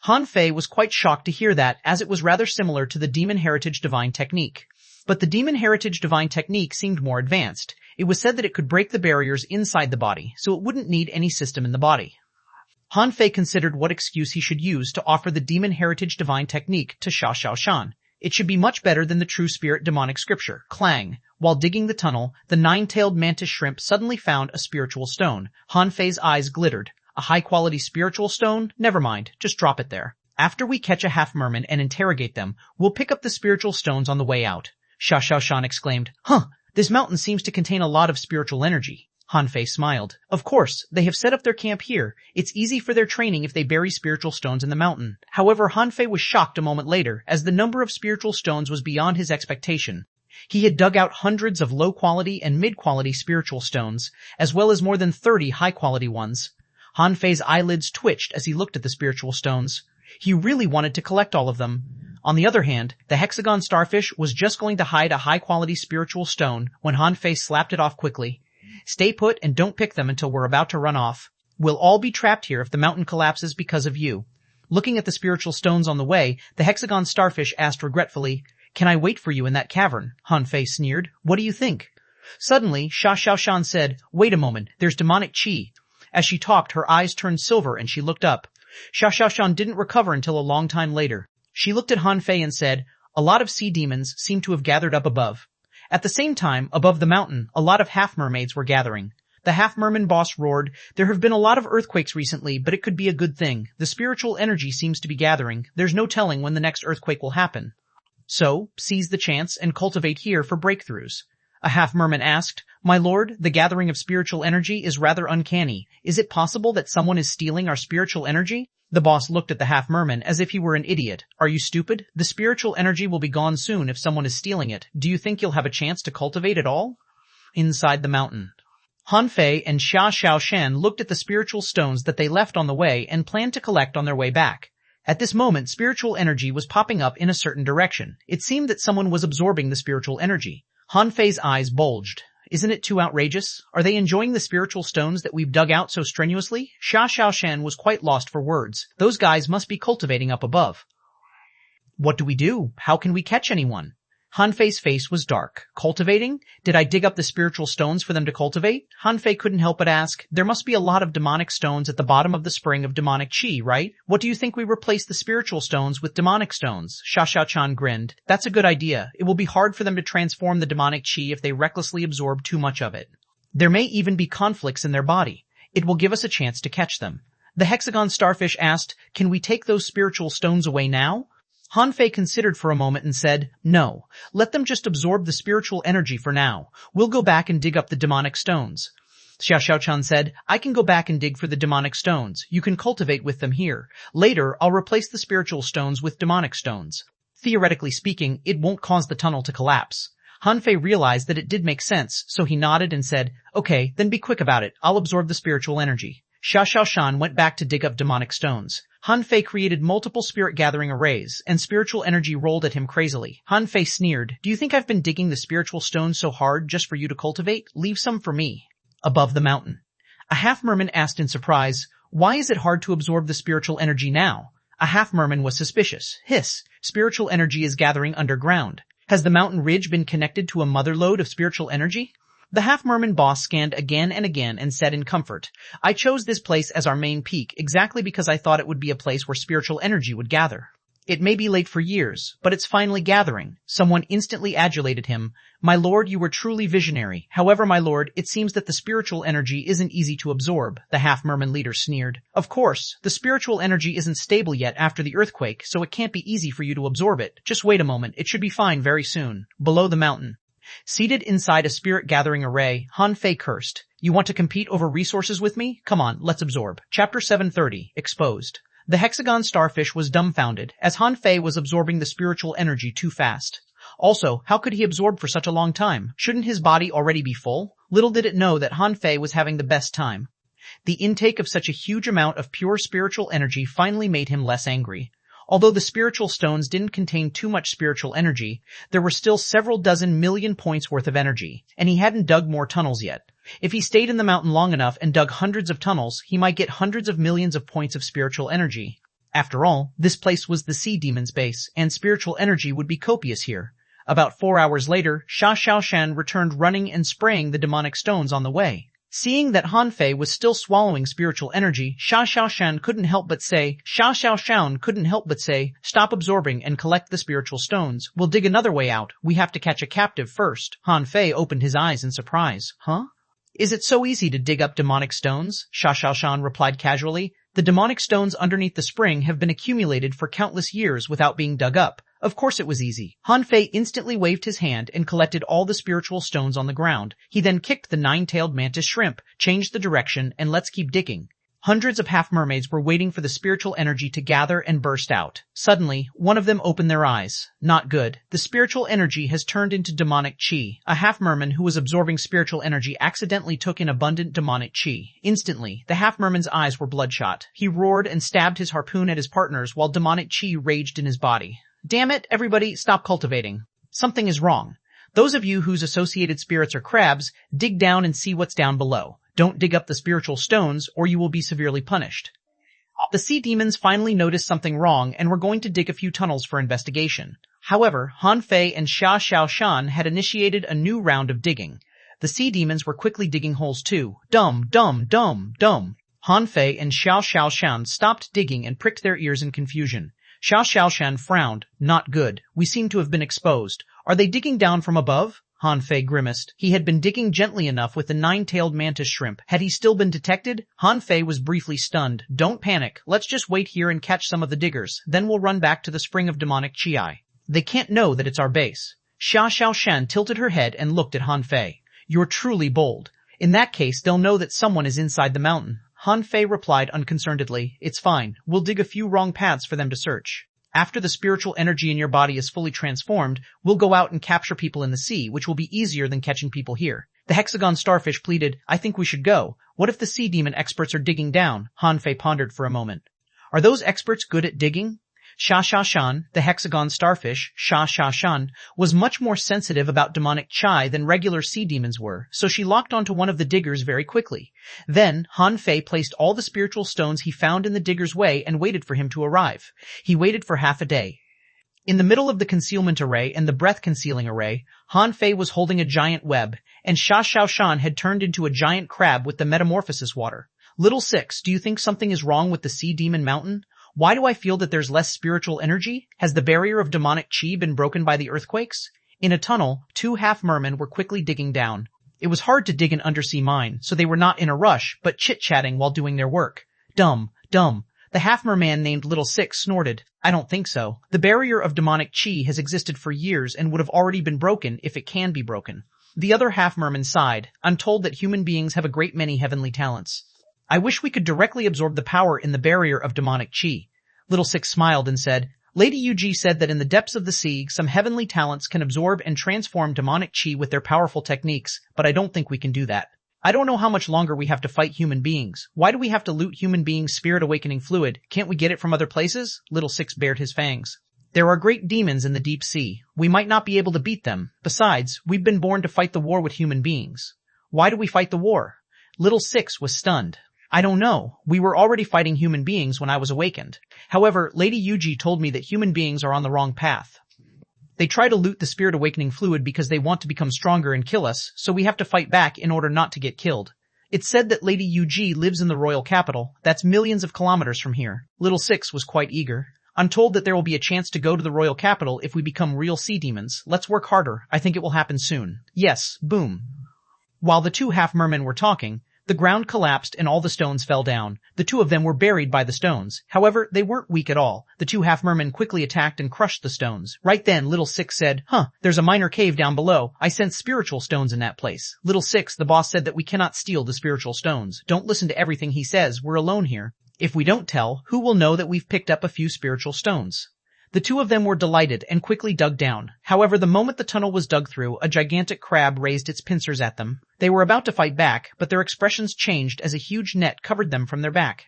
Han Fei was quite shocked to hear that, as it was rather similar to the Demon Heritage Divine Technique. But the Demon Heritage Divine Technique seemed more advanced. It was said that it could break the barriers inside the body, so it wouldn't need any system in the body. Han Fei considered what excuse he should use to offer the Demon Heritage Divine Technique to Xuanhuan. It should be much better than the True Spirit Demonic Scripture. Clang! While digging the tunnel, the 9-tailed mantis shrimp suddenly found a spiritual stone. Han Fei's eyes glittered. "A high-quality spiritual stone? Never mind, just drop it there. After we catch a half-merman and interrogate them, we'll pick up the spiritual stones on the way out." Xuanhuan exclaimed, "Huh, this mountain seems to contain a lot of spiritual energy." Han Fei smiled. "Of course, they have set up their camp here. It's easy for their training if they bury spiritual stones in the mountain." However, Han Fei was shocked a moment later, as the number of spiritual stones was beyond his expectation. He had dug out hundreds of low-quality and mid-quality spiritual stones, as well as more than 30 high-quality ones. Han Fei's eyelids twitched as he looked at the spiritual stones. He really wanted to collect all of them. On the other hand, the hexagon starfish was just going to hide a high-quality spiritual stone when Han Fei slapped it off quickly. "Stay put and don't pick them until we're about to run off. We'll all be trapped here if the mountain collapses because of you." Looking at the spiritual stones on the way, the hexagon starfish asked regretfully, Can I wait for you in that cavern? Han Fei sneered. What do you think? Suddenly, xuanhuan said, wait a moment, there's demonic qi. As she talked, her eyes turned silver and she looked up. Xuanhuan didn't recover until a long time later. She looked at Han Fei and said, a lot of sea demons seem to have gathered up above. At the same time, above the mountain, a lot of half-mermaids were gathering. The half-merman boss roared, there have been a lot of earthquakes recently, but it could be a good thing. The spiritual energy seems to be gathering. There's no telling when the next earthquake will happen. So, seize the chance and cultivate here for breakthroughs. A half-merman asked, my lord, the gathering of spiritual energy is rather uncanny. Is it possible that someone is stealing our spiritual energy? The boss looked at the half-merman as if he were an idiot. Are you stupid? The spiritual energy will be gone soon if someone is stealing it. Do you think you'll have a chance to cultivate it all? Inside the mountain. Han Fei and xuanhuan looked at the spiritual stones that they left on the way and planned to collect on their way back. At this moment, spiritual energy was popping up in a certain direction. It seemed that someone was absorbing the spiritual energy. Han Fei's eyes bulged. Isn't it too outrageous? Are they enjoying the spiritual stones that we've dug out so strenuously? Xuanhuan was quite lost for words. Those guys must be cultivating up above. What do we do? How can we catch anyone? Han Fei's face was dark. Cultivating? Did I dig up the spiritual stones for them to cultivate? Han Fei couldn't help but ask. There must be a lot of demonic stones at the bottom of the spring of demonic qi, right? What do you think we replace the spiritual stones with demonic stones? Xuanhuan grinned. That's a good idea. It will be hard for them to transform the demonic qi if they recklessly absorb too much of it. There may even be conflicts in their body. It will give us a chance to catch them. The hexagon starfish asked, can we take those spiritual stones away now? Han Fei considered for a moment and said, no, let them just absorb the spiritual energy for now. We'll go back and dig up the demonic stones. Xuanhuan said, I can go back and dig for the demonic stones. You can cultivate with them here. Later, I'll replace the spiritual stones with demonic stones. Theoretically speaking, it won't cause the tunnel to collapse. Han Fei realized that it did make sense, so he nodded and said, okay, then be quick about it. I'll absorb the spiritual energy. Xuanhuan went back to dig up demonic stones. Han Fei created multiple spirit-gathering arrays, and spiritual energy rolled at him crazily. Han Fei sneered, do you think I've been digging the spiritual stones so hard just for you to cultivate? Leave some for me. Above the mountain. A half-merman asked in surprise, why is it hard to absorb the spiritual energy now? A half-merman was suspicious. Hiss, spiritual energy is gathering underground. Has the mountain ridge been connected to a mother lode of spiritual energy? The half-merman boss scanned again and again and said in comfort, I chose this place as our main peak exactly because I thought it would be a place where spiritual energy would gather. It may be late for years, but it's finally gathering. Someone instantly adulated him. My lord, you were truly visionary. However, my lord, it seems that the spiritual energy isn't easy to absorb, the half-merman leader sneered. Of course, the spiritual energy isn't stable yet after the earthquake, so it can't be easy for you to absorb it. Just wait a moment, it should be fine very soon. Below the mountain. Seated inside a spirit-gathering array, Han Fei cursed. You want to compete over resources with me? Come on, let's absorb. Chapter 730, Exposed. The hexagon starfish was dumbfounded, as Han Fei was absorbing the spiritual energy too fast. Also, how could he absorb for such a long time? Shouldn't his body already be full? Little did it know that Han Fei was having the best time. The intake of such a huge amount of pure spiritual energy finally made him less angry. Although the spiritual stones didn't contain too much spiritual energy, there were still several dozen million points worth of energy, and he hadn't dug more tunnels yet. If he stayed in the mountain long enough and dug hundreds of tunnels, he might get hundreds of millions of points of spiritual energy. After all, this place was the sea demon's base, and spiritual energy would be copious here. About 4 hours later, Xuanhuan returned running and spraying the demonic stones on the way. Seeing that Han Fei was still swallowing spiritual energy, Xuanhuan couldn't help but say, stop absorbing and collect the spiritual stones. We'll dig another way out. We have to catch a captive first. Han Fei opened his eyes in surprise. Huh? Is it so easy to dig up demonic stones? Xuanhuan replied casually. The demonic stones underneath the spring have been accumulated for countless years without being dug up. Of course it was easy. Han Fei instantly waved his hand and collected all the spiritual stones on the ground. He then kicked the 9-tailed mantis shrimp, changed the direction, and let's keep digging. Hundreds of half-mermaids were waiting for the spiritual energy to gather and burst out. Suddenly, one of them opened their eyes. Not good. The spiritual energy has turned into demonic qi. A half-merman who was absorbing spiritual energy accidentally took in abundant demonic qi. Instantly, the half-merman's eyes were bloodshot. He roared and stabbed his harpoon at his partners while demonic qi raged in his body. Damn it, everybody, stop cultivating. Something is wrong. Those of you whose associated spirits are crabs, dig down and see what's down below. Don't dig up the spiritual stones, or you will be severely punished. The sea demons finally noticed something wrong and were going to dig a few tunnels for investigation. However, Han Fei and xuanhuan had initiated a new round of digging. The sea demons were quickly digging holes too. Dum, dum, dum, dum. Han Fei and xuanhuan stopped digging and pricked their ears in confusion. Xuanhuan frowned. Not good. We seem to have been exposed. Are they digging down from above? Han Fei grimaced. He had been digging gently enough with the 9-tailed mantis shrimp. Had he still been detected? Han Fei was briefly stunned. Don't panic. Let's just wait here and catch some of the diggers. Then we'll run back to the spring of demonic chi. They can't know that it's our base. Xuanhuan tilted her head and looked at Han Fei. You're truly bold. In that case, they'll know that someone is inside the mountain. Han Fei replied unconcernedly. It's fine. We'll dig a few wrong paths for them to search. After the spiritual energy in your body is fully transformed, we'll go out and capture people in the sea, which will be easier than catching people here. The hexagon starfish pleaded, I think we should go. What if the sea demon experts are digging down? Han Fei pondered for a moment. Are those experts good at digging? Xuanhuan, the hexagon starfish, xuanhuan, was much more sensitive about demonic chi than regular sea demons were, so she locked onto one of the diggers very quickly. Then, Han Fei placed all the spiritual stones he found in the digger's way and waited for him to arrive. He waited for half a day. In the middle of the concealment array and the breath-concealing array, Han Fei was holding a giant web, and xuanhuan had turned into a giant crab with the metamorphosis water. Little Six, do you think something is wrong with the sea demon mountain? Why do I feel that there's less spiritual energy? Has the barrier of demonic chi been broken by the earthquakes? In a tunnel, 2 half-mermen were quickly digging down. It was hard to dig an undersea mine, so they were not in a rush, but chit-chatting while doing their work. Dumb, dumb. The half-merman named Little Six snorted. I don't think so. The barrier of demonic chi has existed for years and would have already been broken if it can be broken. The other half-merman sighed. I'm told that human beings have a great many heavenly talents. I wish we could directly absorb the power in the barrier of demonic chi. Little Six smiled and said, Lady Yuji said that in the depths of the sea, some heavenly talents can absorb and transform demonic chi with their powerful techniques, but I don't think we can do that. I don't know how much longer we have to fight human beings. Why do we have to loot human beings' spirit awakening fluid? Can't we get it from other places? Little Six bared his fangs. There are great demons in the deep sea. We might not be able to beat them. Besides, we've been born to fight the war with human beings. Why do we fight the war? Little Six was stunned. I don't know. We were already fighting human beings when I was awakened. However, Lady Yuji told me that human beings are on the wrong path. They try to loot the spirit awakening fluid because they want to become stronger and kill us, so we have to fight back in order not to get killed. It's said that Lady Yuji lives in the royal capital. That's millions of kilometers from here. Little Six was quite eager. I'm told that there will be a chance to go to the royal capital if we become real sea demons. Let's work harder. I think it will happen soon. Yes, boom. While the 2 half-mermen were talking, the ground collapsed and all the stones fell down. The 2 of them were buried by the stones. However, they weren't weak at all. The 2 half-mermen quickly attacked and crushed the stones. Right then, Little Six said, there's a minor cave down below. I sense spiritual stones in that place. Little Six, the boss said that we cannot steal the spiritual stones. Don't listen to everything he says. We're alone here. If we don't tell, who will know that we've picked up a few spiritual stones? The 2 of them were delighted and quickly dug down. However, the moment the tunnel was dug through, a gigantic crab raised its pincers at them. They were about to fight back, but their expressions changed as a huge net covered them from their back.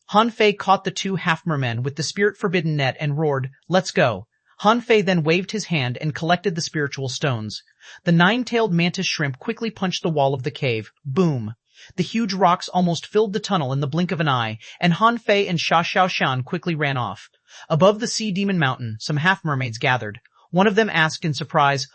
Han Fei caught the 2 half-mermen with the spirit-forbidden net and roared, Let's go. Han Fei then waved his hand and collected the spiritual stones. The 9-tailed mantis shrimp quickly punched the wall of the cave. Boom. The huge rocks almost filled the tunnel in the blink of an eye, and Han Fei and xuanhuan quickly ran off. Above the sea demon mountain, some half-mermaids gathered. One of them asked in surprise,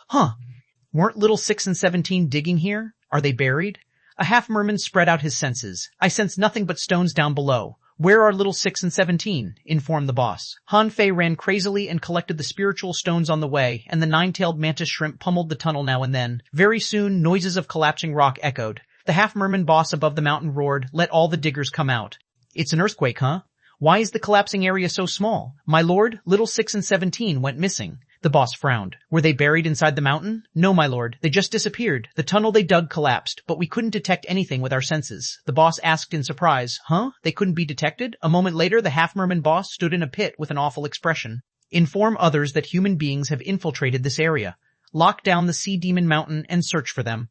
Weren't Little 6 and 17 digging here? Are they buried? A half-merman spread out his senses. I sense nothing but stones down below. Where are Little 6 and 17? Informed the boss. Han Fei ran crazily and collected the spiritual stones on the way, and the 9-tailed mantis shrimp pummeled the tunnel now and then. Very soon, noises of collapsing rock echoed. The half-merman boss above the mountain roared, Let all the diggers come out. It's an earthquake, huh? Why is the collapsing area so small? My lord, Little 6 and 17 went missing. The boss frowned. Were they buried inside the mountain? No, my lord. They just disappeared. The tunnel they dug collapsed, but we couldn't detect anything with our senses. The boss asked in surprise, They couldn't be detected? A moment later, the half-merman boss stood in a pit with an awful expression. Inform others that human beings have infiltrated this area. Lock down the sea demon mountain and search for them.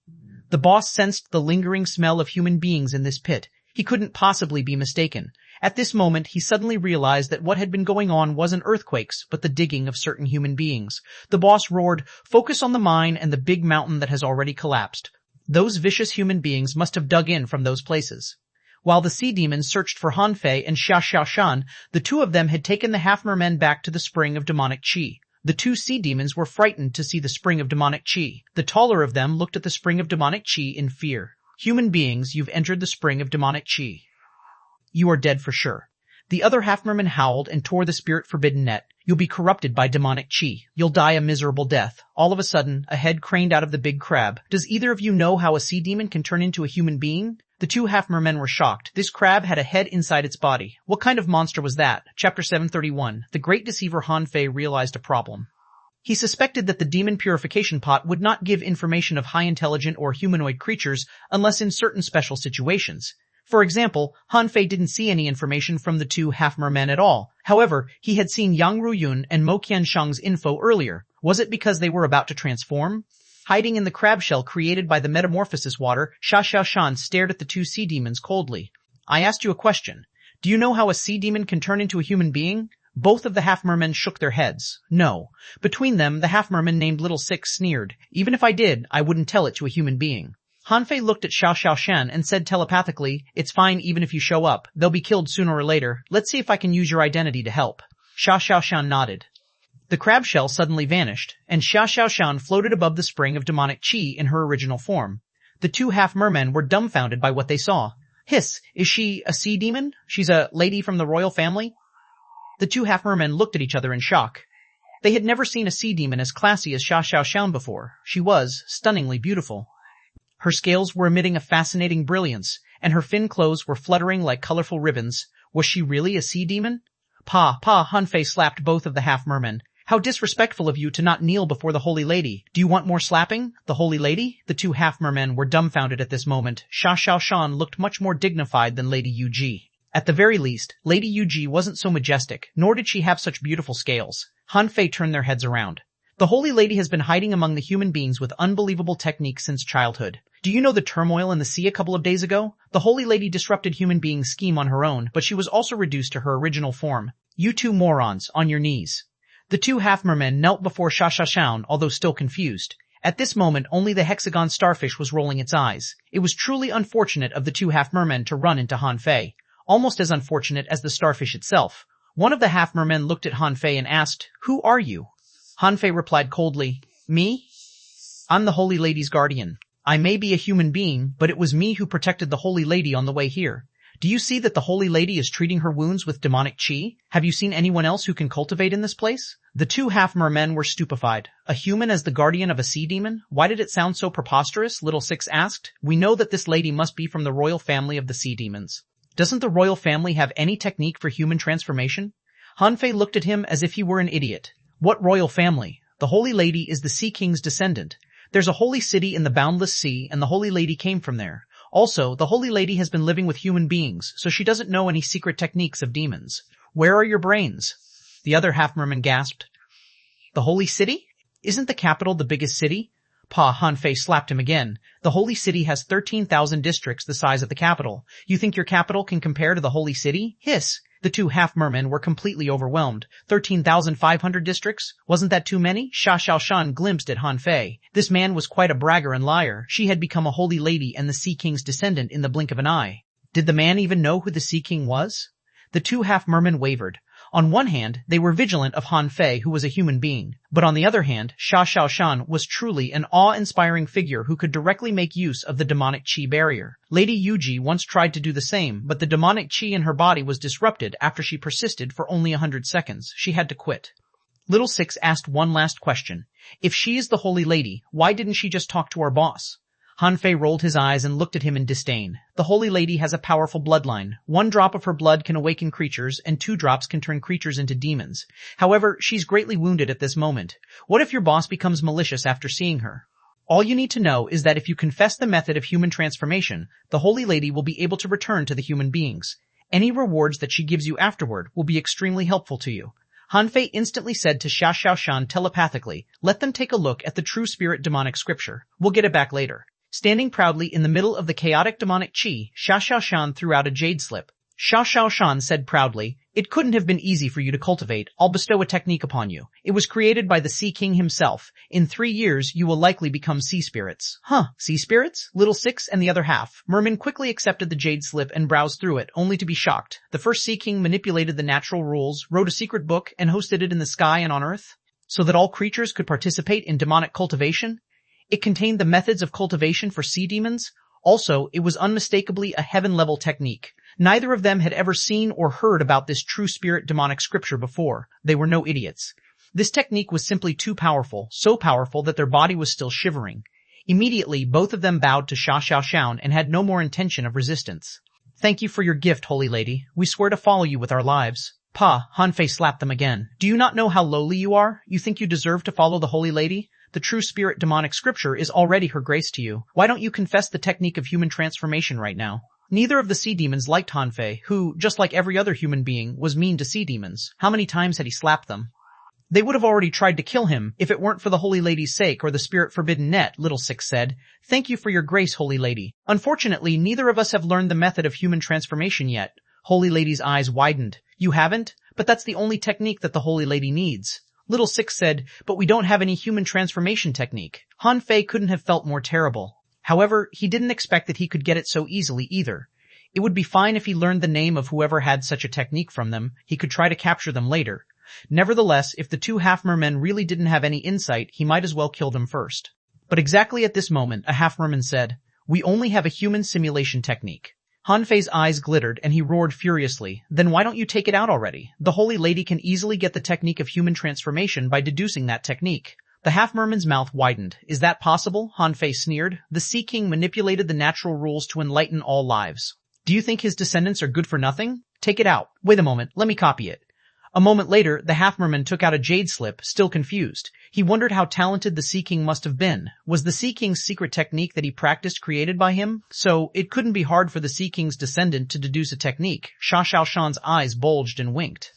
The boss sensed the lingering smell of human beings in this pit. He couldn't possibly be mistaken. At this moment, he suddenly realized that what had been going on wasn't earthquakes, but the digging of certain human beings. The boss roared, Focus on the mine and the big mountain that has already collapsed. Those vicious human beings must have dug in from those places. While the sea demons searched for Han Fei and xuanhuan, the 2 of them had taken the half-mermen back to the spring of demonic chi. The two sea demons were frightened to see the spring of demonic chi. The taller of them looked at the spring of demonic chi in fear. Human beings, you've entered the spring of demonic chi. You are dead for sure. The other half-merman howled and tore the spirit-forbidden net. You'll be corrupted by demonic chi. You'll die a miserable death. All of a sudden, a head craned out of the big crab. Does either of you know how a sea demon can turn into a human being? The two half-mermen were shocked. This crab had a head inside its body. What kind of monster was that? Chapter 731. The great deceiver Han Fei realized a problem. He suspected that the demon purification pot would not give information of high-intelligent or humanoid creatures unless in certain special situations. For example, Han Fei didn't see any information from the two half-mermen at all. However, he had seen Yang Ruyun and Mo Qiansheng's info earlier. Was it because they were about to transform? Hiding in the crab shell created by the metamorphosis water, Xuanhuan stared at the two sea demons coldly. I asked you a question. Do you know how a sea demon can turn into a human being? Both of the half-mermen shook their heads. No. Between them, the half-merman named Little Six sneered. Even if I did, I wouldn't tell it to a human being. Han Fei looked at Xuanhuan and said telepathically, it's fine even if you show up. They'll be killed sooner or later. Let's see if I can use your identity to help. Xuanhuan nodded. The crab shell suddenly vanished, and Xuanhuan floated above the spring of demonic chi in her original form. The two half-mermen were dumbfounded by what they saw. Hiss, is she a sea demon? She's a lady from the royal family? The two half-mermen looked at each other in shock. They had never seen a sea demon as classy as Xuanhuan before. She was stunningly beautiful. Her scales were emitting a fascinating brilliance, and her fin clothes were fluttering like colorful ribbons. Was she really a sea demon? Pa, Han Fei slapped both of the half-mermen. How disrespectful of you to not kneel before the Holy Lady. Do you want more slapping? The Holy Lady? The two half-mermen were dumbfounded at this moment. Xuanhuan looked much more dignified than Lady Yuji. At the very least, Lady Yuji wasn't so majestic, nor did she have such beautiful scales. Han Fei turned their heads around. The Holy Lady has been hiding among the human beings with unbelievable techniques since childhood. Do you know the turmoil in the sea a couple of days ago? The Holy Lady disrupted human beings' scheme on her own, but she was also reduced to her original form. You two morons, on your knees. The two half-mermen knelt before Xuanhuan, although still confused. At this moment, only the hexagon starfish was rolling its eyes. It was truly unfortunate of the two half-mermen to run into Han Fei. Almost as unfortunate as the starfish itself. One of the half-mermen looked at Han Fei and asked, Who are you? Han Fei replied coldly, Me? I'm the Holy Lady's guardian. I may be a human being, but it was me who protected the Holy Lady on the way here. Do you see that the Holy Lady is treating her wounds with demonic chi? Have you seen anyone else who can cultivate in this place? The two half-mermen were stupefied. A human as the guardian of a sea demon? Why did it sound so preposterous? Little Six asked. We know that this lady must be from the royal family of the sea demons. Doesn't the royal family have any technique for human transformation? Han Fei looked at him as if he were an idiot. What royal family? The Holy Lady is the Sea King's descendant. There's a holy city in the boundless sea, and the Holy Lady came from there. Also, the Holy Lady has been living with human beings, so she doesn't know any secret techniques of demons. Where are your brains? The other half-merman gasped. The Holy City? Isn't the capital the biggest city? Han Fei slapped him again. The Holy City has 13,000 districts the size of the capital. You think your capital can compare to the Holy City? Hiss! The two half-mermen were completely overwhelmed. 13,500 districts? Wasn't that too many? Xuanhuan glimpsed at Han Fei. This man was quite a bragger and liar. She had become a holy lady and the Sea King's descendant in the blink of an eye. Did the man even know who the Sea King was? The two half-mermen wavered. On one hand, they were vigilant of Han Fei, who was a human being. But on the other hand, Xuanhuan was truly an awe-inspiring figure who could directly make use of the demonic chi barrier. Lady Yuji once tried to do the same, but the demonic chi in her body was disrupted after she persisted for only 100 seconds. She had to quit. Little Six asked one last question. If she is the Holy Lady, why didn't she just talk to our boss? Han Fei rolled his eyes and looked at him in disdain. The Holy Lady has a powerful bloodline. 1 drop of her blood can awaken creatures, and 2 drops can turn creatures into demons. However, she's greatly wounded at this moment. What if your boss becomes malicious after seeing her? All you need to know is that if you confess the method of human transformation, the Holy Lady will be able to return to the human beings. Any rewards that she gives you afterward will be extremely helpful to you. Han Fei instantly said to Xuanhuan telepathically, let them take a look at the true spirit demonic scripture. We'll get it back later. Standing proudly in the middle of the chaotic demonic chi, Xuanhuan threw out a jade slip. Xuanhuan said proudly, it couldn't have been easy for you to cultivate. I'll bestow a technique upon you. It was created by the Sea King himself. In 3 years, you will likely become sea spirits. Huh, sea spirits? Little Six and the other half-merman quickly accepted the jade slip and browsed through it, only to be shocked. The first Sea King manipulated the natural rules, wrote a secret book, and hosted it in the sky and on Earth. so that all creatures could participate in demonic cultivation. It contained the methods of cultivation for sea demons. Also, it was unmistakably a heaven-level technique. Neither of them had ever seen or heard about this true spirit demonic scripture before. They were no idiots. This technique was simply too powerful, so powerful that their body was still shivering. Immediately, both of them bowed to xuanhuan and had no more intention of resistance. Thank you for your gift, Holy Lady. We swear to follow you with our lives. Pa, Hanfei slapped them again. Do you not know how lowly you are? You think you deserve to follow the Holy Lady? The true spirit demonic scripture is already her grace to you. Why don't you confess the technique of human transformation right now? Neither of the sea demons liked Hanfei, who, just like every other human being, was mean to sea demons. How many times had he slapped them? They would have already tried to kill him if it weren't for the Holy Lady's sake or the spirit forbidden net, Little Six said. Thank you for your grace, Holy Lady. Unfortunately, neither of us have learned the method of human transformation yet. Holy Lady's eyes widened. You haven't? But that's the only technique that the Holy Lady needs. Little Six said, but we don't have any human transformation technique. Hanfei couldn't have felt more terrible. However, he didn't expect that he could get it so easily either. It would be fine if he learned the name of whoever had such a technique from them. He could try to capture them later. Nevertheless, if the two half-mermen really didn't have any insight, he might as well kill them first. But exactly at this moment, a half-merman said, we only have a human simulation technique. Hanfei's eyes glittered and he roared furiously. Then why don't you take it out already? The Holy Lady can easily get the technique of human transformation by deducing that technique. The half-merman's mouth widened. Is that possible? Hanfei sneered. The Sea King manipulated the natural rules to enlighten all lives. Do you think his descendants are good for nothing? Take it out. Wait a moment, let me copy it. A moment later, the half-merman took out a jade slip, still confused. He wondered how talented the Sea King must have been. Was the Sea King's secret technique that he practiced created by him? So, it couldn't be hard for the Sea King's descendant to deduce a technique. Xuanhuan's eyes bulged and winked.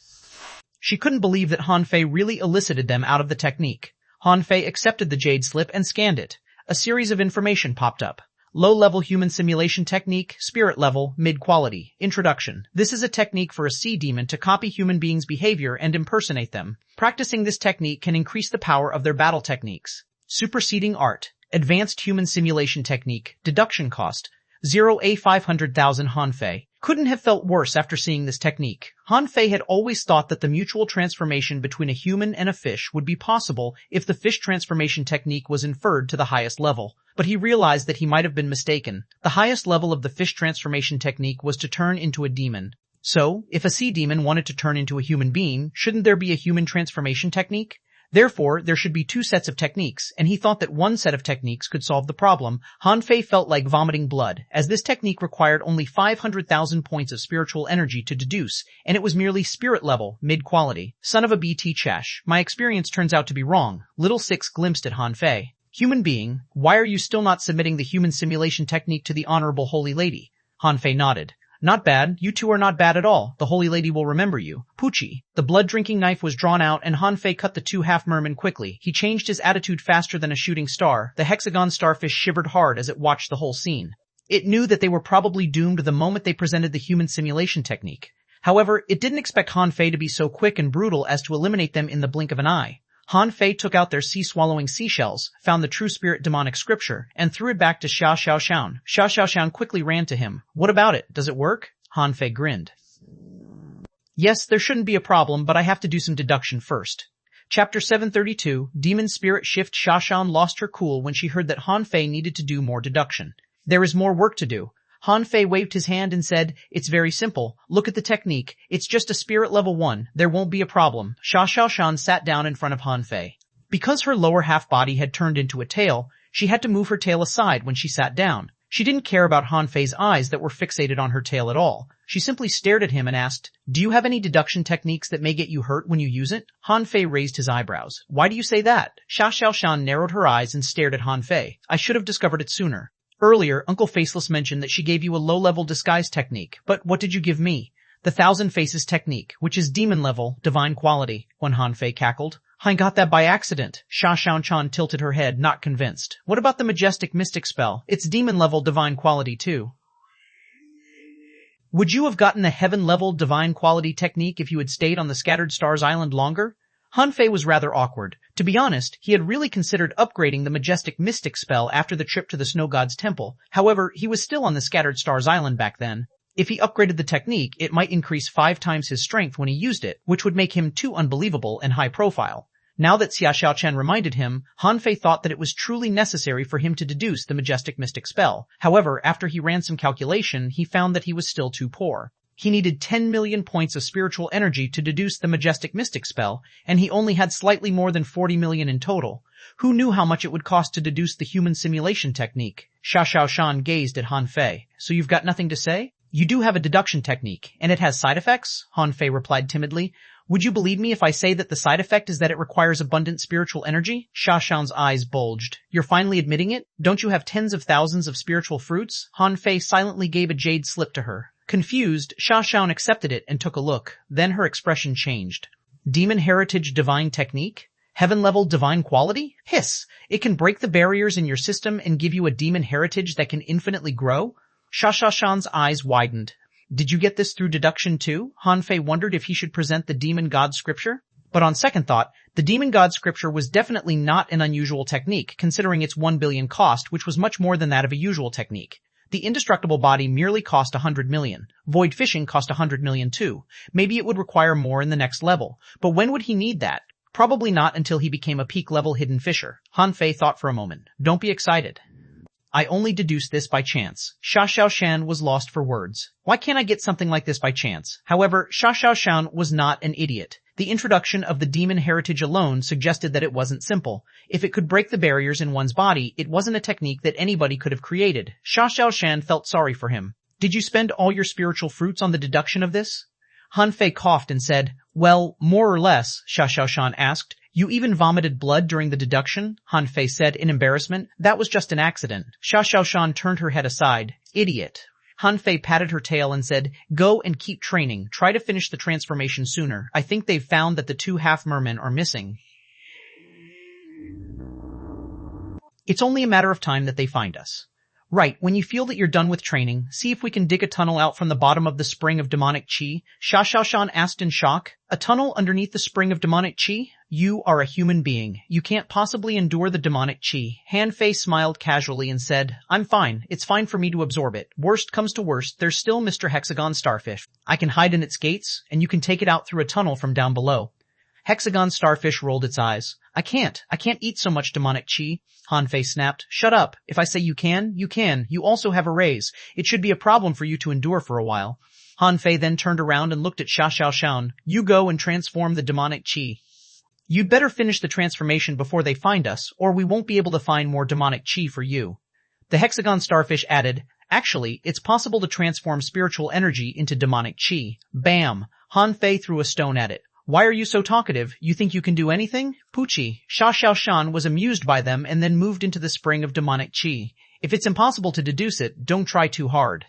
She couldn't believe that Hanfei really elicited them out of the technique. Hanfei accepted the jade slip and scanned it. A series of information popped up. Low-level human simulation technique, spirit level, mid-quality. Introduction. This is a technique for a sea demon to copy human beings' behavior and impersonate them. Practicing this technique can increase the power of their battle techniques. Superseding art. Advanced human simulation technique. Deduction cost. 0 500,000 Hanfei. Couldn't have felt worse after seeing this technique. Hanfei had always thought that the mutual transformation between a human and a fish would be possible if the fish transformation technique was inferred to the highest level. But he realized that he might have been mistaken. The highest level of the fish transformation technique was to turn into a demon. So, if a sea demon wanted to turn into a human being, shouldn't there be a human transformation technique? Therefore, there should be two sets of techniques, and he thought that one set of techniques could solve the problem. Hanfei felt like vomiting blood, as this technique required only 500,000 points of spiritual energy to deduce, and it was merely spirit level, mid-quality. Son of a BT Chesh, my experience turns out to be wrong. Little Six glimpsed at Hanfei. Human being, why are you still not submitting the human simulation technique to the Honorable Holy Lady? Hanfei nodded. Not bad. You two are not bad at all. The Holy Lady will remember you. Poochie. The blood-drinking knife was drawn out and Hanfei cut the two half-mermen quickly. He changed his attitude faster than a shooting star. The hexagon starfish shivered hard as it watched the whole scene. It knew that they were probably doomed the moment they presented the human simulation technique. However, it didn't expect Hanfei to be so quick and brutal as to eliminate them in the blink of an eye. Hanfei took out their sea-swallowing seashells, found the true spirit demonic scripture, and threw it back to xuanhuan. Xuanhuan quickly ran to him. What about it? Does it work? Hanfei grinned. Yes, there shouldn't be a problem, but I have to do some deduction first. Chapter 732, Demon Spirit Shift. Xuanhuan lost her cool when she heard that Hanfei needed to do more deduction. There is more work to do. Hanfei waved his hand and said, it's very simple. Look at the technique. It's just a spirit level 1. There won't be a problem. Xuanhuan sat down in front of Hanfei. Because her lower half body had turned into a tail, she had to move her tail aside when she sat down. She didn't care about Hanfei's eyes that were fixated on her tail at all. She simply stared at him and asked, do you have any deduction techniques that may get you hurt when you use it? Hanfei raised his eyebrows. Why do you say that? Xuanhuan narrowed her eyes and stared at Hanfei. I should have discovered it sooner. Earlier, Uncle Faceless mentioned that she gave you a low-level disguise technique, but what did you give me? The Thousand Faces technique, which is demon-level, divine quality, when Hanfei cackled. I got that by accident. Xuanhuan tilted her head, not convinced. What about the majestic mystic spell? It's demon-level divine quality too. Would you have gotten the heaven-level divine quality technique if you had stayed on the Scattered Stars Island longer? Hanfei was rather awkward. To be honest, he had really considered upgrading the majestic mystic spell after the trip to the Snow God's temple. However, he was still on the Scattered Stars Island back then. If he upgraded the technique, it might increase 5 times his strength when he used it, which would make him too unbelievable and high profile. Now that Xiaoxiaochen reminded him, Han Fei thought that it was truly necessary for him to deduce the majestic mystic spell. However, after he ran some calculation, he found that he was still too poor. He needed 10 million points of spiritual energy to deduce the majestic mystic spell, and he only had slightly more than 40 million in total. Who knew how much it would cost to deduce the human simulation technique? Xiaoxiaoshan gazed at Han Fei. So you've got nothing to say? You do have a deduction technique, and it has side effects? Han Fei replied timidly. Would you believe me if I say that the side effect is that it requires abundant spiritual energy? Xiaoshan's eyes bulged. You're finally admitting it? Don't you have tens of thousands of spiritual fruits? Han Fei silently gave a jade slip to her. Confused, Xiaoshan accepted it and took a look. Then her expression changed. Demon Heritage Divine Technique? Heaven-level divine quality? Hiss! It can break the barriers in your system and give you a demon heritage that can infinitely grow? Xiaoshan's eyes widened. Did you get this through deduction too? Han Fei wondered if he should present the Demon God Scripture. But on second thought, the Demon God Scripture was definitely not an unusual technique, considering its 1 billion cost, which was much more than that of a usual technique. The indestructible body merely cost 100 million. Void fishing cost 100 million too. Maybe it would require more in the next level. But when would he need that? Probably not until he became a peak-level hidden fisher. Han Fei thought for a moment. Don't be excited. I only deduced this by chance. Xiaoxiaoshan was lost for words. Why can't I get something like this by chance? However, Xiaoxiaoshan was not an idiot. The introduction of the demon heritage alone suggested that it wasn't simple. If it could break the barriers in one's body, it wasn't a technique that anybody could have created. Xiaoxiaoshan felt sorry for him. Did you spend all your spiritual fruits on the deduction of this? Han Fei coughed and said, Well, more or less, Xiaoxiaoshan asked. You even vomited blood during the deduction? Han Fei said in embarrassment. That was just an accident. Xiaoxiaoshan turned her head aside. Idiot. Han Fei patted her tail and said, Go and keep training. Try to finish the transformation sooner. I think they've found that the 2 half-mermen are missing. It's only a matter of time that they find us. Right, when you feel that you're done with training, see if we can dig a tunnel out from the bottom of the spring of demonic qi. Xiaoxiaoshan asked in shock. A tunnel underneath the spring of demonic qi? You are a human being. You can't possibly endure the demonic qi. Han Fei smiled casually and said, I'm fine. It's fine for me to absorb it. Worst comes to worst, there's still Mr. Hexagon Starfish. I can hide in its gates, and you can take it out through a tunnel from down below. Hexagon Starfish rolled its eyes. I can't eat so much demonic qi. Han Fei snapped. Shut up. If I say you can, you can. You also have a raise. It should be a problem for you to endure for a while. Han Fei then turned around and looked at Xiaoxiaoshan. You go and transform the demonic qi. You'd better finish the transformation before they find us, or we won't be able to find more demonic qi for you. The Hexagon Starfish added, Actually, it's possible to transform spiritual energy into demonic qi. Bam! Han Fei threw a stone at it. Why are you so talkative? You think you can do anything? Poochie. Xiaoxiaoshan was amused by them and then moved into the spring of demonic qi. If it's impossible to deduce it, don't try too hard.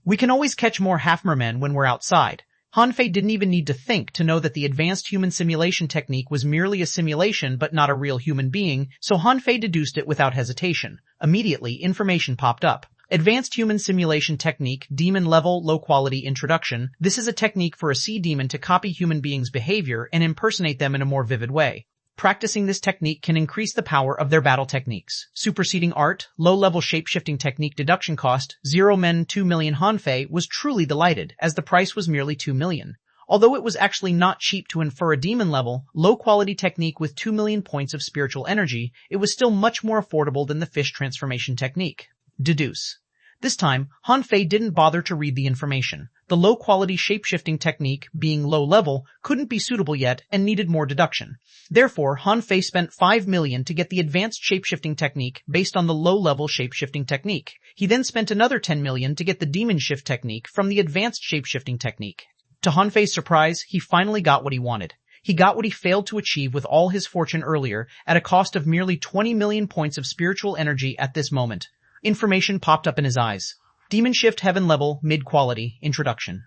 We can always catch more half-mermen when we're outside. Han Fei didn't even need to think to know that the advanced human simulation technique was merely a simulation but not a real human being, so Han Fei deduced it without hesitation. Immediately, information popped up. Advanced Human Simulation Technique, Demon Level, Low Quality Introduction. This is a technique for a sea demon to copy human beings' behavior and impersonate them in a more vivid way. Practicing this technique can increase the power of their battle techniques. Superseding Art, Low-Level Shape-Shifting Technique Deduction Cost, 0 men 2 million. Han Fei was truly delighted, as the price was merely 2 million. Although it was actually not cheap to infer a demon level, low-quality technique with 2 million points of spiritual energy, it was still much more affordable than the fish transformation technique. Deduce. This time, Han Fei didn't bother to read the information. The low-quality shape-shifting technique, being low-level, couldn't be suitable yet and needed more deduction. Therefore, Han Fei spent 5 million to get the advanced shape-shifting technique based on the low-level shape-shifting technique. He then spent another 10 million to get the demon shift technique from the advanced shape-shifting technique. To Han Fei's surprise, he finally got what he wanted. He got what he failed to achieve with all his fortune earlier, at a cost of merely 20 million points of spiritual energy at this moment. Information popped up in his eyes. Demon Shift Heaven Level, Mid-Quality, Introduction.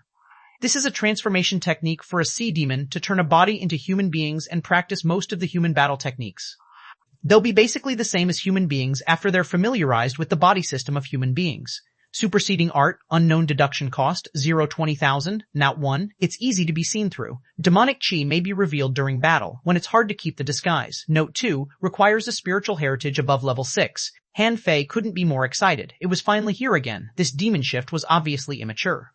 This is a transformation technique for a sea demon to turn a body into human beings and practice most of the human battle techniques. They'll be basically the same as human beings after they're familiarized with the body system of human beings. Superseding Art, Unknown Deduction Cost, 0-20,000, Not 1, it's easy to be seen through. Demonic Qi may be revealed during battle, when it's hard to keep the disguise. Note 2, requires a spiritual heritage above level 6. Han Fei couldn't be more excited. It was finally here again. This demon shift was obviously immature.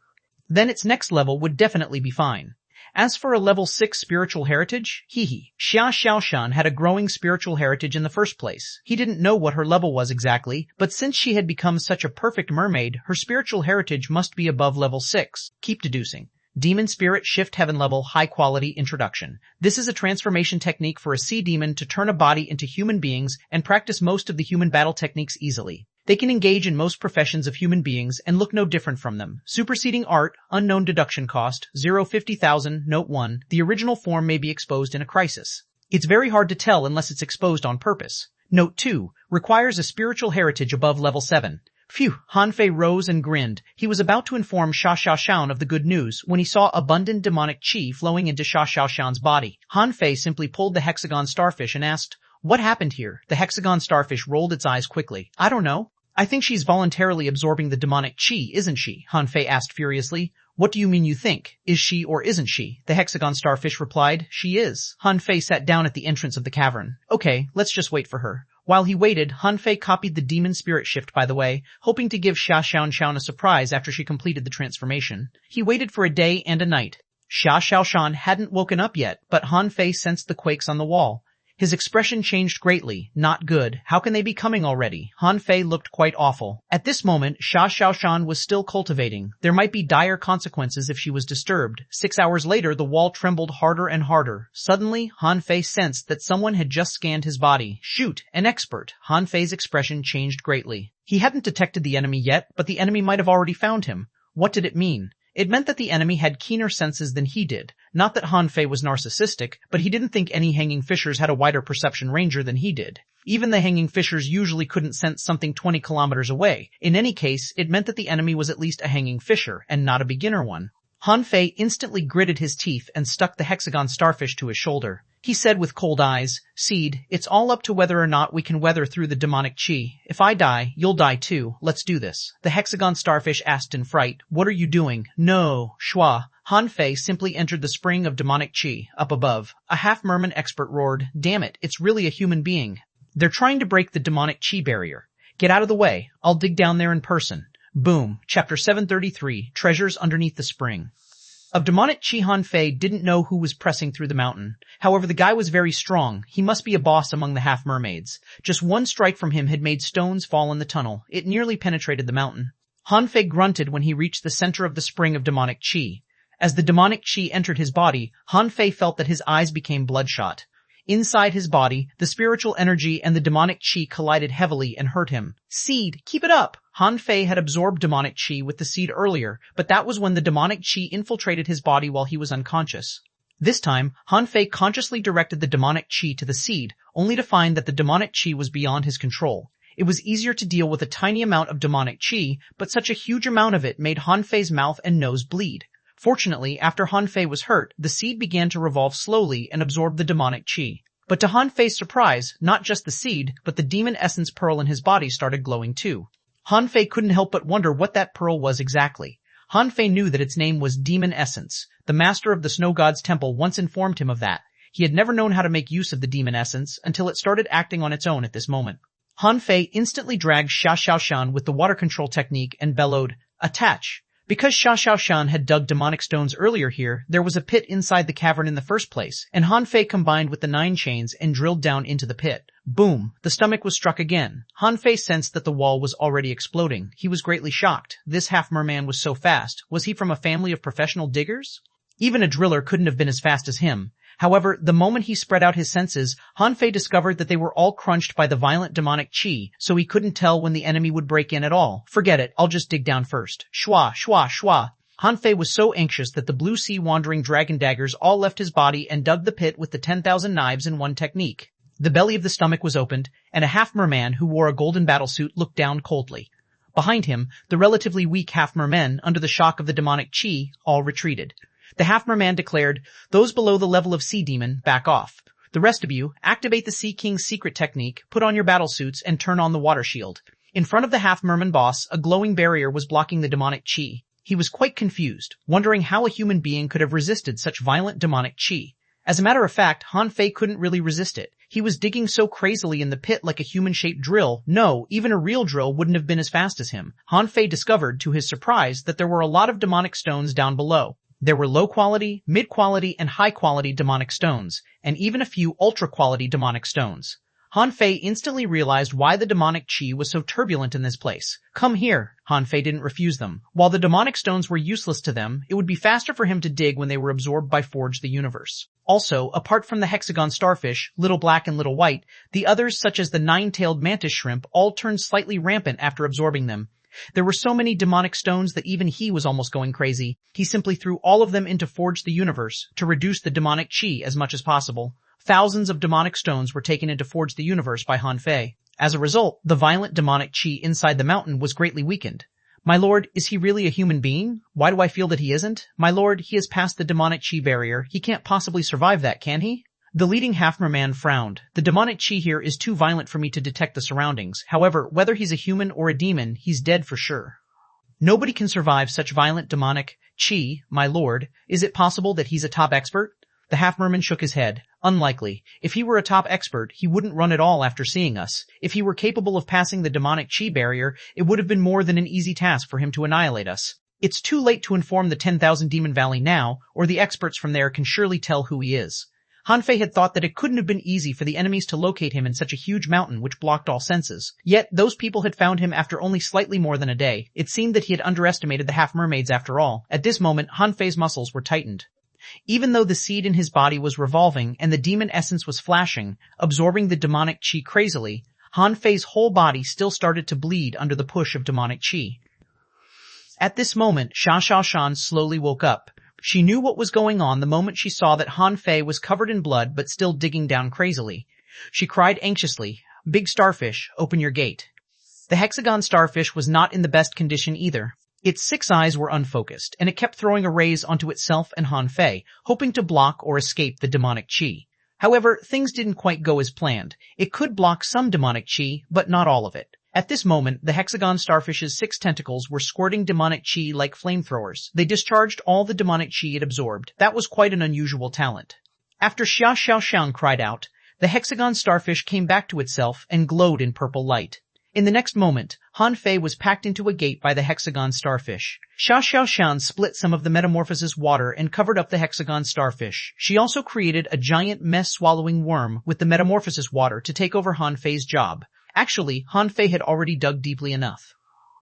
Then its next level would definitely be fine. As for a level 6 spiritual heritage, xuanhuan had a growing spiritual heritage in the first place. He didn't know what her level was exactly, but since she had become such a perfect mermaid, her spiritual heritage must be above level 6. Keep deducing. Demon Spirit Shift Heaven Level High Quality Introduction. This is a transformation technique for a sea demon to turn a body into human beings and practice most of the human battle techniques easily. They can engage in most professions of human beings and look no different from them. Superseding art, unknown deduction cost, 050,000, note 1, the original form may be exposed in a crisis. It's very hard to tell unless it's exposed on purpose. Note 2, requires a spiritual heritage above level 7. Phew, Han Fei rose and grinned. He was about to inform xuanhuan of the good news when he saw abundant demonic qi flowing into xuanhuan's body. Han Fei simply pulled the hexagon starfish and asked, "What happened here?" The hexagon starfish rolled its eyes quickly. "I don't know. I think she's voluntarily absorbing the demonic qi, isn't she?" Han Fei asked furiously. "What do you mean you think? Is she or isn't she?" The hexagon starfish replied, "She is." Han Fei sat down at the entrance of the cavern. "Okay, let's just wait for her." While he waited, Han Fei copied the demon spirit shift, by the way, hoping to give xuanhuan a surprise after she completed the transformation. He waited for a day and a night. Xuanhuan hadn't woken up yet, but Han Fei sensed the quakes on the wall. His expression changed greatly. Not good. How can they be coming already? Han Fei looked quite awful. At this moment, xuanhuan was still cultivating. There might be dire consequences if she was disturbed. 6 hours later, the wall trembled harder and harder. Suddenly, Han Fei sensed that someone had just scanned his body. Shoot, an expert. Han Fei's expression changed greatly. He hadn't detected the enemy yet, but the enemy might have already found him. What did it mean? It meant that the enemy had keener senses than he did. Not that Han Fei was narcissistic, but he didn't think any hanging fishers had a wider perception ranger than he did. Even the hanging fishers usually couldn't sense something 20 kilometers away. In any case, it meant that the enemy was at least a hanging fisher, and not a beginner one. Han Fei instantly gritted his teeth and stuck the hexagon starfish to his shoulder. He said with cold eyes, "Seed, it's all up to whether or not we can weather through the demonic qi. If I die, you'll die too. Let's do this." The hexagon starfish asked in fright, "What are you doing?" "No, Shua." Han Fei simply entered the spring of demonic qi, up above. A half-merman expert roared, "Damn it, it's really a human being. They're trying to break the demonic qi barrier. Get out of the way. I'll dig down there in person." Boom. Chapter 733, Treasures Underneath the Spring. Of demonic qi, Han Fei didn't know who was pressing through the mountain. However, the guy was very strong. He must be a boss among the half-mermaids. Just one strike from him had made stones fall in the tunnel. It nearly penetrated the mountain. Han Fei grunted when he reached the center of the spring of demonic qi. As the demonic qi entered his body, Han Fei felt that his eyes became bloodshot. Inside his body, the spiritual energy and the demonic qi collided heavily and hurt him. "Seed, keep it up!" Han Fei had absorbed demonic qi with the seed earlier, but that was when the demonic qi infiltrated his body while he was unconscious. This time, Han Fei consciously directed the demonic qi to the seed, only to find that the demonic qi was beyond his control. It was easier to deal with a tiny amount of demonic qi, but such a huge amount of it made Han Fei's mouth and nose bleed. Fortunately, after Han Fei was hurt, the seed began to revolve slowly and absorb the demonic qi. But to Han Fei's surprise, not just the seed, but the demon essence pearl in his body started glowing too. Han Fei couldn't help but wonder what that pearl was exactly. Han Fei knew that its name was Demon Essence. The master of the Snow God's temple once informed him of that. He had never known how to make use of the Demon Essence until it started acting on its own at this moment. Han Fei instantly dragged xuanhuan with the water control technique and bellowed, "Attach!" Because xuanhuan had dug demonic stones earlier here, there was a pit inside the cavern in the first place, and Han Fei combined with the 9 chains and drilled down into the pit. Boom! The stomach was struck again. Han Fei sensed that the wall was already exploding. He was greatly shocked. This half-merman was so fast. Was he from a family of professional diggers? Even a driller couldn't have been as fast as him. However, the moment he spread out his senses, Han Fei discovered that they were all crunched by the violent demonic qi, so he couldn't tell when the enemy would break in at all. Forget it, I'll just dig down first. Shwa, shwa, shwa. Han Fei was so anxious that the blue sea wandering dragon daggers all left his body and dug the pit with the 10,000 knives in one technique. The belly of the stomach was opened, and a half-merman who wore a golden battlesuit looked down coldly. Behind him, the relatively weak half-mermen, under the shock of the demonic qi, all retreated. The half-merman declared, "Those below the level of Sea Demon, back off. The rest of you, activate the Sea King's secret technique, put on your battlesuits, and turn on the water shield." In front of the half-merman boss, a glowing barrier was blocking the demonic qi. He was quite confused, wondering how a human being could have resisted such violent demonic qi. As a matter of fact, Han Fei couldn't really resist it. He was digging so crazily in the pit like a human-shaped drill. No, even a real drill wouldn't have been as fast as him. Han Fei discovered, to his surprise, that there were a lot of demonic stones down below. There were low-quality, mid-quality, and high-quality demonic stones, and even a few ultra-quality demonic stones. Han Fei instantly realized why the demonic chi was so turbulent in this place. Come here. Han Fei didn't refuse them. While the demonic stones were useless to them, it would be faster for him to dig when they were absorbed by Forge the Universe. Also, apart from the hexagon starfish, Little Black and Little White, the others such as the nine-tailed mantis shrimp all turned slightly rampant after absorbing them. There were so many demonic stones that even he was almost going crazy. He simply threw all of them into Forge the Universe to reduce the demonic chi as much as possible. Thousands of demonic stones were taken into Forge the Universe by Han Fei. As a result, the violent demonic chi inside the mountain was greatly weakened. My lord, is he really a human being? Why do I feel that he isn't? My lord, he has passed the demonic chi barrier. He can't possibly survive that, can he? The leading half-merman frowned. The demonic chi here is too violent for me to detect the surroundings. However, whether he's a human or a demon, he's dead for sure. Nobody can survive such violent demonic chi, my lord. Is it possible that he's a top expert? The half-merman shook his head. Unlikely. If he were a top expert, he wouldn't run at all after seeing us. If he were capable of passing the demonic chi barrier, it would have been more than an easy task for him to annihilate us. It's too late to inform the 10,000 Demon Valley now, or the experts from there can surely tell who he is. Han Fei had thought that it couldn't have been easy for the enemies to locate him in such a huge mountain which blocked all senses. Yet, those people had found him after only slightly more than a day. It seemed that he had underestimated the half-mermaids after all. At this moment, Han Fei's muscles were tightened. Even though the seed in his body was revolving and the demon essence was flashing, absorbing the demonic chi crazily, Han Fei's whole body still started to bleed under the push of demonic chi. At this moment, xuanhuan slowly woke up. She knew what was going on the moment she saw that Han Fei was covered in blood but still digging down crazily. She cried anxiously, "Big starfish, open your gate." The hexagon starfish was not in the best condition either. Its 6 eyes were unfocused, and it kept throwing arrays onto itself and Han Fei, hoping to block or escape the demonic chi. However, things didn't quite go as planned. It could block some demonic chi, but not all of it. At this moment, the hexagon starfish's 6 tentacles were squirting demonic chi like flamethrowers. They discharged all the demonic chi it absorbed. That was quite an unusual talent. After xuanhuan cried out, the hexagon starfish came back to itself and glowed in purple light. In the next moment, Han Fei was packed into a gate by the hexagon starfish. Xuanhuan split some of the metamorphosis water and covered up the hexagon starfish. She also created a giant mess-swallowing worm with the metamorphosis water to take over Han Fei's job. Actually, Han Fei had already dug deeply enough.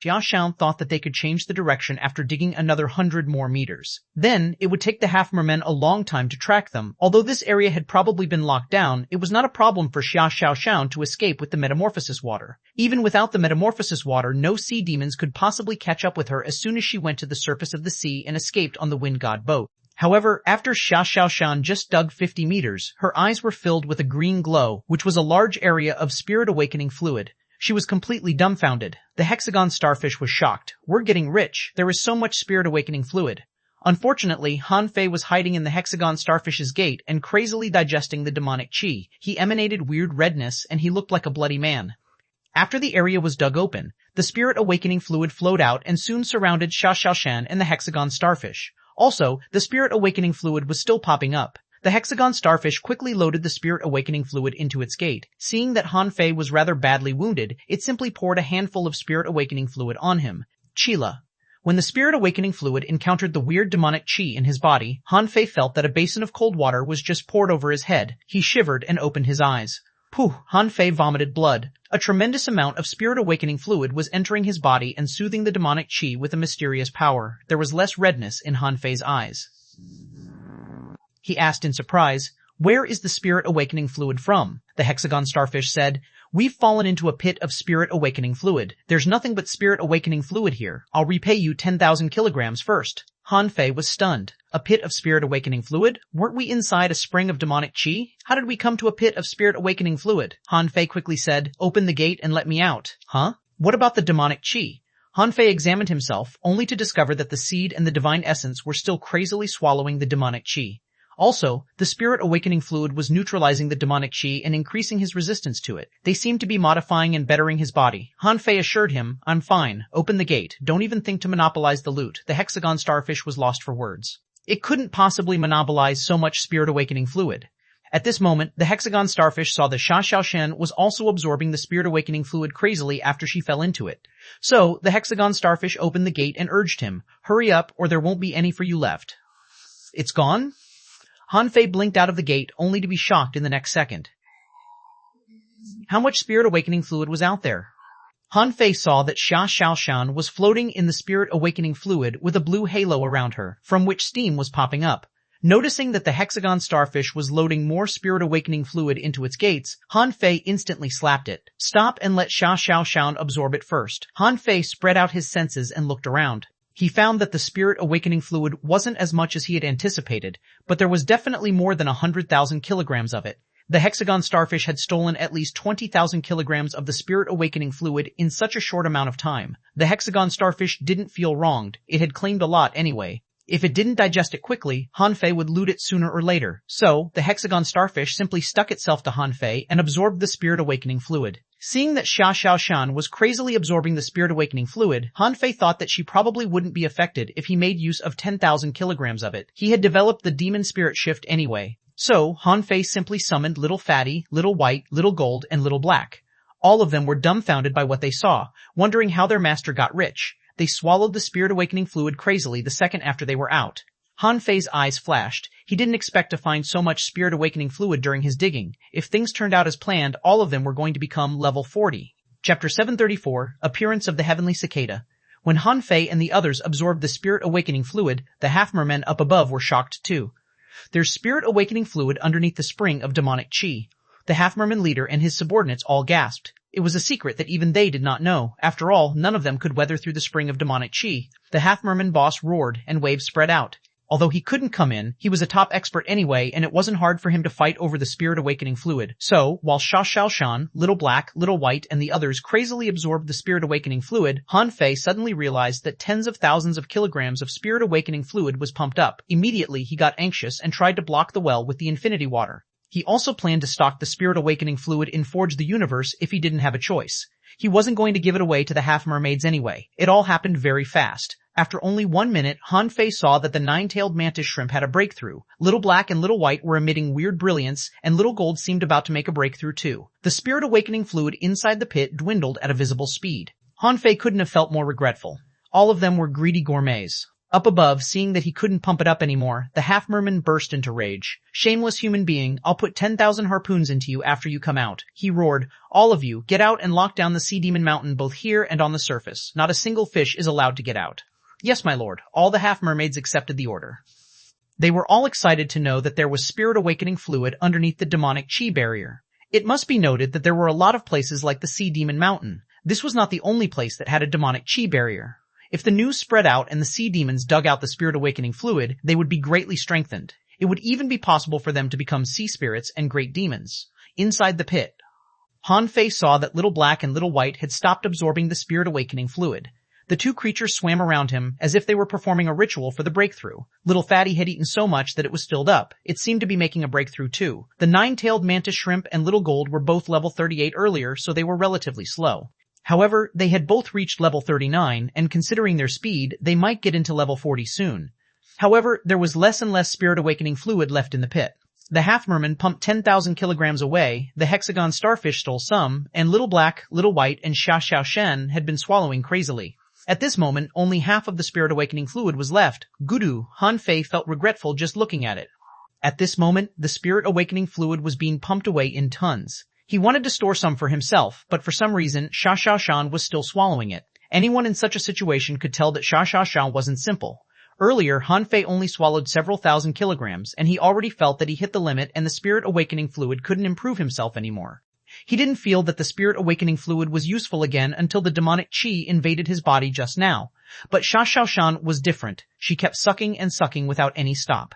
Xuanhuan thought that they could change the direction after digging another 100 more meters. Then, it would take the half-mermen a long time to track them. Although this area had probably been locked down, it was not a problem for Xuanhuan to escape with the metamorphosis water. Even without the metamorphosis water, no sea demons could possibly catch up with her as soon as she went to the surface of the sea and escaped on the wind god boat. However, after Xuanhuan just dug 50 meters, her eyes were filled with a green glow, which was a large area of spirit awakening fluid. She was completely dumbfounded. The hexagon starfish was shocked. "We're getting rich. There is so much spirit awakening fluid." Unfortunately, Han Fei was hiding in the hexagon starfish's gate and crazily digesting the demonic chi. He emanated weird redness and he looked like a bloody man. After the area was dug open, the spirit awakening fluid flowed out and soon surrounded Xuanhuan and the hexagon starfish. Also, the spirit awakening fluid was still popping up. The hexagon starfish quickly loaded the spirit awakening fluid into its gate. Seeing that Han Fei was rather badly wounded, it simply poured a handful of spirit awakening fluid on him. Chila. When the spirit awakening fluid encountered the weird demonic chi in his body, Han Fei felt that a basin of cold water was just poured over his head. He shivered and opened his eyes. Pooh! Han Fei vomited blood. A tremendous amount of spirit awakening fluid was entering his body and soothing the demonic chi with a mysterious power. There was less redness in Han Fei's eyes. He asked in surprise, "Where is the spirit awakening fluid from?" The hexagon starfish said, "We've fallen into a pit of spirit awakening fluid. There's nothing but spirit awakening fluid here. I'll repay you 10,000 kilograms first." Han Fei was stunned. A pit of spirit awakening fluid? Weren't we inside a spring of demonic chi? How did we come to a pit of spirit awakening fluid? Han Fei quickly said, "Open the gate and let me out." Huh? What about the demonic chi? Han Fei examined himself, only to discover that the seed and the divine essence were still crazily swallowing the demonic chi. Also, the spirit awakening fluid was neutralizing the demonic chi and increasing his resistance to it. They seemed to be modifying and bettering his body. Han Fei assured him, "I'm fine. Open the gate. Don't even think to monopolize the loot." The hexagon starfish was lost for words. It couldn't possibly monopolize so much spirit awakening fluid. At this moment, the hexagon starfish saw that Xuanhuan was also absorbing the spirit awakening fluid crazily after she fell into it. So, the hexagon starfish opened the gate and urged him, "Hurry up or there won't be any for you left." It's gone? Han Fei blinked out of the gate only to be shocked in the next second. How much spirit awakening fluid was out there? Han Fei saw that xuanhuan was floating in the spirit awakening fluid with a blue halo around her, from which steam was popping up. Noticing that the hexagon starfish was loading more spirit awakening fluid into its gates, Han Fei instantly slapped it. Stop and let xuanhuan absorb it first. Han Fei spread out his senses and looked around. He found that the spirit awakening fluid wasn't as much as he had anticipated, but there was definitely more than 100,000 kilograms of it. The hexagon starfish had stolen at least 20,000 kilograms of the spirit awakening fluid in such a short amount of time. The hexagon starfish didn't feel wronged. It had claimed a lot anyway. If it didn't digest it quickly, Han Fei would loot it sooner or later. So, the hexagon starfish simply stuck itself to Han Fei and absorbed the spirit awakening fluid. Seeing that xuanhuan was crazily absorbing the spirit awakening fluid, Han Fei thought that she probably wouldn't be affected if he made use of 10,000 kilograms of it. He had developed the demon spirit shift anyway. So, Han Fei simply summoned Little Fatty, Little White, Little Gold, and Little Black. All of them were dumbfounded by what they saw, wondering how their master got rich. They swallowed the spirit awakening fluid crazily the second after they were out. Han Fei's eyes flashed. He didn't expect to find so much spirit awakening fluid during his digging. If things turned out as planned, all of them were going to become level 40. Chapter 734, Appearance of the Heavenly Cicada. When Han Fei and the others absorbed the spirit awakening fluid, the half-mermen up above were shocked too. There's spirit awakening fluid underneath the spring of demonic chi. The half-merman leader and his subordinates all gasped. It was a secret that even they did not know. After all, none of them could weather through the spring of demonic chi. The half-merman boss roared, and waves spread out. Although he couldn't come in, he was a top expert anyway, and it wasn't hard for him to fight over the spirit awakening fluid. So, while xuanhuan, Little Black, Little White, and the others crazily absorbed the spirit awakening fluid, Han Fei suddenly realized that tens of thousands of kilograms of spirit awakening fluid was pumped up. Immediately, he got anxious and tried to block the well with the infinity water. He also planned to stock the spirit awakening fluid in Forge the Universe if he didn't have a choice. He wasn't going to give it away to the half-mermaids anyway. It all happened very fast. After only 1 minute, Han Fei saw that the nine-tailed mantis shrimp had a breakthrough. Little Black and Little White were emitting weird brilliance, and Little Gold seemed about to make a breakthrough too. The spirit awakening fluid inside the pit dwindled at a visible speed. Han Fei couldn't have felt more regretful. All of them were greedy gourmets. Up above, seeing that he couldn't pump it up anymore, the half-merman burst into rage. Shameless human being, I'll put 10,000 harpoons into you after you come out. He roared, all of you, get out and lock down the sea demon mountain both here and on the surface. Not a single fish is allowed to get out. Yes, my lord. All the half-mermaids accepted the order. They were all excited to know that there was spirit awakening fluid underneath the demonic chi barrier. It must be noted that there were a lot of places like the sea demon mountain. This was not the only place that had a demonic chi barrier. If the news spread out and the sea demons dug out the spirit awakening fluid, they would be greatly strengthened. It would even be possible for them to become sea spirits and great demons. Inside the pit, Han Fei saw that Little Black and Little White had stopped absorbing the spirit awakening fluid. The two creatures swam around him as if they were performing a ritual for the breakthrough. Little Fatty had eaten so much that it was filled up. It seemed to be making a breakthrough too. The nine-tailed mantis shrimp and Little Gold were both level 38 earlier, so they were relatively slow. However, they had both reached level 39, and considering their speed, they might get into level 40 soon. However, there was less and less spirit awakening fluid left in the pit. The half-merman pumped 10,000 kilograms away, the hexagon starfish stole some, and Little Black, Little White, and xuanhuan had been swallowing crazily. At this moment, only half of the spirit awakening fluid was left. Gudu, Han Fei felt regretful just looking at it. At this moment, the spirit awakening fluid was being pumped away in tons. He wanted to store some for himself, but for some reason, xuanhuan was still swallowing it. Anyone in such a situation could tell that xuanhuan wasn't simple. Earlier, Han Fei only swallowed several thousand kilograms, and he already felt that he hit the limit and the spirit awakening fluid couldn't improve himself anymore. He didn't feel that the spirit awakening fluid was useful again until the demonic chi invaded his body just now. But xuanhuan was different. She kept sucking and sucking without any stop.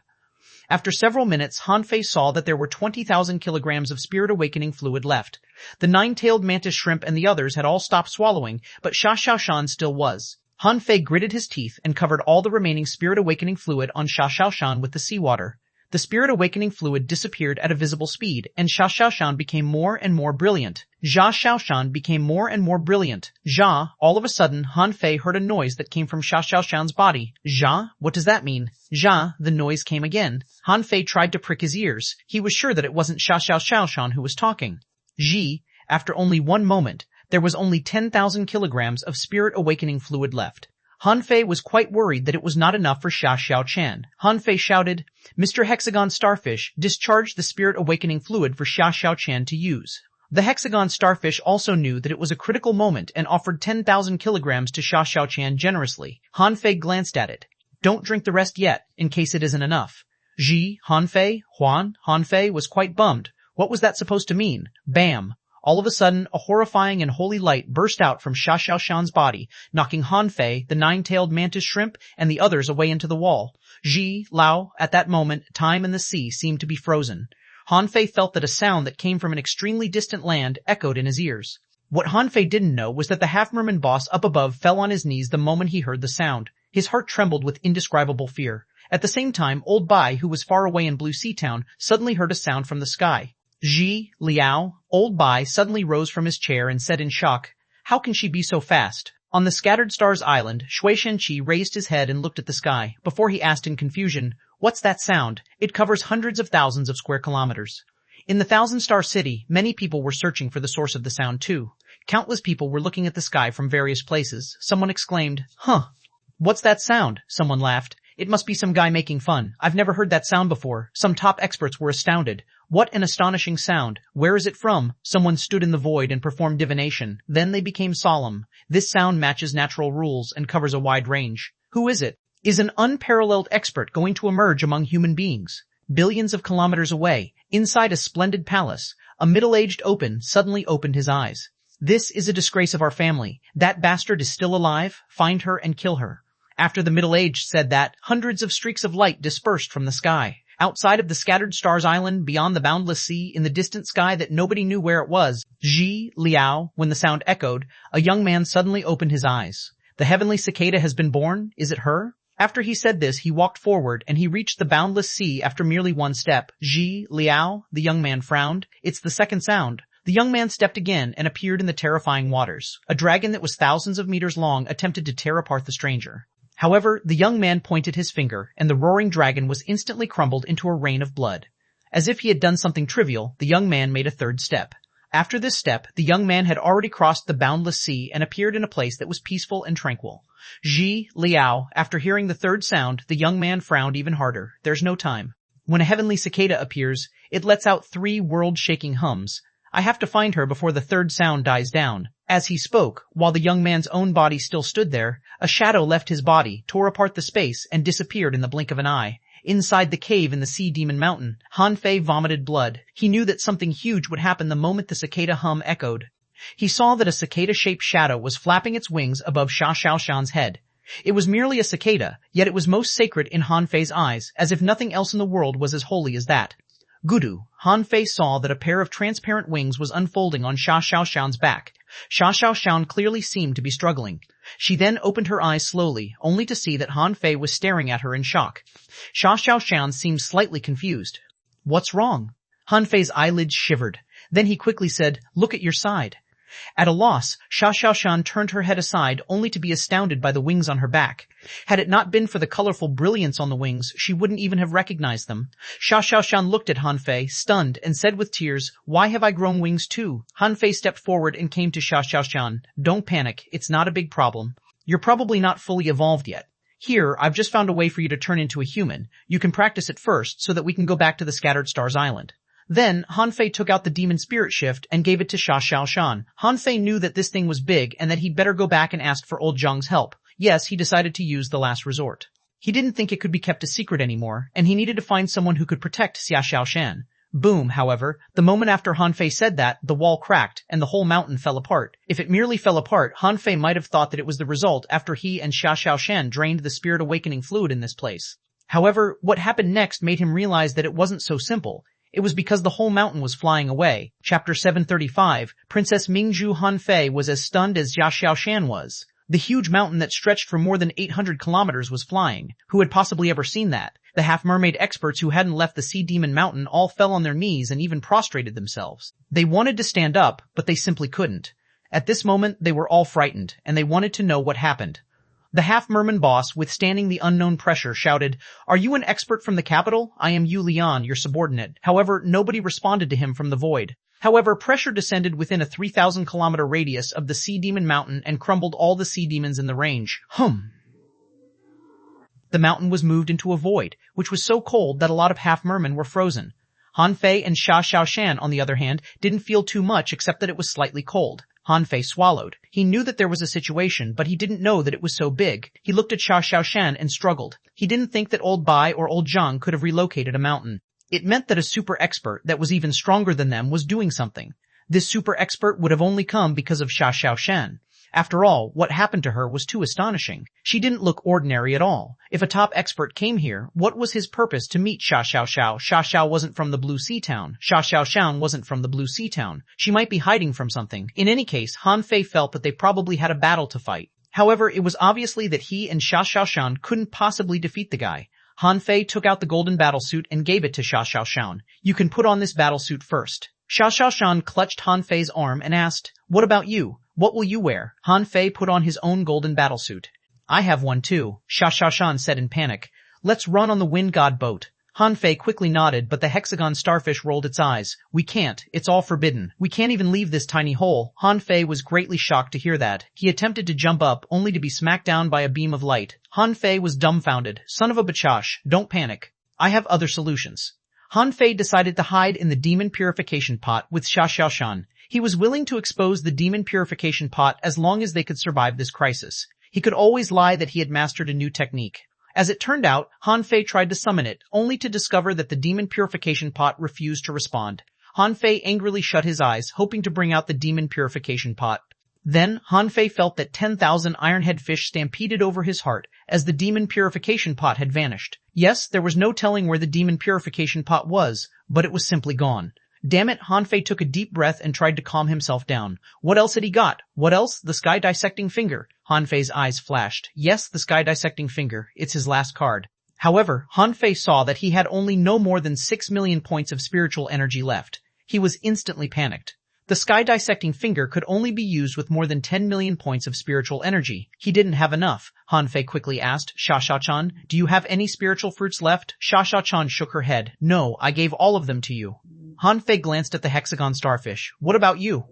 After several minutes, Han Fei saw that there were 20,000 kilograms of spirit awakening fluid left. The nine-tailed mantis shrimp and the others had all stopped swallowing, but xuanhuan still was. Han Fei gritted his teeth and covered all the remaining spirit awakening fluid on xuanhuan with the seawater. The spirit awakening fluid disappeared at a visible speed, and xuanhuan became more and more brilliant. Xuanhuan became more and more brilliant. All of a sudden, Han Fei heard a noise that came from xuanhuan's body. What does that mean? The noise came again. Han Fei tried to prick his ears. He was sure that it wasn't xuanhuan who was talking. After only 1 moment, there was only 10,000 kilograms of spirit awakening fluid left. Han Fei was quite worried that it was not enough for Xia Xiaoqian. Han Fei shouted, "Mr. Hexagon Starfish, discharge the spirit awakening fluid for Xia Xiaoqian to use." The Hexagon Starfish also knew that it was a critical moment and offered 10,000 kilograms to Xia Xiaoqian generously. Han Fei glanced at it. "Don't drink the rest yet, in case it isn't enough." Han Fei was quite bummed. What was that supposed to mean? Bam! All of a sudden, a horrifying and holy light burst out from Xia Xiaoqian's body, knocking Han Fei, the nine-tailed mantis shrimp, and the others away into the wall. Lao, at that moment, time and the sea seemed to be frozen. Han Fei felt that a sound that came from an extremely distant land echoed in his ears. What Han Fei didn't know was that the half-merman boss up above fell on his knees the moment he heard the sound. His heart trembled with indescribable fear. At the same time, Old Bai, who was far away in Blue Sea Town, suddenly heard a sound from the sky. Liao, Old Bai suddenly rose from his chair and said in shock, "How can she be so fast?" On the Scattered Stars Island, Shui Chi raised his head and looked at the sky, before he asked in confusion, "What's that sound? It covers hundreds of thousands of square kilometers." In the Thousand-Star City, many people were searching for the source of the sound too. Countless people were looking at the sky from various places. Someone exclaimed, "Huh! What's that sound?" Someone laughed. "It must be some guy making fun. I've never heard that sound before." Some top experts were astounded. "What an astonishing sound. Where is it from?" Someone stood in the void and performed divination. Then they became solemn. "This sound matches natural rules and covers a wide range." Who is it? Is an unparalleled expert going to emerge among human beings? Billions of kilometers away, inside a splendid palace, a middle-aged open suddenly opened his eyes. "This is a disgrace of our family. That bastard is still alive. Find her and kill her." After the middle-aged said that, hundreds of streaks of light dispersed from the sky. Outside of the Scattered Stars Island, beyond the boundless sea, in the distant sky that nobody knew where it was, Liao, when the sound echoed, a young man suddenly opened his eyes. "The heavenly cicada has been born? Is it her?" After he said this, he walked forward, and he reached the boundless sea after merely one step. Liao, the young man frowned. "It's the second sound." The young man stepped again and appeared in the terrifying waters. A dragon that was thousands of meters long attempted to tear apart the stranger. However, the young man pointed his finger, and the roaring dragon was instantly crumbled into a rain of blood. As if he had done something trivial, the young man made a third step. After this step, the young man had already crossed the boundless sea and appeared in a place that was peaceful and tranquil. Liao, after hearing the third sound, the young man frowned even harder. There's no time. When a heavenly cicada appears, it lets out 3 world-shaking hums. I have to find her before the third sound dies down. As he spoke, while the young man's own body still stood there, a shadow left his body, tore apart the space, and disappeared in the blink of an eye. Inside the cave in the Sea Demon Mountain, Han Fei vomited blood. He knew that something huge would happen the moment the cicada hum echoed. He saw that a cicada-shaped shadow was flapping its wings above Xia Xiaoqian's head. It was merely a cicada, yet it was most sacred in Han Fei's eyes, as if nothing else in the world was as holy as that. Gudu, Han Fei saw that a pair of transparent wings was unfolding on Xia Xiaoqian's back. Xia Xiaoqian clearly seemed to be struggling. She then opened her eyes slowly, only to see that Han Fei was staring at her in shock. Xia Xiaoqian seemed slightly confused. "What's wrong?" Han Fei's eyelids shivered. Then he quickly said, "Look at your side." At a loss, Xia Xiaoqian turned her head aside only to be astounded by the wings on her back. Had it not been for the colorful brilliance on the wings, she wouldn't even have recognized them. Xia Xiaoqian looked at Han Fei, stunned, and said with tears, "Why have I grown wings too?" Han Fei stepped forward and came to Xia Xiaoqian. "Don't panic, it's not a big problem. You're probably not fully evolved yet. Here, I've just found a way for you to turn into a human. You can practice it first so that we can go back to the Scattered Stars Island." Then, Han Fei took out the demon spirit shift and gave it to Xia Xiaoqian. Han Fei knew that this thing was big and that he'd better go back and ask for old Zhang's help. Yes, he decided to use the last resort. He didn't think it could be kept a secret anymore, and he needed to find someone who could protect Xia Xiaoqian. Boom, however, the moment after Han Fei said that, the wall cracked, and the whole mountain fell apart. If it merely fell apart, Han Fei might have thought that it was the result after he and Xia Xiaoqian drained the spirit awakening fluid in this place. However, what happened next made him realize that it wasn't so simple. It was because the whole mountain was flying away. Chapter 735, Princess Mingzhu Han Fei was as stunned as Xia Xiaoqian was. The huge mountain that stretched for more than 800 kilometers was flying. Who had possibly ever seen that? The half-mermaid experts who hadn't left the Sea Demon Mountain all fell on their knees and even prostrated themselves. They wanted to stand up, but they simply couldn't. At this moment, they were all frightened, and they wanted to know what happened. The half-merman boss, withstanding the unknown pressure, shouted, "Are you an expert from the capital? I am Yu Lian, your subordinate." However, nobody responded to him from the void. However, pressure descended within a 3,000-kilometer radius of the Sea Demon Mountain and crumbled all the sea demons in the range. The mountain was moved into a void, which was so cold that a lot of half-mermen were frozen. Han Fei and Xuanhuan, on the other hand, didn't feel too much except that it was slightly cold. Han Fei swallowed. He knew that there was a situation, but he didn't know that it was so big. He looked at Xuanhuan and struggled. He didn't think that old Bai or old Zhang could have relocated a mountain. It meant that a super expert that was even stronger than them was doing something. This super expert would have only come because of Xuanhuan. After all, what happened to her was too astonishing. She didn't look ordinary at all. If a top expert came here, what was his purpose to meet Xiao? Xiao wasn't from the Blue Sea Town. Xuanhuan wasn't from the Blue Sea Town. She might be hiding from something. In any case, Han Fei felt that they probably had a battle to fight. However, it was obviously that he and Xuanhuan couldn't possibly defeat the guy. Han Fei took out the golden battlesuit and gave it to Xuanhuan. You can put on this battlesuit first. Xuanhuan clutched Han Fei's arm and asked, "What about you? What will you wear?" Han Fei put on his own golden battlesuit. "I have one too," Xuanhuan said in panic. "Let's run on the wind god boat." Han Fei quickly nodded, but the hexagon starfish rolled its eyes. "We can't. It's all forbidden. We can't even leave this tiny hole." Han Fei was greatly shocked to hear that. He attempted to jump up, only to be smacked down by a beam of light. Han Fei was dumbfounded. "Son of a bachosh, don't panic. I have other solutions." Han Fei decided to hide in the demon purification pot with Xuanhuan. He was willing to expose the demon purification pot as long as they could survive this crisis. He could always lie that he had mastered a new technique. As it turned out, Han Fei tried to summon it, only to discover that the demon purification pot refused to respond. Han Fei angrily shut his eyes, hoping to bring out the demon purification pot. Then, Han Fei felt that 10,000 ironhead fish stampeded over his heart as the demon purification pot had vanished. Yes, there was no telling where the demon purification pot was, but it was simply gone. Damn it, Han Fei took a deep breath and tried to calm himself down. What else had he got? What else? The sky-dissecting finger. Han Fei's eyes flashed. Yes, the sky-dissecting finger. It's his last card. However, Han Fei saw that he had only no more than 6 million points of spiritual energy left. He was instantly panicked. The sky-dissecting finger could only be used with more than 10 million points of spiritual energy. He didn't have enough. Han Fei quickly asked, "Xuanhuan, do you have any spiritual fruits left?" Xuanhuan shook her head. "No, I gave all of them to you." Han Fei glanced at the hexagon starfish. "What about you?"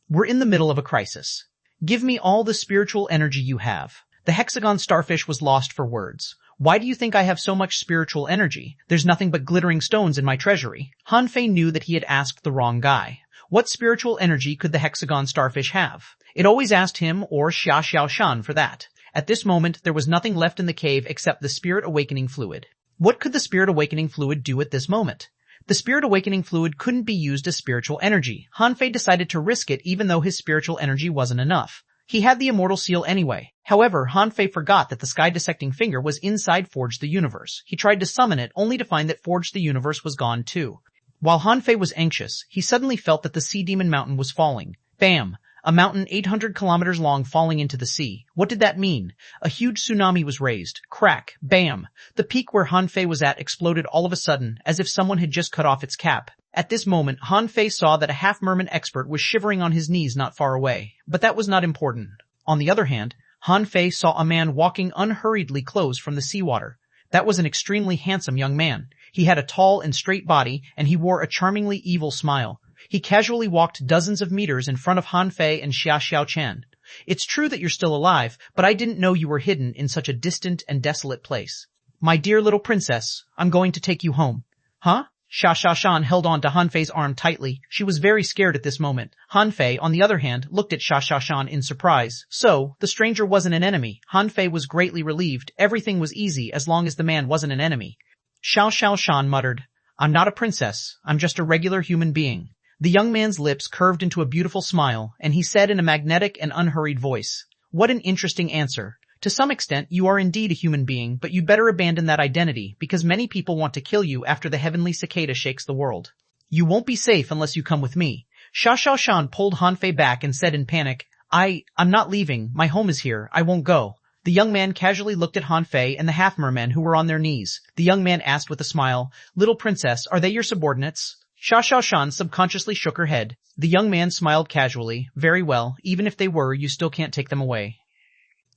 "We're in the middle of a crisis. Give me all the spiritual energy you have." The hexagon starfish was lost for words. "Why do you think I have so much spiritual energy? There's nothing but glittering stones in my treasury." Han Fei knew that he had asked the wrong guy. What spiritual energy could the hexagon starfish have? It always asked him or Xuanhuan for that. At this moment, there was nothing left in the cave except the spirit awakening fluid. What could the spirit awakening fluid do at this moment? The spirit awakening fluid couldn't be used as spiritual energy. Han Fei decided to risk it even though his spiritual energy wasn't enough. He had the immortal seal anyway. However, Han Fei forgot that the sky-dissecting finger was inside Forge the Universe. He tried to summon it only to find that Forge the Universe was gone too. While Han Fei was anxious, he suddenly felt that the Sea Demon Mountain was falling. Bam! A mountain 800 kilometers long falling into the sea. What did that mean? A huge tsunami was raised. Crack! Bam! The peak where Han Fei was at exploded all of a sudden, as if someone had just cut off its cap. At this moment, Han Fei saw that a half-merman expert was shivering on his knees not far away. But that was not important. On the other hand, Han Fei saw a man walking unhurriedly close from the seawater. That was an extremely handsome young man. He had a tall and straight body, and he wore a charmingly evil smile. He casually walked dozens of meters in front of Han Fei and Xuanhuan. "It's true that you're still alive, but I didn't know you were hidden in such a distant and desolate place. My dear little princess, I'm going to take you home." "Huh?" Xuanhuan held on to Han Fei's arm tightly. She was very scared at this moment. Han Fei, on the other hand, looked at Xuanhuan in surprise. So, the stranger wasn't an enemy. Han Fei was greatly relieved. Everything was easy as long as the man wasn't an enemy. Xuanhuan muttered, "I'm not a princess. I'm just a regular human being." The young man's lips curved into a beautiful smile, and he said in a magnetic and unhurried voice, "What an interesting answer. To some extent, you are indeed a human being, but you'd better abandon that identity, because many people want to kill you after the heavenly cicada shakes the world. You won't be safe unless you come with me." Xuanhuan pulled Han Fei back and said in panic, I'm not leaving. My home is here. I won't go." The young man casually looked at Han Fei and the half-mermen who were on their knees. The young man asked with a smile, "Little princess, are they your subordinates?" Xuanhuan subconsciously shook her head. The young man smiled casually. "Very well, even if they were, you still can't take them away.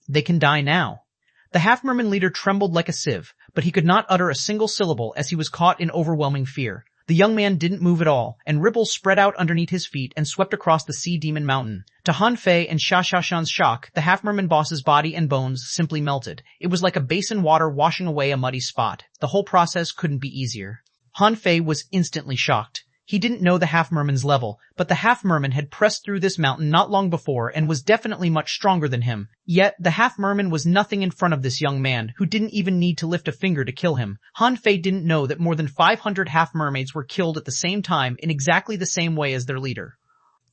They can die now." The half-merman leader trembled like a sieve, but he could not utter a single syllable as he was caught in overwhelming fear. The The young man didn't move at all, and ripples spread out underneath his feet and swept across the sea demon mountain. To Han Fei and Xuanhuan's shock, the half-merman boss's body and bones simply melted. It was like a basin water washing away a muddy spot. The whole process couldn't be easier. Han Fei was instantly shocked. He didn't know the half-merman's level, but the half-merman had pressed through this mountain not long before and was definitely much stronger than him. Yet, the half-merman was nothing in front of this young man, who didn't even need to lift a finger to kill him. Han Fei didn't know that more than 500 half-mermaids were killed at the same time in exactly the same way as their leader.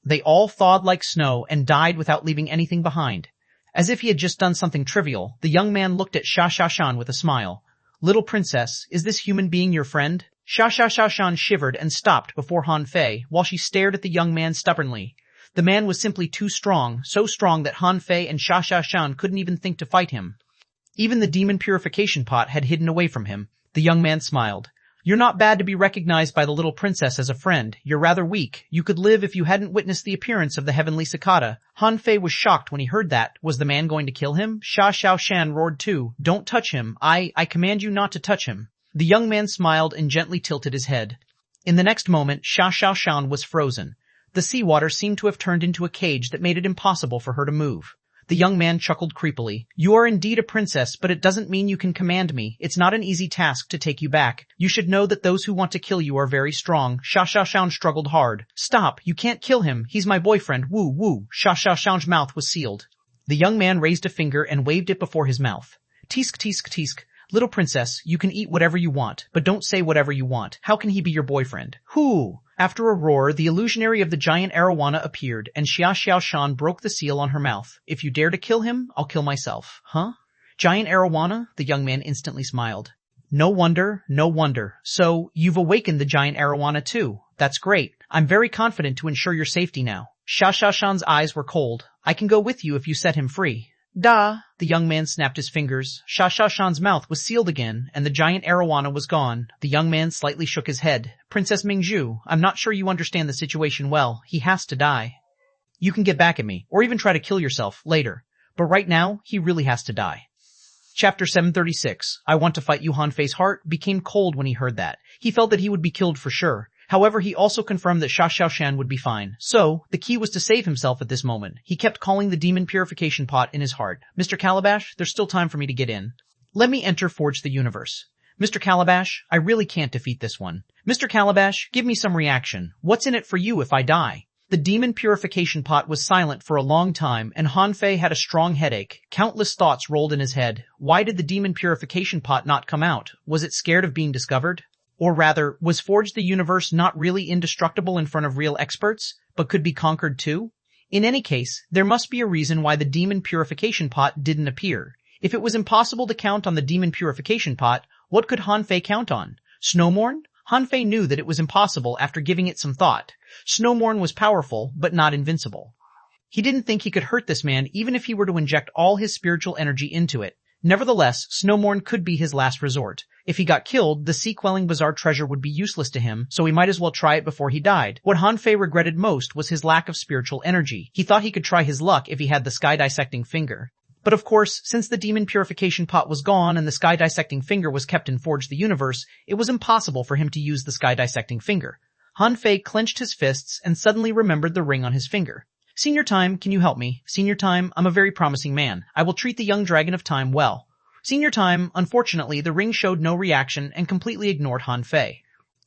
They all thawed like snow and died without leaving anything behind. As if he had just done something trivial, the young man looked at Xuanhuan with a smile. "Little princess, is this human being your friend?" Xuanhuan shivered and stopped before Han Fei while she stared at the young man stubbornly. The man was simply too strong, so strong that Han Fei and Xuanhuan couldn't even think to fight him. Even the demon purification pot had hidden away from him. The young man smiled. "You're not bad to be recognized by the little princess as a friend. You're rather weak. You could live if you hadn't witnessed the appearance of the heavenly cicada." Han Fei was shocked when he heard that. Was the man going to kill him? Xuanhuan roared too. "Don't touch him. I command you not to touch him." The young man smiled and gently tilted his head. In the next moment, Xuanhuan was frozen. The seawater seemed to have turned into a cage that made it impossible for her to move. The young man chuckled creepily. "You are indeed a princess, but it doesn't mean you can command me. It's not an easy task to take you back. You should know that those who want to kill you are very strong." Xuanhuan struggled hard. "Stop, you can't kill him. He's my boyfriend. Woo, woo." Xuanhuan's mouth was sealed. The young man raised a finger and waved it before his mouth. "Tisk, tisk, tisk. Little princess, you can eat whatever you want, but don't say whatever you want. How can he be your boyfriend?" "Whoo!" After a roar, the illusionary of the giant arowana appeared, and Xuanhuan broke the seal on her mouth. "If you dare to kill him, I'll kill myself." "Huh? Giant arowana?" The young man instantly smiled. No wonder, no wonder. So, you've awakened the giant arowana too. That's great. I'm very confident to ensure your safety now. Xuanhuan's eyes were cold. "I can go with you if you set him free." "Da!" The young man snapped his fingers. Xuanhuan's mouth was sealed again, and the giant arowana was gone. The young man slightly shook his head. "Princess Mingzhu, I'm not sure you understand the situation well. He has to die. You can get back at me, or even try to kill yourself, later. But right now, he really has to die." Chapter 736. I want to fight you. Han Fei's heart became cold when he heard that. He felt that he would be killed for sure. However, he also confirmed that Xuanhuan would be fine. So, the key was to save himself at this moment. He kept calling the demon purification pot in his heart. "Mr. Calabash, there's still time for me to get in. Let me enter Forge the Universe. Mr. Calabash, I really can't defeat this one. Mr. Calabash, give me some reaction. What's in it for you if I die?" The demon purification pot was silent for a long time, and Han Fei had a strong headache. Countless thoughts rolled in his head. Why did the demon purification pot not come out? Was it scared of being discovered? Or rather, was Forge the Universe not really indestructible in front of real experts, but could be conquered too? In any case, there must be a reason why the demon purification pot didn't appear. If it was impossible to count on the demon purification pot, what could Han Fei count on? Snowmorn? Han Fei knew that it was impossible after giving it some thought. Snowmorn was powerful, but not invincible. He didn't think he could hurt this man even if he were to inject all his spiritual energy into it. Nevertheless, Snowmorn could be his last resort. If he got killed, the sea-quelling bazaar treasure would be useless to him, so he might as well try it before he died. What Han Fei regretted most was his lack of spiritual energy. He thought he could try his luck if he had the sky-dissecting finger. But of course, since the demon purification pot was gone and the sky-dissecting finger was kept in Forge the Universe, it was impossible for him to use the sky-dissecting finger. Han Fei clenched his fists and suddenly remembered the ring on his finger. "Senior Time, can you help me? Senior Time, I'm a very promising man. I will treat the young dragon of time well." Senior Time, unfortunately, the ring showed no reaction and completely ignored Han Fei.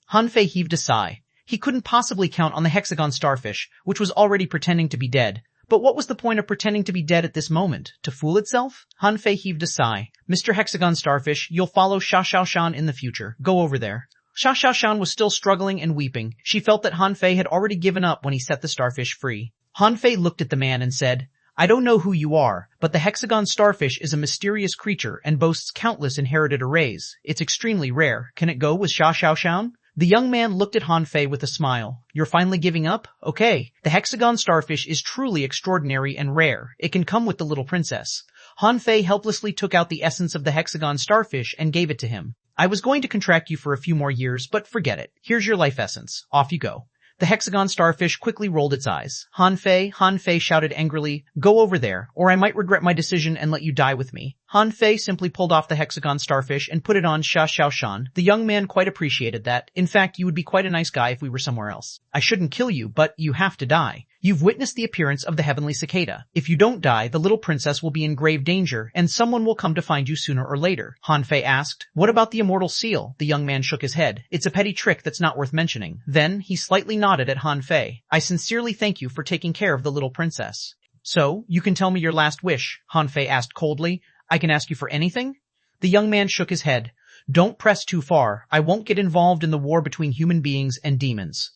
Han Fei heaved a sigh. He couldn't possibly count on the hexagon starfish, which was already pretending to be dead. But what was the point of pretending to be dead at this moment? To fool itself? Han Fei heaved a sigh. "Mr. Hexagon Starfish, you'll follow Xuanhuan in the future. Go over there." Xuanhuan was still struggling and weeping. She felt that Han Fei had already given up when he set the starfish free. Han Fei looked at the man and said, "I don't know who you are, but the hexagon starfish is a mysterious creature and boasts countless inherited arrays. It's extremely rare. Can it go with Xuanhuan?" The young man looked at Han Fei with a smile. "You're finally giving up? Okay. The hexagon starfish is truly extraordinary and rare. It can come with the little princess." Han Fei helplessly took out the essence of the hexagon starfish and gave it to him. "I was going to contract you for a few more years, but forget it. Here's your life essence. Off you go." The hexagon starfish quickly rolled its eyes. Han Fei shouted angrily, "Go over there, or I might regret my decision and let you die with me." Han Fei simply pulled off the hexagon starfish and put it on Xuanhuan. The young man quite appreciated that. In fact, you would be quite a nice guy if we were somewhere else. I shouldn't kill you, but you have to die. You've witnessed the appearance of the heavenly cicada. If you don't die, the little princess will be in grave danger, and someone will come to find you sooner or later. Han Fei asked, what about the immortal seal? The young man shook his head. It's a petty trick that's not worth mentioning. Then, he slightly nodded at Han Fei. I sincerely thank you for taking care of the little princess. So, you can tell me your last wish, Han Fei asked coldly. I can ask you for anything? The young man shook his head. Don't press too far. I won't get involved in the war between human beings and demons.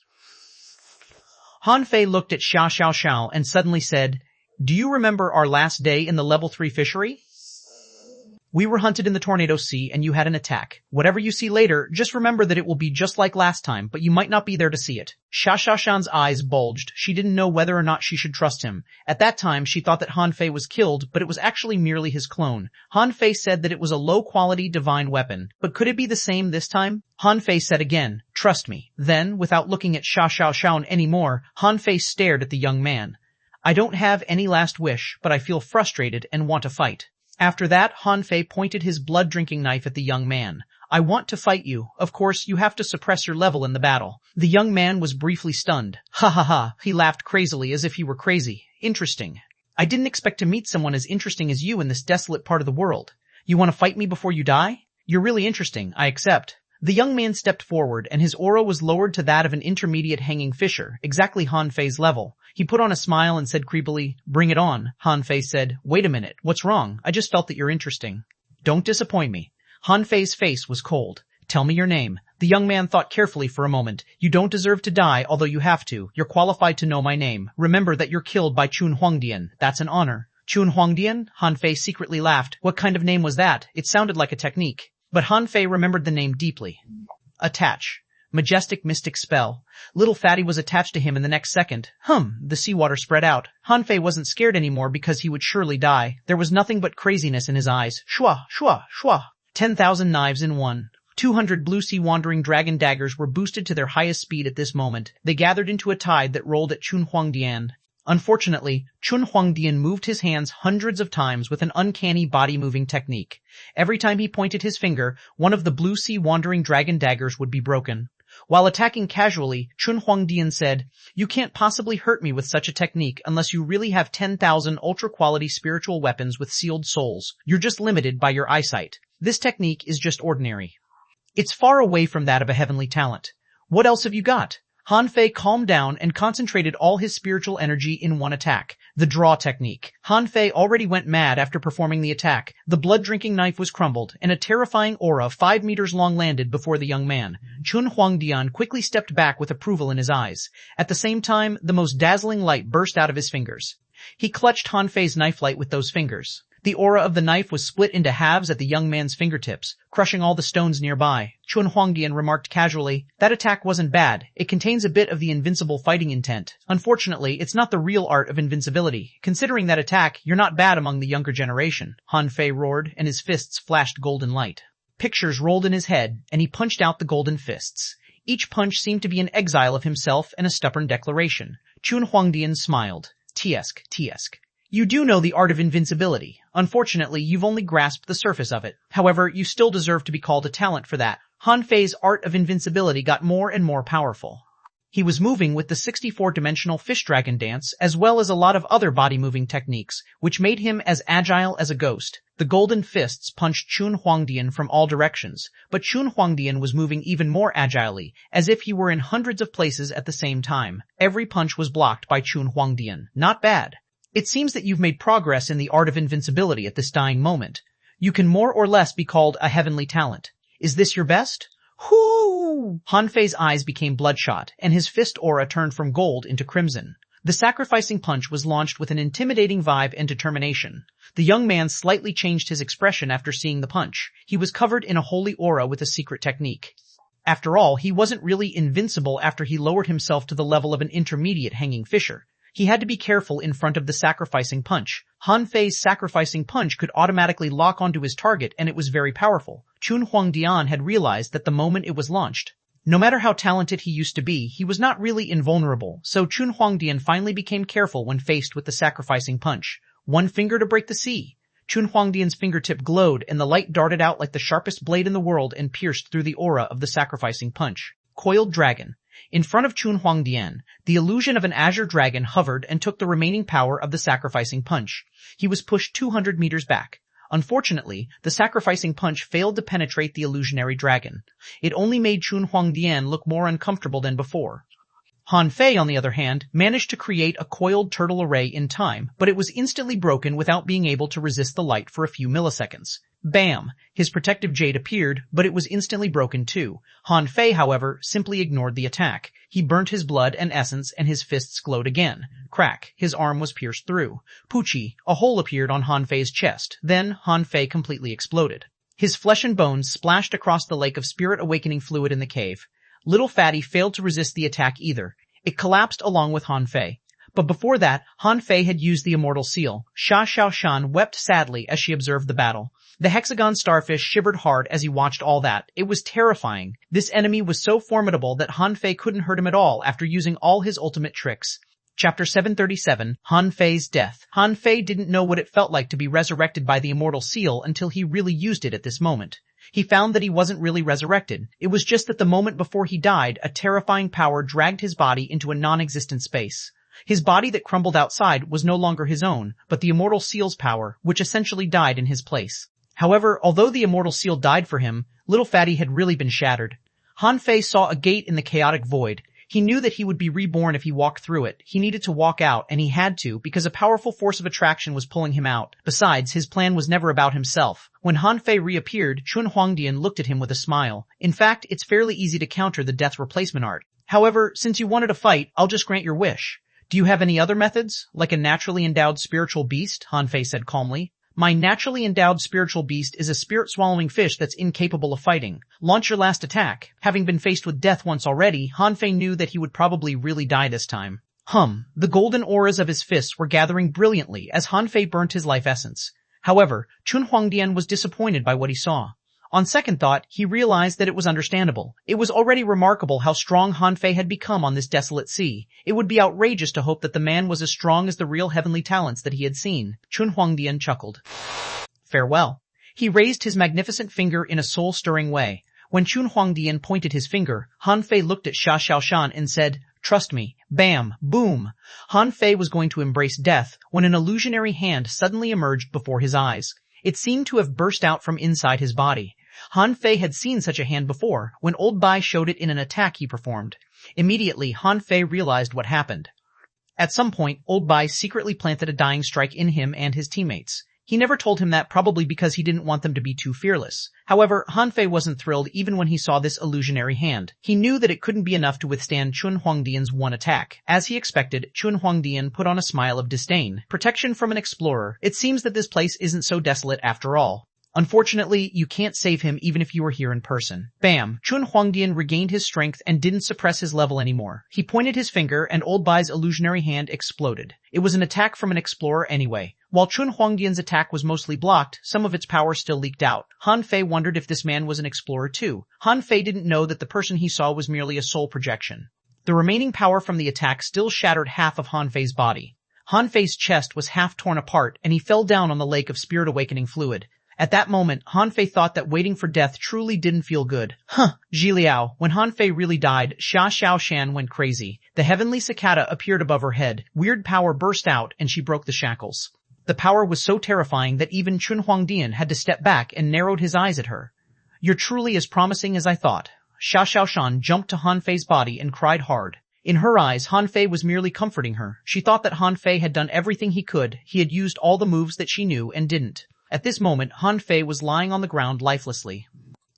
Han Fei looked at Xiao and suddenly said, do you remember our last day in the level 3 fishery? We were hunted in the tornado sea and you had an attack. Whatever you see later, just remember that it will be just like last time, but you might not be there to see it. Xiaoxiao's eyes bulged. She didn't know whether or not she should trust him. At that time, she thought that Han Fei was killed, but it was actually merely his clone. Han Fei said that it was a low-quality divine weapon. But could it be the same this time? Han Fei said again, trust me. Then, without looking at Xiao anymore, Han Fei stared at the young man. I don't have any last wish, but I feel frustrated and want to fight. After that, Han Fei pointed his blood-drinking knife at the young man. I want to fight you. Of course, you have to suppress your level in the battle. The young man was briefly stunned. Ha ha ha. He laughed crazily as if he were crazy. Interesting. I didn't expect to meet someone as interesting as you in this desolate part of the world. You want to fight me before you die? You're really interesting. I accept. The young man stepped forward, and his aura was lowered to that of an intermediate hanging fisher, exactly Han Fei's level. He put on a smile and said creepily, bring it on. Han Fei said, wait a minute, what's wrong? I just felt that you're interesting. Don't disappoint me. Han Fei's face was cold. Tell me your name. The young man thought carefully for a moment. You don't deserve to die, although you have to. You're qualified to know my name. Remember that you're killed by xuanhuan. That's an honor. Xuanhuan? Han Fei secretly laughed. What kind of name was that? It sounded like a technique. But Han Fei remembered the name deeply. Attach. Majestic mystic spell. Little Fatty was attached to him in the next second. The seawater spread out. Han Fei wasn't scared anymore because he would surely die. There was nothing but craziness in his eyes. Shua, shua, shua. 10,000 knives in one. 200 blue sea wandering dragon daggers were boosted to their highest speed at this moment. They gathered into a tide that rolled at xuanhuan. Unfortunately, xuanhuan moved his hands hundreds of times with an uncanny body-moving technique. Every time he pointed his finger, one of the blue sea wandering dragon daggers would be broken. While attacking casually, xuanhuan said, you can't possibly hurt me with such a technique unless you really have 10,000 ultra-quality spiritual weapons with sealed souls. You're just limited by your eyesight. This technique is just ordinary. It's far away from that of a heavenly talent. What else have you got? Han Fei calmed down and concentrated all his spiritual energy in one attack, the draw technique. Han Fei already went mad after performing the attack. The blood-drinking knife was crumbled, and a terrifying aura 5 meters long landed before the young man. Xuanhuan quickly stepped back with approval in his eyes. At the same time, the most dazzling light burst out of his fingers. He clutched Han Fei's knife light with those fingers. The aura of the knife was split into halves at the young man's fingertips, crushing all the stones nearby. Xuanhuan remarked casually, that attack wasn't bad. It contains a bit of the invincible fighting intent. Unfortunately, it's not the real art of invincibility. Considering that attack, you're not bad among the younger generation. Han Fei roared, and his fists flashed golden light. Pictures rolled in his head, and he punched out the golden fists. Each punch seemed to be an exile of himself and a stubborn declaration. Xuanhuan smiled. Tiesk. You do know the art of invincibility. Unfortunately, you've only grasped the surface of it. However, you still deserve to be called a talent for that. Han Fei's art of invincibility got more and more powerful. He was moving with the 64-dimensional fish dragon dance, as well as a lot of other body-moving techniques, which made him as agile as a ghost. The golden fists punched Xuanhuan from all directions, but Xuanhuan was moving even more agilely, as if he were in hundreds of places at the same time. Every punch was blocked by Xuanhuan. Not bad. It seems that you've made progress in the art of invincibility at this dying moment. You can more or less be called a heavenly talent. Is this your best? Whoo! Han Fei's eyes became bloodshot, and his fist aura turned from gold into crimson. The sacrificing punch was launched with an intimidating vibe and determination. The young man slightly changed his expression after seeing the punch. He was covered in a holy aura with a secret technique. After all, he wasn't really invincible after he lowered himself to the level of an intermediate hanging fisher. He had to be careful in front of the sacrificing punch. Han Fei's sacrificing punch could automatically lock onto his target, and it was very powerful. Xuanhuan had realized that the moment it was launched. No matter how talented he used to be, he was not really invulnerable, so Xuanhuan finally became careful when faced with the sacrificing punch. One finger to break the sea. Chun Huangdian's fingertip glowed and the light darted out like the sharpest blade in the world and pierced through the aura of the sacrificing punch. Coiled Dragon. In front of Chun Huangdian, the illusion of an azure dragon hovered and took the remaining power of the sacrificing punch. He was pushed 200 meters back. Unfortunately, the sacrificing punch failed to penetrate the illusionary dragon. It only made Chun Huangdian look more uncomfortable than before. Han Fei, on the other hand, managed to create a coiled turtle array in time, but it was instantly broken without being able to resist the light for a few milliseconds. Bam! His protective jade appeared, but it was instantly broken too. Han Fei, however, simply ignored the attack. He burnt his blood and essence and his fists glowed again. Crack! His arm was pierced through. Poochie! A hole appeared on Han Fei's chest. Then Han Fei completely exploded. His flesh and bones splashed across the lake of spirit awakening fluid in the cave. Little Fatty failed to resist the attack either. It collapsed along with Han Fei. But before that, Han Fei had used the immortal seal. Xuanhuan wept sadly as she observed the battle. The hexagon starfish shivered hard as he watched all that. It was terrifying. This enemy was so formidable that Han Fei couldn't hurt him at all after using all his ultimate tricks. Chapter 737, Han Fei's Death. Han Fei didn't know what it felt like to be resurrected by the immortal seal until he really used it at this moment. He found that he wasn't really resurrected. It was just that the moment before he died, a terrifying power dragged his body into a non-existent space. His body that crumbled outside was no longer his own, but the immortal seal's power, which essentially died in his place. However, although the immortal seal died for him, Little Fatty had really been shattered. Han Fei saw a gate in the chaotic void. He knew that he would be reborn if he walked through it. He needed to walk out, and he had to, because a powerful force of attraction was pulling him out. Besides, his plan was never about himself. When Han Fei reappeared, Chun Huangdian looked at him with a smile. In fact, it's fairly easy to counter the death replacement art. However, since you wanted a fight, I'll just grant your wish. Do you have any other methods? Like a naturally endowed spiritual beast? Han Fei said calmly. My naturally endowed spiritual beast is a spirit-swallowing fish that's incapable of fighting. Launch your last attack. Having been faced with death once already, Han Fei knew that he would probably really die this time. The golden auras of his fists were gathering brilliantly as Han Fei burnt his life essence. However, Chun Huangdian was disappointed by what he saw. On second thought, he realized that it was understandable. It was already remarkable how strong Han Fei had become on this desolate sea. It would be outrageous to hope that the man was as strong as the real heavenly talents that he had seen. Chun Huangdian chuckled. Farewell. He raised his magnificent finger in a soul-stirring way. When Chun Huangdian pointed his finger, Han Fei looked at Xuanhuan and said, "Trust me." Bam! Boom! Han Fei was going to embrace death when an illusionary hand suddenly emerged before his eyes. It seemed to have burst out from inside his body. Han Fei had seen such a hand before, when Old Bai showed it in an attack he performed. Immediately, Han Fei realized what happened. At some point, Old Bai secretly planted a dying strike in him and his teammates. He never told him that, probably because he didn't want them to be too fearless. However, Han Fei wasn't thrilled even when he saw this illusionary hand. He knew that it couldn't be enough to withstand Chun Huangdian's one attack. As he expected, Chun Huangdian put on a smile of disdain. Protection from an explorer. It seems that this place isn't so desolate after all. Unfortunately, you can't save him even if you were here in person. Bam! Chun Huangdian regained his strength and didn't suppress his level anymore. He pointed his finger and Old Bai's illusionary hand exploded. It was an attack from an explorer anyway. While Chun Huangdian's attack was mostly blocked, some of its power still leaked out. Han Fei wondered if this man was an explorer too. Han Fei didn't know that the person he saw was merely a soul projection. The remaining power from the attack still shattered half of Han Fei's body. Han Fei's chest was half torn apart and he fell down on the lake of spirit awakening fluid. At that moment, Han Fei thought that waiting for death truly didn't feel good. Zhiliao. When Han Fei really died, Xuanhuan went crazy. The heavenly cicada appeared above her head. Weird power burst out and she broke the shackles. The power was so terrifying that even Chun Huangdian had to step back and narrowed his eyes at her. You're truly as promising as I thought. Xuanhuan jumped to Han Fei's body and cried hard. In her eyes, Han Fei was merely comforting her. She thought that Han Fei had done everything he could. He had used all the moves that she knew and didn't. At this moment, Han Fei was lying on the ground lifelessly.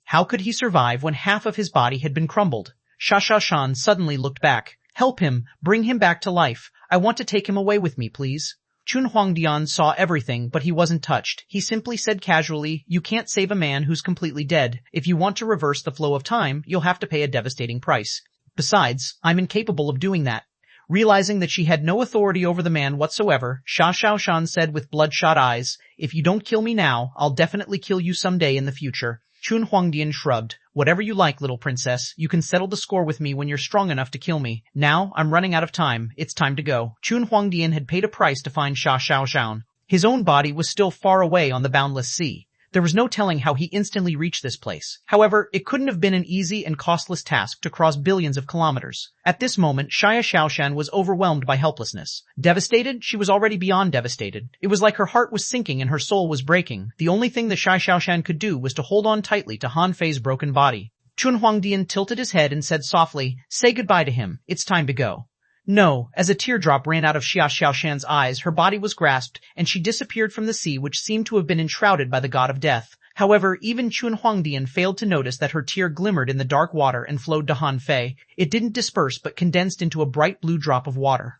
How could he survive when half of his body had been crumbled? Xuanhuan suddenly looked back. Help him. Bring him back to life. I want to take him away with me, please. Chun Huangdian saw everything, but he wasn't touched. He simply said casually, "You can't save a man who's completely dead. If you want to reverse the flow of time, you'll have to pay a devastating price. Besides, I'm incapable of doing that." Realizing that she had no authority over the man whatsoever, Xuanhuan said with bloodshot eyes, "If you don't kill me now, I'll definitely kill you someday in the future." Chun Huangdian shrugged. "Whatever you like, little princess. You can settle the score with me when you're strong enough to kill me. Now, I'm running out of time. It's time to go." Chun Huangdian had paid a price to find Xuanhuan. His own body was still far away on the boundless sea. There was no telling how he instantly reached this place. However, it couldn't have been an easy and costless task to cross billions of kilometers. At this moment, xuanhuan was overwhelmed by helplessness. Devastated? She was already beyond devastated. It was like her heart was sinking and her soul was breaking. The only thing that xuanhuan could do was to hold on tightly to Han Fei's broken body. Xuanhuan tilted his head and said softly, "Say goodbye to him. It's time to go." No, as a teardrop ran out of xuanhuan's eyes, her body was grasped, and she disappeared from the sea which seemed to have been enshrouded by the god of death. However, even Xuanhuan failed to notice that her tear glimmered in the dark water and flowed to Han Fei. It didn't disperse but condensed into a bright blue drop of water.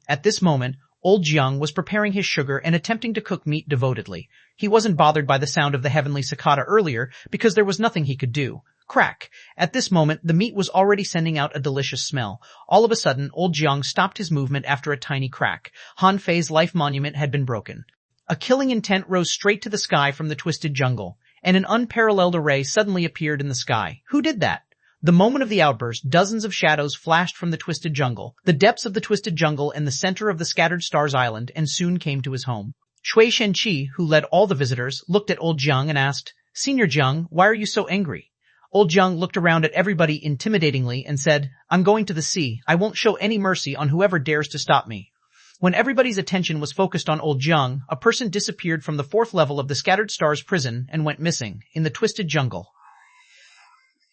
At this moment, old Jiang was preparing his sugar and attempting to cook meat devotedly. He wasn't bothered by the sound of the heavenly cicada earlier because there was nothing he could do. Crack! At this moment, the meat was already sending out a delicious smell. All of a sudden, old Jiang stopped his movement after a tiny crack. Han Fei's life monument had been broken. A killing intent rose straight to the sky from the twisted jungle, and an unparalleled array suddenly appeared in the sky. Who did that? The moment of the outburst, dozens of shadows flashed from the twisted jungle, the depths of the twisted jungle and the center of the scattered stars island, and soon came to his home. Fishing Ch701, who led all the visitors, looked at old Jiang and asked, "Senior Jiang, why are you so angry?" Old Jiang looked around at everybody intimidatingly and said, "I'm going to the sea. I won't show any mercy on whoever dares to stop me." When everybody's attention was focused on old Jiang, a person disappeared from the 4th level of the Scattered Stars prison and went missing in the twisted jungle.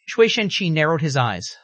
Fishing Ch701 narrowed his eyes.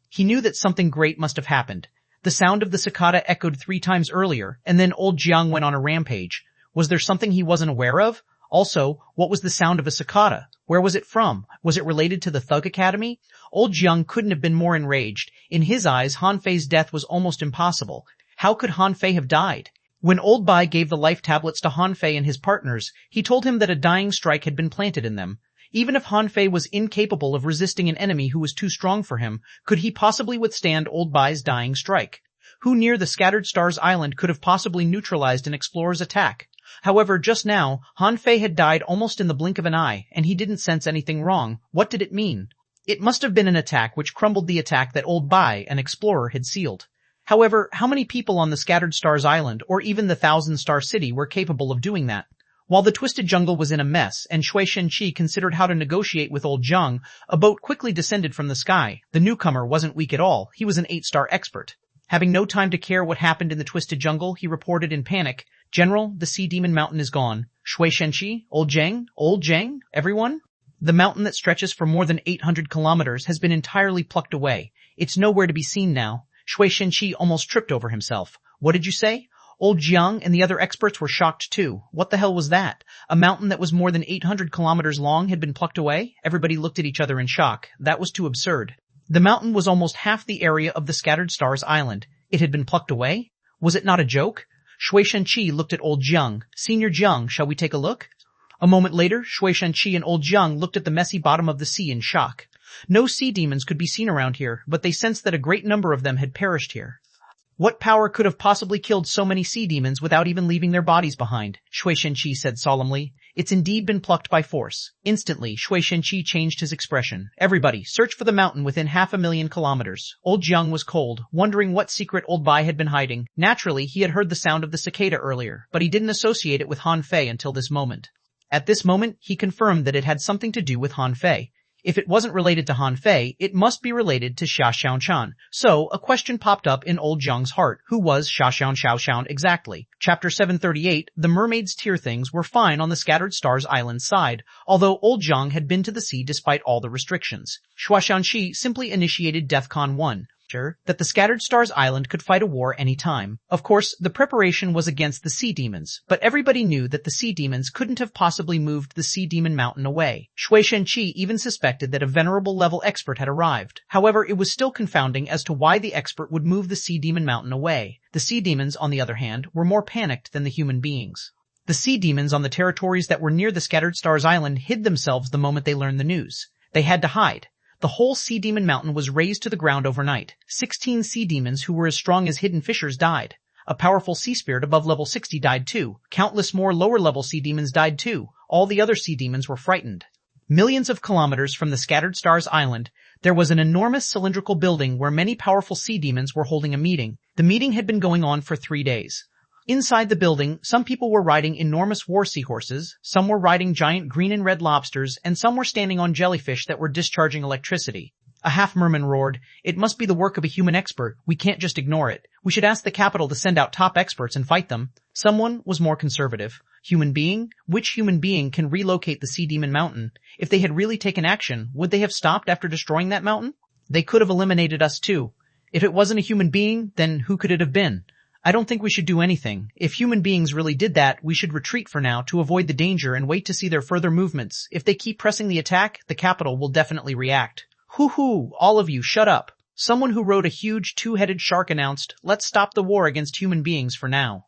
He knew that something great must have happened. The sound of the cicada echoed 3 times earlier, and then old Jiang went on a rampage. Was there something he wasn't aware of? Also, what was the sound of a cicada? Where was it from? Was it related to the Thug Academy? Old Jiang couldn't have been more enraged. In his eyes, Han Fei's death was almost impossible. How could Han Fei have died? When Old Bai gave the life tablets to Han Fei and his partners, he told him that a dying strike had been planted in them. Even if Han Fei was incapable of resisting an enemy who was too strong for him, could he possibly withstand Old Bai's dying strike? Who near the Scattered Stars Island could have possibly neutralized an explorer's attack? However, just now, Han Fei had died almost in the blink of an eye, and he didn't sense anything wrong. What did it mean? It must have been an attack which crumbled the attack that Old Bai, an explorer, had sealed. However, how many people on the Scattered Stars Island, or even the Thousand-Star City, were capable of doing that? While the twisted jungle was in a mess, and Fishing Ch701 considered how to negotiate with old Jiang, a boat quickly descended from the sky. The newcomer wasn't weak at all. He was an 8-star expert. Having no time to care what happened in the twisted jungle, he reported in panic, "General, the sea demon mountain is gone. Fishing Ch701, old Jiang, everyone? The mountain that stretches for more than 800 kilometers has been entirely plucked away. It's nowhere to be seen now." Fishing Ch701 almost tripped over himself. "What did you say?" Old Jiang and the other experts were shocked too. What the hell was that? A mountain that was more than 800 kilometers long had been plucked away? Everybody looked at each other in shock. That was too absurd. The mountain was almost half the area of the Scattered Stars Island. It had been plucked away? Was it not a joke? Fishing Ch701 looked at old Jiang. "Senior Jiang, shall we take a look?" A moment later, Fishing Ch701 and old Jiang looked at the messy bottom of the sea in shock. No sea demons could be seen around here, but they sensed that a great number of them had perished here. What power could have possibly killed so many sea demons without even leaving their bodies behind? Fishing Ch701 said solemnly. "It's indeed been plucked by force." Instantly, Fishing Ch701 changed his expression. "Everybody, search for the mountain within 500,000 kilometers." Old Jiang was cold, wondering what secret Old Bai had been hiding. Naturally, he had heard the sound of the cicada earlier, but he didn't associate it with Han Fei until this moment. At this moment, he confirmed that it had something to do with Han Fei. If it wasn't related to Han Fei, it must be related to xuanhuan. So, a question popped up in old Jiang's heart. Who was xuanhuan exactly? Chapter 738, the mermaid's tear things were fine on the Scattered Stars Island side, although old Jiang had been to the sea despite all the restrictions. Xuanhuan simply initiated DEFCON 1. That the Scattered Stars Island could fight a war any time. Of course, the preparation was against the sea demons, but everybody knew that the sea demons couldn't have possibly moved the sea demon mountain away. Fishing Ch701 even suspected that a venerable level expert had arrived. However, it was still confounding as to why the expert would move the sea demon mountain away. The sea demons, on the other hand, were more panicked than the human beings. The sea demons on the territories that were near the Scattered Stars Island hid themselves the moment they learned the news. They had to hide. The whole Sea Demon Mountain was razed to the ground overnight. 16 sea demons who were as strong as hidden fishers died. A powerful sea spirit above level 60 died too. Countless more lower-level sea demons died too. All the other sea demons were frightened. Millions of kilometers from the Scattered Stars Island, there was an enormous cylindrical building where many powerful sea demons were holding a meeting. The meeting had been going on for 3 days. Inside the building, some people were riding enormous war seahorses, some were riding giant green and red lobsters, and some were standing on jellyfish that were discharging electricity. A half-merman roared, "It must be the work of a human expert. We can't just ignore it. We should ask the capital to send out top experts and fight them." Someone was more conservative. Human being? Which human being can relocate the Sea Demon Mountain? If they had really taken action, would they have stopped after destroying that mountain? They could have eliminated us too. If it wasn't a human being, then who could it have been? I don't think we should do anything. If human beings really did that, we should retreat for now to avoid the danger and wait to see their further movements. If they keep pressing the attack, the capital will definitely react. Hoo-hoo, all of you, shut up. Someone who rode a huge two-headed shark announced, "Let's stop the war against human beings for now."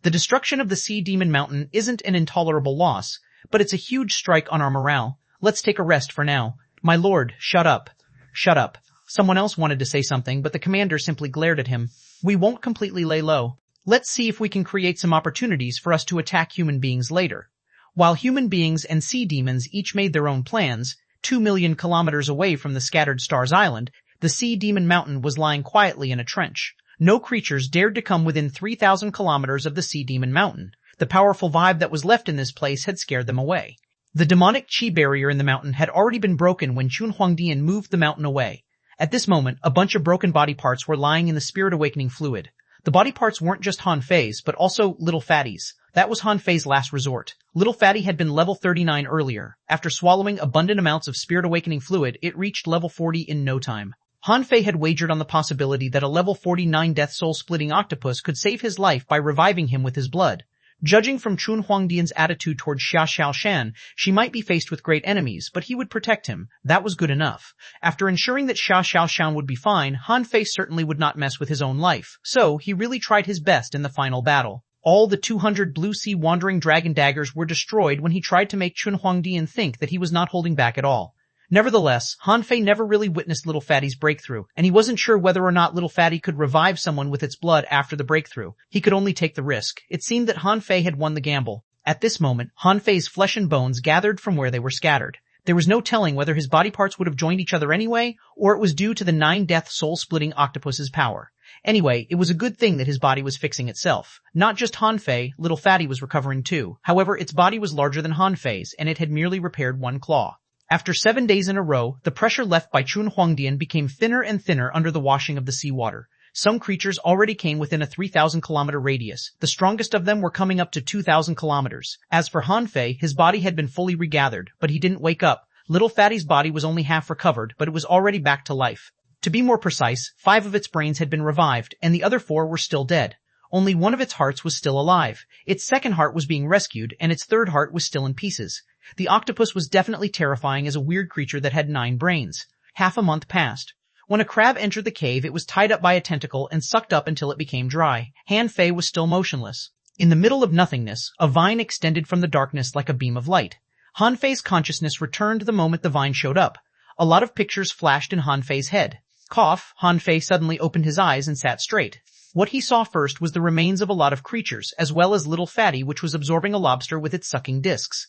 The destruction of the Sea Demon Mountain isn't an intolerable loss, but it's a huge strike on our morale. Let's take a rest for now. My lord, shut up. Shut up. Someone else wanted to say something, but the commander simply glared at him. We won't completely lay low. Let's see if we can create some opportunities for us to attack human beings later. While human beings and sea demons each made their own plans, 2 million kilometers away from the scattered stars island, the Sea Demon Mountain was lying quietly in a trench. No creatures dared to come within 3,000 kilometers of the Sea Demon Mountain. The powerful vibe that was left in this place had scared them away. The demonic chi barrier in the mountain had already been broken when xuanhuan moved the mountain away. At this moment, a bunch of broken body parts were lying in the spirit awakening fluid. The body parts weren't just Han Fei's, but also Little Fatty's. That was Han Fei's last resort. Little Fatty had been level 39 earlier. After swallowing abundant amounts of spirit awakening fluid, it reached level 40 in no time. Han Fei had wagered on the possibility that a level 49 death soul-splitting octopus could save his life by reviving him with his blood. Judging from Chun Huangdian's attitude towards Xuanhuan, she might be faced with great enemies, but he would protect him. That was good enough. After ensuring that Xuanhuan would be fine, Han Fei certainly would not mess with his own life, so he really tried his best in the final battle. All the 200 Blue Sea Wandering Dragon daggers were destroyed when he tried to make Chun Huangdian think that he was not holding back at all. Nevertheless, Han Fei never really witnessed Little Fatty's breakthrough, and he wasn't sure whether or not Little Fatty could revive someone with its blood after the breakthrough. He could only take the risk. It seemed that Han Fei had won the gamble. At this moment, Han Fei's flesh and bones gathered from where they were scattered. There was no telling whether his body parts would have joined each other anyway, or it was due to the 9-death soul-splitting octopus's power. Anyway, it was a good thing that his body was fixing itself. Not just Han Fei, Little Fatty was recovering too. However, its body was larger than Han Fei's, and it had merely repaired one claw. After 7 days in a row, the pressure left by Chun Huangdian became thinner and thinner under the washing of the seawater. Some creatures already came within a 3,000-kilometer radius. The strongest of them were coming up to 2,000 kilometers. As for Han Fei, his body had been fully regathered, but he didn't wake up. Little Fatty's body was only half recovered, but it was already back to life. To be more precise, 5 of its brains had been revived, and the other 4 were still dead. Only one of its hearts was still alive. Its second heart was being rescued, and its third heart was still in pieces. The octopus was definitely terrifying as a weird creature that had 9 brains. Half a month passed. When a crab entered the cave, it was tied up by a tentacle and sucked up until it became dry. Han Fei was still motionless. In the middle of nothingness, a vine extended from the darkness like a beam of light. Han Fei's consciousness returned the moment the vine showed up. A lot of pictures flashed in Han Fei's head. Cough, Han Fei suddenly opened his eyes and sat straight. What he saw first was the remains of a lot of creatures, as well as Little Fatty, which was absorbing a lobster with its sucking discs.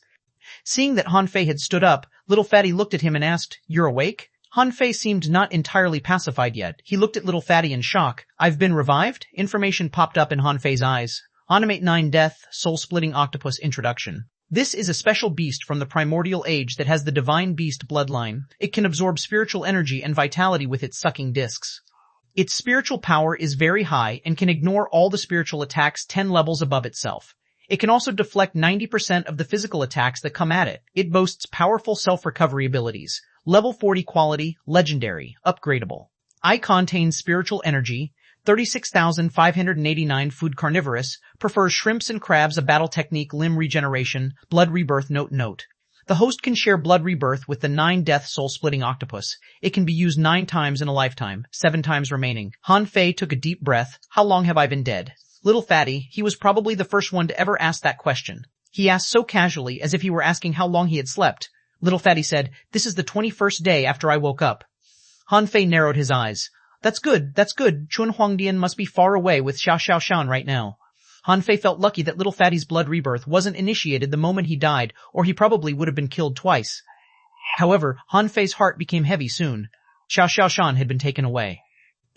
Seeing that Han Fei had stood up, Little Fatty looked at him and asked, "You're awake?" Han Fei seemed not entirely pacified yet. He looked at Little Fatty in shock. "I've been revived?" Information popped up in Han Fei's eyes. Animate 9 Death, Soul-Splitting Octopus Introduction. This is a special beast from the primordial age that has the divine beast bloodline. It can absorb spiritual energy and vitality with its sucking discs. Its spiritual power is very high and can ignore all the spiritual attacks 10 levels above itself. It can also deflect 90% of the physical attacks that come at it. It boasts powerful self-recovery abilities. Level 40 quality, legendary, upgradable. I contains spiritual energy, 36,589 food carnivorous, prefers shrimps and crabs, a battle technique, limb regeneration, blood rebirth. Note. The host can share blood rebirth with the 9-death soul-splitting octopus. It can be used 9 times in a lifetime, 7 times remaining. Han Fei took a deep breath. How long have I been dead? Little Fatty, he was probably the first one to ever ask that question. He asked so casually as if he were asking how long he had slept. Little Fatty said, "This is the 21st day after I woke up." Han Fei narrowed his eyes. That's good. Chun Huangdian must be far away with Xuanhuan right now. Han Fei felt lucky that Little Fatty's blood rebirth wasn't initiated the moment he died, or he probably would have been killed twice. However, Han Fei's heart became heavy soon. Xuanhuan had been taken away.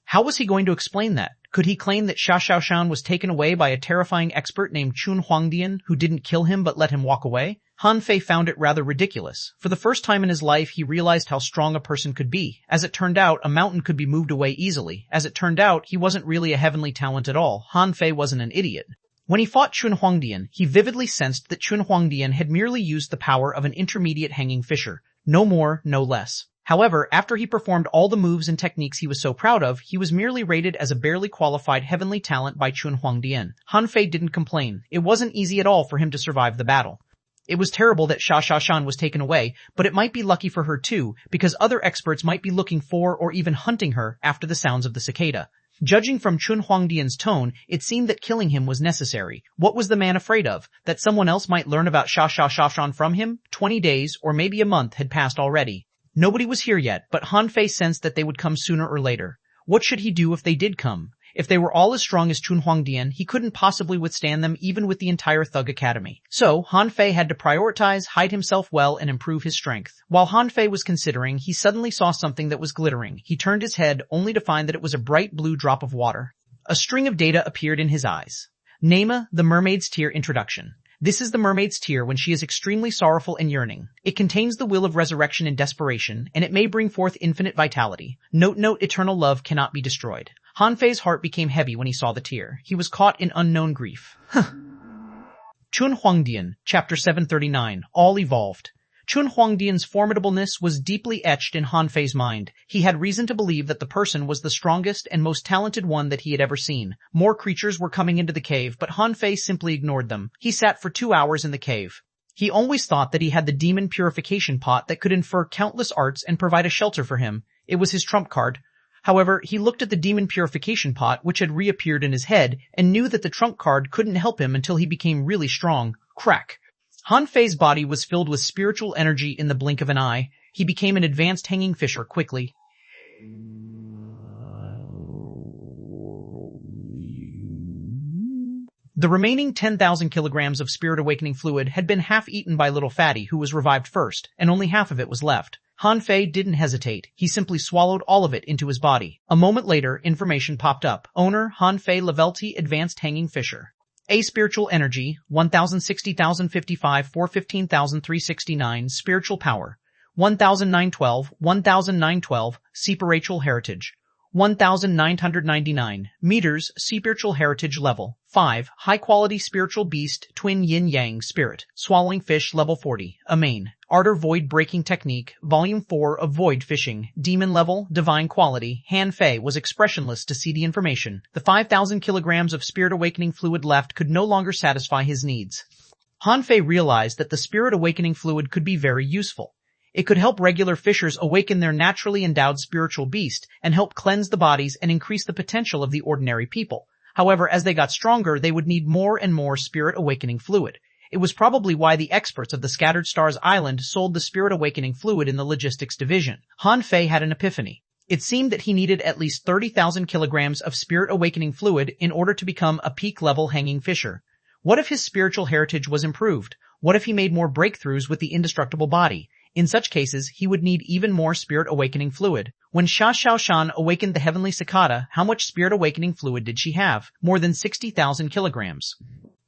How was he going to explain that? Could he claim that xuanhuan was taken away by a terrifying expert named xuanhuan who didn't kill him but let him walk away? Han Fei found it rather ridiculous. For the first time in his life, he realized how strong a person could be. As it turned out, a mountain could be moved away easily. As it turned out, he wasn't really a heavenly talent at all. Han Fei wasn't an idiot. When he fought Xuanhuan, he vividly sensed that Xuanhuan had merely used the power of an intermediate hanging fisher. No more, no less. However, after he performed all the moves and techniques he was so proud of, he was merely rated as a barely qualified heavenly talent by Xuanhuan. Han Fei didn't complain. It wasn't easy at all for him to survive the battle. It was terrible that xuanhuan was taken away, but it might be lucky for her too, because other experts might be looking for or even hunting her after the sounds of the cicada. Judging from Xuanhuan's tone, it seemed that killing him was necessary. What was the man afraid of? That someone else might learn about xuanhuan from him? 20 days, or maybe a month, had passed already. Nobody was here yet, but Han Fei sensed that they would come sooner or later. What should he do if they did come? If they were all as strong as Xuanhuan, he couldn't possibly withstand them even with the entire Thug Academy. So, Han Fei had to prioritize, hide himself well, and improve his strength. While Han Fei was considering, he suddenly saw something that was glittering. He turned his head, only to find that it was a bright blue drop of water. A string of data appeared in his eyes. Nema, the Mermaid's Tear Introduction. This is the mermaid's tear when she is extremely sorrowful and yearning. It contains the will of resurrection and desperation, and it may bring forth infinite vitality. Note, eternal love cannot be destroyed. Han Fei's heart became heavy when he saw the tear. He was caught in unknown grief. Xuanhuan, Chapter 739, All Evolved. Xuanhuan's formidableness was deeply etched in Han Fei's mind. He had reason to believe that the person was the strongest and most talented one that he had ever seen. More creatures were coming into the cave, but Han Fei simply ignored them. He sat for 2 hours in the cave. He always thought that he had the demon purification pot that could infer countless arts and provide a shelter for him. It was his trump card. However, he looked at the demon purification pot, which had reappeared in his head, and knew that the trump card couldn't help him until he became really strong. Crack. Han Fei's body was filled with spiritual energy in the blink of an eye. He became an advanced hanging fisher quickly. The remaining 10,000 kilograms of spirit awakening fluid had been half eaten by Little Fatty, who was revived first, and only half of it was left. Han Fei didn't hesitate. He simply swallowed all of it into his body. A moment later, information popped up. Owner, Han Fei Levelty Advanced Hanging Fisher. A spiritual energy, 1,060,055, 415,369, spiritual power, 1,912, 1,912, spiritual heritage, 1,999 meters, spiritual heritage level, 5, high quality spiritual beast, twin yin-yang spirit, swallowing fish level 40, a main, Ardor Void Breaking Technique, Volume 4 of Void Fishing, Demon Level, Divine Quality. Han Fei was expressionless to see the information. The 5,000 kilograms of Spirit Awakening fluid left could no longer satisfy his needs. Han Fei realized that the Spirit Awakening fluid could be very useful. It could help regular fishers awaken their naturally endowed spiritual beast and help cleanse the bodies and increase the potential of the ordinary people. However, as they got stronger, they would need more and more Spirit Awakening fluid. It was probably why the experts of the Scattered Stars Island sold the Spirit Awakening fluid in the logistics division. Han Fei had an epiphany. It seemed that he needed at least 30,000 kilograms of Spirit Awakening fluid in order to become a peak-level hanging fisher. What if his spiritual heritage was improved? What if he made more breakthroughs with the indestructible body? In such cases, he would need even more Spirit Awakening fluid. When xuanhuan awakened the heavenly cicada, how much Spirit Awakening fluid did she have? More than 60,000 kilograms.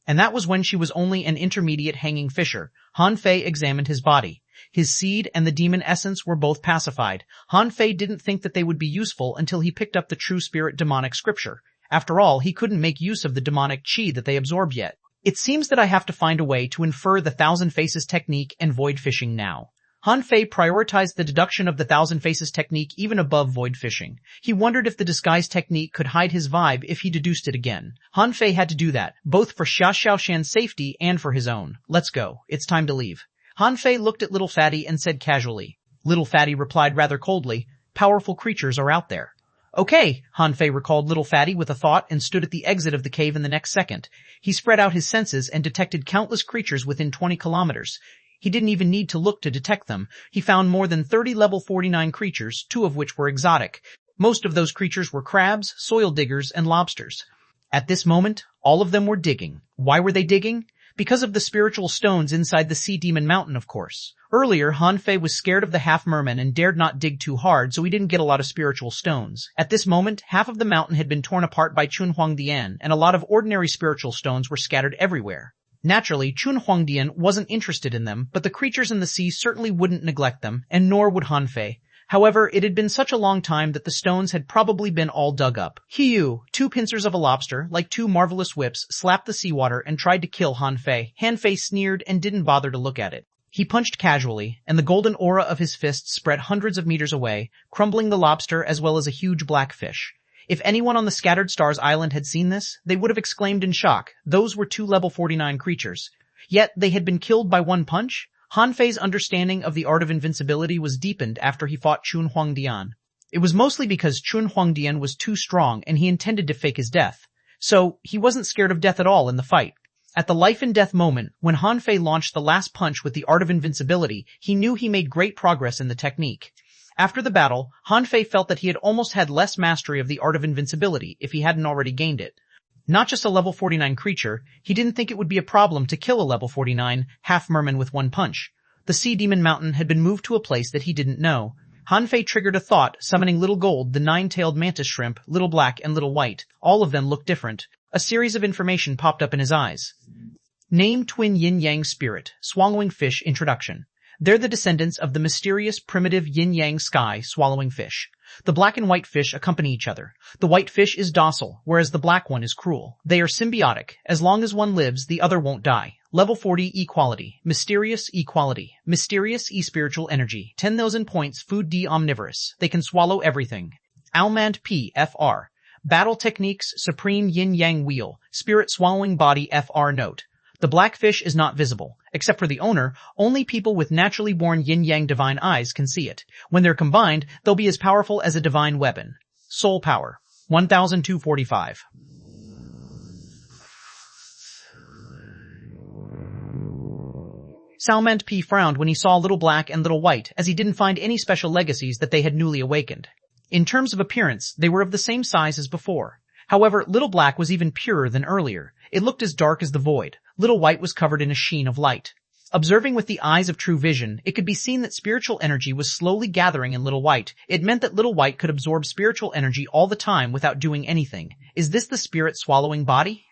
And that was when she was only an intermediate hanging fisher. Han Fei examined his body. His seed and the demon essence were both pacified. Han Fei didn't think that they would be useful until he picked up the True Spirit demonic scripture. After all, he couldn't make use of the demonic chi that they absorbed yet. It seems that I have to find a way to infer the Thousand Faces technique and void fishing now. Han Fei prioritized the deduction of the Thousand Faces technique even above void fishing. He wondered if the disguise technique could hide his vibe if he deduced it again. Han Fei had to do that, both for xuanhuan's safety and for his own. Let's go. It's time to leave. Han Fei looked at Little Fatty and said casually. Little Fatty replied rather coldly, "Powerful creatures are out there." Okay, Han Fei recalled Little Fatty with a thought and stood at the exit of the cave in the next second. He spread out his senses and detected countless creatures within 20 kilometers. He didn't even need to look to detect them. He found more than 30 level 49 creatures, 2 of which were exotic. Most of those creatures were crabs, soil diggers, and lobsters. At this moment, all of them were digging. Why were they digging? Because of the spiritual stones inside the sea demon mountain, of course. Earlier, Hanfei was scared of the half-merman and dared not dig too hard, so he didn't get a lot of spiritual stones. At this moment, half of the mountain had been torn apart by Chunhuangdian, and a lot of ordinary spiritual stones were scattered everywhere. Naturally, Chunhuangdian wasn't interested in them, but the creatures in the sea certainly wouldn't neglect them, and nor would Hanfei. However, it had been such a long time that the stones had probably been all dug up. Hiyu, 2 pincers of a lobster, like 2 marvelous whips, slapped the seawater and tried to kill Hanfei. Hanfei sneered and didn't bother to look at it. He punched casually, and the golden aura of his fists spread hundreds of meters away, crumbling the lobster as well as a huge black fish. If anyone on the Scattered Stars Island had seen this, they would have exclaimed in shock. Those were 2 level 49 creatures. Yet they had been killed by 1 punch? Hanfei's understanding of the art of invincibility was deepened after he fought Chunhuangdian. It was mostly because Chunhuangdian was too strong and he intended to fake his death. So, he wasn't scared of death at all in the fight. At the life and death moment, when Hanfei launched the last punch with the art of invincibility, he knew he made great progress in the technique. After the battle, Hanfei felt that he had almost had less mastery of the art of invincibility if he hadn't already gained it. Not just a level 49 creature, he didn't think it would be a problem to kill a level 49 half-merman with 1 punch. The Sea Demon Mountain had been moved to a place that he didn't know. Hanfei triggered a thought, summoning Little Gold, the 9-tailed mantis shrimp, Little Black, and Little White. All of them looked different. A series of information popped up in his eyes. Name Twin Yin-Yang Spirit, Swallowing Fish Introduction. They're the descendants of the mysterious primitive yin-yang sky swallowing fish. The black and white fish accompany each other. The white fish is docile, whereas the black one is cruel. They are symbiotic. As long as one lives, the other won't die. Level 40 Equality. Mysterious Equality. Mysterious E-Spiritual Energy. 10,000 points. Food D Omnivorous. They can swallow everything. Almand P. FR. Battle Techniques Supreme Yin-Yang Wheel. Spirit Swallowing Body FR Note. The black fish is not visible. Except for the owner, only people with naturally born yin-yang divine eyes can see it. When they're combined, they'll be as powerful as a divine weapon. Soul Power. 1245. Salmand P frowned when he saw Little Black and Little White, as he didn't find any special legacies that they had newly awakened. In terms of appearance, they were of the same size as before. However, Little Black was even purer than earlier. It looked as dark as the void. Little White was covered in a sheen of light. Observing with the eyes of true vision, it could be seen that spiritual energy was slowly gathering in Little White. It meant that Little White could absorb spiritual energy all the time without doing anything. Is this the spirit swallowing body?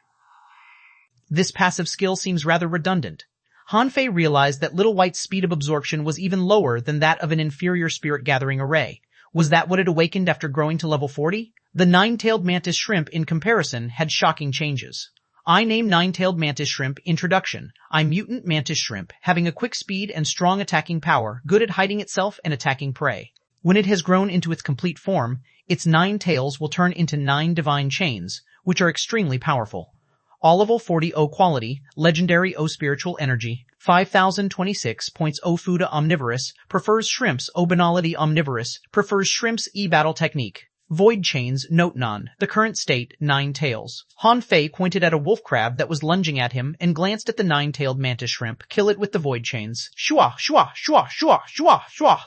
This passive skill seems rather redundant. Hanfei realized that Little White's speed of absorption was even lower than that of an inferior spirit gathering array. Was that what it awakened after growing to level 40? The 9-tailed mantis shrimp, in comparison, had shocking changes. I name 9-tailed mantis shrimp Introduction. I'm mutant mantis shrimp, having a quick speed and strong attacking power, good at hiding itself and attacking prey. When it has grown into its complete form, its 9 tails will turn into 9 divine chains, which are extremely powerful. All level 40 O quality, legendary O spiritual energy, 5026 points O food omnivorous, prefers shrimps O banality omnivorous, prefers shrimps E battle technique. Void chains, note none. The current state, 9 tails. Hanfei pointed at a wolf crab that was lunging at him and glanced at the 9-tailed mantis shrimp. Kill it with the void chains. Shua, shua, shua, shua, shua, shua.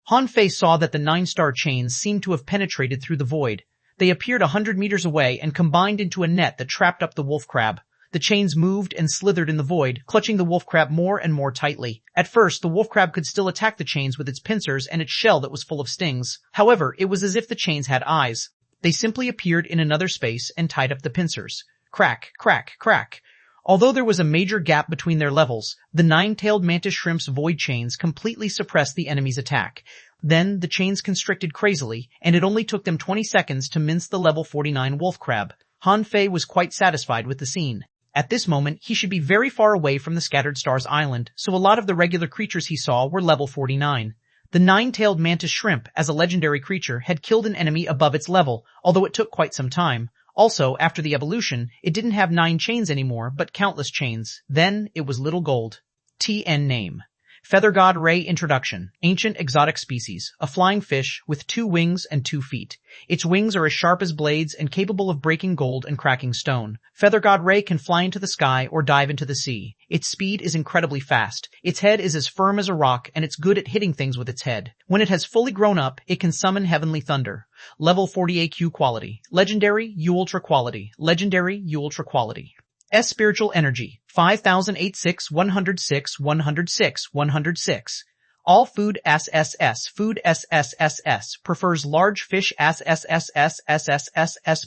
Hanfei saw that the 9-star chains seemed to have penetrated through the void. They appeared 100 meters away and combined into a net that trapped up the wolf crab. The chains moved and slithered in the void, clutching the wolf crab more and more tightly. At first, the wolf crab could still attack the chains with its pincers and its shell that was full of stings. However, it was as if the chains had eyes. They simply appeared in another space and tied up the pincers. Crack, crack, crack. Although there was a major gap between their levels, the 9-tailed mantis shrimp's void chains completely suppressed the enemy's attack. Then, the chains constricted crazily, and it only took them 20 seconds to mince the level 49 wolf crab. Hanfei was quite satisfied with the scene. At this moment, he should be very far away from the Scattered Stars Island, so a lot of the regular creatures he saw were level 49. The 9-tailed mantis shrimp, as a legendary creature, had killed an enemy above its level, although it took quite some time. Also, after the evolution, it didn't have 9 chains anymore, but countless chains. Then, it was Little Gold. TN name. Feather God Ray Introduction. Ancient exotic species. A flying fish with 2 wings and 2 feet. Its wings are as sharp as blades and capable of breaking gold and cracking stone. Feather God Ray can fly into the sky or dive into the sea. Its speed is incredibly fast. Its head is as firm as a rock and it's good at hitting things with its head. When it has fully grown up, it can summon heavenly thunder. Level 40 AQ quality. Legendary U Ultra quality. Legendary U Ultra quality. S spiritual energy. 5086 106 106 106. All food SSS, food SSSS, prefers large fish SSSSSSS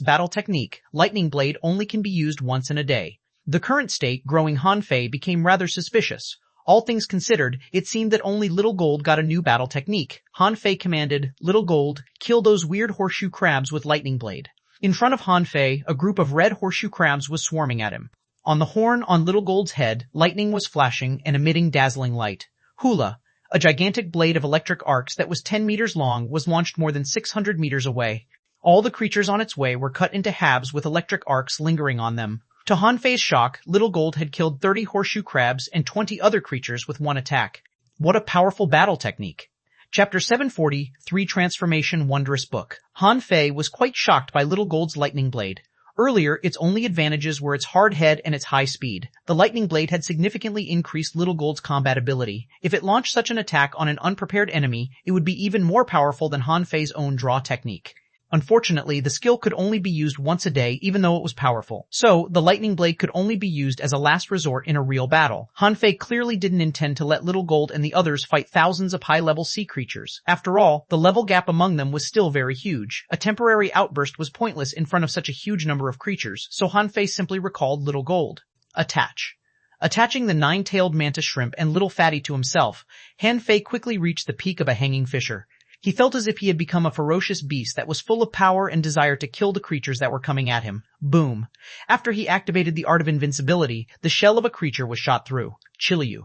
battle technique. Lightning blade only can be used once in a day. The current state, growing Han Fei, became rather suspicious. All things considered, it seemed that only Little Gold got a new battle technique. Han Fei commanded, Little Gold, kill those weird horseshoe crabs with lightning blade. In front of Han Fei, a group of red horseshoe crabs was swarming at him. On the horn on Little Gold's head, lightning was flashing and emitting dazzling light. Hula, a gigantic blade of electric arcs that was 10 meters long, was launched more than 600 meters away. All the creatures on its way were cut into halves with electric arcs lingering on them. To Han Fei's shock, Little Gold had killed 30 horseshoe crabs and 20 other creatures with one attack. What a powerful battle technique. Chapter 740, 3 Transformation Wondrous Book. Han Fei was quite shocked by Little Gold's lightning blade. Earlier, its only advantages were its hard head and its high speed. The lightning blade had significantly increased Little Gold's combat ability. If it launched such an attack on an unprepared enemy, it would be even more powerful than Han Fei's own draw technique. Unfortunately, the skill could only be used once a day, even though it was powerful. So, the lightning blade could only be used as a last resort in a real battle. Han Fei clearly didn't intend to let Little Gold and the others fight thousands of high-level sea creatures. After all, the level gap among them was still very huge. A temporary outburst was pointless in front of such a huge number of creatures, so Han Fei simply recalled Little Gold. Attach. Attaching the 9-tailed mantis shrimp and Little Fatty to himself, Han Fei quickly reached the peak of a hanging fisher. He felt as if he had become a ferocious beast that was full of power and desire to kill the creatures that were coming at him. Boom. After he activated the art of invincibility, the shell of a creature was shot through. Chiliu.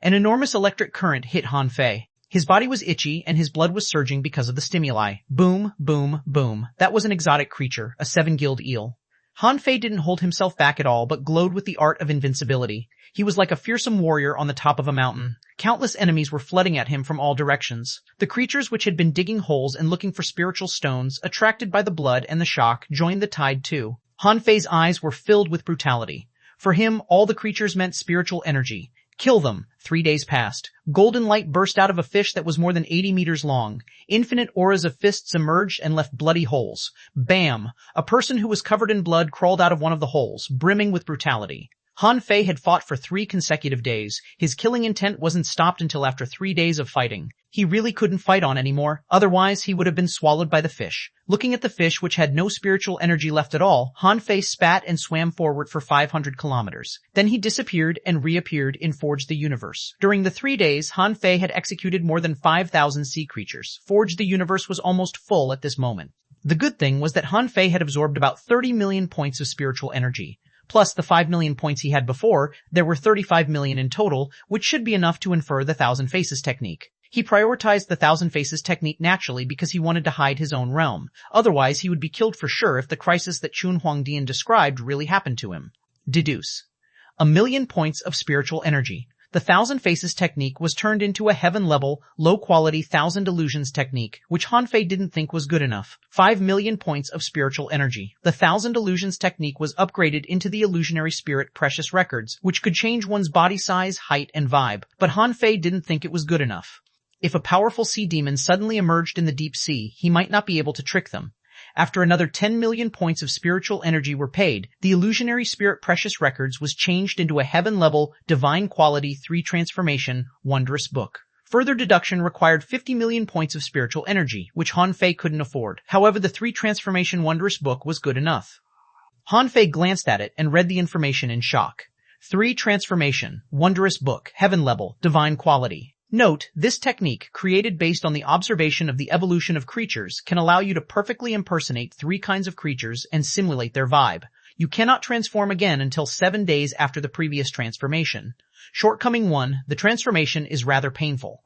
An enormous electric current hit Han Fei. His body was itchy and his blood was surging because of the stimuli. Boom, boom, boom. That was an exotic creature, a 7-gilled eel. Han Fei didn't hold himself back at all but glowed with the art of invincibility. He was like a fearsome warrior on the top of a mountain. Countless enemies were flooding at him from all directions. The creatures which had been digging holes and looking for spiritual stones, attracted by the blood and the shock, joined the tide too. Han Fei's eyes were filled with brutality. For him, all the creatures meant spiritual energy. Kill them. 3 days passed. Golden light burst out of a fish that was more than 80 meters long. Infinite auras of fists emerged and left bloody holes. Bam! A person who was covered in blood crawled out of one of the holes, brimming with brutality. Han Fei had fought for 3 consecutive days. His killing intent wasn't stopped until after 3 days of fighting. He really couldn't fight on anymore, otherwise he would have been swallowed by the fish. Looking at the fish, which had no spiritual energy left at all, Han Fei spat and swam forward for 500 kilometers. Then he disappeared and reappeared in Forge the Universe. During the 3 days, Han Fei had executed more than 5,000 sea creatures. Forge the Universe was almost full at this moment. The good thing was that Han Fei had absorbed about 30 million points of spiritual energy. Plus the 5 million points he had before, there were 35 million in total, which should be enough to infer the Thousand Faces technique. He prioritized the Thousand Faces technique naturally because he wanted to hide his own realm. Otherwise, he would be killed for sure if the crisis that xuanhuan described really happened to him. Deduce. 1,000,000 points of spiritual energy. The Thousand Faces technique was turned into a heaven-level, low-quality Thousand Illusions technique, which Han Fei didn't think was good enough. 5 million points of spiritual energy. The Thousand Illusions technique was upgraded into the Illusionary Spirit Precious Records, which could change one's body size, height, and vibe. But Han Fei didn't think it was good enough. If a powerful sea demon suddenly emerged in the deep sea, he might not be able to trick them. After another 10 million points of spiritual energy were paid, the Illusionary Spirit Precious Records was changed into a heaven-level, divine quality 3 transformation, wondrous book. Further deduction required 50 million points of spiritual energy, which Han Fei couldn't afford. However, the 3 transformation wondrous book was good enough. Han Fei glanced at it and read the information in shock. 3 transformation, wondrous book, heaven level, divine quality. Note, this technique, created based on the observation of the evolution of creatures, can allow you to perfectly impersonate 3 kinds of creatures and simulate their vibe. You cannot transform again until 7 days after the previous transformation. Shortcoming 1, the transformation is rather painful.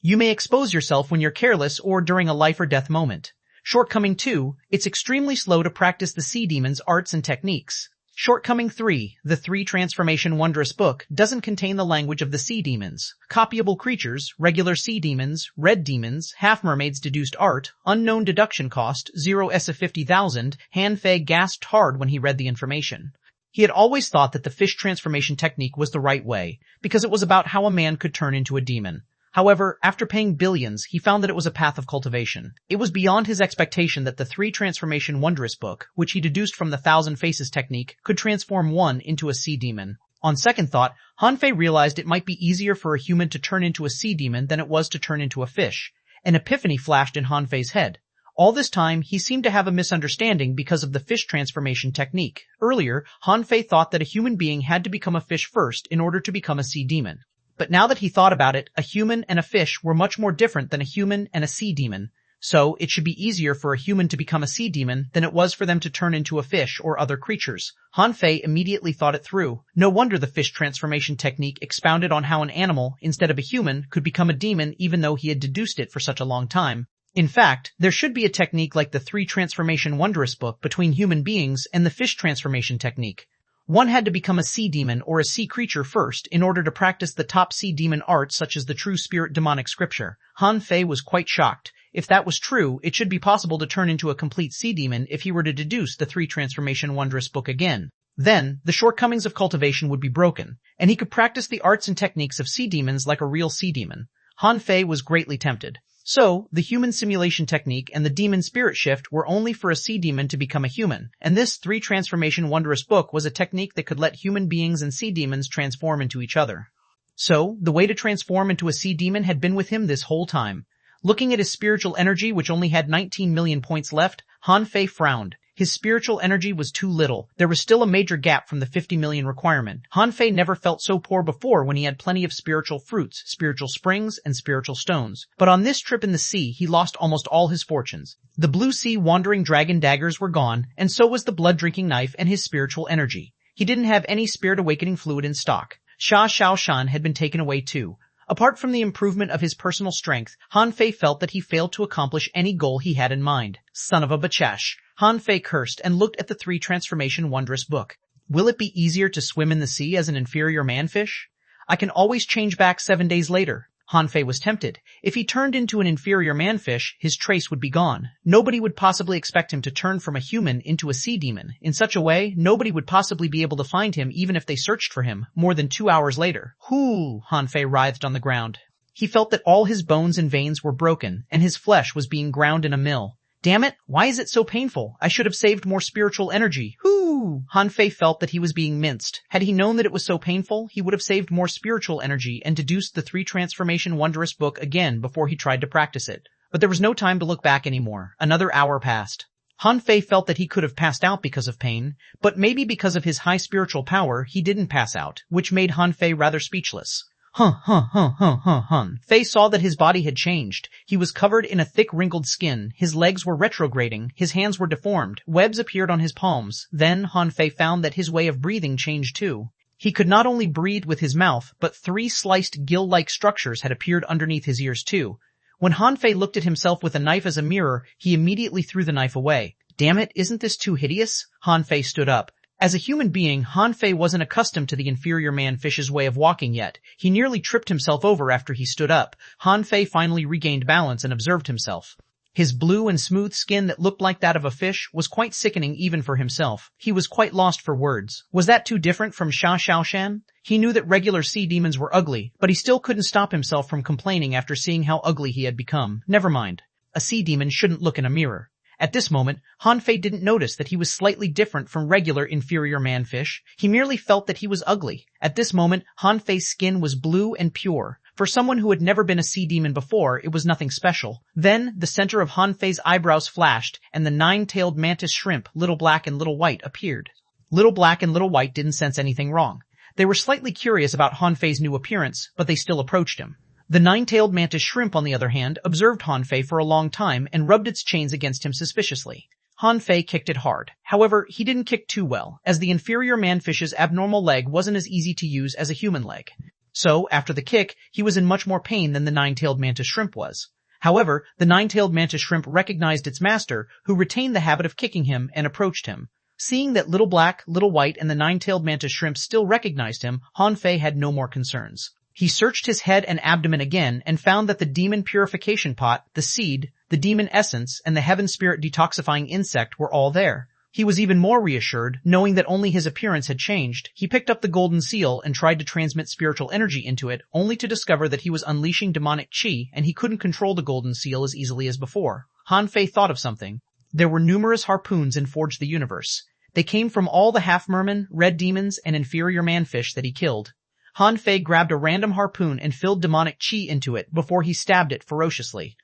You may expose yourself when you're careless or during a life or death moment. Shortcoming 2, it's extremely slow to practice the sea demon's arts and techniques. Shortcoming 3, the 3 transformation wondrous book doesn't contain the language of the sea demons. Copyable creatures, regular sea demons, red demons, half mermaids deduced art, unknown deduction cost, 0s of 50,000, Han Fei gasped hard when he read the information. He had always thought that the fish transformation technique was the right way, because it was about how a man could turn into a demon. However, after paying billions, he found that it was a path of cultivation. It was beyond his expectation that the 3 transformation wondrous book, which he deduced from the Thousand Faces technique, could transform one into a sea demon. On second thought, Han Fei realized it might be easier for a human to turn into a sea demon than it was to turn into a fish. An epiphany flashed in Han Fei's head. All this time, he seemed to have a misunderstanding because of the fish transformation technique. Earlier, Han Fei thought that a human being had to become a fish first in order to become a sea demon. But now that he thought about it, a human and a fish were much more different than a human and a sea demon. So, it should be easier for a human to become a sea demon than it was for them to turn into a fish or other creatures. Han Fei immediately thought it through. No wonder the fish transformation technique expounded on how an animal, instead of a human, could become a demon even though he had deduced it for such a long time. In fact, there should be a technique like the 3 transformation wondrous book between human beings and the fish transformation technique. One had to become a sea demon or a sea creature first in order to practice the top sea demon arts such as the true spirit demonic scripture. Han Fei was quite shocked. If that was true, it should be possible to turn into a complete sea demon if he were to deduce the 3 transformation wondrous book again. Then, the shortcomings of cultivation would be broken, and he could practice the arts and techniques of sea demons like a real sea demon. Han Fei was greatly tempted. So, the human simulation technique and the demon spirit shift were only for a sea demon to become a human, and this 3 transformation wondrous book was a technique that could let human beings and sea demons transform into each other. So, the way to transform into a sea demon had been with him this whole time. Looking at his spiritual energy, which only had 19 million points left, Han Fei frowned. His spiritual energy was too little. There was still a major gap from the 50 million requirement. Han Fei never felt so poor before when he had plenty of spiritual fruits, spiritual springs, and spiritual stones. But on this trip in the sea, he lost almost all his fortunes. The blue sea wandering dragon daggers were gone, and so was the blood-drinking knife and his spiritual energy. He didn't have any spirit awakening fluid in stock. Xuanhuan had been taken away too. Apart from the improvement of his personal strength, Han Fei felt that he failed to accomplish any goal he had in mind. Son of a bachash. Han Fei cursed and looked at the 3 transformation wondrous book. Will it be easier to swim in the sea as an inferior manfish? I can always change back 7 days later. Han Fei was tempted. If he turned into an inferior manfish, his trace would be gone. Nobody would possibly expect him to turn from a human into a sea demon. In such a way, nobody would possibly be able to find him even if they searched for him, more than 2 hours later. Howl! Han Fei writhed on the ground. He felt that all his bones and veins were broken, and his flesh was being ground in a mill. Damn it, why is it so painful? I should have saved more spiritual energy. Hoo! Han Fei felt that he was being minced. Had he known that it was so painful, he would have saved more spiritual energy and deduced the 3 transformation wondrous book again before he tried to practice it. But there was no time to look back anymore. Another hour passed. Han Fei felt that he could have passed out because of pain, but maybe because of his high spiritual power, he didn't pass out, which made Han Fei rather speechless. Han Fei saw that his body had changed. He was covered in a thick wrinkled skin, his legs were retrograding, his hands were deformed, webs appeared on his palms. Then Han Fei found that his way of breathing changed too. He could not only breathe with his mouth, but 3 sliced gill-like structures had appeared underneath his ears too. When Han Fei looked at himself with a knife as a mirror, he immediately threw the knife away. Damn it, isn't this too hideous? Han Fei stood up. As a human being, Han Fei wasn't accustomed to the inferior man-fish's way of walking yet. He nearly tripped himself over after he stood up. Han Fei finally regained balance and observed himself. His blue and smooth skin that looked like that of a fish was quite sickening even for himself. He was quite lost for words. Was that too different from Xuanhuan? He knew that regular sea demons were ugly, but he still couldn't stop himself from complaining after seeing how ugly he had become. Never mind. A sea demon shouldn't look in a mirror. At this moment, Han Fei didn't notice that he was slightly different from regular inferior manfish. He merely felt that he was ugly. At this moment, Han Fei's skin was blue and pure. For someone who had never been a sea demon before, it was nothing special. Then, the center of Han Fei's eyebrows flashed, and the 9-tailed mantis shrimp, Little Black and Little White, appeared. Little Black and Little White didn't sense anything wrong. They were slightly curious about Han Fei's new appearance, but they still approached him. The 9-tailed mantis shrimp, on the other hand, observed Han Fei for a long time and rubbed its chains against him suspiciously. Han Fei kicked it hard. However, he didn't kick too well, as the inferior manfish's abnormal leg wasn't as easy to use as a human leg. So, after the kick, he was in much more pain than the 9-tailed mantis shrimp was. However, the 9-tailed mantis shrimp recognized its master, who retained the habit of kicking him, and approached him. Seeing that Little Black, Little White, and the 9-tailed mantis shrimp still recognized him, Han Fei had no more concerns. He searched his head and abdomen again and found that the demon purification pot, the seed, the demon essence, and the heaven spirit detoxifying insect were all there. He was even more reassured, knowing that only his appearance had changed. He picked up the golden seal and tried to transmit spiritual energy into it, only to discover that he was unleashing demonic chi and he couldn't control the golden seal as easily as before. Han Fei thought of something. There were numerous harpoons in Forge the Universe. They came from all the half-mermen, red demons, and inferior manfish that he killed. Han Fei grabbed a random harpoon and filled demonic chi into it before he stabbed it ferociously.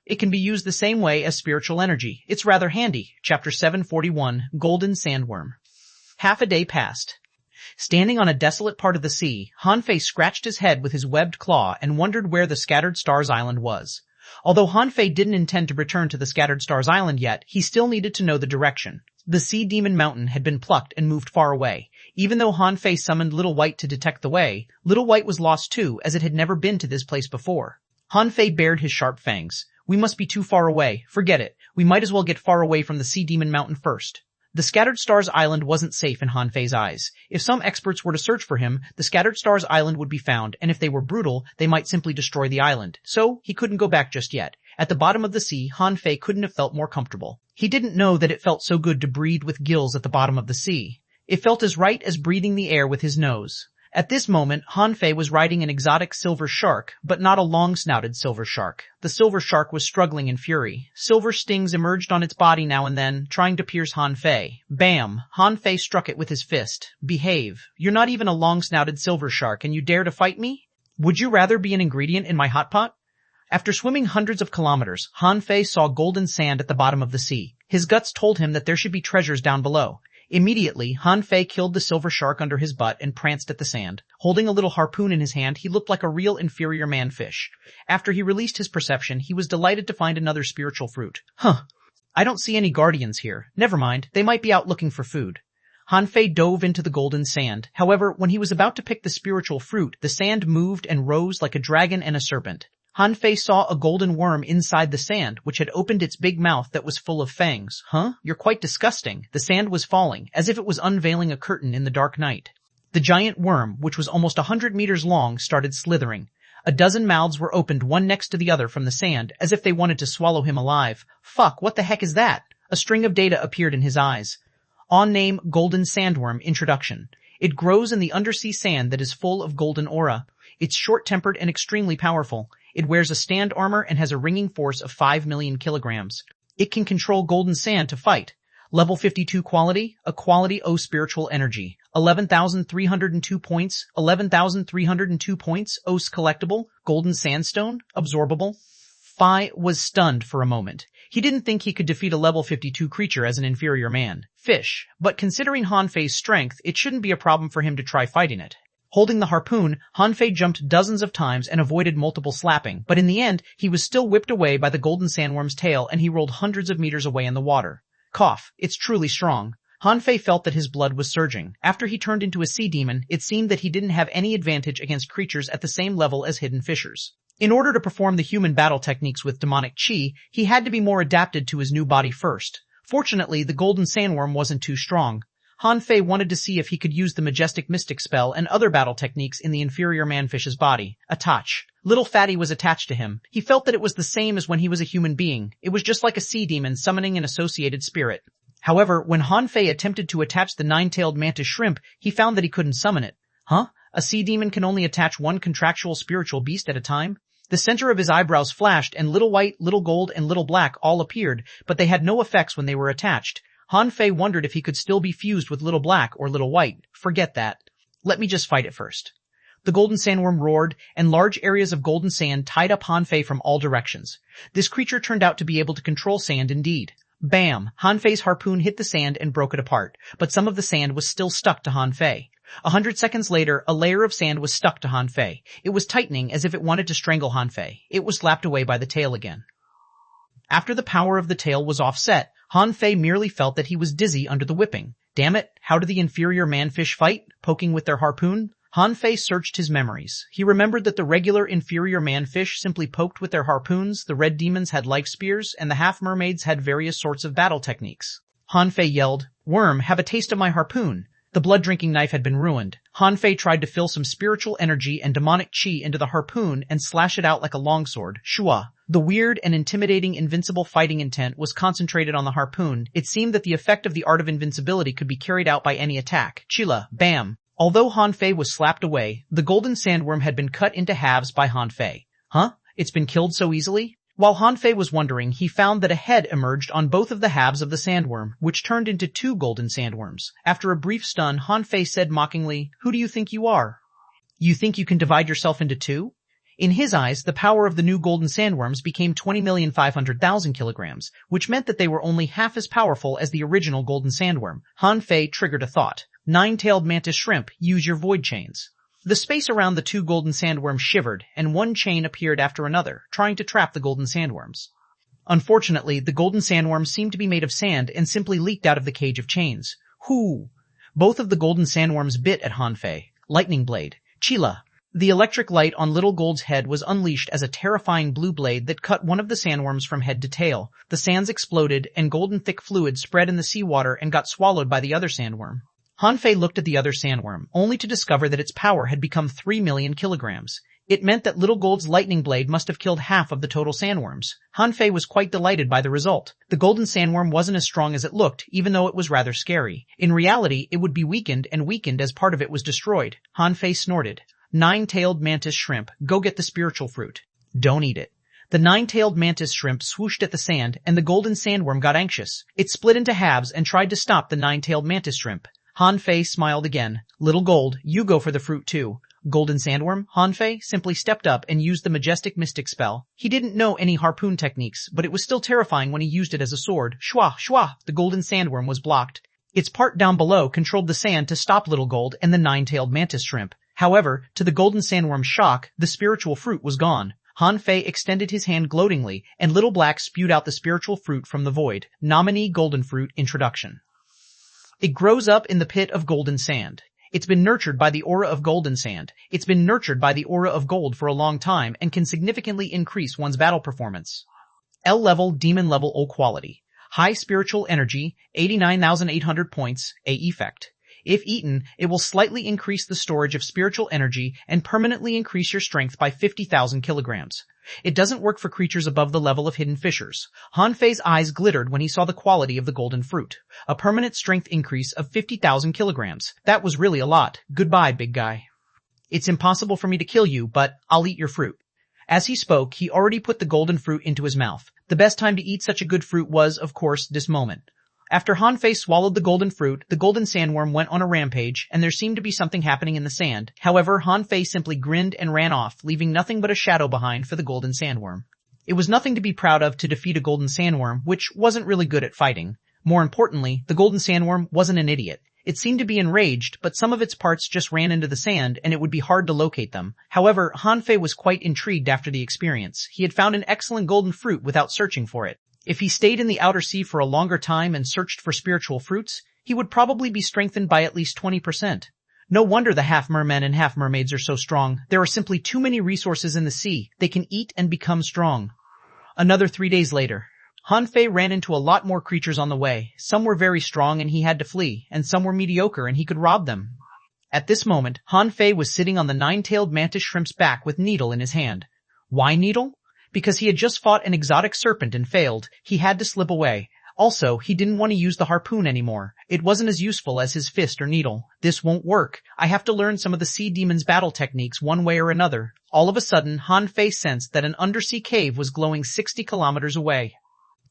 It can be used the same way as spiritual energy. It's rather handy. Chapter 741, Golden Sandworm. Half a day passed. Standing on a desolate part of the sea, Han Fei scratched his head with his webbed claw and wondered where the Scattered Stars Island was. Although Han Fei didn't intend to return to the Scattered Stars Island yet, he still needed to know the direction. The Sea Demon Mountain had been plucked and moved far away. Even though Han Fei summoned Little White to detect the way, Little White was lost too, as it had never been to this place before. Han Fei bared his sharp fangs. We must be too far away. Forget it. We might as well get far away from the Sea Demon Mountain first. The Scattered Stars Island wasn't safe in Han Fei's eyes. If some experts were to search for him, the Scattered Stars Island would be found, and if they were brutal, they might simply destroy the island. So, he couldn't go back just yet. At the bottom of the sea, Han Fei couldn't have felt more comfortable. He didn't know that it felt so good to breathe with gills at the bottom of the sea. It felt as right as breathing the air with his nose. At this moment, Han Fei was riding an exotic silver shark, but not a long-snouted silver shark. The silver shark was struggling in fury. Silver stings emerged on its body now and then, trying to pierce Han Fei. Bam! Han Fei struck it with his fist. Behave. You're not even a long-snouted silver shark, and you dare to fight me? Would you rather be an ingredient in my hot pot? After swimming hundreds of kilometers, Han Fei saw golden sand at the bottom of the sea. His guts told him that there should be treasures down below. Immediately, Han Fei killed the silver shark under his butt and pranced at the sand. Holding a little harpoon in his hand, he looked like a real inferior man-fish. After he released his perception, he was delighted to find another spiritual fruit. I don't see any guardians here. Never mind, they might be out looking for food. Han Fei dove into the golden sand. However, when he was about to pick the spiritual fruit, the sand moved and rose like a dragon and a serpent. Han Fei saw a golden worm inside the sand, which had opened its big mouth that was full of fangs. You're quite disgusting. The sand was falling, as if it was unveiling a curtain in the dark night. The giant worm, which was almost 100 meters long, started slithering. A dozen mouths were opened one next to the other from the sand, as if they wanted to swallow him alive. Fuck, what the heck is that? A string of data appeared in his eyes. On name, Golden Sandworm, introduction. It grows in the undersea sand that is full of golden aura. It's short-tempered and extremely powerful. It wears a stand armor and has a ringing force of 5 million kilograms. It can control golden sand to fight. Level 52 quality, a quality O spiritual energy. 11,302 points, 11,302 points, O's collectible, golden sandstone, absorbable. Fei was stunned for a moment. He didn't think he could defeat a level 52 creature as an inferior man. Fish. But considering Han Fei's strength, it shouldn't be a problem for him to try fighting it. Holding the harpoon, Han Fei jumped dozens of times and avoided multiple slapping, but in the end, he was still whipped away by the golden sandworm's tail and he rolled hundreds of meters away in the water. Cough. It's truly strong. Han Fei felt that his blood was surging. After he turned into a sea demon, it seemed that he didn't have any advantage against creatures at the same level as hidden fishers. In order to perform the human battle techniques with demonic chi, he had to be more adapted to his new body first. Fortunately, the golden sandworm wasn't too strong. Han Fei wanted to see if he could use the majestic mystic spell and other battle techniques in the inferior manfish's body. Attach. Little Fatty was attached to him. He felt that it was the same as when he was a human being. It was just like a sea demon summoning an associated spirit. However, when Han Fei attempted to attach the nine-tailed mantis shrimp, he found that he couldn't summon it. A sea demon can only attach one contractual spiritual beast at a time? The center of his eyebrows flashed and Little White, Little Gold, and Little Black all appeared, but they had no effects when they were attached. Han Fei wondered if he could still be fused with Little Black or Little White. Forget that. Let me just fight it first. The golden sandworm roared, and large areas of golden sand tied up Han Fei from all directions. This creature turned out to be able to control sand indeed. Bam! Han Fei's harpoon hit the sand and broke it apart, but some of the sand was still stuck to Han Fei. 100 seconds later, a layer of sand was stuck to Han Fei. It was tightening as if it wanted to strangle Han Fei. It was slapped away by the tail again. After the power of the tail was offset, Han Fei merely felt that he was dizzy under the whipping. Damn it, how do the inferior manfish fight? Poking with their harpoon? Han Fei searched his memories. He remembered that the regular inferior manfish simply poked with their harpoons, the red demons had life spears, and the half-mermaids had various sorts of battle techniques. Han Fei yelled, "Worm, have a taste of my harpoon." The blood-drinking knife had been ruined. Han Fei tried to fill some spiritual energy and demonic chi into the harpoon and slash it out like a longsword. Shua. The weird and intimidating invincible fighting intent was concentrated on the harpoon. It seemed that the effect of the art of invincibility could be carried out by any attack. Chila. Bam. Although Han Fei was slapped away, the golden sandworm had been cut into halves by Han Fei. It's been killed so easily? While Han Fei was wondering, he found that a head emerged on both of the halves of the sandworm, which turned into two golden sandworms. After a brief stun, Han Fei said mockingly, "Who do you think you are? You think you can divide yourself into two?" In his eyes, the power of the new golden sandworms became 20,500,000 kilograms, which meant that they were only half as powerful as the original golden sandworm. Han Fei triggered a thought. Nine-tailed mantis shrimp, use your void chains. The space around the two golden sandworms shivered, and one chain appeared after another, trying to trap the golden sandworms. Unfortunately, the golden sandworms seemed to be made of sand and simply leaked out of the cage of chains. Hoo! Both of the golden sandworms bit at Han Fei. Lightning blade. Chila. The electric light on Little Gold's head was unleashed as a terrifying blue blade that cut one of the sandworms from head to tail. The sands exploded, and golden thick fluid spread in the seawater and got swallowed by the other sandworm. Han Fei looked at the other sandworm, only to discover that its power had become 3 million kilograms. It meant that Little Gold's lightning blade must have killed half of the total sandworms. Han Fei was quite delighted by the result. The golden sandworm wasn't as strong as it looked, even though it was rather scary. In reality, it would be weakened as part of it was destroyed. Han Fei snorted. Nine-tailed mantis shrimp, go get the spiritual fruit. Don't eat it. The nine-tailed mantis shrimp swooshed at the sand, and the golden sandworm got anxious. It split into halves and tried to stop the nine-tailed mantis shrimp. Han Fei smiled again. Little Gold, you go for the fruit too. Golden sandworm, Han Fei simply stepped up and used the majestic mystic spell. He didn't know any harpoon techniques, but it was still terrifying when he used it as a sword. Shwa, shwa, the golden sandworm was blocked. Its part down below controlled the sand to stop Little Gold and the nine-tailed mantis shrimp. However, to the golden sandworm's shock, the spiritual fruit was gone. Han Fei extended his hand gloatingly, and Little Black spewed out the spiritual fruit from the void. Nominee Golden Fruit Introduction. It grows up in the pit of golden sand. It's been nurtured by the aura of golden sand. It's been nurtured by the aura of gold for a long time and can significantly increase one's battle performance. L level, demon level, O quality. High spiritual energy, 89,800 points, A effect. If eaten, it will slightly increase the storage of spiritual energy and permanently increase your strength by 50,000 kilograms. It doesn't work for creatures above the level of hidden fishers. Han Fei's eyes glittered when he saw the quality of the golden fruit. A permanent strength increase of 50,000 kilograms. That was really a lot. Goodbye, big guy. It's impossible for me to kill you, but I'll eat your fruit. As he spoke, he already put the golden fruit into his mouth. The best time to eat such a good fruit was, of course, this moment. After Han Fei swallowed the golden fruit, the golden sandworm went on a rampage, and there seemed to be something happening in the sand. However, Han Fei simply grinned and ran off, leaving nothing but a shadow behind for the golden sandworm. It was nothing to be proud of to defeat a golden sandworm, which wasn't really good at fighting. More importantly, the golden sandworm wasn't an idiot. It seemed to be enraged, but some of its parts just ran into the sand, and it would be hard to locate them. However, Han Fei was quite intrigued after the experience. He had found an excellent golden fruit without searching for it. If he stayed in the outer sea for a longer time and searched for spiritual fruits, he would probably be strengthened by at least 20%. No wonder the half-mermen and half-mermaids are so strong. There are simply too many resources in the sea. They can eat and become strong. Another 3 days later. Han Fei ran into a lot more creatures on the way. Some were very strong and he had to flee, and some were mediocre and he could rob them. At this moment, Han Fei was sitting on the nine-tailed mantis shrimp's back with Needle in his hand. Why Needle? Because he had just fought an exotic serpent and failed. He had to slip away. Also, he didn't want to use the harpoon anymore. It wasn't as useful as his fist or needle. This won't work. I have to learn some of the sea demon's battle techniques one way or another. All of a sudden, Han Fei sensed that an undersea cave was glowing 60 kilometers away.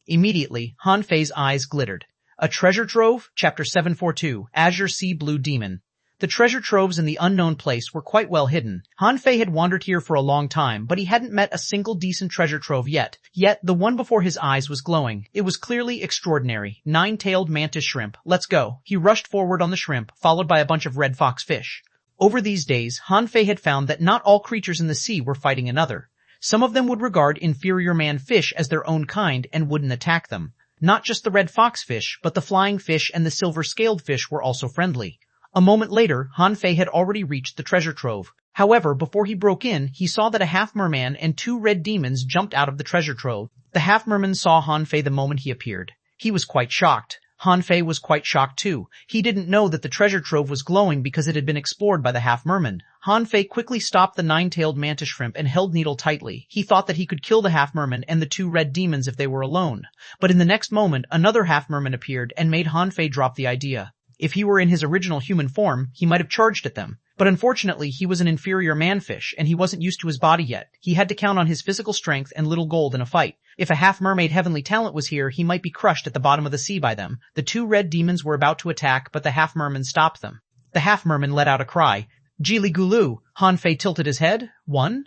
Immediately, Han Fei's eyes glittered. A treasure trove? Chapter 742, Azure Sea Blue Demon. The treasure troves in the unknown place were quite well hidden. Han Fei had wandered here for a long time, but he hadn't met a single decent treasure trove yet. Yet, the one before his eyes was glowing. It was clearly extraordinary. Nine-tailed mantis shrimp. Let's go. He rushed forward on the shrimp, followed by a bunch of red fox fish. Over these days, Han Fei had found that not all creatures in the sea were fighting another. Some of them would regard inferior man fish as their own kind and wouldn't attack them. Not just the red fox fish, but the flying fish and the silver-scaled fish were also friendly. A moment later, Han Fei had already reached the treasure trove. However, before he broke in, he saw that a half-merman and 2 red demons jumped out of the treasure trove. The half-merman saw Han Fei the moment he appeared. He was quite shocked. Han Fei was quite shocked too. He didn't know that the treasure trove was glowing because it had been explored by the half-merman. Han Fei quickly stopped the nine-tailed mantis shrimp and held Needle tightly. He thought that he could kill the half-merman and the 2 red demons if they were alone. But in the next moment, another half-merman appeared and made Han Fei drop the idea. If he were in his original human form, he might have charged at them. But unfortunately, he was an inferior manfish, and he wasn't used to his body yet. He had to count on his physical strength and little gold in a fight. If a half-mermaid heavenly talent was here, he might be crushed at the bottom of the sea by them. The two red demons were about to attack, but the half-merman stopped them. The half-merman let out a cry. Geely Gulu. Han Fei tilted his head. One?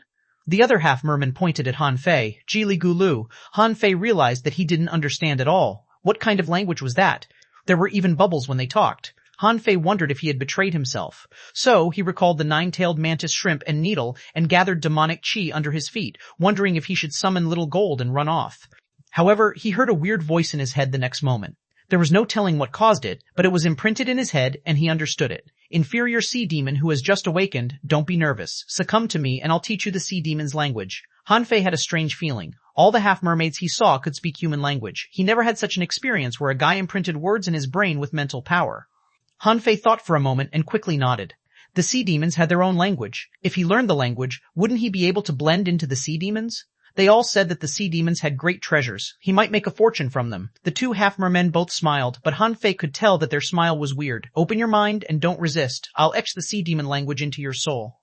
The other half-merman pointed at Han Fei. Geely Gulu. Han Fei realized that he didn't understand at all. What kind of language was that? There were even bubbles when they talked. Han Fei wondered if he had betrayed himself. So he recalled the nine-tailed mantis shrimp and needle and gathered demonic chi under his feet, wondering if he should summon little gold and run off. However, he heard a weird voice in his head the next moment. There was no telling what caused it, but it was imprinted in his head and he understood it. Inferior sea demon who has just awakened, don't be nervous. Succumb to me and I'll teach you the sea demon's language. Han Fei had a strange feeling. All the half-mermaids he saw could speak human language. He never had such an experience where a guy imprinted words in his brain with mental power. Han Fei thought for a moment and quickly nodded. The sea demons had their own language. If he learned the language, wouldn't he be able to blend into the sea demons? They all said that the sea demons had great treasures. He might make a fortune from them. The two half-mermen both smiled, but Han Fei could tell that their smile was weird. Open your mind and don't resist. I'll etch the sea demon language into your soul.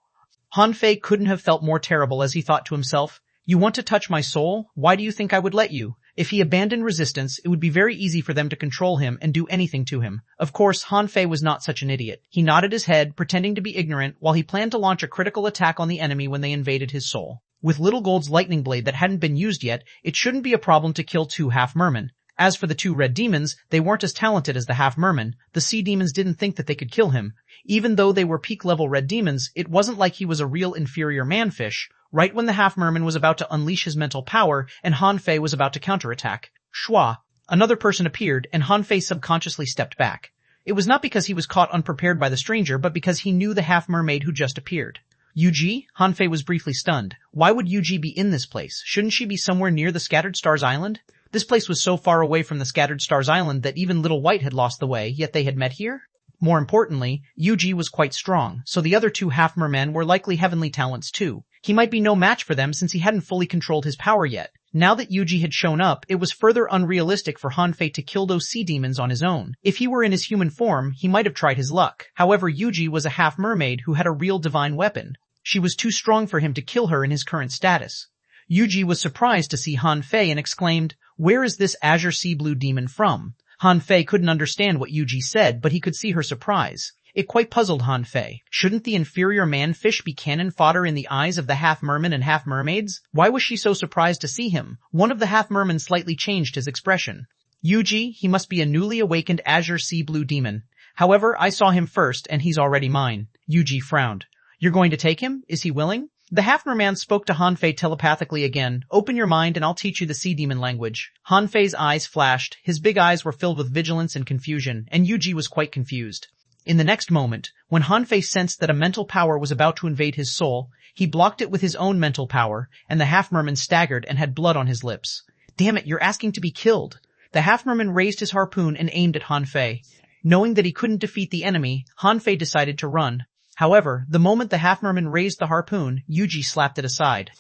Han Fei couldn't have felt more terrible as he thought to himself, you want to touch my soul? Why do you think I would let you? If he abandoned resistance, it would be very easy for them to control him and do anything to him. Of course, Han Fei was not such an idiot. He nodded his head, pretending to be ignorant, while he planned to launch a critical attack on the enemy when they invaded his soul. With Little Gold's lightning blade that hadn't been used yet, it shouldn't be a problem to kill two half-mermen. As for the two red demons, they weren't as talented as the half-merman. The sea demons didn't think that they could kill him. Even though they were peak-level red demons, it wasn't like he was a real inferior manfish. Right when the half-merman was about to unleash his mental power, and Han Fei was about to counterattack. Shua. Another person appeared, and Han Fei subconsciously stepped back. It was not because he was caught unprepared by the stranger, but because he knew the half-mermaid who just appeared. Yuji? Han Fei was briefly stunned. Why would Yuji be in this place? Shouldn't she be somewhere near the Scattered Stars Island? This place was so far away from the Scattered Stars Island that even Little White had lost the way, yet they had met here? More importantly, Yuji was quite strong, so the other two half-mermen were likely heavenly talents too. He might be no match for them since he hadn't fully controlled his power yet. Now that Yuji had shown up, it was further unrealistic for Han Fei to kill those sea demons on his own. If he were in his human form, he might have tried his luck. However, Yuji was a half-mermaid who had a real divine weapon. She was too strong for him to kill her in his current status. Yuji was surprised to see Han Fei and exclaimed, "Where is this azure sea blue demon from?" Han Fei couldn't understand what Yuji said, but he could see her surprise. It quite puzzled Han Fei. Shouldn't the inferior manfish be cannon fodder in the eyes of the half-mermen and half-mermaids? Why was she so surprised to see him? One of the half-mermen slightly changed his expression. Yuji, he must be a newly awakened azure sea blue demon. However, I saw him first, and he's already mine. Yuji frowned. You're going to take him? Is he willing? The half-merman spoke to Han Fei telepathically again. Open your mind and I'll teach you the sea demon language. Han Fei's eyes flashed. His big eyes were filled with vigilance and confusion, and Yuji was quite confused. In the next moment, when Han Fei sensed that a mental power was about to invade his soul, he blocked it with his own mental power, and the half-merman staggered and had blood on his lips. Damn it, you're asking to be killed. The half-merman raised his harpoon and aimed at Han Fei. Knowing that he couldn't defeat the enemy, Han Fei decided to run. However, the moment the half-merman raised the harpoon, Yuji slapped it aside.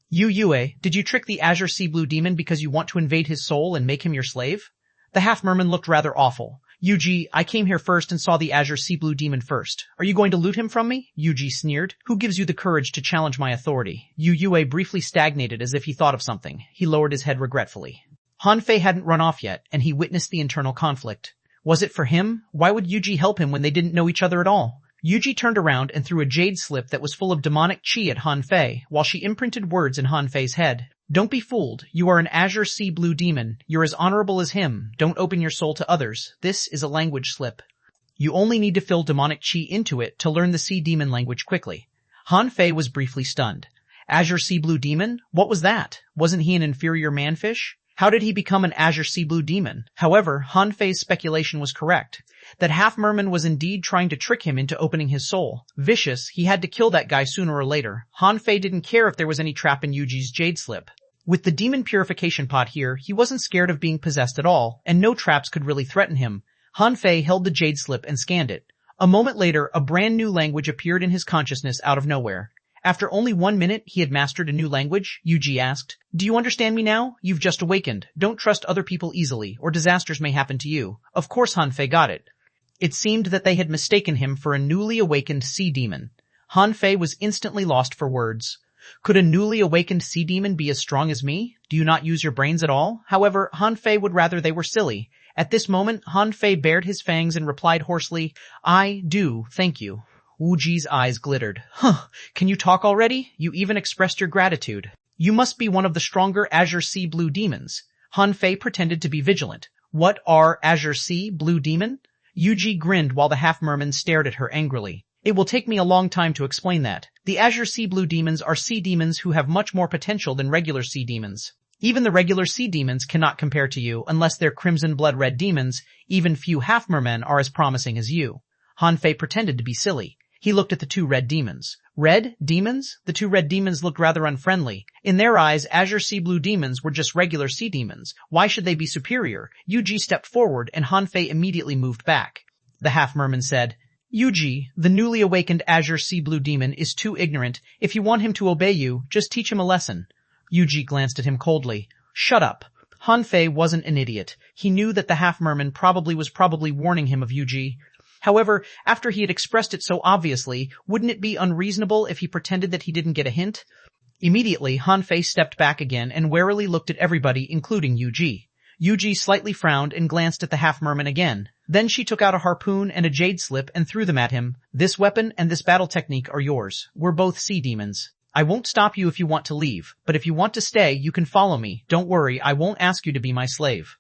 Yue, did you trick the azure sea blue demon because you want to invade his soul and make him your slave? The half-merman looked rather awful. Yuji, I came here first and saw the azure sea blue demon first. Are you going to loot him from me? Yuji sneered. Who gives you the courage to challenge my authority? Yue briefly stagnated as if he thought of something. He lowered his head regretfully. Han Fei hadn't run off yet, and he witnessed the internal conflict. Was it for him? Why would Yuji help him when they didn't know each other at all? Yuji turned around and threw a jade slip that was full of demonic chi at Han Fei, while she imprinted words in Han Fei's head. Don't be fooled. You are an azure sea blue demon. You're as honorable as him. Don't open your soul to others. This is a language slip. You only need to fill demonic chi into it to learn the sea demon language quickly. Han Fei was briefly stunned. Azure sea blue demon? What was that? Wasn't he an inferior manfish? How did he become an azure sea blue demon? However, Han Fei's speculation was correct. That half-merman was indeed trying to trick him into opening his soul. Vicious, he had to kill that guy sooner or later. Han Fei didn't care if there was any trap in Yuji's jade slip. With the demon purification pot here, he wasn't scared of being possessed at all, and no traps could really threaten him. Han Fei held the jade slip and scanned it. A moment later, a brand new language appeared in his consciousness out of nowhere. After only 1 minute, he had mastered a new language. Yuji asked, "Do you understand me now? You've just awakened. Don't trust other people easily, or disasters may happen to you." Of course Han Fei got it. It seemed that they had mistaken him for a newly awakened sea demon. Han Fei was instantly lost for words. Could a newly awakened sea demon be as strong as me? Do you not use your brains at all? However, Han Fei would rather they were silly. At this moment, Han Fei bared his fangs and replied hoarsely, I do, thank you. Wu Ji's eyes glittered. Huh, can you talk already? You even expressed your gratitude. You must be one of the stronger Azure Sea Blue Demons. Han Fei pretended to be vigilant. What are Azure Sea Blue Demon? Yu Ji grinned while the half-merman stared at her angrily. It will take me a long time to explain that. The Azure Sea Blue Demons are sea demons who have much more potential than regular sea demons. Even the regular sea demons cannot compare to you unless they're crimson blood red demons. Even few half-mermen are as promising as you. Han Fei pretended to be silly. He looked at the two red demons. Red demons? The two red demons looked rather unfriendly. In their eyes, Azure Sea Blue demons were just regular sea demons. Why should they be superior? Yu Ji stepped forward and Han Fei immediately moved back. The half-merman said, Yu Ji, the newly awakened Azure Sea Blue demon is too ignorant. If you want him to obey you, just teach him a lesson. Yu Ji glanced at him coldly. Shut up. Han Fei wasn't an idiot. He knew that the half-merman was probably warning him of Yu Ji. However, after he had expressed it so obviously, wouldn't it be unreasonable if he pretended that he didn't get a hint? Immediately, Han Fei stepped back again and warily looked at everybody, including Yu Ji. Yu Ji slightly frowned and glanced at the half-merman again. Then she took out a harpoon and a jade slip and threw them at him. This weapon and this battle technique are yours. We're both sea demons. I won't stop you if you want to leave, but if you want to stay, you can follow me. Don't worry, I won't ask you to be my slave.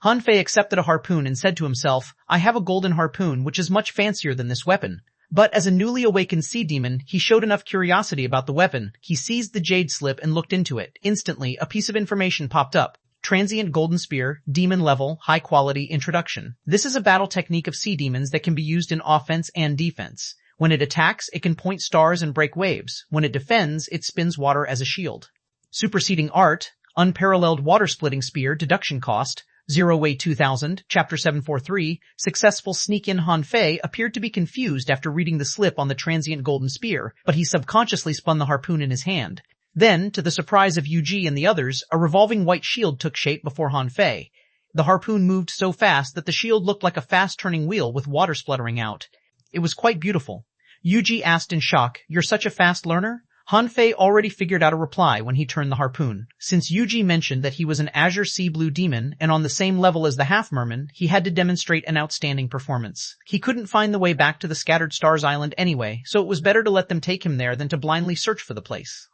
Han Fei accepted a harpoon and said to himself, I have a golden harpoon which is much fancier than this weapon. But as a newly awakened sea demon, he showed enough curiosity about the weapon. He seized the jade slip and looked into it. Instantly, a piece of information popped up. Transient golden spear, demon level, high quality introduction. This is a battle technique of sea demons that can be used in offense and defense. When it attacks, it can point stars and break waves. When it defends, it spins water as a shield. Superseding art, unparalleled water-splitting spear, deduction cost, 0 2000, Chapter 743, successful sneak-in. Han Fei appeared to be confused after reading the slip on the transient golden spear, but he subconsciously spun the harpoon in his hand. Then, to the surprise of Yu Ji and the others, a revolving white shield took shape before Han Fei. The harpoon moved so fast that the shield looked like a fast-turning wheel with water spluttering out. It was quite beautiful. Yu Ji asked in shock, You're such a fast learner? Han Fei already figured out a reply when he turned the harpoon. Since Yu Ji mentioned that he was an Azure Sea Blue Demon and on the same level as the half-merman, he had to demonstrate an outstanding performance. He couldn't find the way back to the Scattered Stars Island anyway, so it was better to let them take him there than to blindly search for the place.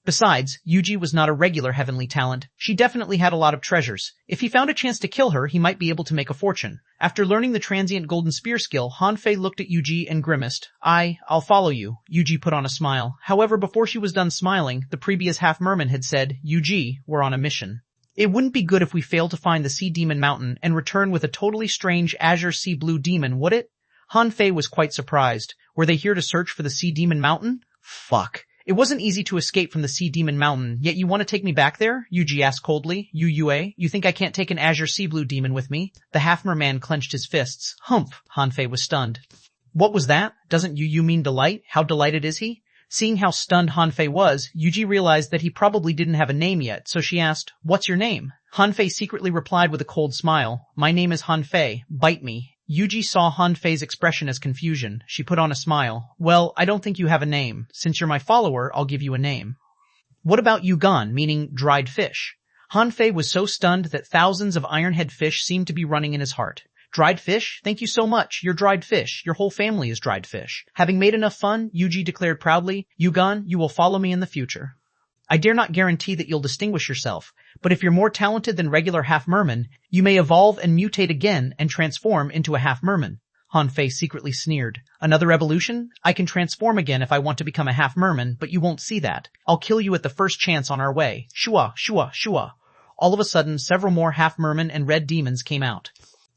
Besides, Yu Ji was not a regular heavenly talent. She definitely had a lot of treasures. If he found a chance to kill her, he might be able to make a fortune. After learning the transient golden spear skill, Han Fei looked at Yu Ji and grimaced. I'll follow you. Yu Ji put on a smile. However, before she was done smiling, the previous half-merman had said, Yu Ji, we're on a mission. It wouldn't be good if we failed to find the Sea Demon Mountain and return with a totally strange Azure Sea Blue Demon, would it? Han Fei was quite surprised. Were they here to search for the Sea Demon Mountain? Fuck. It wasn't easy to escape from the Sea Demon Mountain, yet you want to take me back there? Yu Ji asked coldly. Yue, you think I can't take an Azure Sea Blue Demon with me? The half-merman clenched his fists. Humph! Han Fei was stunned. What was that? Doesn't Yu mean delight? How delighted is he? Seeing how stunned Han Fei was, Yu Ji realized that he probably didn't have a name yet, so she asked, What's your name? Han Fei secretly replied with a cold smile. My name is Han Fei. Bite me. Yu Ji saw Han Fei's expression as confusion. She put on a smile. Well, I don't think you have a name. Since you're my follower, I'll give you a name. What about Yugan, meaning dried fish? Han Fei was so stunned that thousands of ironhead fish seemed to be running in his heart. Dried fish? Thank you so much. You're dried fish. Your whole family is dried fish. Having made enough fun, Yu Ji declared proudly, Yugan, you will follow me in the future. I dare not guarantee that you'll distinguish yourself, but if you're more talented than regular half-merman, you may evolve and mutate again and transform into a half-merman. Han Fei secretly sneered. Another evolution? I can transform again if I want to become a half-merman, but you won't see that. I'll kill you at the first chance on our way. Shua, shua, shua. All of a sudden, several more half-mermen and red demons came out.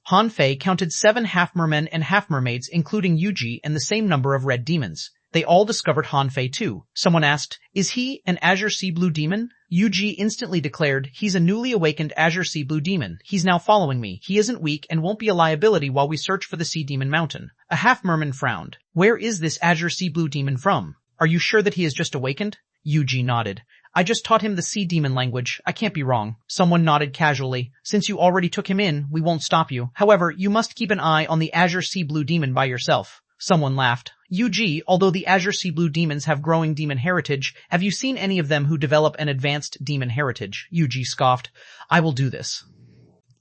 Han Fei counted 7 half-mermen and half-mermaids, including Yu Ji, and the same number of red demons. They all discovered Han Fei too. Someone asked, Is he an Azure Sea Blue Demon? Yu Ji instantly declared, He's a newly awakened Azure Sea Blue Demon. He's now following me. He isn't weak and won't be a liability while we search for the Sea Demon Mountain. A half-merman frowned. Where is this Azure Sea Blue Demon from? Are you sure that he has just awakened? Yuji nodded. I just taught him the sea demon language. I can't be wrong. Someone nodded casually. Since you already took him in, we won't stop you. However, you must keep an eye on the Azure Sea Blue Demon by yourself. Someone laughed. Yuji, although the Azure Sea Blue demons have growing demon heritage, have you seen any of them who develop an advanced demon heritage? Yuji scoffed. I will do this.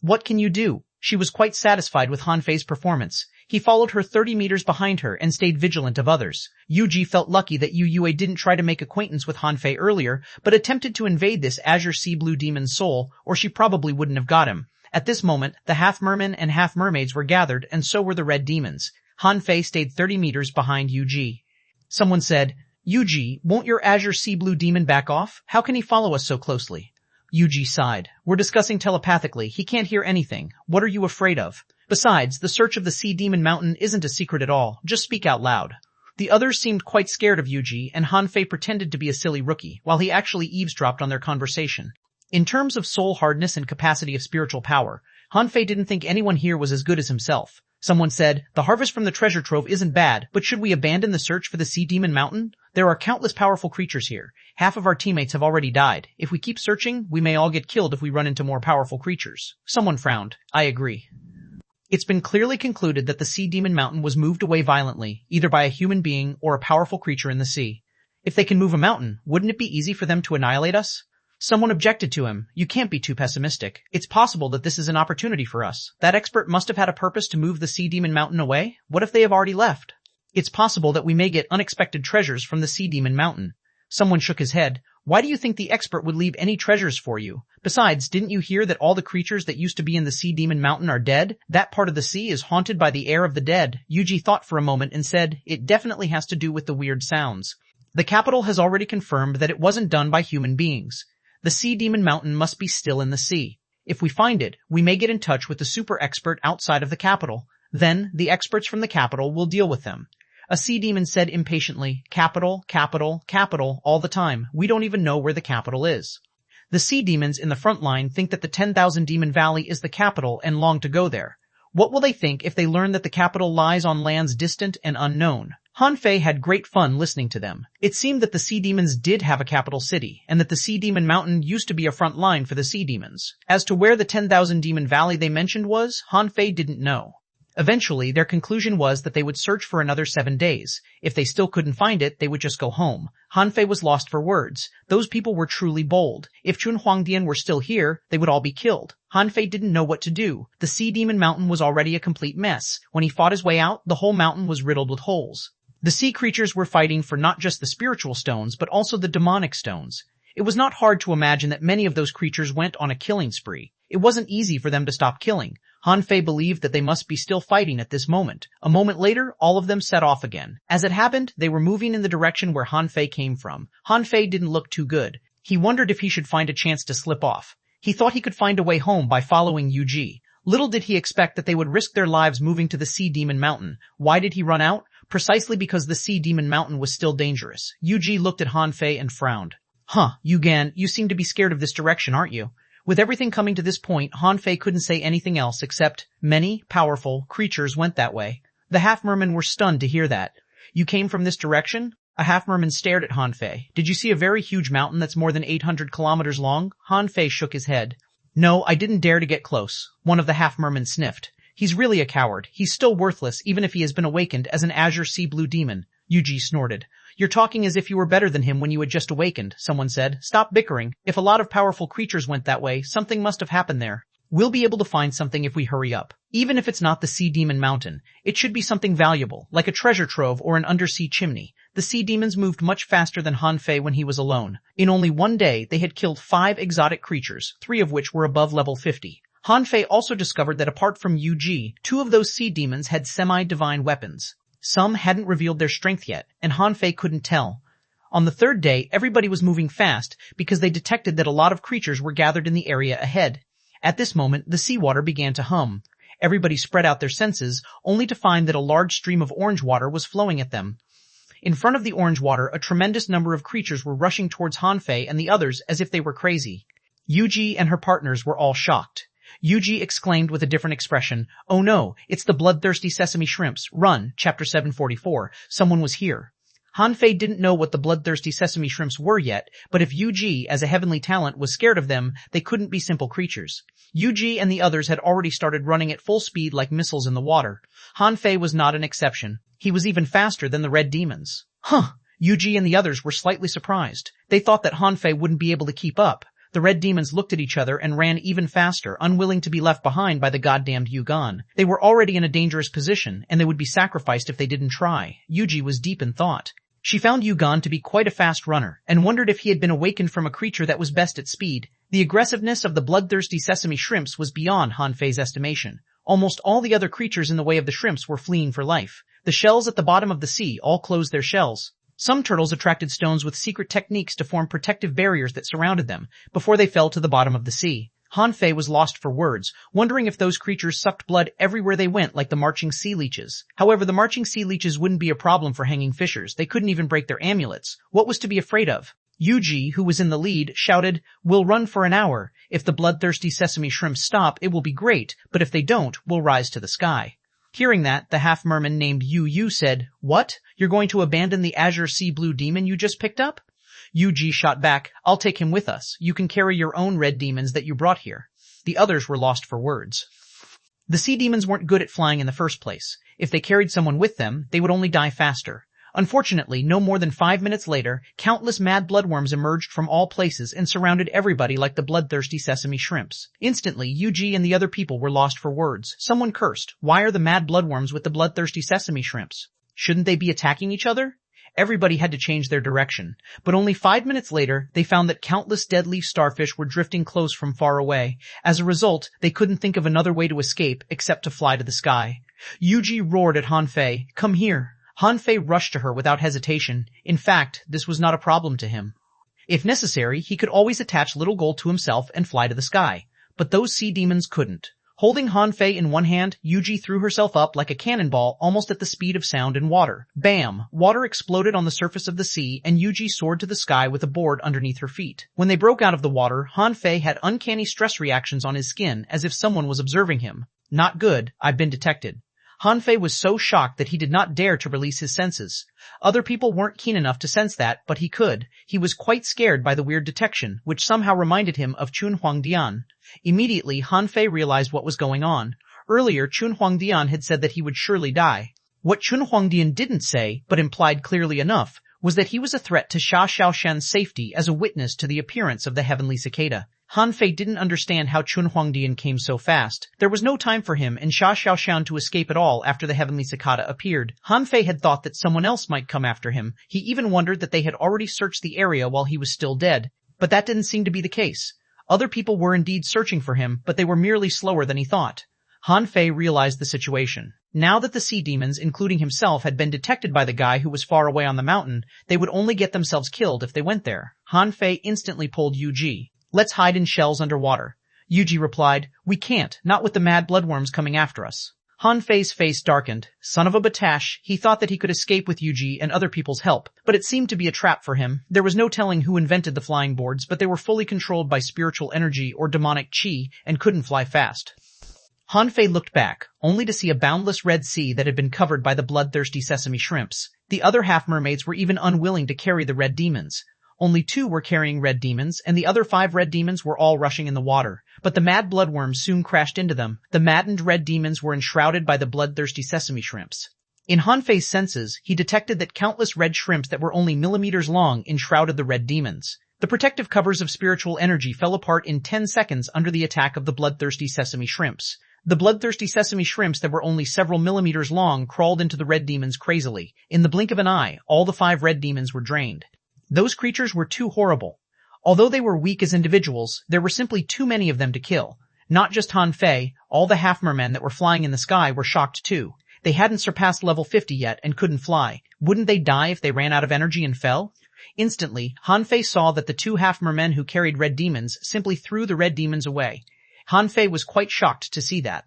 What can you do? She was quite satisfied with Hanfei's performance. He followed her 30 meters behind her and stayed vigilant of others. Yuji felt lucky that Yu Yue didn't try to make acquaintance with Hanfei earlier, but attempted to invade this Azure Sea Blue demon's soul, or she probably wouldn't have got him. At this moment, the half-mermen and half-mermaids were gathered, and so were the red demons. Hanfei stayed 30 meters behind Yuji. Someone said, Yuji, won't your Azure Sea Blue demon back off? How can he follow us so closely? Yuji sighed. We're discussing telepathically. He can't hear anything. What are you afraid of? Besides, the search of the Sea Demon Mountain isn't a secret at all. Just speak out loud. The others seemed quite scared of Yuji, and Hanfei pretended to be a silly rookie, while he actually eavesdropped on their conversation. In terms of soul hardness and capacity of spiritual power, Hanfei didn't think anyone here was as good as himself. Someone said, the harvest from the treasure trove isn't bad, but should we abandon the search for the Sea Demon Mountain? There are countless powerful creatures here. Half of our teammates have already died. If we keep searching, we may all get killed if we run into more powerful creatures. Someone frowned. I agree. It's been clearly concluded that the Sea Demon Mountain was moved away violently, either by a human being or a powerful creature in the sea. If they can move a mountain, wouldn't it be easy for them to annihilate us? Someone objected to him. You can't be too pessimistic. It's possible that this is an opportunity for us. That expert must have had a purpose to move the Sea Demon Mountain away. What if they have already left? It's possible that we may get unexpected treasures from the Sea Demon Mountain. Someone shook his head. Why do you think the expert would leave any treasures for you? Besides, didn't you hear that all the creatures that used to be in the Sea Demon Mountain are dead? That part of the sea is haunted by the air of the dead. Yuji thought for a moment and said, it definitely has to do with the weird sounds. The capital has already confirmed that it wasn't done by human beings. The Sea Demon Mountain must be still in the sea. If we find it, we may get in touch with the super expert outside of the capital. Then, the experts from the capital will deal with them. A sea demon said impatiently, capital, capital, capital, all the time. We don't even know where the capital is. The sea demons in the front line think that the 10,000 Demon Valley is the capital and long to go there. What will they think if they learn that the capital lies on lands distant and unknown? Hanfei had great fun listening to them. It seemed that the sea demons did have a capital city, and that the Sea Demon Mountain used to be a front line for the sea demons. As to where the 10,000 Demon Valley they mentioned was, Hanfei didn't know. Eventually, their conclusion was that they would search for another 7 days. If they still couldn't find it, they would just go home. Hanfei was lost for words. Those people were truly bold. If Xuanhuan were still here, they would all be killed. Hanfei didn't know what to do. The Sea Demon Mountain was already a complete mess. When he fought his way out, the whole mountain was riddled with holes. The sea creatures were fighting for not just the spiritual stones, but also the demonic stones. It was not hard to imagine that many of those creatures went on a killing spree. It wasn't easy for them to stop killing. Hanfei believed that they must be still fighting at this moment. A moment later, all of them set off again. As it happened, they were moving in the direction where Hanfei came from. Hanfei didn't look too good. He wondered if he should find a chance to slip off. He thought he could find a way home by following Yuji. Little did he expect that they would risk their lives moving to the Sea Demon Mountain. Why did he run out? Precisely because the Sea Demon Mountain was still dangerous. Yuji looked at Hanfei and frowned. Yugan, you seem to be scared of this direction, aren't you? With everything coming to this point, Hanfei couldn't say anything else except, many, powerful, creatures went that way. The half-mermen were stunned to hear that. You came from this direction? A half-merman stared at Hanfei. Did you see a very huge mountain that's more than 800 kilometers long? Hanfei shook his head. No, I didn't dare to get close. One of the half-mermen sniffed. He's really a coward. He's still worthless, even if he has been awakened as an Azure Sea Blue demon. Yuji snorted. You're talking as if you were better than him when you had just awakened, someone said. Stop bickering. If a lot of powerful creatures went that way, something must have happened there. We'll be able to find something if we hurry up. Even if it's not the Sea Demon Mountain, it should be something valuable, like a treasure trove or an undersea chimney. The sea demons moved much faster than Hanfei when he was alone. In only one day, they had killed 5 exotic creatures, 3 of which were above level 50. Hanfei also discovered that apart from Yuji, 2 of those sea demons had semi-divine weapons. Some hadn't revealed their strength yet, and Hanfei couldn't tell. On the 3rd day, everybody was moving fast because they detected that a lot of creatures were gathered in the area ahead. At this moment, the seawater began to hum. Everybody spread out their senses, only to find that a large stream of orange water was flowing at them. In front of the orange water, a tremendous number of creatures were rushing towards Hanfei and the others as if they were crazy. Yuji and her partners were all shocked. Yuji exclaimed with a different expression, "Oh no, it's the bloodthirsty sesame shrimps. Run, chapter 744. Someone was here." Han Fei didn't know what the bloodthirsty sesame shrimps were yet, but if Yu as a heavenly talent was scared of them, they couldn't be simple creatures. Yu and the others had already started running at full speed like missiles in the water. Han Fei was not an exception. He was even faster than the red demons. Yu and the others were slightly surprised. They thought that Han Fei wouldn't be able to keep up. The red demons looked at each other and ran even faster, unwilling to be left behind by the goddamned Yugan. They were already in a dangerous position, and they would be sacrificed if they didn't try. Yuji was deep in thought. She found Yugan to be quite a fast runner, and wondered if he had been awakened from a creature that was best at speed. The aggressiveness of the bloodthirsty sesame shrimps was beyond Han Fei's estimation. Almost all the other creatures in the way of the shrimps were fleeing for life. The shells at the bottom of the sea all closed their shells. Some turtles attracted stones with secret techniques to form protective barriers that surrounded them before they fell to the bottom of the sea. Han Fei was lost for words, wondering if those creatures sucked blood everywhere they went like the marching sea leeches. However, the marching sea leeches wouldn't be a problem for hanging fishers. They couldn't even break their amulets. What was to be afraid of? Yuji, who was in the lead, shouted, "We'll run for an hour. If the bloodthirsty sesame shrimps stop, it will be great, but if they don't, we'll rise to the sky." Hearing that, the half-merman named Yu said, "What? You're going to abandon the azure sea blue demon you just picked up?" Yuji shot back, "I'll take him with us. You can carry your own red demons that you brought here." The others were lost for words. The sea demons weren't good at flying in the first place. If they carried someone with them, they would only die faster. Unfortunately, no more than 5 minutes later, countless mad bloodworms emerged from all places and surrounded everybody like the bloodthirsty sesame shrimps. Instantly, Yuji and the other people were lost for words. Someone cursed, "Why are the mad bloodworms with the bloodthirsty sesame shrimps? Shouldn't they be attacking each other?" Everybody had to change their direction, but only 5 minutes later, they found that countless dead leaf starfish were drifting close from far away. As a result, they couldn't think of another way to escape except to fly to the sky. Yuji roared at Han Fei, "Come here." Han Fei rushed to her without hesitation. In fact, this was not a problem to him. If necessary, he could always attach Little Gold to himself and fly to the sky. But those sea demons couldn't. Holding Han Fei in one hand, Yuji threw herself up like a cannonball almost at the speed of sound in water. Bam! Water exploded on the surface of the sea, and Yuji soared to the sky with a board underneath her feet. When they broke out of the water, Han Fei had uncanny stress reactions on his skin as if someone was observing him. Not good, I've been detected. Han Fei was so shocked that he did not dare to release his senses. Other people weren't keen enough to sense that, but he could. He was quite scared by the weird detection, which somehow reminded him of xuanhuan. Immediately, Han Fei realized what was going on. Earlier, xuanhuan had said that he would surely die. What xuanhuan didn't say, but implied clearly enough, was that he was a threat to Xia Xiaoshan's safety as a witness to the appearance of the heavenly cicada. Han Fei didn't understand how xuanhuan came so fast. There was no time for him and Xia Xiaoshan to escape at all after the heavenly cicada appeared. Han Fei had thought that someone else might come after him. He even wondered that they had already searched the area while he was still dead. But that didn't seem to be the case. Other people were indeed searching for him, but they were merely slower than he thought. Han Fei realized the situation. Now that the sea demons, including himself, had been detected by the guy who was far away on the mountain, they would only get themselves killed if they went there. Han Fei instantly pulled Yuji. "Let's hide in shells underwater." Yuji replied, "We can't, not with the mad bloodworms coming after us." Han Fei's face darkened. Son of a batash, he thought that he could escape with Yuji and other people's help, but it seemed to be a trap for him. There was no telling who invented the flying boards, but they were fully controlled by spiritual energy or demonic chi and couldn't fly fast. Han Fei looked back, only to see a boundless red sea that had been covered by the bloodthirsty sesame shrimps. The other half-mermaids were even unwilling to carry the red demons. Only 2 were carrying red demons, and the other 5 red demons were all rushing in the water. But the mad bloodworms soon crashed into them. The maddened red demons were enshrouded by the bloodthirsty sesame shrimps. In Han Fei's senses, he detected that countless red shrimps that were only millimeters long enshrouded the red demons. The protective covers of spiritual energy fell apart in 10 seconds under the attack of the bloodthirsty sesame shrimps. The bloodthirsty sesame shrimps that were only several millimeters long crawled into the red demons crazily. In the blink of an eye, all the 5 red demons were drained. Those creatures were too horrible. Although they were weak as individuals, there were simply too many of them to kill. Not just Han Fei, all the half-mermen that were flying in the sky were shocked too. They hadn't surpassed level 50 yet and couldn't fly. Wouldn't they die if they ran out of energy and fell? Instantly, Han Fei saw that the 2 half-mermen who carried red demons simply threw the red demons away. Han Fei was quite shocked to see that.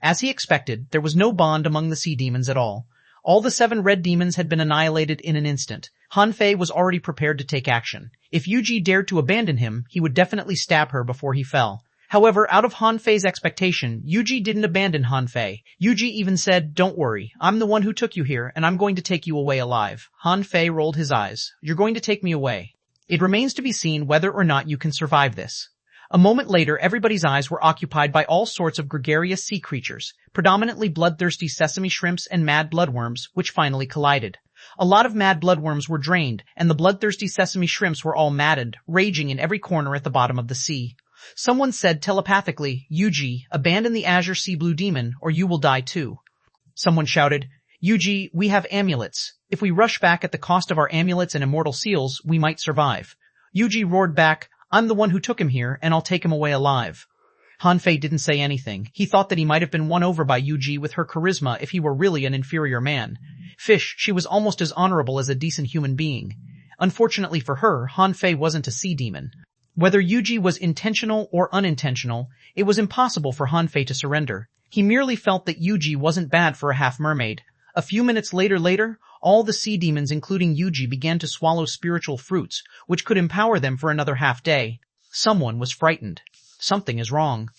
As he expected, there was no bond among the sea demons at all. All the 7 red demons had been annihilated in an instant. Han Fei was already prepared to take action. If Yuji dared to abandon him, he would definitely stab her before he fell. However, out of Han Fei's expectation, Yuji didn't abandon Han Fei. Yuji even said, "Don't worry, I'm the one who took you here, and I'm going to take you away alive." Han Fei rolled his eyes. "You're going to take me away. It remains to be seen whether or not you can survive this." A moment later, everybody's eyes were occupied by all sorts of gregarious sea creatures, predominantly bloodthirsty sesame shrimps and mad bloodworms, which finally collided. A lot of mad bloodworms were drained, and the bloodthirsty sesame shrimps were all maddened, raging in every corner at the bottom of the sea. Someone said telepathically, "Yuji, abandon the Azure Sea Blue Demon, or you will die too." Someone shouted, "Yuji, we have amulets. If we rush back at the cost of our amulets and immortal seals, we might survive." Yuji roared back, "I'm the one who took him here, and I'll take him away alive." Han Fei didn't say anything. He thought that he might have been won over by Yuji with her charisma if he were really an inferior man. She was almost as honorable as a decent human being. Unfortunately for her, Han Fei wasn't a sea demon. Whether Yuji was intentional or unintentional, it was impossible for Han Fei to surrender. He merely felt that Yuji wasn't bad for a half-mermaid. A few minutes later, all the sea demons including Yuji began to swallow spiritual fruits, which could empower them for another half-day. Someone was frightened. Something is wrong.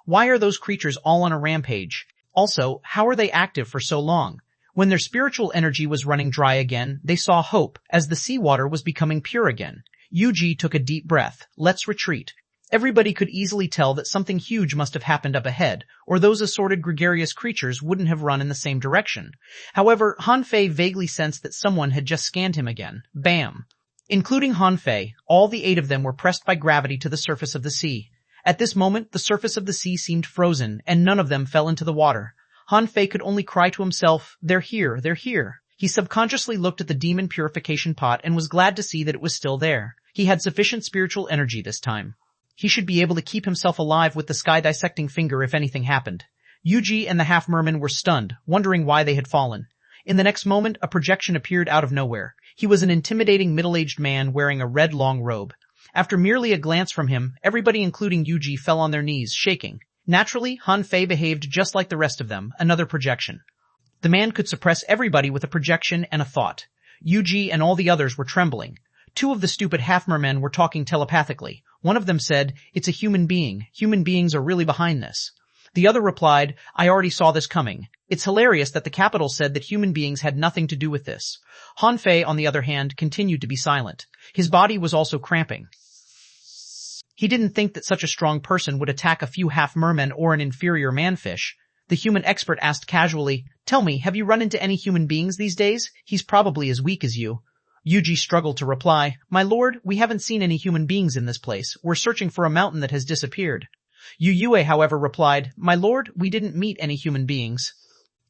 Why are those creatures all on a rampage? Also, how are they active for so long? When their spiritual energy was running dry again, they saw hope, as the seawater was becoming pure again. Yuji took a deep breath. "Let's retreat." Everybody could easily tell that something huge must have happened up ahead, or those assorted gregarious creatures wouldn't have run in the same direction. However, Han Fei vaguely sensed that someone had just scanned him again. Bam! Including Han Fei, all the 8 of them were pressed by gravity to the surface of the sea. At this moment, the surface of the sea seemed frozen, and none of them fell into the water. Han Fei could only cry to himself, "They're here, they're here." He subconsciously looked at the demon purification pot and was glad to see that it was still there. He had sufficient spiritual energy this time. He should be able to keep himself alive with the sky-dissecting finger if anything happened. Yuji and the half-merman were stunned, wondering why they had fallen. In the next moment, a projection appeared out of nowhere. He was an intimidating middle-aged man wearing a red long robe. After merely a glance from him, everybody including Yuji fell on their knees, shaking. Naturally, Han Fei behaved just like the rest of them, another projection. The man could suppress everybody with a projection and a thought. Yuji and all the others were trembling. 2 of the stupid half-mermen were talking telepathically. One of them said, "It's a human being. Human beings are really behind this." The other replied, "I already saw this coming." It's hilarious that the capital said that human beings had nothing to do with this. Han Fei, on the other hand, continued to be silent. His body was also cramping. He didn't think that such a strong person would attack a few half-mermen or an inferior manfish. The human expert asked casually, "Tell me, have you run into any human beings these days? He's probably as weak as you." Yuji struggled to reply, "My lord, we haven't seen any human beings in this place. We're searching for a mountain that has disappeared." Yue, however, replied, "My lord, we didn't meet any human beings.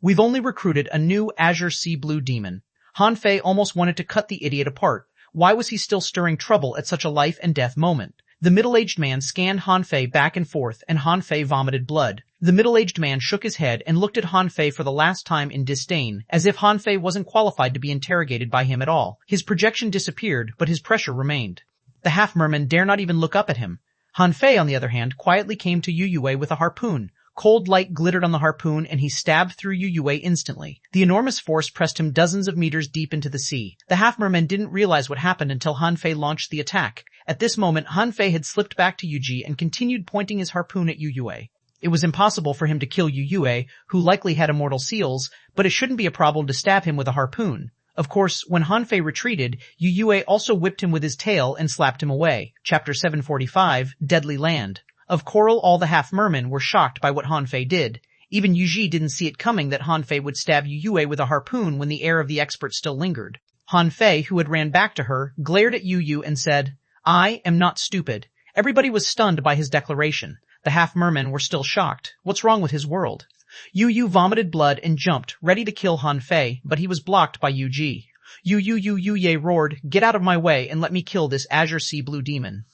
We've only recruited a new Azure Sea Blue Demon." Han Fei almost wanted to cut the idiot apart. Why was he still stirring trouble at such a life and death moment? The middle-aged man scanned Han Fei back and forth, and Han Fei vomited blood. The middle-aged man shook his head and looked at Han Fei for the last time in disdain, as if Han Fei wasn't qualified to be interrogated by him at all. His projection disappeared, but his pressure remained. The half-merman dare not even look up at him. Han Fei, on the other hand, quietly came to Yue with a harpoon. Cold light glittered on the harpoon, and he stabbed through Yue instantly. The enormous force pressed him dozens of meters deep into the sea. The half-merman didn't realize what happened until Han Fei launched the attack. At this moment, Han Fei had slipped back to Yuji and continued pointing his harpoon at Yue. It was impossible for him to kill Yue, who likely had immortal seals, but it shouldn't be a problem to stab him with a harpoon. Of course, when Han Fei retreated, Yue also whipped him with his tail and slapped him away. Chapter 745, Deadly Land. Of course, all the half-mermen were shocked by what Han Fei did. Even Yuji didn't see it coming that Han Fei would stab Yue with a harpoon when the air of the expert still lingered. Han Fei, who had ran back to her, glared at Yu and said, "I am not stupid." Everybody was stunned by his declaration. The half-mermen were still shocked. What's wrong with his world? Yu vomited blood and jumped, ready to kill Han Fei, but he was blocked by Yuji. Yu roared, "Get out of my way and let me kill this Azure Sea Blue Demon."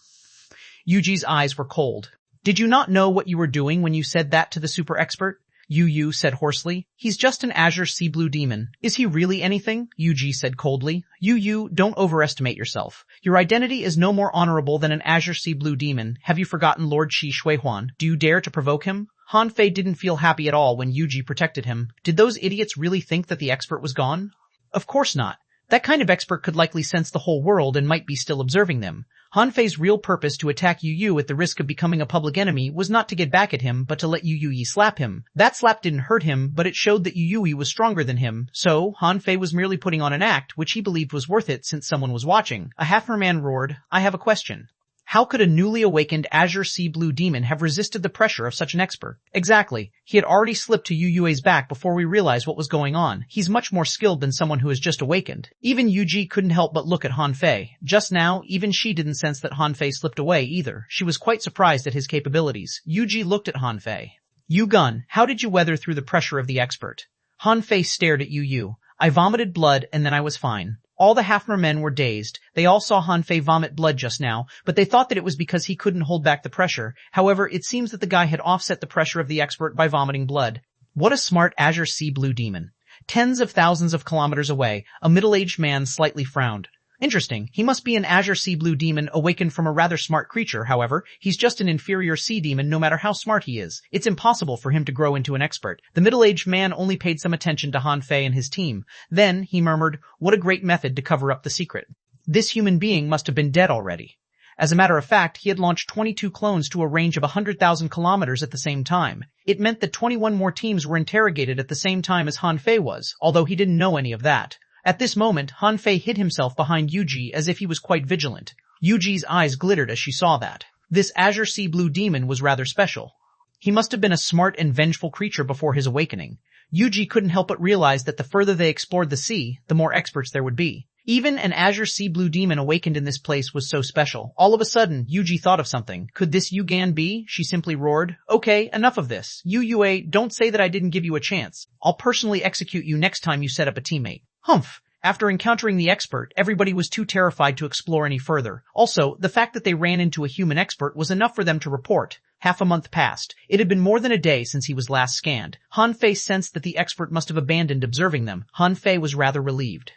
Yuji's eyes were cold. "Did you not know what you were doing when you said that to the super expert?" Yu said hoarsely. "He's just an Azure Sea Blue Demon. Is he really anything?" Yuji said coldly. "Yu, don't overestimate yourself. Your identity is no more honorable than an Azure Sea Blue Demon. Have you forgotten Lord xuanhuan? Do you dare to provoke him?" Han Fei didn't feel happy at all when Yuji protected him. Did those idiots really think that the expert was gone? Of course not. That kind of expert could likely sense the whole world and might be still observing them. Han Fei's real purpose to attack Yu Yu at the risk of becoming a public enemy was not to get back at him, but to let Yu Yu slap him. That slap didn't hurt him, but it showed that Yu Yu was stronger than him, so Han Fei was merely putting on an act which he believed was worth it since someone was watching. A half-merman roared, "I have a question. How could a newly awakened azure sea blue demon have resisted the pressure of such an expert?" Exactly. He had already slipped to Yu Yu's back before we realized what was going on. He's much more skilled than someone who has just awakened. Even Yuji couldn't help but look at Han Fei. Just now, even she didn't sense that Han Fei slipped away either. She was quite surprised at his capabilities. Yuji looked at Han Fei. "Yu Gun, how did you weather through the pressure of the expert?" Han Fei stared at Yu Yu. "I vomited blood and then I was fine." All the half-mermen were dazed. They all saw Han Fei vomit blood just now, but they thought that it was because he couldn't hold back the pressure. However, it seems that the guy had offset the pressure of the expert by vomiting blood. What a smart azure sea blue demon. Tens of thousands of kilometers away, a middle-aged man slightly frowned. Interesting. He must be an azure sea blue demon awakened from a rather smart creature. However, he's just an inferior sea demon no matter how smart he is. It's impossible for him to grow into an expert. The middle-aged man only paid some attention to Han Fei and his team. Then, he murmured, "What a great method to cover up the secret. This human being must have been dead already." As a matter of fact, he had launched 22 clones to a range of 100,000 kilometers at the same time. It meant that 21 more teams were interrogated at the same time as Han Fei was, although he didn't know any of that. At this moment, Han Fei hid himself behind Yuji as if he was quite vigilant. Yuji's eyes glittered as she saw that. This azure sea blue demon was rather special. He must have been a smart and vengeful creature before his awakening. Yuji couldn't help but realize that the further they explored the sea, the more experts there would be. Even an azure sea blue demon awakened in this place was so special. All of a sudden, Yuji thought of something. Could this Yugan be? She simply roared. "Okay, enough of this. Yue, don't say that I didn't give you a chance. I'll personally execute you next time you set up a teammate." Humph. After encountering the expert, everybody was too terrified to explore any further. Also, the fact that they ran into a human expert was enough for them to report. Half a month passed. It had been more than a day since he was last scanned. Han Fei sensed that the expert must have abandoned observing them. Han Fei was rather relieved.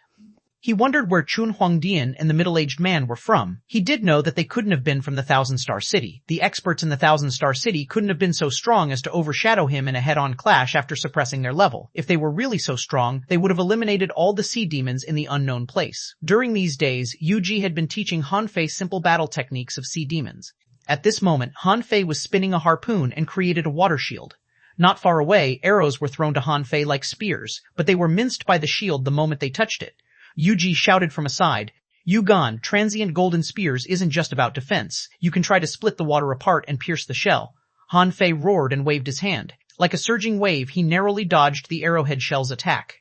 He wondered where Xuanhuan and the middle-aged man were from. He did know that they couldn't have been from the Thousand-Star City. The experts in the Thousand-Star City couldn't have been so strong as to overshadow him in a head-on clash after suppressing their level. If they were really so strong, they would have eliminated all the sea demons in the unknown place. During these days, Yuji had been teaching Han Fei simple battle techniques of sea demons. At this moment, Han Fei was spinning a harpoon and created a water shield. Not far away, arrows were thrown to Han Fei like spears, but they were minced by the shield the moment they touched it. Yuji shouted from aside, "Yugan, transient golden spears isn't just about defense. You can try to split the water apart and pierce the shell." Han Fei roared and waved his hand. Like a surging wave, he narrowly dodged the arrowhead shell's attack.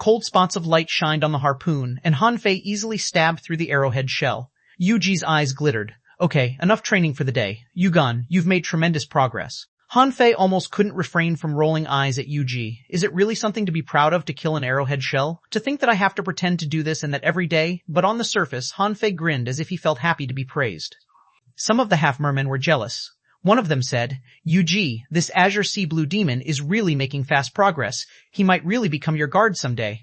Cold spots of light shined on the harpoon, and Han Fei easily stabbed through the arrowhead shell. Yuji's eyes glittered. "Okay, enough training for the day. Yugan, you've made tremendous progress." Han Fei almost couldn't refrain from rolling eyes at Yuji. Is it really something to be proud of to kill an arrowhead shell? To think that I have to pretend to do this and that every day? But on the surface, Han Fei grinned as if he felt happy to be praised. Some of the half-mermen were jealous. One of them said, "Yuji, this azure sea blue demon is really making fast progress. He might really become your guard someday."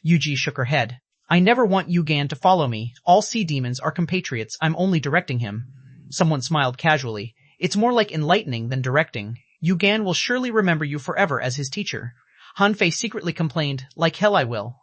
Yuji shook her head. "I never want Yugan to follow me. All sea demons are compatriots. I'm only directing him." Someone smiled casually. "It's more like enlightening than directing. Yugan will surely remember you forever as his teacher." Han Fei secretly complained, "Like hell I will."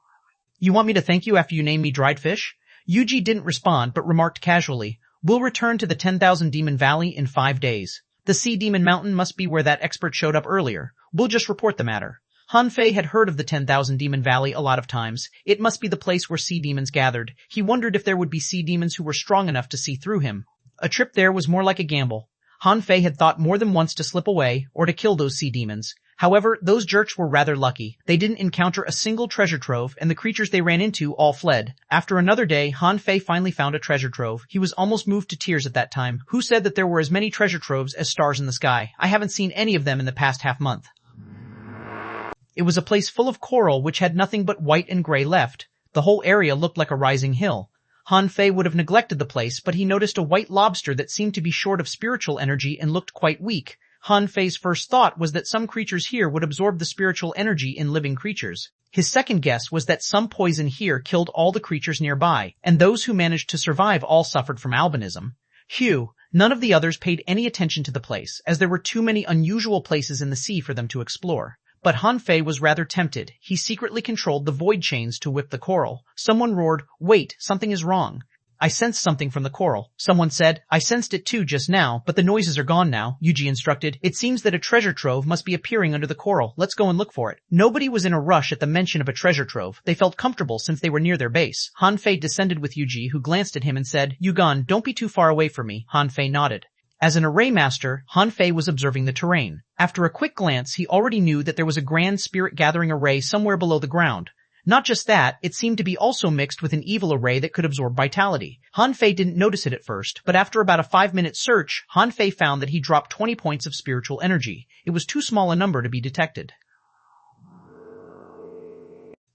"You want me to thank you after you name me dried fish?" Yuji didn't respond but remarked casually, "We'll return to the 10,000 Demon Valley in 5 days. The Sea Demon Mountain must be where that expert showed up earlier. We'll just report the matter." Han Fei had heard of the 10,000 Demon Valley a lot of times. It must be the place where sea demons gathered. He wondered if there would be sea demons who were strong enough to see through him. A trip there was more like a gamble. Han Fei had thought more than once to slip away or to kill those sea demons. However, those jerks were rather lucky. They didn't encounter a single treasure trove, and the creatures they ran into all fled. After another day, Han Fei finally found a treasure trove. He was almost moved to tears at that time. Who said that there were as many treasure troves as stars in the sky? I haven't seen any of them in the past half-month. It was a place full of coral which had nothing but white and gray left. The whole area looked like a rising hill. Han Fei would have neglected the place, but he noticed a white lobster that seemed to be short of spiritual energy and looked quite weak. Han Fei's first thought was that some creatures here would absorb the spiritual energy in living creatures. His second guess was that some poison here killed all the creatures nearby, and those who managed to survive all suffered from albinism. Phew, none of the others paid any attention to the place, as there were too many unusual places in the sea for them to explore. But Han Fei was rather tempted. He secretly controlled the void chains to whip the coral. Someone roared, "Wait, something is wrong." "I sensed something from the coral." Someone said, "I sensed it too just now, but the noises are gone now," Yuji instructed. "It seems that a treasure trove must be appearing under the coral. Let's go and look for it." Nobody was in a rush at the mention of a treasure trove. They felt comfortable since they were near their base. Han Fei descended with Yuji, who glanced at him and said, "Yugan, don't be too far away from me." Han Fei nodded. As an array master, Han Fei was observing the terrain. After a quick glance, he already knew that there was a grand spirit gathering array somewhere below the ground. Not just that, it seemed to be also mixed with an evil array that could absorb vitality. Han Fei didn't notice it at first, but after about a 5-minute search, Han Fei found that he dropped 20 points of spiritual energy. It was too small a number to be detected.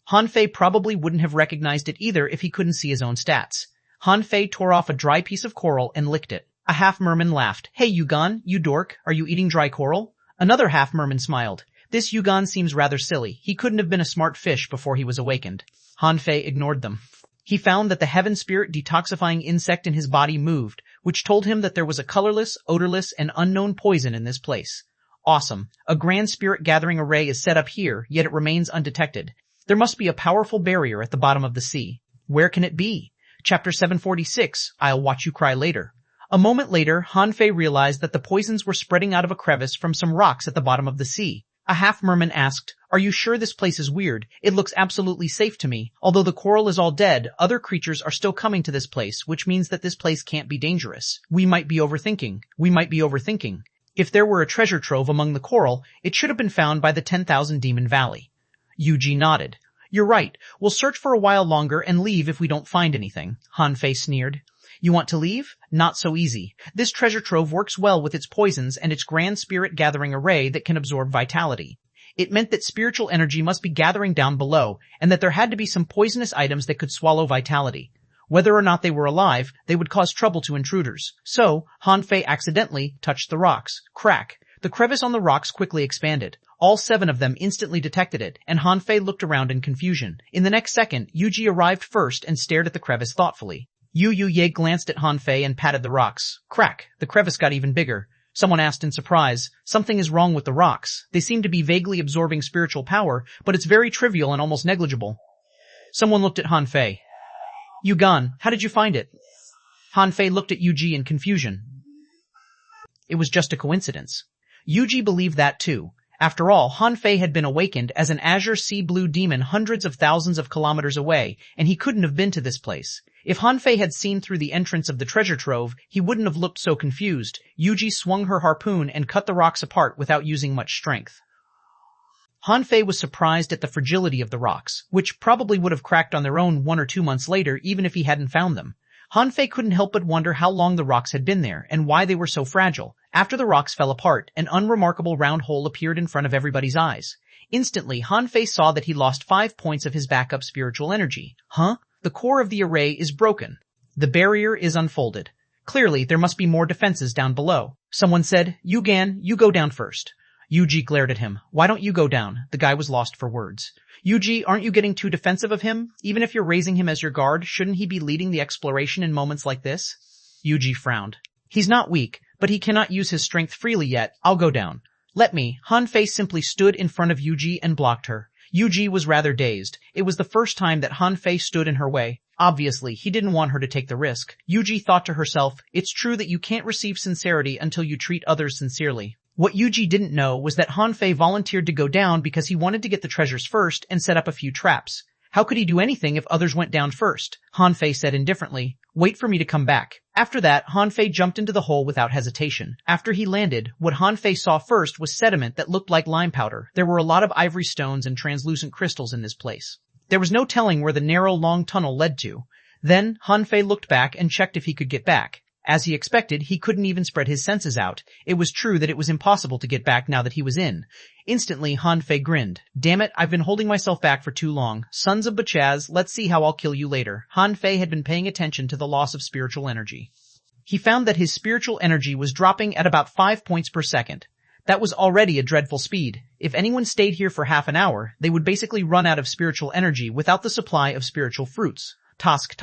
Han Fei probably wouldn't have recognized it either if he couldn't see his own stats. Han Fei tore off a dry piece of coral and licked it. A half-merman laughed. "Hey Yugan, you dork, are you eating dry coral?" Another half-merman smiled. "This Yugan seems rather silly. He couldn't have been a smart fish before he was awakened." Han Fei ignored them. He found that the heaven spirit detoxifying insect in his body moved, which told him that there was a colorless, odorless, and unknown poison in this place. Awesome. A grand spirit gathering array is set up here, yet it remains undetected. There must be a powerful barrier at the bottom of the sea. Where can it be? Chapter 746, I'll watch you cry later. A moment later, Han Fei realized that the poisons were spreading out of a crevice from some rocks at the bottom of the sea. A half-merman asked, "Are you sure this place is weird? It looks absolutely safe to me. Although the coral is all dead, other creatures are still coming to this place, which means that this place can't be dangerous. We might be overthinking. If there were a treasure trove among the coral, it should have been found by the 10,000 Demon Valley." Yuji nodded. "You're right. We'll search for a while longer and leave if we don't find anything," Han Fei sneered. "You want to leave? Not so easy. This treasure trove works well with its poisons and its grand spirit gathering array that can absorb vitality. It meant that spiritual energy must be gathering down below, and that there had to be some poisonous items that could swallow vitality. Whether or not they were alive, they would cause trouble to intruders. So, Han Fei accidentally touched the rocks. Crack. The crevice on the rocks quickly expanded. All 7 of them instantly detected it, and Han Fei looked around in confusion. In the next second, Yuji arrived first and stared at the crevice thoughtfully. Yu Ye glanced at Han Fei and patted the rocks. Crack! The crevice got even bigger. Someone asked in surprise, "Something is wrong with the rocks. They seem to be vaguely absorbing spiritual power, but it's very trivial and almost negligible." Someone looked at Han Fei. "Yugan, how did you find it?" Han Fei looked at Yuji in confusion. It was just a coincidence. Yuji believed that too. After all, Han Fei had been awakened as an azure sea blue demon hundreds of thousands of kilometers away, and he couldn't have been to this place. If Han Fei had seen through the entrance of the treasure trove, he wouldn't have looked so confused. Yuji swung her harpoon and cut the rocks apart without using much strength. Han Fei was surprised at the fragility of the rocks, which probably would have cracked on their own 1 or 2 months later even if he hadn't found them. Han Fei couldn't help but wonder how long the rocks had been there and why they were so fragile. After the rocks fell apart, an unremarkable round hole appeared in front of everybody's eyes. Instantly, Han Fei saw that he lost 5 points of his backup spiritual energy. Huh? The core of the array is broken. The barrier is unfolded. Clearly, there must be more defenses down below. Someone said, "Yugan, you go down first." Yuji glared at him. "Why don't you go down?" The guy was lost for words. "Yuji, aren't you getting too defensive of him? Even if you're raising him as your guard, shouldn't he be leading the exploration in moments like this?" Yuji frowned. "He's not weak, but he cannot use his strength freely yet. I'll go down." "Let me." Han Fei simply stood in front of Yuji and blocked her. Yuji was rather dazed. It was the first time that Han Fei stood in her way. Obviously, he didn't want her to take the risk. Yuji thought to herself, "It's true that you can't receive sincerity until you treat others sincerely." What Yuji didn't know was that Han Fei volunteered to go down because he wanted to get the treasures first and set up a few traps. How could he do anything if others went down first? Han Fei said indifferently, "Wait for me to come back." After that, Han Fei jumped into the hole without hesitation. After he landed, what Han Fei saw first was sediment that looked like lime powder. There were a lot of ivory stones and translucent crystals in this place. There was no telling where the narrow, long tunnel led to. Then, Han Fei looked back and checked if he could get back. As he expected, he couldn't even spread his senses out. It was true that it was impossible to get back now that he was in. Instantly, Han Fei grinned. "Damn it, I've been holding myself back for too long. Sons of Bachaz, let's see how I'll kill you later." Han Fei had been paying attention to the loss of spiritual energy. He found that his spiritual energy was dropping at about 5 points per second. That was already a dreadful speed. If anyone stayed here for half an hour, they would basically run out of spiritual energy without the supply of spiritual fruits. Task.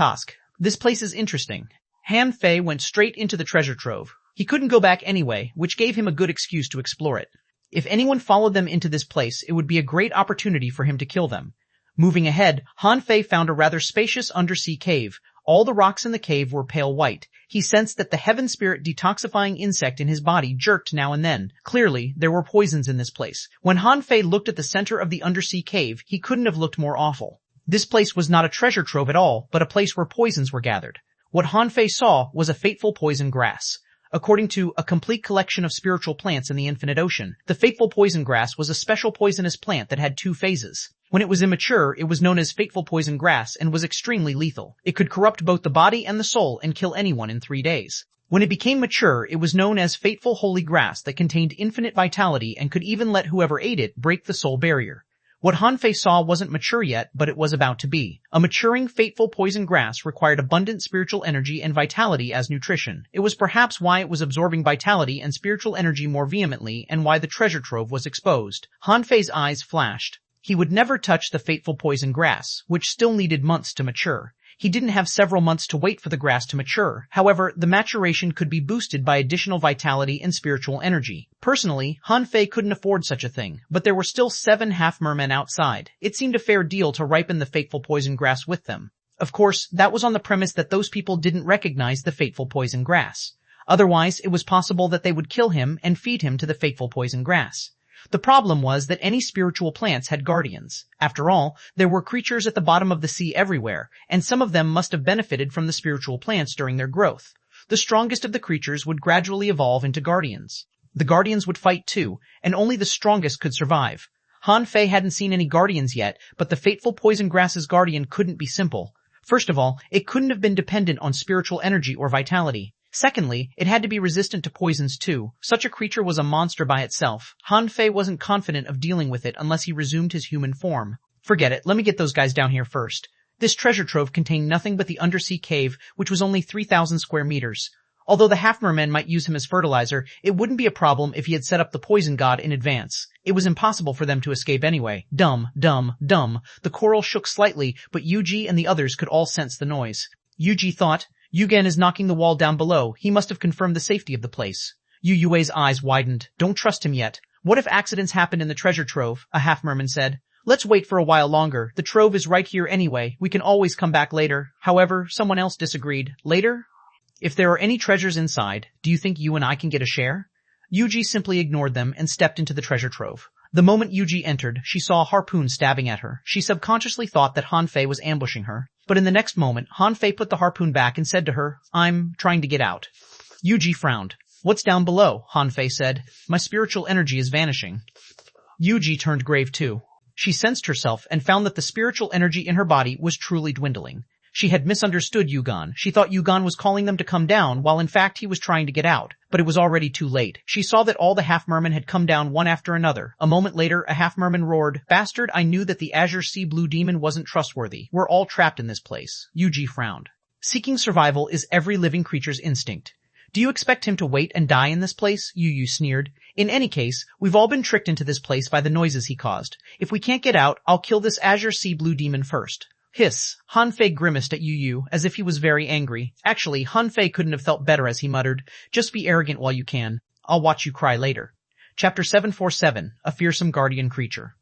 This place is interesting. Han Fei went straight into the treasure trove. He couldn't go back anyway, which gave him a good excuse to explore it. If anyone followed them into this place, it would be a great opportunity for him to kill them. Moving ahead, Han Fei found a rather spacious undersea cave. All the rocks in the cave were pale white. He sensed that the heaven spirit detoxifying insect in his body jerked now and then. Clearly, there were poisons in this place. When Han Fei looked at the center of the undersea cave, he couldn't have looked more awful. This place was not a treasure trove at all, but a place where poisons were gathered. What Han Fei saw was a fateful poison grass. According to A Complete Collection of Spiritual Plants in the Infinite Ocean, the fateful poison grass was a special poisonous plant that had 2 phases. When it was immature, it was known as fateful poison grass and was extremely lethal. It could corrupt both the body and the soul and kill anyone in 3 days. When it became mature, it was known as fateful holy grass that contained infinite vitality and could even let whoever ate it break the soul barrier. What Han Fei saw wasn't mature yet, but it was about to be. A maturing, fateful poison grass required abundant spiritual energy and vitality as nutrition. It was perhaps why it was absorbing vitality and spiritual energy more vehemently and why the treasure trove was exposed. Han Fei's eyes flashed. He would never touch the fateful poison grass, which still needed months to mature. He didn't have several months to wait for the grass to mature. However, the maturation could be boosted by additional vitality and spiritual energy. Personally, Han Fei couldn't afford such a thing, but there were still 7 half-mermen outside. It seemed a fair deal to ripen the fateful poison grass with them. Of course, that was on the premise that those people didn't recognize the fateful poison grass. Otherwise, it was possible that they would kill him and feed him to the fateful poison grass. The problem was that any spiritual plants had guardians. After all, there were creatures at the bottom of the sea everywhere, and some of them must have benefited from the spiritual plants during their growth. The strongest of the creatures would gradually evolve into guardians. The guardians would fight too, and only the strongest could survive. Han Fei hadn't seen any guardians yet, but the fateful poison grass's guardian couldn't be simple. First of all, it couldn't have been dependent on spiritual energy or vitality. Secondly, it had to be resistant to poisons too. Such a creature was a monster by itself. Han Fei wasn't confident of dealing with it unless he resumed his human form. Forget it, let me get those guys down here first. This treasure trove contained nothing but the undersea cave, which was only 3,000 square meters. Although the half-mermen might use him as fertilizer, it wouldn't be a problem if he had set up the poison god in advance. It was impossible for them to escape anyway. Dum, dum, dum. The coral shook slightly, but Yuji and the others could all sense the noise. Yuji thought, Yugen is knocking the wall down below. He must have confirmed the safety of the place. Yu Yue's eyes widened. Don't trust him yet. What if accidents happen in the treasure trove? A half-merman said. Let's wait for a while longer. The trove is right here anyway. We can always come back later. However, someone else disagreed. Later? If there are any treasures inside, do you think you and I can get a share? Yuji simply ignored them and stepped into the treasure trove. The moment Yuji entered, she saw a harpoon stabbing at her. She subconsciously thought that Han Fei was ambushing her. But in the next moment, Han Fei put the harpoon back and said to her, I'm trying to get out. Yuji frowned. What's down below? Han Fei said. My spiritual energy is vanishing. Yuji turned grave too. She sensed herself and found that the spiritual energy in her body was truly dwindling. She had misunderstood Yugon. She thought Yugon was calling them to come down, while in fact he was trying to get out. But it was already too late. She saw that all the half-mermen had come down one after another. A moment later, a half-merman roared, Bastard, I knew that the azure sea blue demon wasn't trustworthy. We're all trapped in this place. Yuji frowned. Seeking survival is every living creature's instinct. Do you expect him to wait and die in this place? Yu sneered. In any case, we've all been tricked into this place by the noises he caused. If we can't get out, I'll kill this azure sea blue demon first. Hiss. Han Fei grimaced at Yu as if he was very angry. Actually, Han Fei couldn't have felt better as he muttered, Just be arrogant while you can. I'll watch you cry later. Chapter 747, A Fearsome Guardian Creature.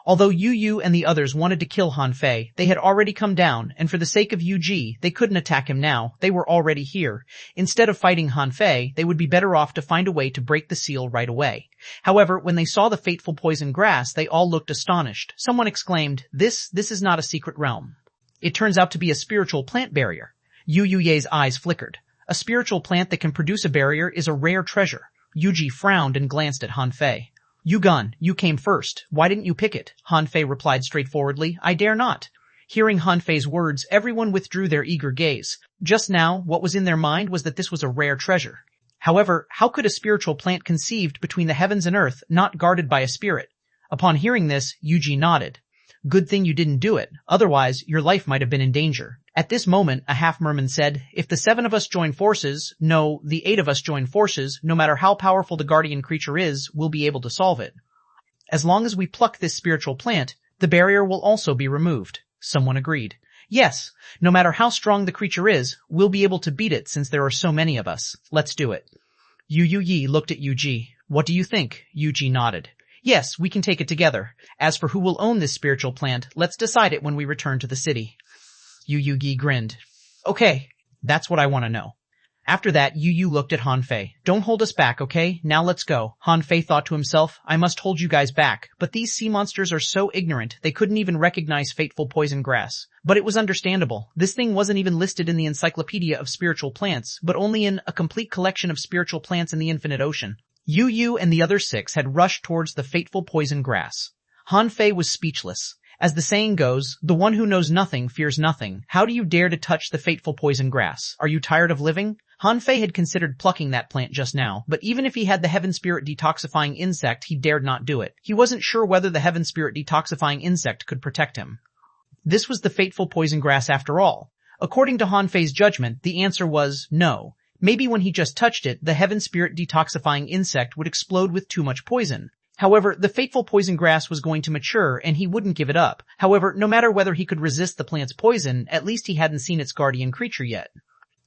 Although Yu and the others wanted to kill Han Fei, they had already come down, and for the sake of Yuji, they couldn't attack him now. They were already here. Instead of fighting Han Fei, they would be better off to find a way to break the seal right away. However, when they saw the fateful poison grass, they all looked astonished. Someone exclaimed, This is not a secret realm. It turns out to be a spiritual plant barrier. Yu Yue's eyes flickered. A spiritual plant that can produce a barrier is a rare treasure. Yuji frowned and glanced at Han Fei. Yugon, you came first. Why didn't you pick it? Han Fei replied straightforwardly. I dare not. Hearing Han Fei's words, everyone withdrew their eager gaze. Just now, what was in their mind was that this was a rare treasure. However, how could a spiritual plant conceived between the heavens and earth not guarded by a spirit? Upon hearing this, Yuji nodded. Good thing you didn't do it. Otherwise, your life might have been in danger. At this moment, a half-merman said, If the 7 of us join forces, no, the 8 of us join forces, no matter how powerful the guardian creature is, we'll be able to solve it. As long as we pluck this spiritual plant, the barrier will also be removed. Someone agreed. Yes, no matter how strong the creature is, we'll be able to beat it since there are so many of us. Let's do it. Yu looked at Yuji. What do you think? Yuji nodded. Yes, we can take it together. As for who will own this spiritual plant, let's decide it when we return to the city. Yu Yu grinned. Okay, that's what I want to know. After that, Yu Yu looked at Han Fei. Don't hold us back, okay? Now let's go. Han Fei thought to himself, I must hold you guys back, but these sea monsters are so ignorant, they couldn't even recognize fateful poison grass. But it was understandable. This thing wasn't even listed in the Encyclopedia of Spiritual Plants, but only in A Complete Collection of Spiritual Plants in the Infinite Ocean. Yu Yu and the other 6 had rushed towards the fateful poison grass. Han Fei was speechless. As the saying goes, the one who knows nothing fears nothing. How do you dare to touch the fateful poison grass? Are you tired of living? Han Fei had considered plucking that plant just now, but even if he had the Heaven Spirit detoxifying insect, he dared not do it. He wasn't sure whether the Heaven Spirit detoxifying insect could protect him. This was the fateful poison grass after all. According to Han Fei's judgment, the answer was no. Maybe when he just touched it, the Heaven Spirit detoxifying insect would explode with too much poison. However, the fateful poison grass was going to mature, and he wouldn't give it up. However, no matter whether he could resist the plant's poison, at least he hadn't seen its guardian creature yet.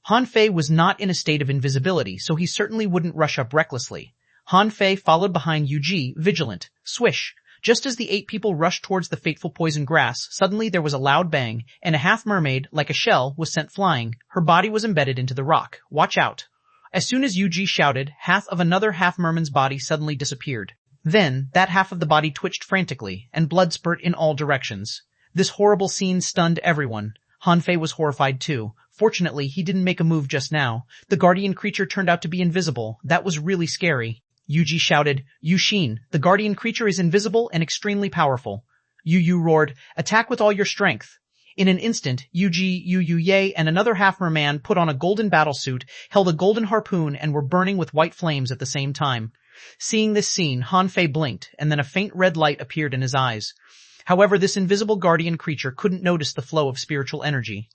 Han Fei was not in a state of invisibility, so he certainly wouldn't rush up recklessly. Han Fei followed behind Yu Ji, vigilant. Swish! Just as the 8 people rushed towards the fateful poison grass, suddenly there was a loud bang, and a half-mermaid, like a shell, was sent flying. Her body was embedded into the rock. Watch out! As soon as Yu Ji shouted, half of another half-merman's body suddenly disappeared. Then, that half of the body twitched frantically, and blood spurt in all directions. This horrible scene stunned everyone. Han Fei was horrified too. Fortunately, he didn't make a move just now. The guardian creature turned out to be invisible. That was really scary. Yu Ji shouted, Yu Xin, the guardian creature is invisible and extremely powerful. Yu Yu roared, attack with all your strength. In an instant, Yu Ji, Yu Yu Ye, and another half-merman put on a golden battlesuit, held a golden harpoon, and were burning with white flames at the same time. Seeing this scene, Han Fei blinked, and then a faint red light appeared in his eyes. However, this invisible guardian creature couldn't notice the flow of spiritual energy.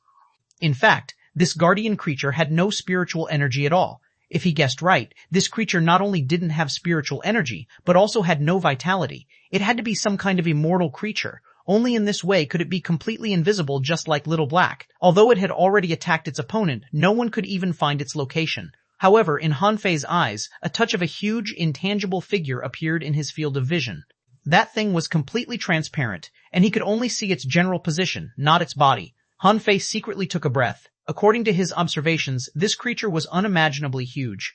In fact, this guardian creature had no spiritual energy at all. If he guessed right, this creature not only didn't have spiritual energy, but also had no vitality. It had to be some kind of immortal creature. Only in this way could it be completely invisible, just like Little Black. Although it had already attacked its opponent, no one could even find its location. However, in Han Fei's eyes, a touch of a huge, intangible figure appeared in his field of vision. That thing was completely transparent, and he could only see its general position, not its body. Han Fei secretly took a breath. According to his observations, this creature was unimaginably huge.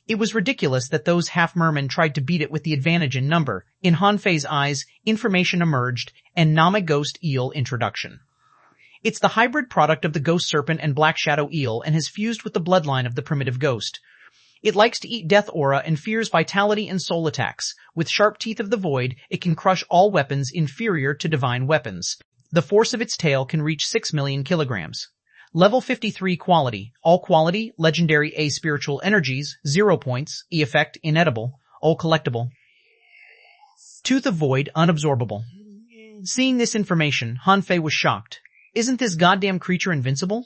It was ridiculous that those half-mermen tried to beat it with the advantage in number. In Han Fei's eyes, information emerged, and Nama Ghost Eel introduction. It's the hybrid product of the ghost serpent and black shadow eel and has fused with the bloodline of the primitive ghost. It likes to eat death aura and fears vitality and soul attacks. With sharp teeth of the void, it can crush all weapons inferior to divine weapons. The force of its tail can reach 6 million kilograms. Level 53 quality. All quality, legendary A spiritual energies, 0 points, E effect, inedible, all collectible. Tooth of void, unabsorbable. Seeing this information, Han Fei was shocked. Isn't this goddamn creature invincible?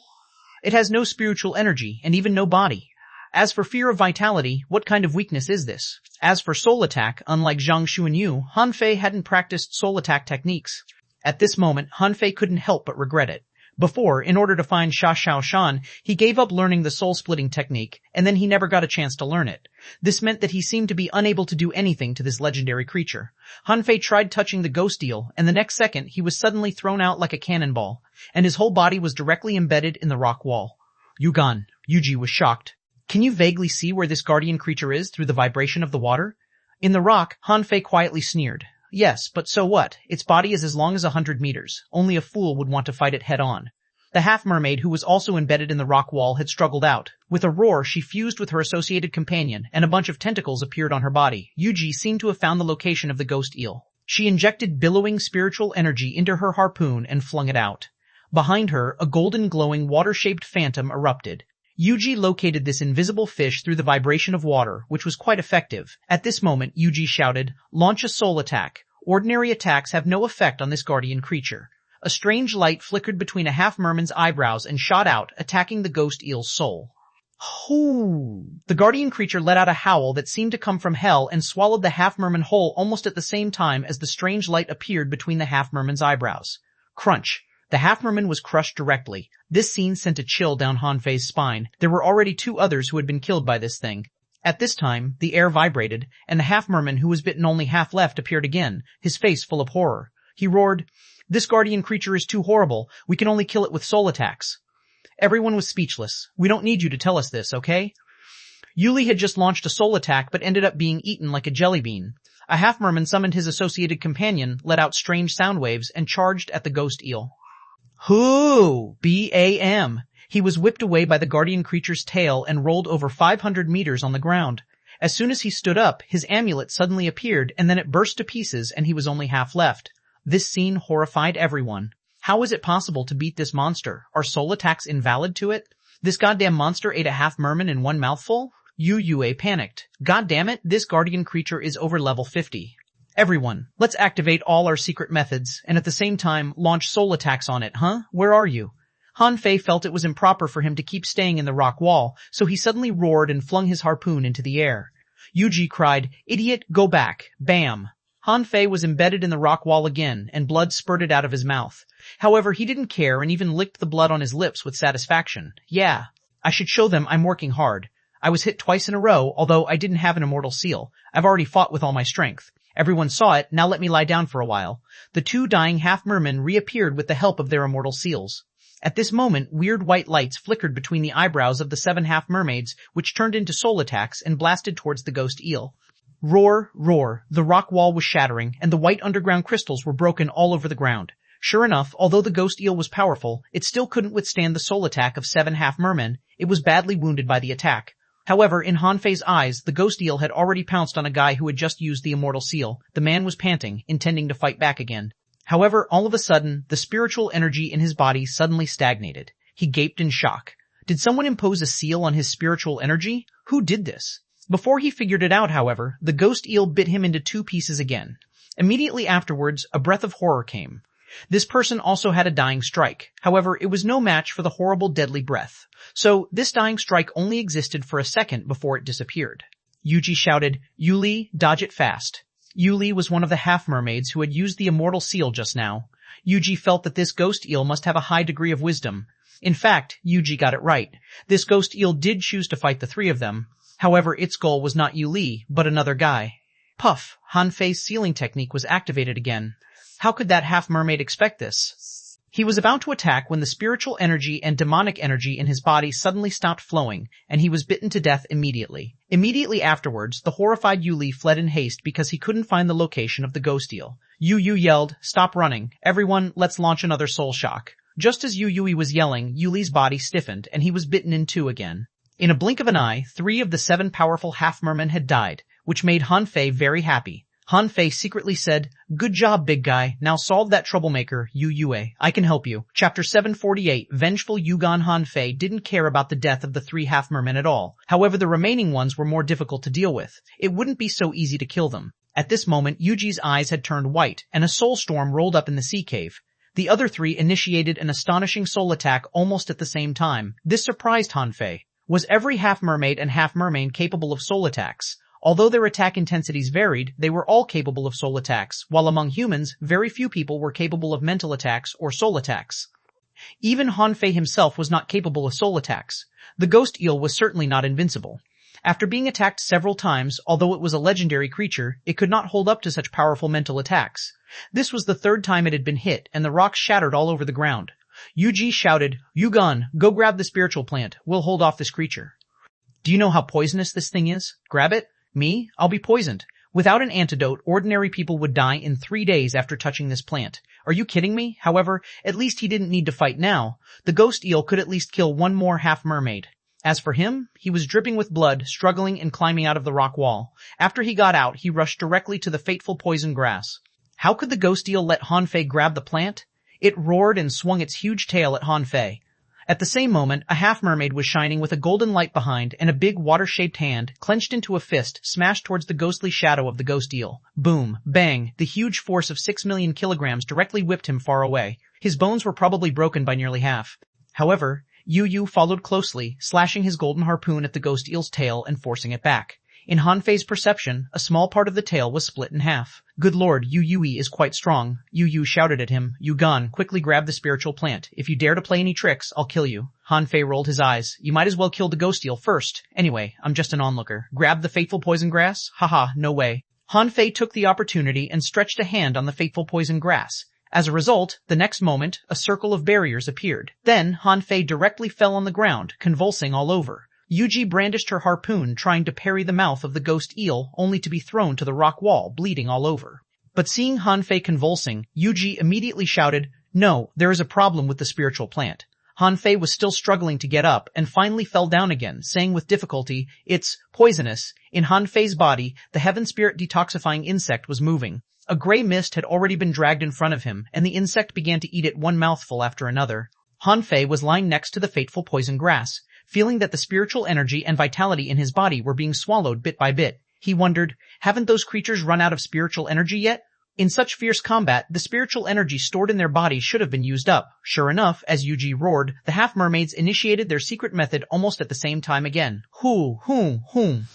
It has no spiritual energy, and even no body. As for fear of vitality, what kind of weakness is this? As for soul attack, unlike Zhang Xuanyu, Han Fei hadn't practiced soul attack techniques. At this moment, Han Fei couldn't help but regret it. Before, in order to find xuanhuan, he gave up learning the soul-splitting technique, and then he never got a chance to learn it. This meant that he seemed to be unable to do anything to this legendary creature. Han Fei tried touching the ghost eel, and the next second he was suddenly thrown out like a cannonball, and his whole body was directly embedded in the rock wall. Yugan. Yuji was shocked. Can you vaguely see where this guardian creature is through the vibration of the water? In the rock, Han Fei quietly sneered. Yes, but so what? Its body is as long as 100 meters. Only a fool would want to fight it head-on. The half-mermaid, who was also embedded in the rock wall, had struggled out. With a roar, she fused with her associated companion, and a bunch of tentacles appeared on her body. Yuji seemed to have found the location of the ghost eel. She injected billowing spiritual energy into her harpoon and flung it out. Behind her, a golden glowing water-shaped phantom erupted. Yuji located this invisible fish through the vibration of water, which was quite effective. At this moment, Yuji shouted, "Launch a soul attack. Ordinary attacks have no effect on this guardian creature." A strange light flickered between a half-merman's eyebrows and shot out, attacking the ghost eel's soul. Hoo! The guardian creature let out a howl that seemed to come from hell and swallowed the half-merman whole almost at the same time as the strange light appeared between the half-merman's eyebrows. Crunch! The half-merman was crushed directly. This scene sent a chill down Han Fei's spine. There were already 2 others who had been killed by this thing. At this time, the air vibrated, and the half-merman who was bitten only half left appeared again, his face full of horror. He roared, "This guardian creature is too horrible. We can only kill it with soul attacks." Everyone was speechless. "We don't need you to tell us this, okay?" Yuli had just launched a soul attack but ended up being eaten like a jelly bean. A half-merman summoned his associated companion, let out strange sound waves, and charged at the ghost eel. Hoo! Bam! He was whipped away by the guardian creature's tail and rolled over 500 meters on the ground. As soon as he stood up, his amulet suddenly appeared and then it burst to pieces and he was only half left. This scene horrified everyone. How is it possible to beat this monster? Are soul attacks invalid to it? This goddamn monster ate a half-merman in one mouthful? Yue panicked. God damn it, this guardian creature is over level 50. Everyone, let's activate all our secret methods and at the same time launch soul attacks on it, huh? Where are you? Han Fei felt it was improper for him to keep staying in the rock wall, so he suddenly roared and flung his harpoon into the air. Yuji cried, "Idiot, go back." Bam! Han Fei was embedded in the rock wall again, and blood spurted out of his mouth. However, he didn't care and even licked the blood on his lips with satisfaction. Yeah, I should show them I'm working hard. I was hit twice in a row, although I didn't have an immortal seal. I've already fought with all my strength. Everyone saw it, now let me lie down for a while. The two dying half-mermen reappeared with the help of their immortal seals. At this moment, weird white lights flickered between the eyebrows of the 7 half-mermaids, which turned into soul attacks and blasted towards the ghost eel. Roar, roar, the rock wall was shattering, and the white underground crystals were broken all over the ground. Sure enough, although the ghost eel was powerful, it still couldn't withstand the soul attack of 7 half-mermen. It was badly wounded by the attack. However, in Han Fei's eyes, the ghost eel had already pounced on a guy who had just used the immortal seal. The man was panting, intending to fight back again. However, all of a sudden, the spiritual energy in his body suddenly stagnated. He gaped in shock. Did someone impose a seal on his spiritual energy? Who did this? Before he figured it out, however, the ghost eel bit him into 2 pieces again. Immediately afterwards, a breath of horror came. This person also had a dying strike. However, it was no match for the horrible deadly breath. So, this dying strike only existed for a second before it disappeared. Yuji shouted, "Yuli, dodge it fast." Yuli was one of the half-mermaids who had used the immortal seal just now. Yuji felt that this ghost eel must have a high degree of wisdom. In fact, Yuji got it right. This ghost eel did choose to fight the 3 of them. However, its goal was not Yuli, but another guy. Puff, Han Fei's sealing technique was activated again. How could that half-mermaid expect this? He was about to attack when the spiritual energy and demonic energy in his body suddenly stopped flowing, and he was bitten to death immediately. Immediately afterwards, the horrified Yuli fled in haste because he couldn't find the location of the ghost eel. Yu yelled, "Stop running. Everyone, let's launch another soul shock." Just as Yu was yelling, Yuli's body stiffened, and he was bitten in 2 again. In a blink of an eye, 3 of the 7 powerful half-mermen had died, which made Han Fei very happy. Han Fei secretly said, "Good job, big guy. Now solve that troublemaker, Yue. I can help you." Chapter 748, Vengeful Yugon. Han Fei didn't care about the death of the 3 half-mermen at all. However, the remaining ones were more difficult to deal with. It wouldn't be so easy to kill them. At this moment, Yuji's eyes had turned white, and a soul storm rolled up in the sea cave. The other 3 initiated an astonishing soul attack almost at the same time. This surprised Han Fei. Was every half-mermaid and half-mermaid capable of soul attacks? Although their attack intensities varied, they were all capable of soul attacks, while among humans, very few people were capable of mental attacks or soul attacks. Even Han Fei himself was not capable of soul attacks. The ghost eel was certainly not invincible. After being attacked several times, although it was a legendary creature, it could not hold up to such powerful mental attacks. This was the 3rd time it had been hit, and the rocks shattered all over the ground. Yuji shouted, "Yugon, go grab the spiritual plant. We'll hold off this creature." "Do you know how poisonous this thing is? Grab it? Me? I'll be poisoned. Without an antidote, ordinary people would die in 3 days after touching this plant. Are you kidding me?" However, at least he didn't need to fight now. The ghost eel could at least kill 1 more half-mermaid. As for him, he was dripping with blood, struggling and climbing out of the rock wall. After he got out, he rushed directly to the fateful poison grass. How could the ghost eel let Han Fei grab the plant? It roared and swung its huge tail at Han Fei. At the same moment, a half-mermaid was shining with a golden light behind, and a big water-shaped hand, clenched into a fist, smashed towards the ghostly shadow of the ghost eel. Boom, bang, the huge force of 6 million kilograms directly whipped him far away. His bones were probably broken by nearly half. However, Yu followed closely, slashing his golden harpoon at the ghost eel's tail and forcing it back. In Han Fei's perception, a small part of the tail was split in half. Good lord, Yu Yui is quite strong. Yu Yu shouted at him. Yu Gan, quickly grab the spiritual plant. If you dare to play any tricks, I'll kill you. Han Fei rolled his eyes. You might as well kill the ghost eel first. Anyway, I'm just an onlooker. Grab the fateful poison grass? Haha, no way. Han Fei took the opportunity and stretched a hand on the fateful poison grass. As a result, the next moment, a circle of barriers appeared. Then, Han Fei directly fell on the ground, convulsing all over. Yuji brandished her harpoon, trying to parry the mouth of the ghost eel, only to be thrown to the rock wall, bleeding all over. But seeing Han Fei convulsing, Yuji immediately shouted, "No, there is a problem with the spiritual plant." Han Fei was still struggling to get up and finally fell down again, saying with difficulty, "It's poisonous." In Han Fei's body, the heaven spirit detoxifying insect was moving. A gray mist had already been dragged in front of him, and the insect began to eat it one mouthful after another. Han Fei was lying next to the fateful poison grass, feeling that the spiritual energy and vitality in his body were being swallowed bit by bit. He wondered, haven't those creatures run out of spiritual energy yet? In such fierce combat, the spiritual energy stored in their bodies should have been used up. Sure enough, as Yuji roared, the half-mermaids initiated their secret method almost at the same time again. Hoo, hoom, hoom.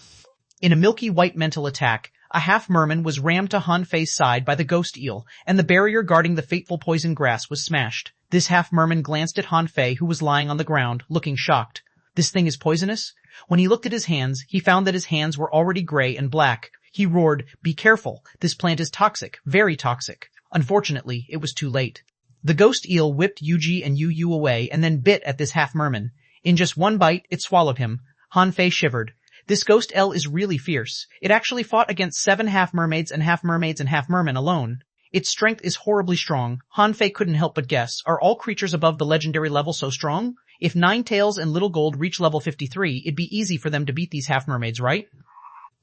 In a milky white mental attack, a half-merman was rammed to Han Fei's side by the ghost eel, and the barrier guarding the fateful poison grass was smashed. This half-merman glanced at Han Fei, who was lying on the ground, looking shocked. This thing is poisonous? When he looked at his hands, he found that his hands were already gray and black. He roared, "Be careful, this plant is toxic, very toxic." Unfortunately, it was too late. The ghost eel whipped Yuji and Yu Yu away and then bit at this half-merman. In just one bite, it swallowed him. Han Fei shivered. This ghost eel is really fierce. It actually fought against 7 half-mermaids and half-mermen alone. Its strength is horribly strong. Han Fei couldn't help but guess, are all creatures above the legendary level so strong? If Ninetails and Little Gold reach level 53, it'd be easy for them to beat these half-mermaids, right?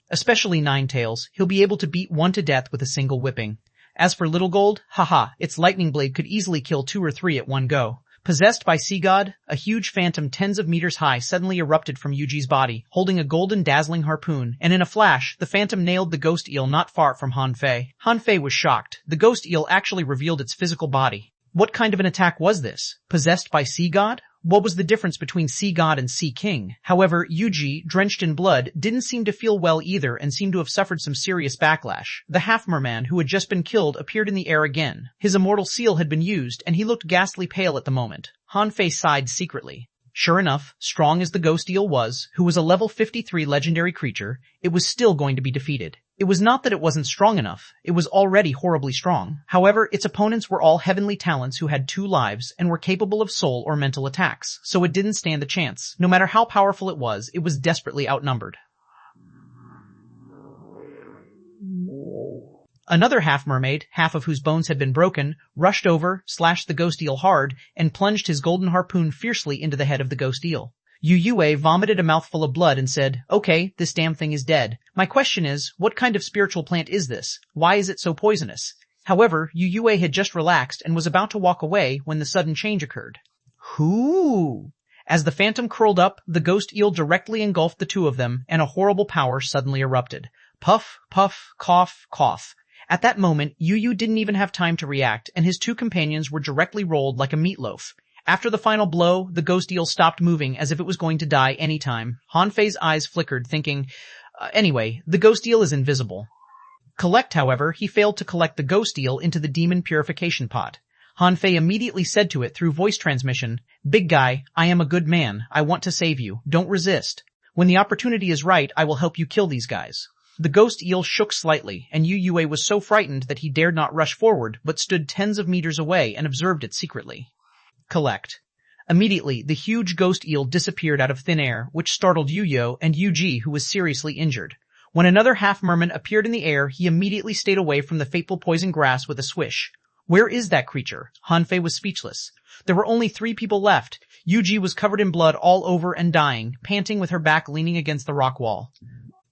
Especially Ninetails, he'll be able to beat one to death with a single whipping. As for Little Gold, haha, its lightning blade could easily kill 2 or 3 at one go. Possessed by Sea God, a huge phantom tens of meters high suddenly erupted from Yuji's body, holding a golden dazzling harpoon, and in a flash, the phantom nailed the ghost eel not far from Han Fei. Han Fei was shocked. The ghost eel actually revealed its physical body. What kind of an attack was this? Possessed by Sea God? What was the difference between Sea God and Sea King? However, Yuji, drenched in blood, didn't seem to feel well either and seemed to have suffered some serious backlash. The half-merman, who had just been killed, appeared in the air again. His immortal seal had been used, and he looked ghastly pale at the moment. Han Fei sighed secretly. Sure enough, strong as the ghost eel was, who was a level 53 legendary creature, it was still going to be defeated. It was not that it wasn't strong enough, it was already horribly strong. However, its opponents were all heavenly talents who had 2 lives and were capable of soul or mental attacks, so it didn't stand a chance. No matter how powerful it was desperately outnumbered. Another half-mermaid, half of whose bones had been broken, rushed over, slashed the ghost eel hard, and plunged his golden harpoon fiercely into the head of the ghost eel. Yu Yue vomited a mouthful of blood and said, "Okay, this damn thing is dead. My question is, what kind of spiritual plant is this? Why is it so poisonous?" However, Yu Yue had just relaxed and was about to walk away when the sudden change occurred. Hoo! As the phantom curled up, the ghost eel directly engulfed the 2 of them, and a horrible power suddenly erupted. Puff, puff, cough, cough. At that moment, Yu Yu didn't even have time to react, and his 2 companions were directly rolled like a meatloaf. After the final blow, the ghost eel stopped moving as if it was going to die any time. Han Fei's eyes flickered, thinking, anyway, the ghost eel is invisible. However, he failed to collect the ghost eel into the demon purification pot. Han Fei immediately said to it through voice transmission, "Big guy, I am a good man. I want to save you. Don't resist. When the opportunity is right, I will help you kill these guys." The ghost eel shook slightly, and Yu Yue was so frightened that he dared not rush forward, but stood tens of meters away and observed it secretly. Collect. Immediately, the huge ghost eel disappeared out of thin air, which startled Yu Yu and Yuji, who was seriously injured. When another half-merman appeared in the air, he immediately stayed away from the fateful poison grass with a swish. Where is that creature? Han Fei was speechless. There were only 3 people left. Yuji was covered in blood all over and dying, panting with her back leaning against the rock wall.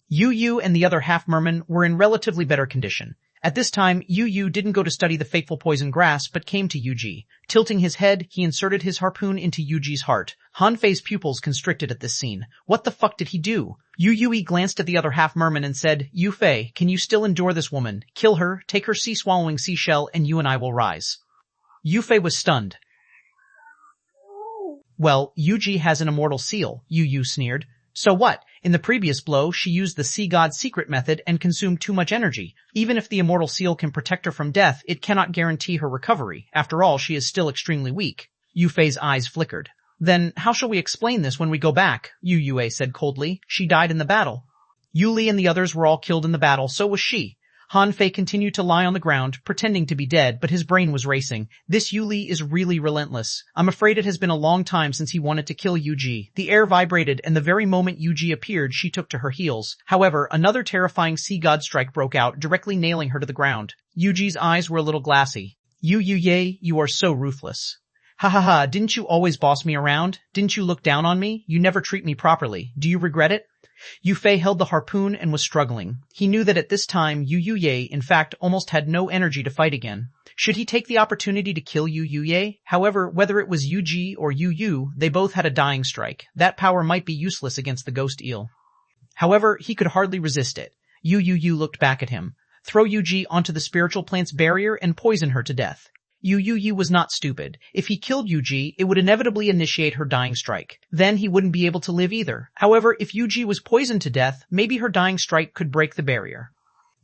Yu Yu and the other half-merman were in relatively better condition. At this time, Yu Yu didn't go to study the fateful poison grass, but came to Yuji. Tilting his head, he inserted his harpoon into Yuji's heart. Han Fei's pupils constricted at this scene. What the fuck did he do? Yu Yui glanced at the other half-merman and said, "Yu Fei, can you still endure this woman? Kill her, take her sea-swallowing seashell, and you and I will rise." Yu Fei was stunned. "Well, Yuji has an immortal seal," Yu Yu sneered. So what? In the previous blow, she used the sea god's secret method and consumed too much energy. Even if the immortal seal can protect her from death, it cannot guarantee her recovery. After all, she is still extremely weak. Yufei's eyes flickered. Then, how shall we explain this when we go back? Yue said coldly. She died in the battle. Yuli and the others were all killed in the battle, so was she. Han Fei continued to lie on the ground, pretending to be dead, but his brain was racing. This Yuli is really relentless. I'm afraid it has been a long time since he wanted to kill Yuji. The air vibrated, and the very moment Yuji appeared, she took to her heels. However, another terrifying sea god strike broke out, directly nailing her to the ground. Yuji's eyes were a little glassy. Yu, you are so ruthless. Ha ha ha, didn't you always boss me around? Didn't you look down on me? You never treat me properly. Do you regret it? Yufei held the harpoon and was struggling. He knew that at this time, Yu, in fact, almost had no energy to fight again. Should he take the opportunity to kill Yu? However, whether it was Yuji or Yu, they both had a dying strike. That power might be useless against the ghost eel. However, he could hardly resist it. Yu looked back at him. Throw Yuji onto the spiritual plant's barrier and poison her to death. Yu was not stupid. If he killed Yuji, it would inevitably initiate her dying strike. Then he wouldn't be able to live either. However, if Yuji was poisoned to death, maybe her dying strike could break the barrier.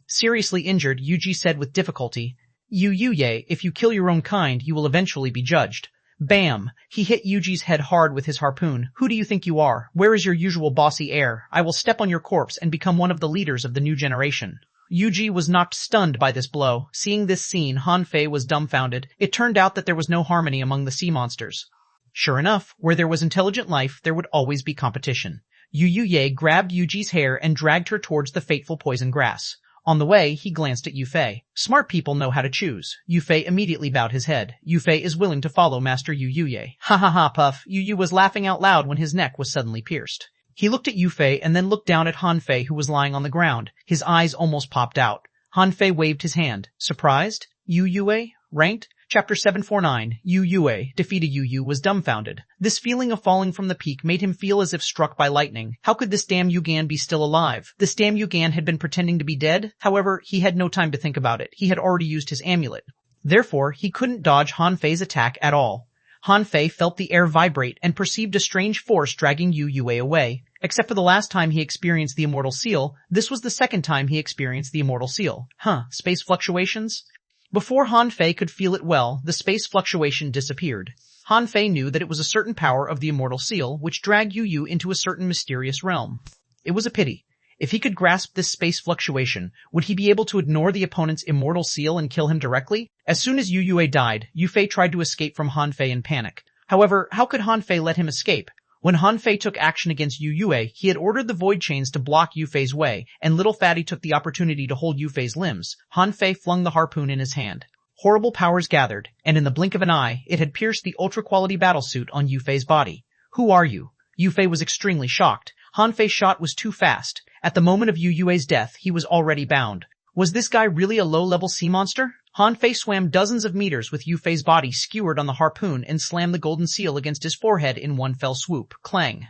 Seriously injured, Yuji said with difficulty, Yu, if you kill your own kind, you will eventually be judged. Bam! He hit Yuji's head hard with his harpoon. Who do you think you are? Where is your usual bossy air? I will step on your corpse and become one of the leaders of the new generation. Yuji was knocked stunned by this blow. Seeing this scene, Han Fei was dumbfounded. It turned out that there was no harmony among the sea monsters. Sure enough, where there was intelligent life, there would always be competition. Yu grabbed Yuji's hair and dragged her towards the fateful poison grass. On the way, he glanced at Yufei. Smart people know how to choose. Yufei immediately bowed his head. Yufei is willing to follow Master Yu. Ha ha ha, Puff. Yu was laughing out loud when his neck was suddenly pierced. He looked at Yufei and then looked down at Han Fei, who was lying on the ground. His eyes almost popped out. Han Fei waved his hand. Surprised? Yu? Ranked? Chapter 749. Yu. Defeated Yu was dumbfounded. This feeling of falling from the peak made him feel as if struck by lightning. How could this damn Yugan be still alive? This damn Yugan had been pretending to be dead? However, he had no time to think about it. He had already used his amulet. Therefore, he couldn't dodge Han Fei's attack at all. Han Fei felt the air vibrate and perceived a strange force dragging Yu away. Except for the last time he experienced the immortal seal, this was the second time he experienced the immortal seal. Space fluctuations? Before Han Fei could feel it well, the space fluctuation disappeared. Han Fei knew that it was a certain power of the immortal seal which dragged Yu into a certain mysterious realm. It was a pity. If he could grasp this space fluctuation, would he be able to ignore the opponent's immortal seal and kill him directly? As soon as Yu died, Yufei tried to escape from Han Fei in panic. However, how could Han Fei let him escape? When Han Fei took action against Yu, he had ordered the void chains to block Yufei's way, and little Fatty took the opportunity to hold Yufei's limbs. Han Fei flung the harpoon in his hand. Horrible powers gathered, and in the blink of an eye, it had pierced the ultra-quality battlesuit on Yufei's body. Who are you? Yufei was extremely shocked. Han Fei's shot was too fast. At the moment of Yu's death, he was already bound. Was this guy really a low-level sea monster? Han Fei swam dozens of meters with Yufei's body skewered on the harpoon and slammed the golden seal against his forehead in one fell swoop. Clang.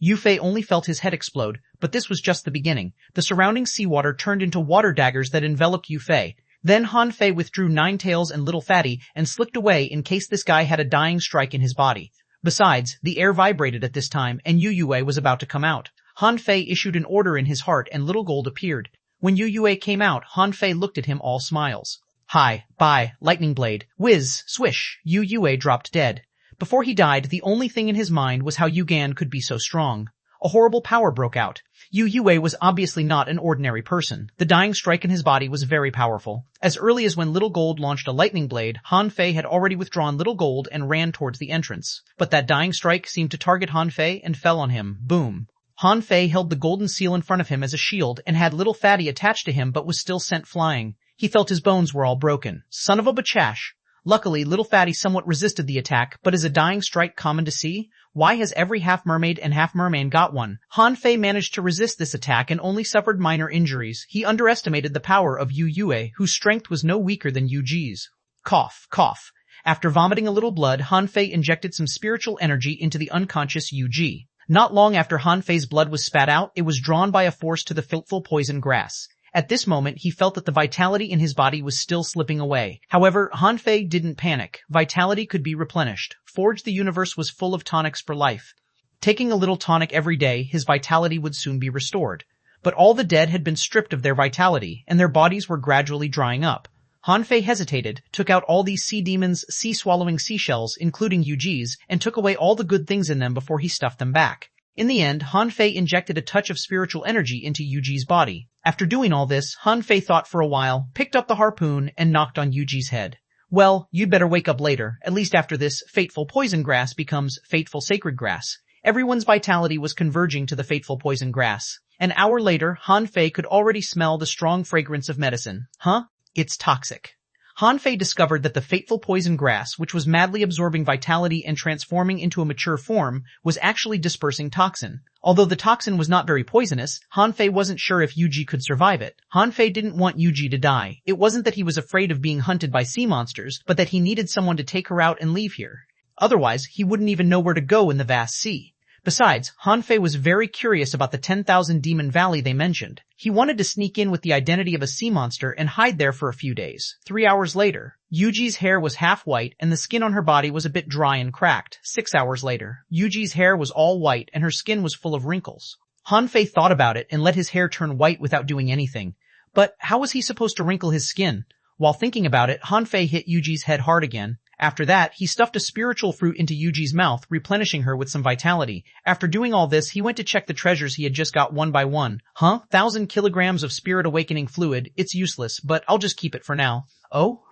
Yufei only felt his head explode, but this was just the beginning. The surrounding seawater turned into water daggers that enveloped Yufei. Then Han Fei withdrew Nine Tails and Little Fatty and slipped away in case this guy had a dying strike in his body. Besides, the air vibrated at this time and Yu was about to come out. Han Fei issued an order in his heart and Little Gold appeared. When Yu came out, Han Fei looked at him all smiles. Hi, bye, lightning blade, whiz, swish, Yu dropped dead. Before he died, the only thing in his mind was how Yugan could be so strong. A horrible power broke out. Yu was obviously not an ordinary person. The dying strike in his body was very powerful. As early as when Little Gold launched a lightning blade, Han Fei had already withdrawn Little Gold and ran towards the entrance. But that dying strike seemed to target Han Fei and fell on him. Boom. Han Fei held the golden seal in front of him as a shield and had Little Fatty attached to him but was still sent flying. He felt his bones were all broken. Son of a bachash. Luckily, Little Fatty somewhat resisted the attack, but is a dying strike common to see? Why has every half-mermaid and half-merman got one? Han Fei managed to resist this attack and only suffered minor injuries. He underestimated the power of Yu, whose strength was no weaker than Yuji's. Cough, cough. After vomiting a little blood, Han Fei injected some spiritual energy into the unconscious Yuji. Not long after Han Fei's blood was spat out, it was drawn by a force to the fitful poison grass. At this moment, he felt that the vitality in his body was still slipping away. However, Han Fei didn't panic. Vitality could be replenished. Forge the universe was full of tonics for life. Taking a little tonic every day, his vitality would soon be restored. But all the dead had been stripped of their vitality, and their bodies were gradually drying up. Han Fei hesitated, took out all these sea demons' sea-swallowing seashells, including Yuji's, and took away all the good things in them before he stuffed them back. In the end, Han Fei injected a touch of spiritual energy into Yuji's body. After doing all this, Han Fei thought for a while, picked up the harpoon, and knocked on Yuji's head. Well, you'd better wake up later, at least after this fateful poison grass becomes fateful sacred grass. Everyone's vitality was converging to the fateful poison grass. An hour later, Han Fei could already smell the strong fragrance of medicine. Huh? It's toxic. Han Fei discovered that the fateful poison grass, which was madly absorbing vitality and transforming into a mature form, was actually dispersing toxin. Although the toxin was not very poisonous, Han Fei wasn't sure if Yuji could survive it. Han Fei didn't want Yuji to die. It wasn't that he was afraid of being hunted by sea monsters, but that he needed someone to take her out and leave here. Otherwise, he wouldn't even know where to go in the vast sea. Besides, Han Fei was very curious about the 10,000 Demon Valley they mentioned. He wanted to sneak in with the identity of a sea monster and hide there for a few days. 3 hours later, Yuji's hair was half white and the skin on her body was a bit dry and cracked. 6 hours later, Yuji's hair was all white and her skin was full of wrinkles. Han Fei thought about it and let his hair turn white without doing anything. But how was he supposed to wrinkle his skin? While thinking about it, Han Fei hit Yuji's head hard again. After that, he stuffed a spiritual fruit into Yuji's mouth, replenishing her with some vitality. After doing all this, he went to check the treasures he had just got one by one. 1,000 kilograms of spirit awakening fluid. It's useless, but I'll just keep it for now. Oh?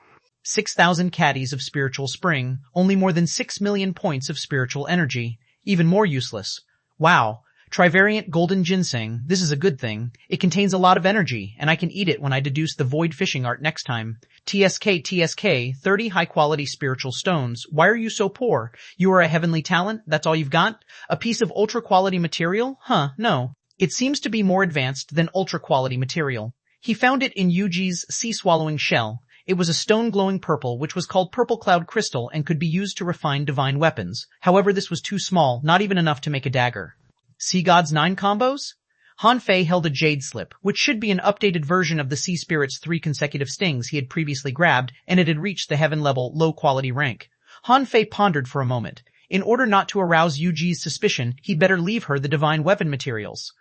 6,000 caddies of spiritual spring. Only more than 6 million points of spiritual energy. Even more useless. Wow. Trivariant golden ginseng. This is a good thing. It contains a lot of energy, and I can eat it when I deduce the void fishing art next time. TSK, 30 high-quality spiritual stones. Why are you so poor? You are a heavenly talent? That's all you've got? A piece of ultra-quality material? No. It seems to be more advanced than ultra-quality material. He found it in Yuji's sea-swallowing shell. It was a stone glowing purple, which was called purple cloud crystal and could be used to refine divine weapons. However, this was too small, not even enough to make a dagger. Sea God's 9 combos? Han Fei held a jade slip, which should be an updated version of the sea spirit's 3 consecutive stings he had previously grabbed, and it had reached the heaven-level, low-quality rank. Han Fei pondered for a moment. In order not to arouse Yuji's suspicion, he'd better leave her the divine weapon materials.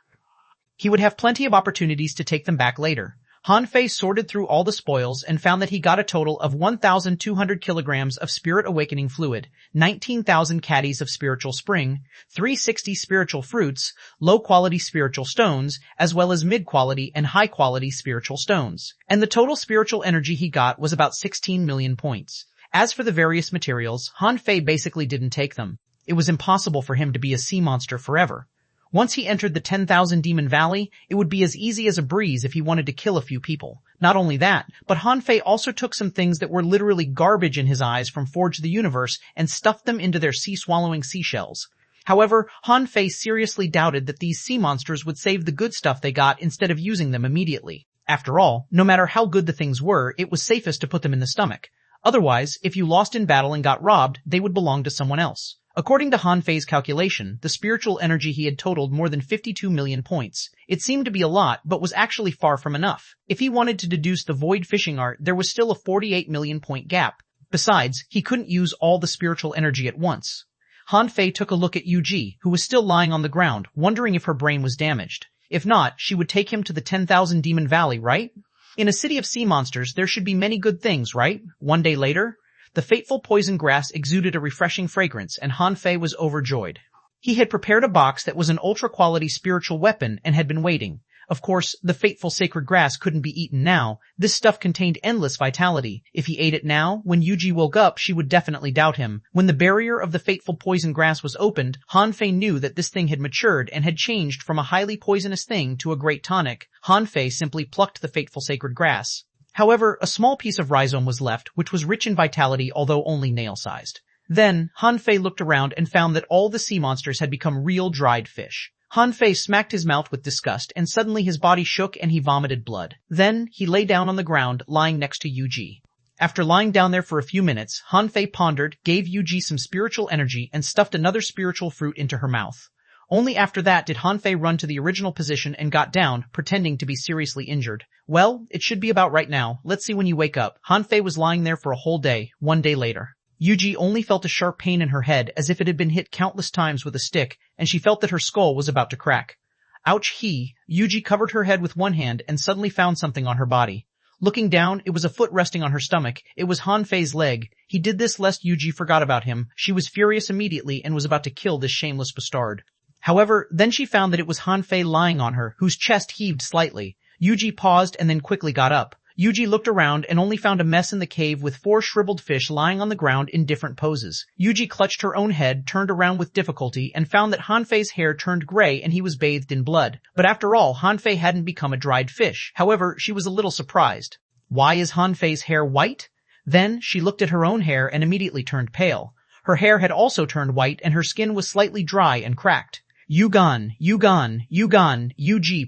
He would have plenty of opportunities to take them back later. Han Fei sorted through all the spoils and found that he got a total of 1,200 kilograms of spirit awakening fluid, 19,000 caddies of spiritual spring, 360 spiritual fruits, low-quality spiritual stones, as well as mid-quality and high-quality spiritual stones. And the total spiritual energy he got was about 16 million points. As for the various materials, Han Fei basically didn't take them. It was impossible for him to be a sea monster forever. Once he entered the 10,000 Demon Valley, it would be as easy as a breeze if he wanted to kill a few people. Not only that, but Han Fei also took some things that were literally garbage in his eyes from Forge the Universe and stuffed them into their sea-swallowing seashells. However, Han Fei seriously doubted that these sea monsters would save the good stuff they got instead of using them immediately. After all, no matter how good the things were, it was safest to put them in the stomach. Otherwise, if you lost in battle and got robbed, they would belong to someone else. According to Han Fei's calculation, the spiritual energy he had totaled more than 52 million points. It seemed to be a lot, but was actually far from enough. If he wanted to deduce the void fishing art, there was still a 48 million point gap. Besides, he couldn't use all the spiritual energy at once. Han Fei took a look at Yuji, who was still lying on the ground, wondering if her brain was damaged. If not, she would take him to the 10,000 Demon Valley, right? In a city of sea monsters, there should be many good things, right? One day later, the fateful poison grass exuded a refreshing fragrance, and Han Fei was overjoyed. He had prepared a box that was an ultra-quality spiritual weapon and had been waiting. Of course, the fateful sacred grass couldn't be eaten now. This stuff contained endless vitality. If he ate it now, when Yuji woke up, she would definitely doubt him. When the barrier of the fateful poison grass was opened, Han Fei knew that this thing had matured and had changed from a highly poisonous thing to a great tonic. Han Fei simply plucked the fateful sacred grass. However, a small piece of rhizome was left, which was rich in vitality, although only nail-sized. Then, Han Fei looked around and found that all the sea monsters had become real dried fish. Han Fei smacked his mouth with disgust, and suddenly his body shook and he vomited blood. Then, he lay down on the ground, lying next to Yuji. After lying down there for a few minutes, Han Fei pondered, gave Yuji some spiritual energy, and stuffed another spiritual fruit into her mouth. Only after that did Han Fei run to the original position and got down, pretending to be seriously injured. Well, it should be about right now. Let's see when you wake up. Han Fei was lying there for a whole day, 1 day later. Yuji only felt a sharp pain in her head as if it had been hit countless times with a stick, and she felt that her skull was about to crack. Ouch! Yuji covered her head with one hand and suddenly found something on her body. Looking down, it was a foot resting on her stomach. It was Hanfei's leg. He did this lest Yuji forgot about him. She was furious immediately and was about to kill this shameless bastard. However, then she found that it was Hanfei lying on her, whose chest heaved slightly. Yuji paused and then quickly got up. Yuji looked around and only found a mess in the cave with 4 shriveled fish lying on the ground in different poses. Yuji clutched her own head, turned around with difficulty, and found that Hanfei's hair turned gray and he was bathed in blood. But after all, Hanfei hadn't become a dried fish. However, she was a little surprised. Why is Hanfei's hair white? Then she looked at her own hair and immediately turned pale. Her hair had also turned white and her skin was slightly dry and cracked. Yuji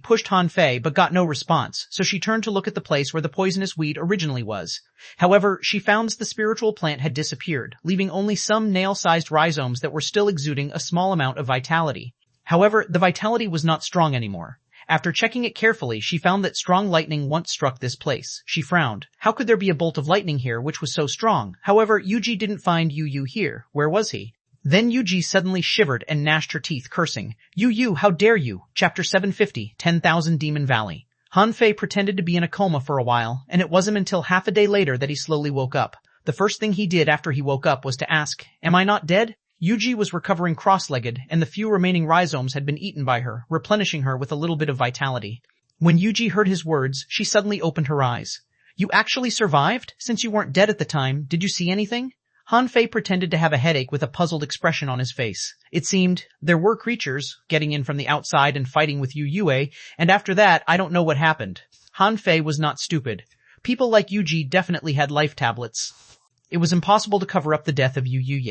pushed Hanfei but got no response, so she turned to look at the place where the poisonous weed originally was. However, she found the spiritual plant had disappeared, leaving only some nail-sized rhizomes that were still exuding a small amount of vitality. However, the vitality was not strong anymore. After checking it carefully, she found that strong lightning once struck this place. She frowned. How could there be a bolt of lightning here which was so strong? However, Yuji didn't find Yu here. Where was he? Then Yuji suddenly shivered and gnashed her teeth, cursing. Yu, how dare you? Chapter 750, 10,000 Demon Valley. Hanfei pretended to be in a coma for a while, and it wasn't until half a day later that he slowly woke up. The first thing he did after he woke up was to ask, "Am I not dead?" Yuji was recovering cross-legged, and the few remaining rhizomes had been eaten by her, replenishing her with a little bit of vitality. When Yuji heard his words, she suddenly opened her eyes. "You actually survived? Since you weren't dead at the time, did you see anything?" Hanfei pretended to have a headache with a puzzled expression on his face. It seemed there were creatures getting in from the outside and fighting with Yue, and after that, I don't know what happened. Hanfei was not stupid. People like Yuji definitely had life tablets. It was impossible to cover up the death of Yue.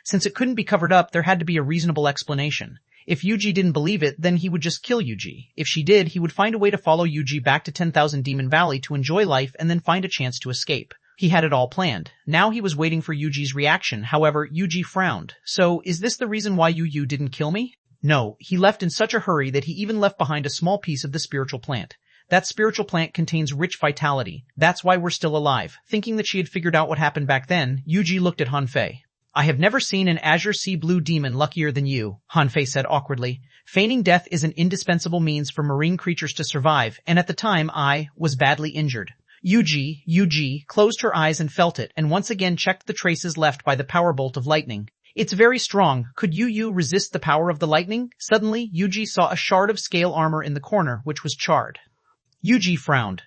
Since it couldn't be covered up, there had to be a reasonable explanation. If Yuji didn't believe it, then he would just kill Yuji. If she did, he would find a way to follow Yuji back to 10,000 Demon Valley to enjoy life and then find a chance to escape. He had it all planned. Now he was waiting for Yuji's reaction. However, Yuji frowned. So, is this the reason why Yu didn't kill me? No, he left in such a hurry that he even left behind a small piece of the spiritual plant. That spiritual plant contains rich vitality. That's why we're still alive. Thinking that she had figured out what happened back then, Yuji looked at Hanfei. I have never seen an azure sea blue demon luckier than you, Hanfei said awkwardly. Feigning death is an indispensable means for marine creatures to survive, and at the time I was badly injured. Yuji closed her eyes and felt it, and once again checked the traces left by the power bolt of lightning. It's very strong. Could Yu resist the power of the lightning? Suddenly, Yuji saw a shard of scale armor in the corner, which was charred. Yuji frowned.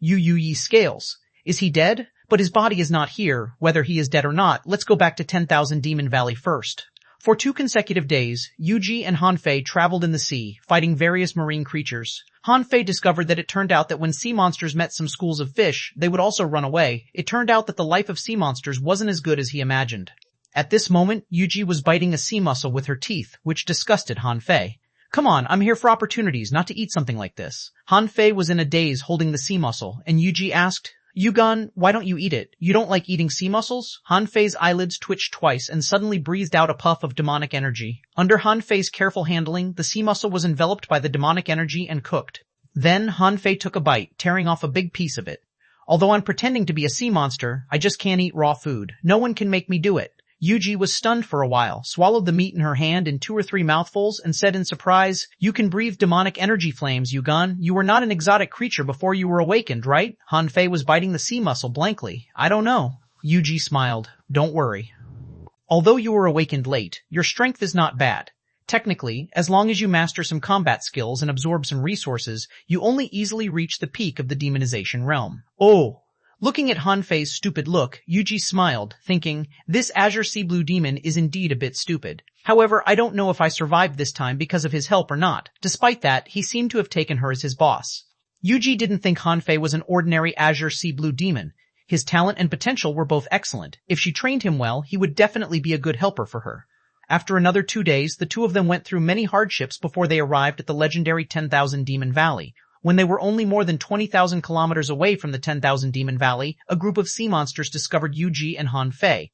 Yuyi's scales. Is he dead? But his body is not here. Whether he is dead or not, let's go back to 10,000 Demon Valley first. For 2 consecutive days, Yuji and Hanfei traveled in the sea, fighting various marine creatures. Hanfei discovered that it turned out that when sea monsters met some schools of fish, they would also run away. It turned out that the life of sea monsters wasn't as good as he imagined. At this moment, Yuji was biting a sea mussel with her teeth, which disgusted Hanfei. Come on, I'm here for opportunities, not to eat something like this. Hanfei was in a daze holding the sea mussel, and Yuji asked, Yugan, why don't you eat it? You don't like eating sea mussels? Hanfei's eyelids twitched twice and suddenly breathed out a puff of demonic energy. Under Hanfei's careful handling, the sea mussel was enveloped by the demonic energy and cooked. Then Hanfei took a bite, tearing off a big piece of it. Although I'm pretending to be a sea monster, I just can't eat raw food. No one can make me do it. Yuji was stunned for a while, swallowed the meat in her hand in 2 or 3 mouthfuls, and said in surprise, You can breathe demonic energy flames, Yugan. You were not an exotic creature before you were awakened, right? Hanfei was biting the sea mussel blankly. I don't know. Yuji smiled. Don't worry. Although you were awakened late, your strength is not bad. Technically, as long as you master some combat skills and absorb some resources, you only easily reach the peak of the demonization realm. Oh! Looking at Hanfei's stupid look, Yuji smiled, thinking, this azure sea blue demon is indeed a bit stupid. However, I don't know if I survived this time because of his help or not. Despite that, he seemed to have taken her as his boss. Yuji didn't think Hanfei was an ordinary azure sea blue demon. His talent and potential were both excellent. If she trained him well, he would definitely be a good helper for her. After another 2 days, the two of them went through many hardships before they arrived at the legendary 10,000 Demon Valley. When they were only more than 20,000 kilometers away from the 10,000 Demon Valley, a group of sea monsters discovered Yuji and Hanfei.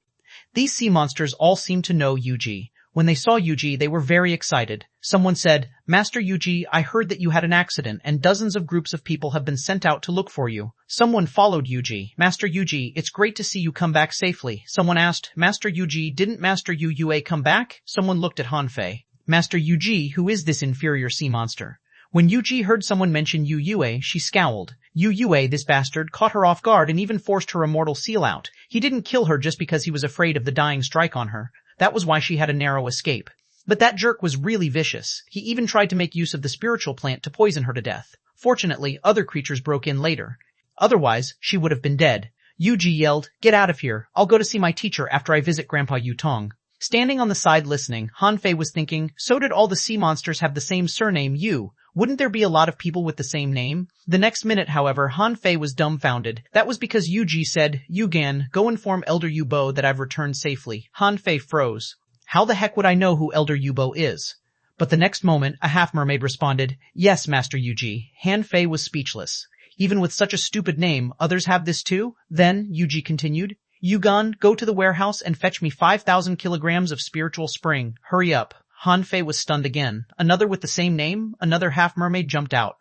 These sea monsters all seemed to know Yuji. When they saw Yuji, they were very excited. Someone said, Master Yuji, I heard that you had an accident and dozens of groups of people have been sent out to look for you. Someone followed Yuji. Master Yuji, it's great to see you come back safely. Someone asked, Master Yuji, didn't Master Yue come back? Someone looked at Hanfei. Master Yuji, who is this inferior sea monster? When Yuji heard someone mention Yue, she scowled. Yue, this bastard, caught her off guard and even forced her immortal seal out. He didn't kill her just because he was afraid of the dying strike on her. That was why she had a narrow escape. But that jerk was really vicious. He even tried to make use of the spiritual plant to poison her to death. Fortunately, other creatures broke in later. Otherwise, she would have been dead. Yuji yelled, Get out of here. I'll go to see my teacher after I visit Grandpa Yutong. Standing on the side listening, Hanfei was thinking, so did all the sea monsters have the same surname Yu. Wouldn't there be a lot of people with the same name? The next minute, however, Hanfei was dumbfounded. That was because Yuji said, Yugan, go inform Elder Yubo that I've returned safely. Hanfei froze. How the heck would I know who Elder Yubo is? But the next moment, a half-mermaid responded, Yes, Master Yuji. Hanfei was speechless. Even with such a stupid name, others have this too? Then, Yuji continued, Yugan, go to the warehouse and fetch me 5,000 kilograms of spiritual spring. Hurry up. Hanfei was stunned again. Another with the same name? Another half-mermaid jumped out.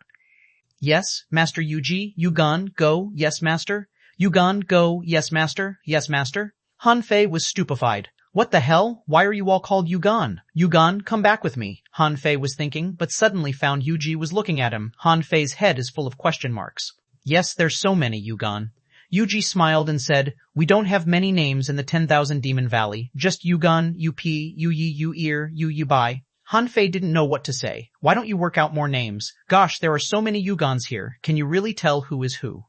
Yes, Master Yuji. Yugan, go. Yes, Master. Yugan, go. Yes, Master. Yes, Master. Hanfei was stupefied. What the hell? Why are you all called Yugan? Yugan, come back with me. Hanfei was thinking, but suddenly found Yuji was looking at him. Hanfei's head is full of question marks. Yes, there's so many, Yugan. Yuji smiled and said, We don't have many names in the 10,000 Demon Valley. Just Yugan, Yupi, Yuyi, Yuir, Yuyibai. Hanfei didn't know what to say. Why don't you work out more names? Gosh, there are so many Yugans here. Can you really tell who is who?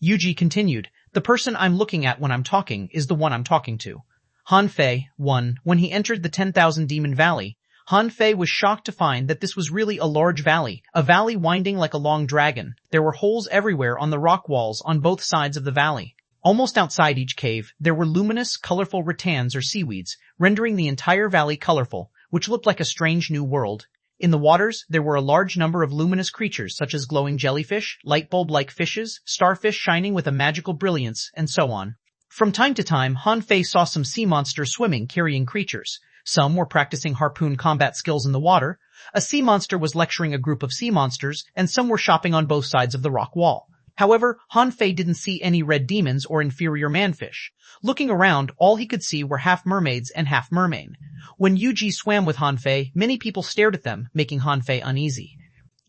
Yuji continued, The person I'm looking at when I'm talking is the one I'm talking to. Hanfei, 1. When he entered the 10,000 Demon Valley, Hanfei was shocked to find that this was really a large valley, a valley winding like a long dragon. There were holes everywhere on the rock walls on both sides of the valley. Almost outside each cave, there were luminous, colorful rattans or seaweeds, rendering the entire valley colorful, which looked like a strange new world. In the waters, there were a large number of luminous creatures such as glowing jellyfish, light bulb-like fishes, starfish shining with a magical brilliance, and so on. From time to time, Hanfei saw some sea monsters swimming, carrying creatures. Some were practicing harpoon combat skills in the water, a sea monster was lecturing a group of sea monsters, and some were shopping on both sides of the rock wall. However, Hanfei didn't see any red demons or inferior manfish. Looking around, all he could see were half-mermaids and half-mermen. When Yuji swam with Hanfei, many people stared at them, making Hanfei uneasy.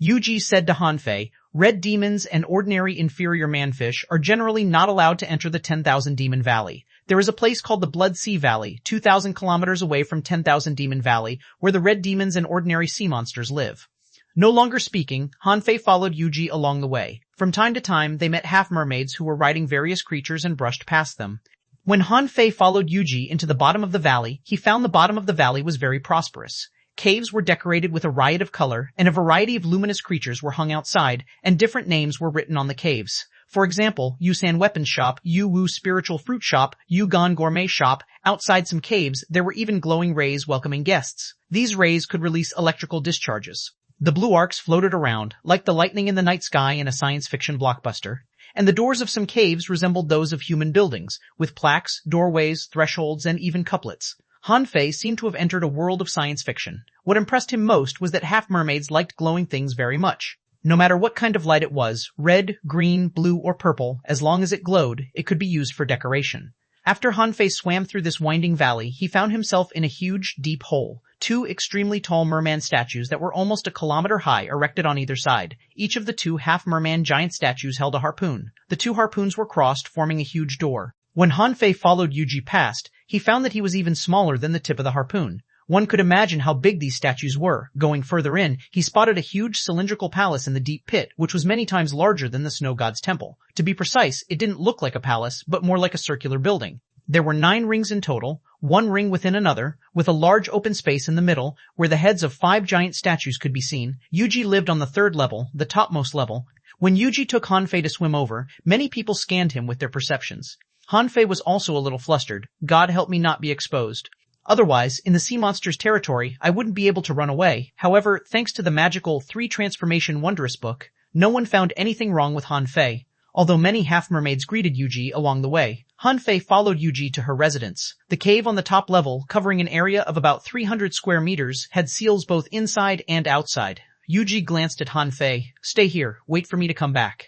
Yuji said to Hanfei, Red demons and ordinary inferior manfish are generally not allowed to enter the 10,000 Demon Valley. There is a place called the Blood Sea Valley, 2,000 kilometers away from 10,000 Demon Valley, where the red demons and ordinary sea monsters live. No longer speaking, Hanfei followed Yuji along the way. From time to time, they met half-mermaids who were riding various creatures and brushed past them. When Hanfei followed Yuji into the bottom of the valley, he found the bottom of the valley was very prosperous. Caves were decorated with a riot of color, and a variety of luminous creatures were hung outside, and different names were written on the caves. For example, Yusan Weapons Shop, Yu Wu Spiritual Fruit Shop, Yu Gan Gourmet Shop. Outside some caves, there were even glowing rays welcoming guests. These rays could release electrical discharges. The blue arcs floated around, like the lightning in the night sky in a science fiction blockbuster. And the doors of some caves resembled those of human buildings, with plaques, doorways, thresholds, and even couplets. Hanfei seemed to have entered a world of science fiction. What impressed him most was that half-mermaids liked glowing things very much. No matter what kind of light it was, red, green, blue, or purple, as long as it glowed, it could be used for decoration. After Hanfei swam through this winding valley, he found himself in a huge, deep hole. 2 extremely tall merman statues that were almost a kilometer high erected on either side. Each of the 2 half-merman giant statues held a harpoon. The 2 harpoons were crossed, forming a huge door. When Hanfei followed Yuji past, he found that he was even smaller than the tip of the harpoon. One could imagine how big these statues were. Going further in, he spotted a huge cylindrical palace in the deep pit, which was many times larger than the snow god's temple. To be precise, it didn't look like a palace, but more like a circular building. There were 9 rings in total, 1 ring within another, with a large open space in the middle, where the heads of 5 giant statues could be seen. Yuji lived on the 3rd level, the topmost level. When Yuji took Hanfei to swim over, many people scanned him with their perceptions. Hanfei was also a little flustered. God help me not be exposed. Otherwise, in the sea monster's territory, I wouldn't be able to run away. However, thanks to the magical 3 Transformation Wondrous book, no one found anything wrong with Hanfei. Although many half-mermaids greeted Yuji along the way, Han-Fei followed Yuji to her residence. The cave on the top level, covering an area of about 300 square meters, had seals both inside and outside. Yuji glanced at Han-Fei. "Stay here. Wait for me to come back."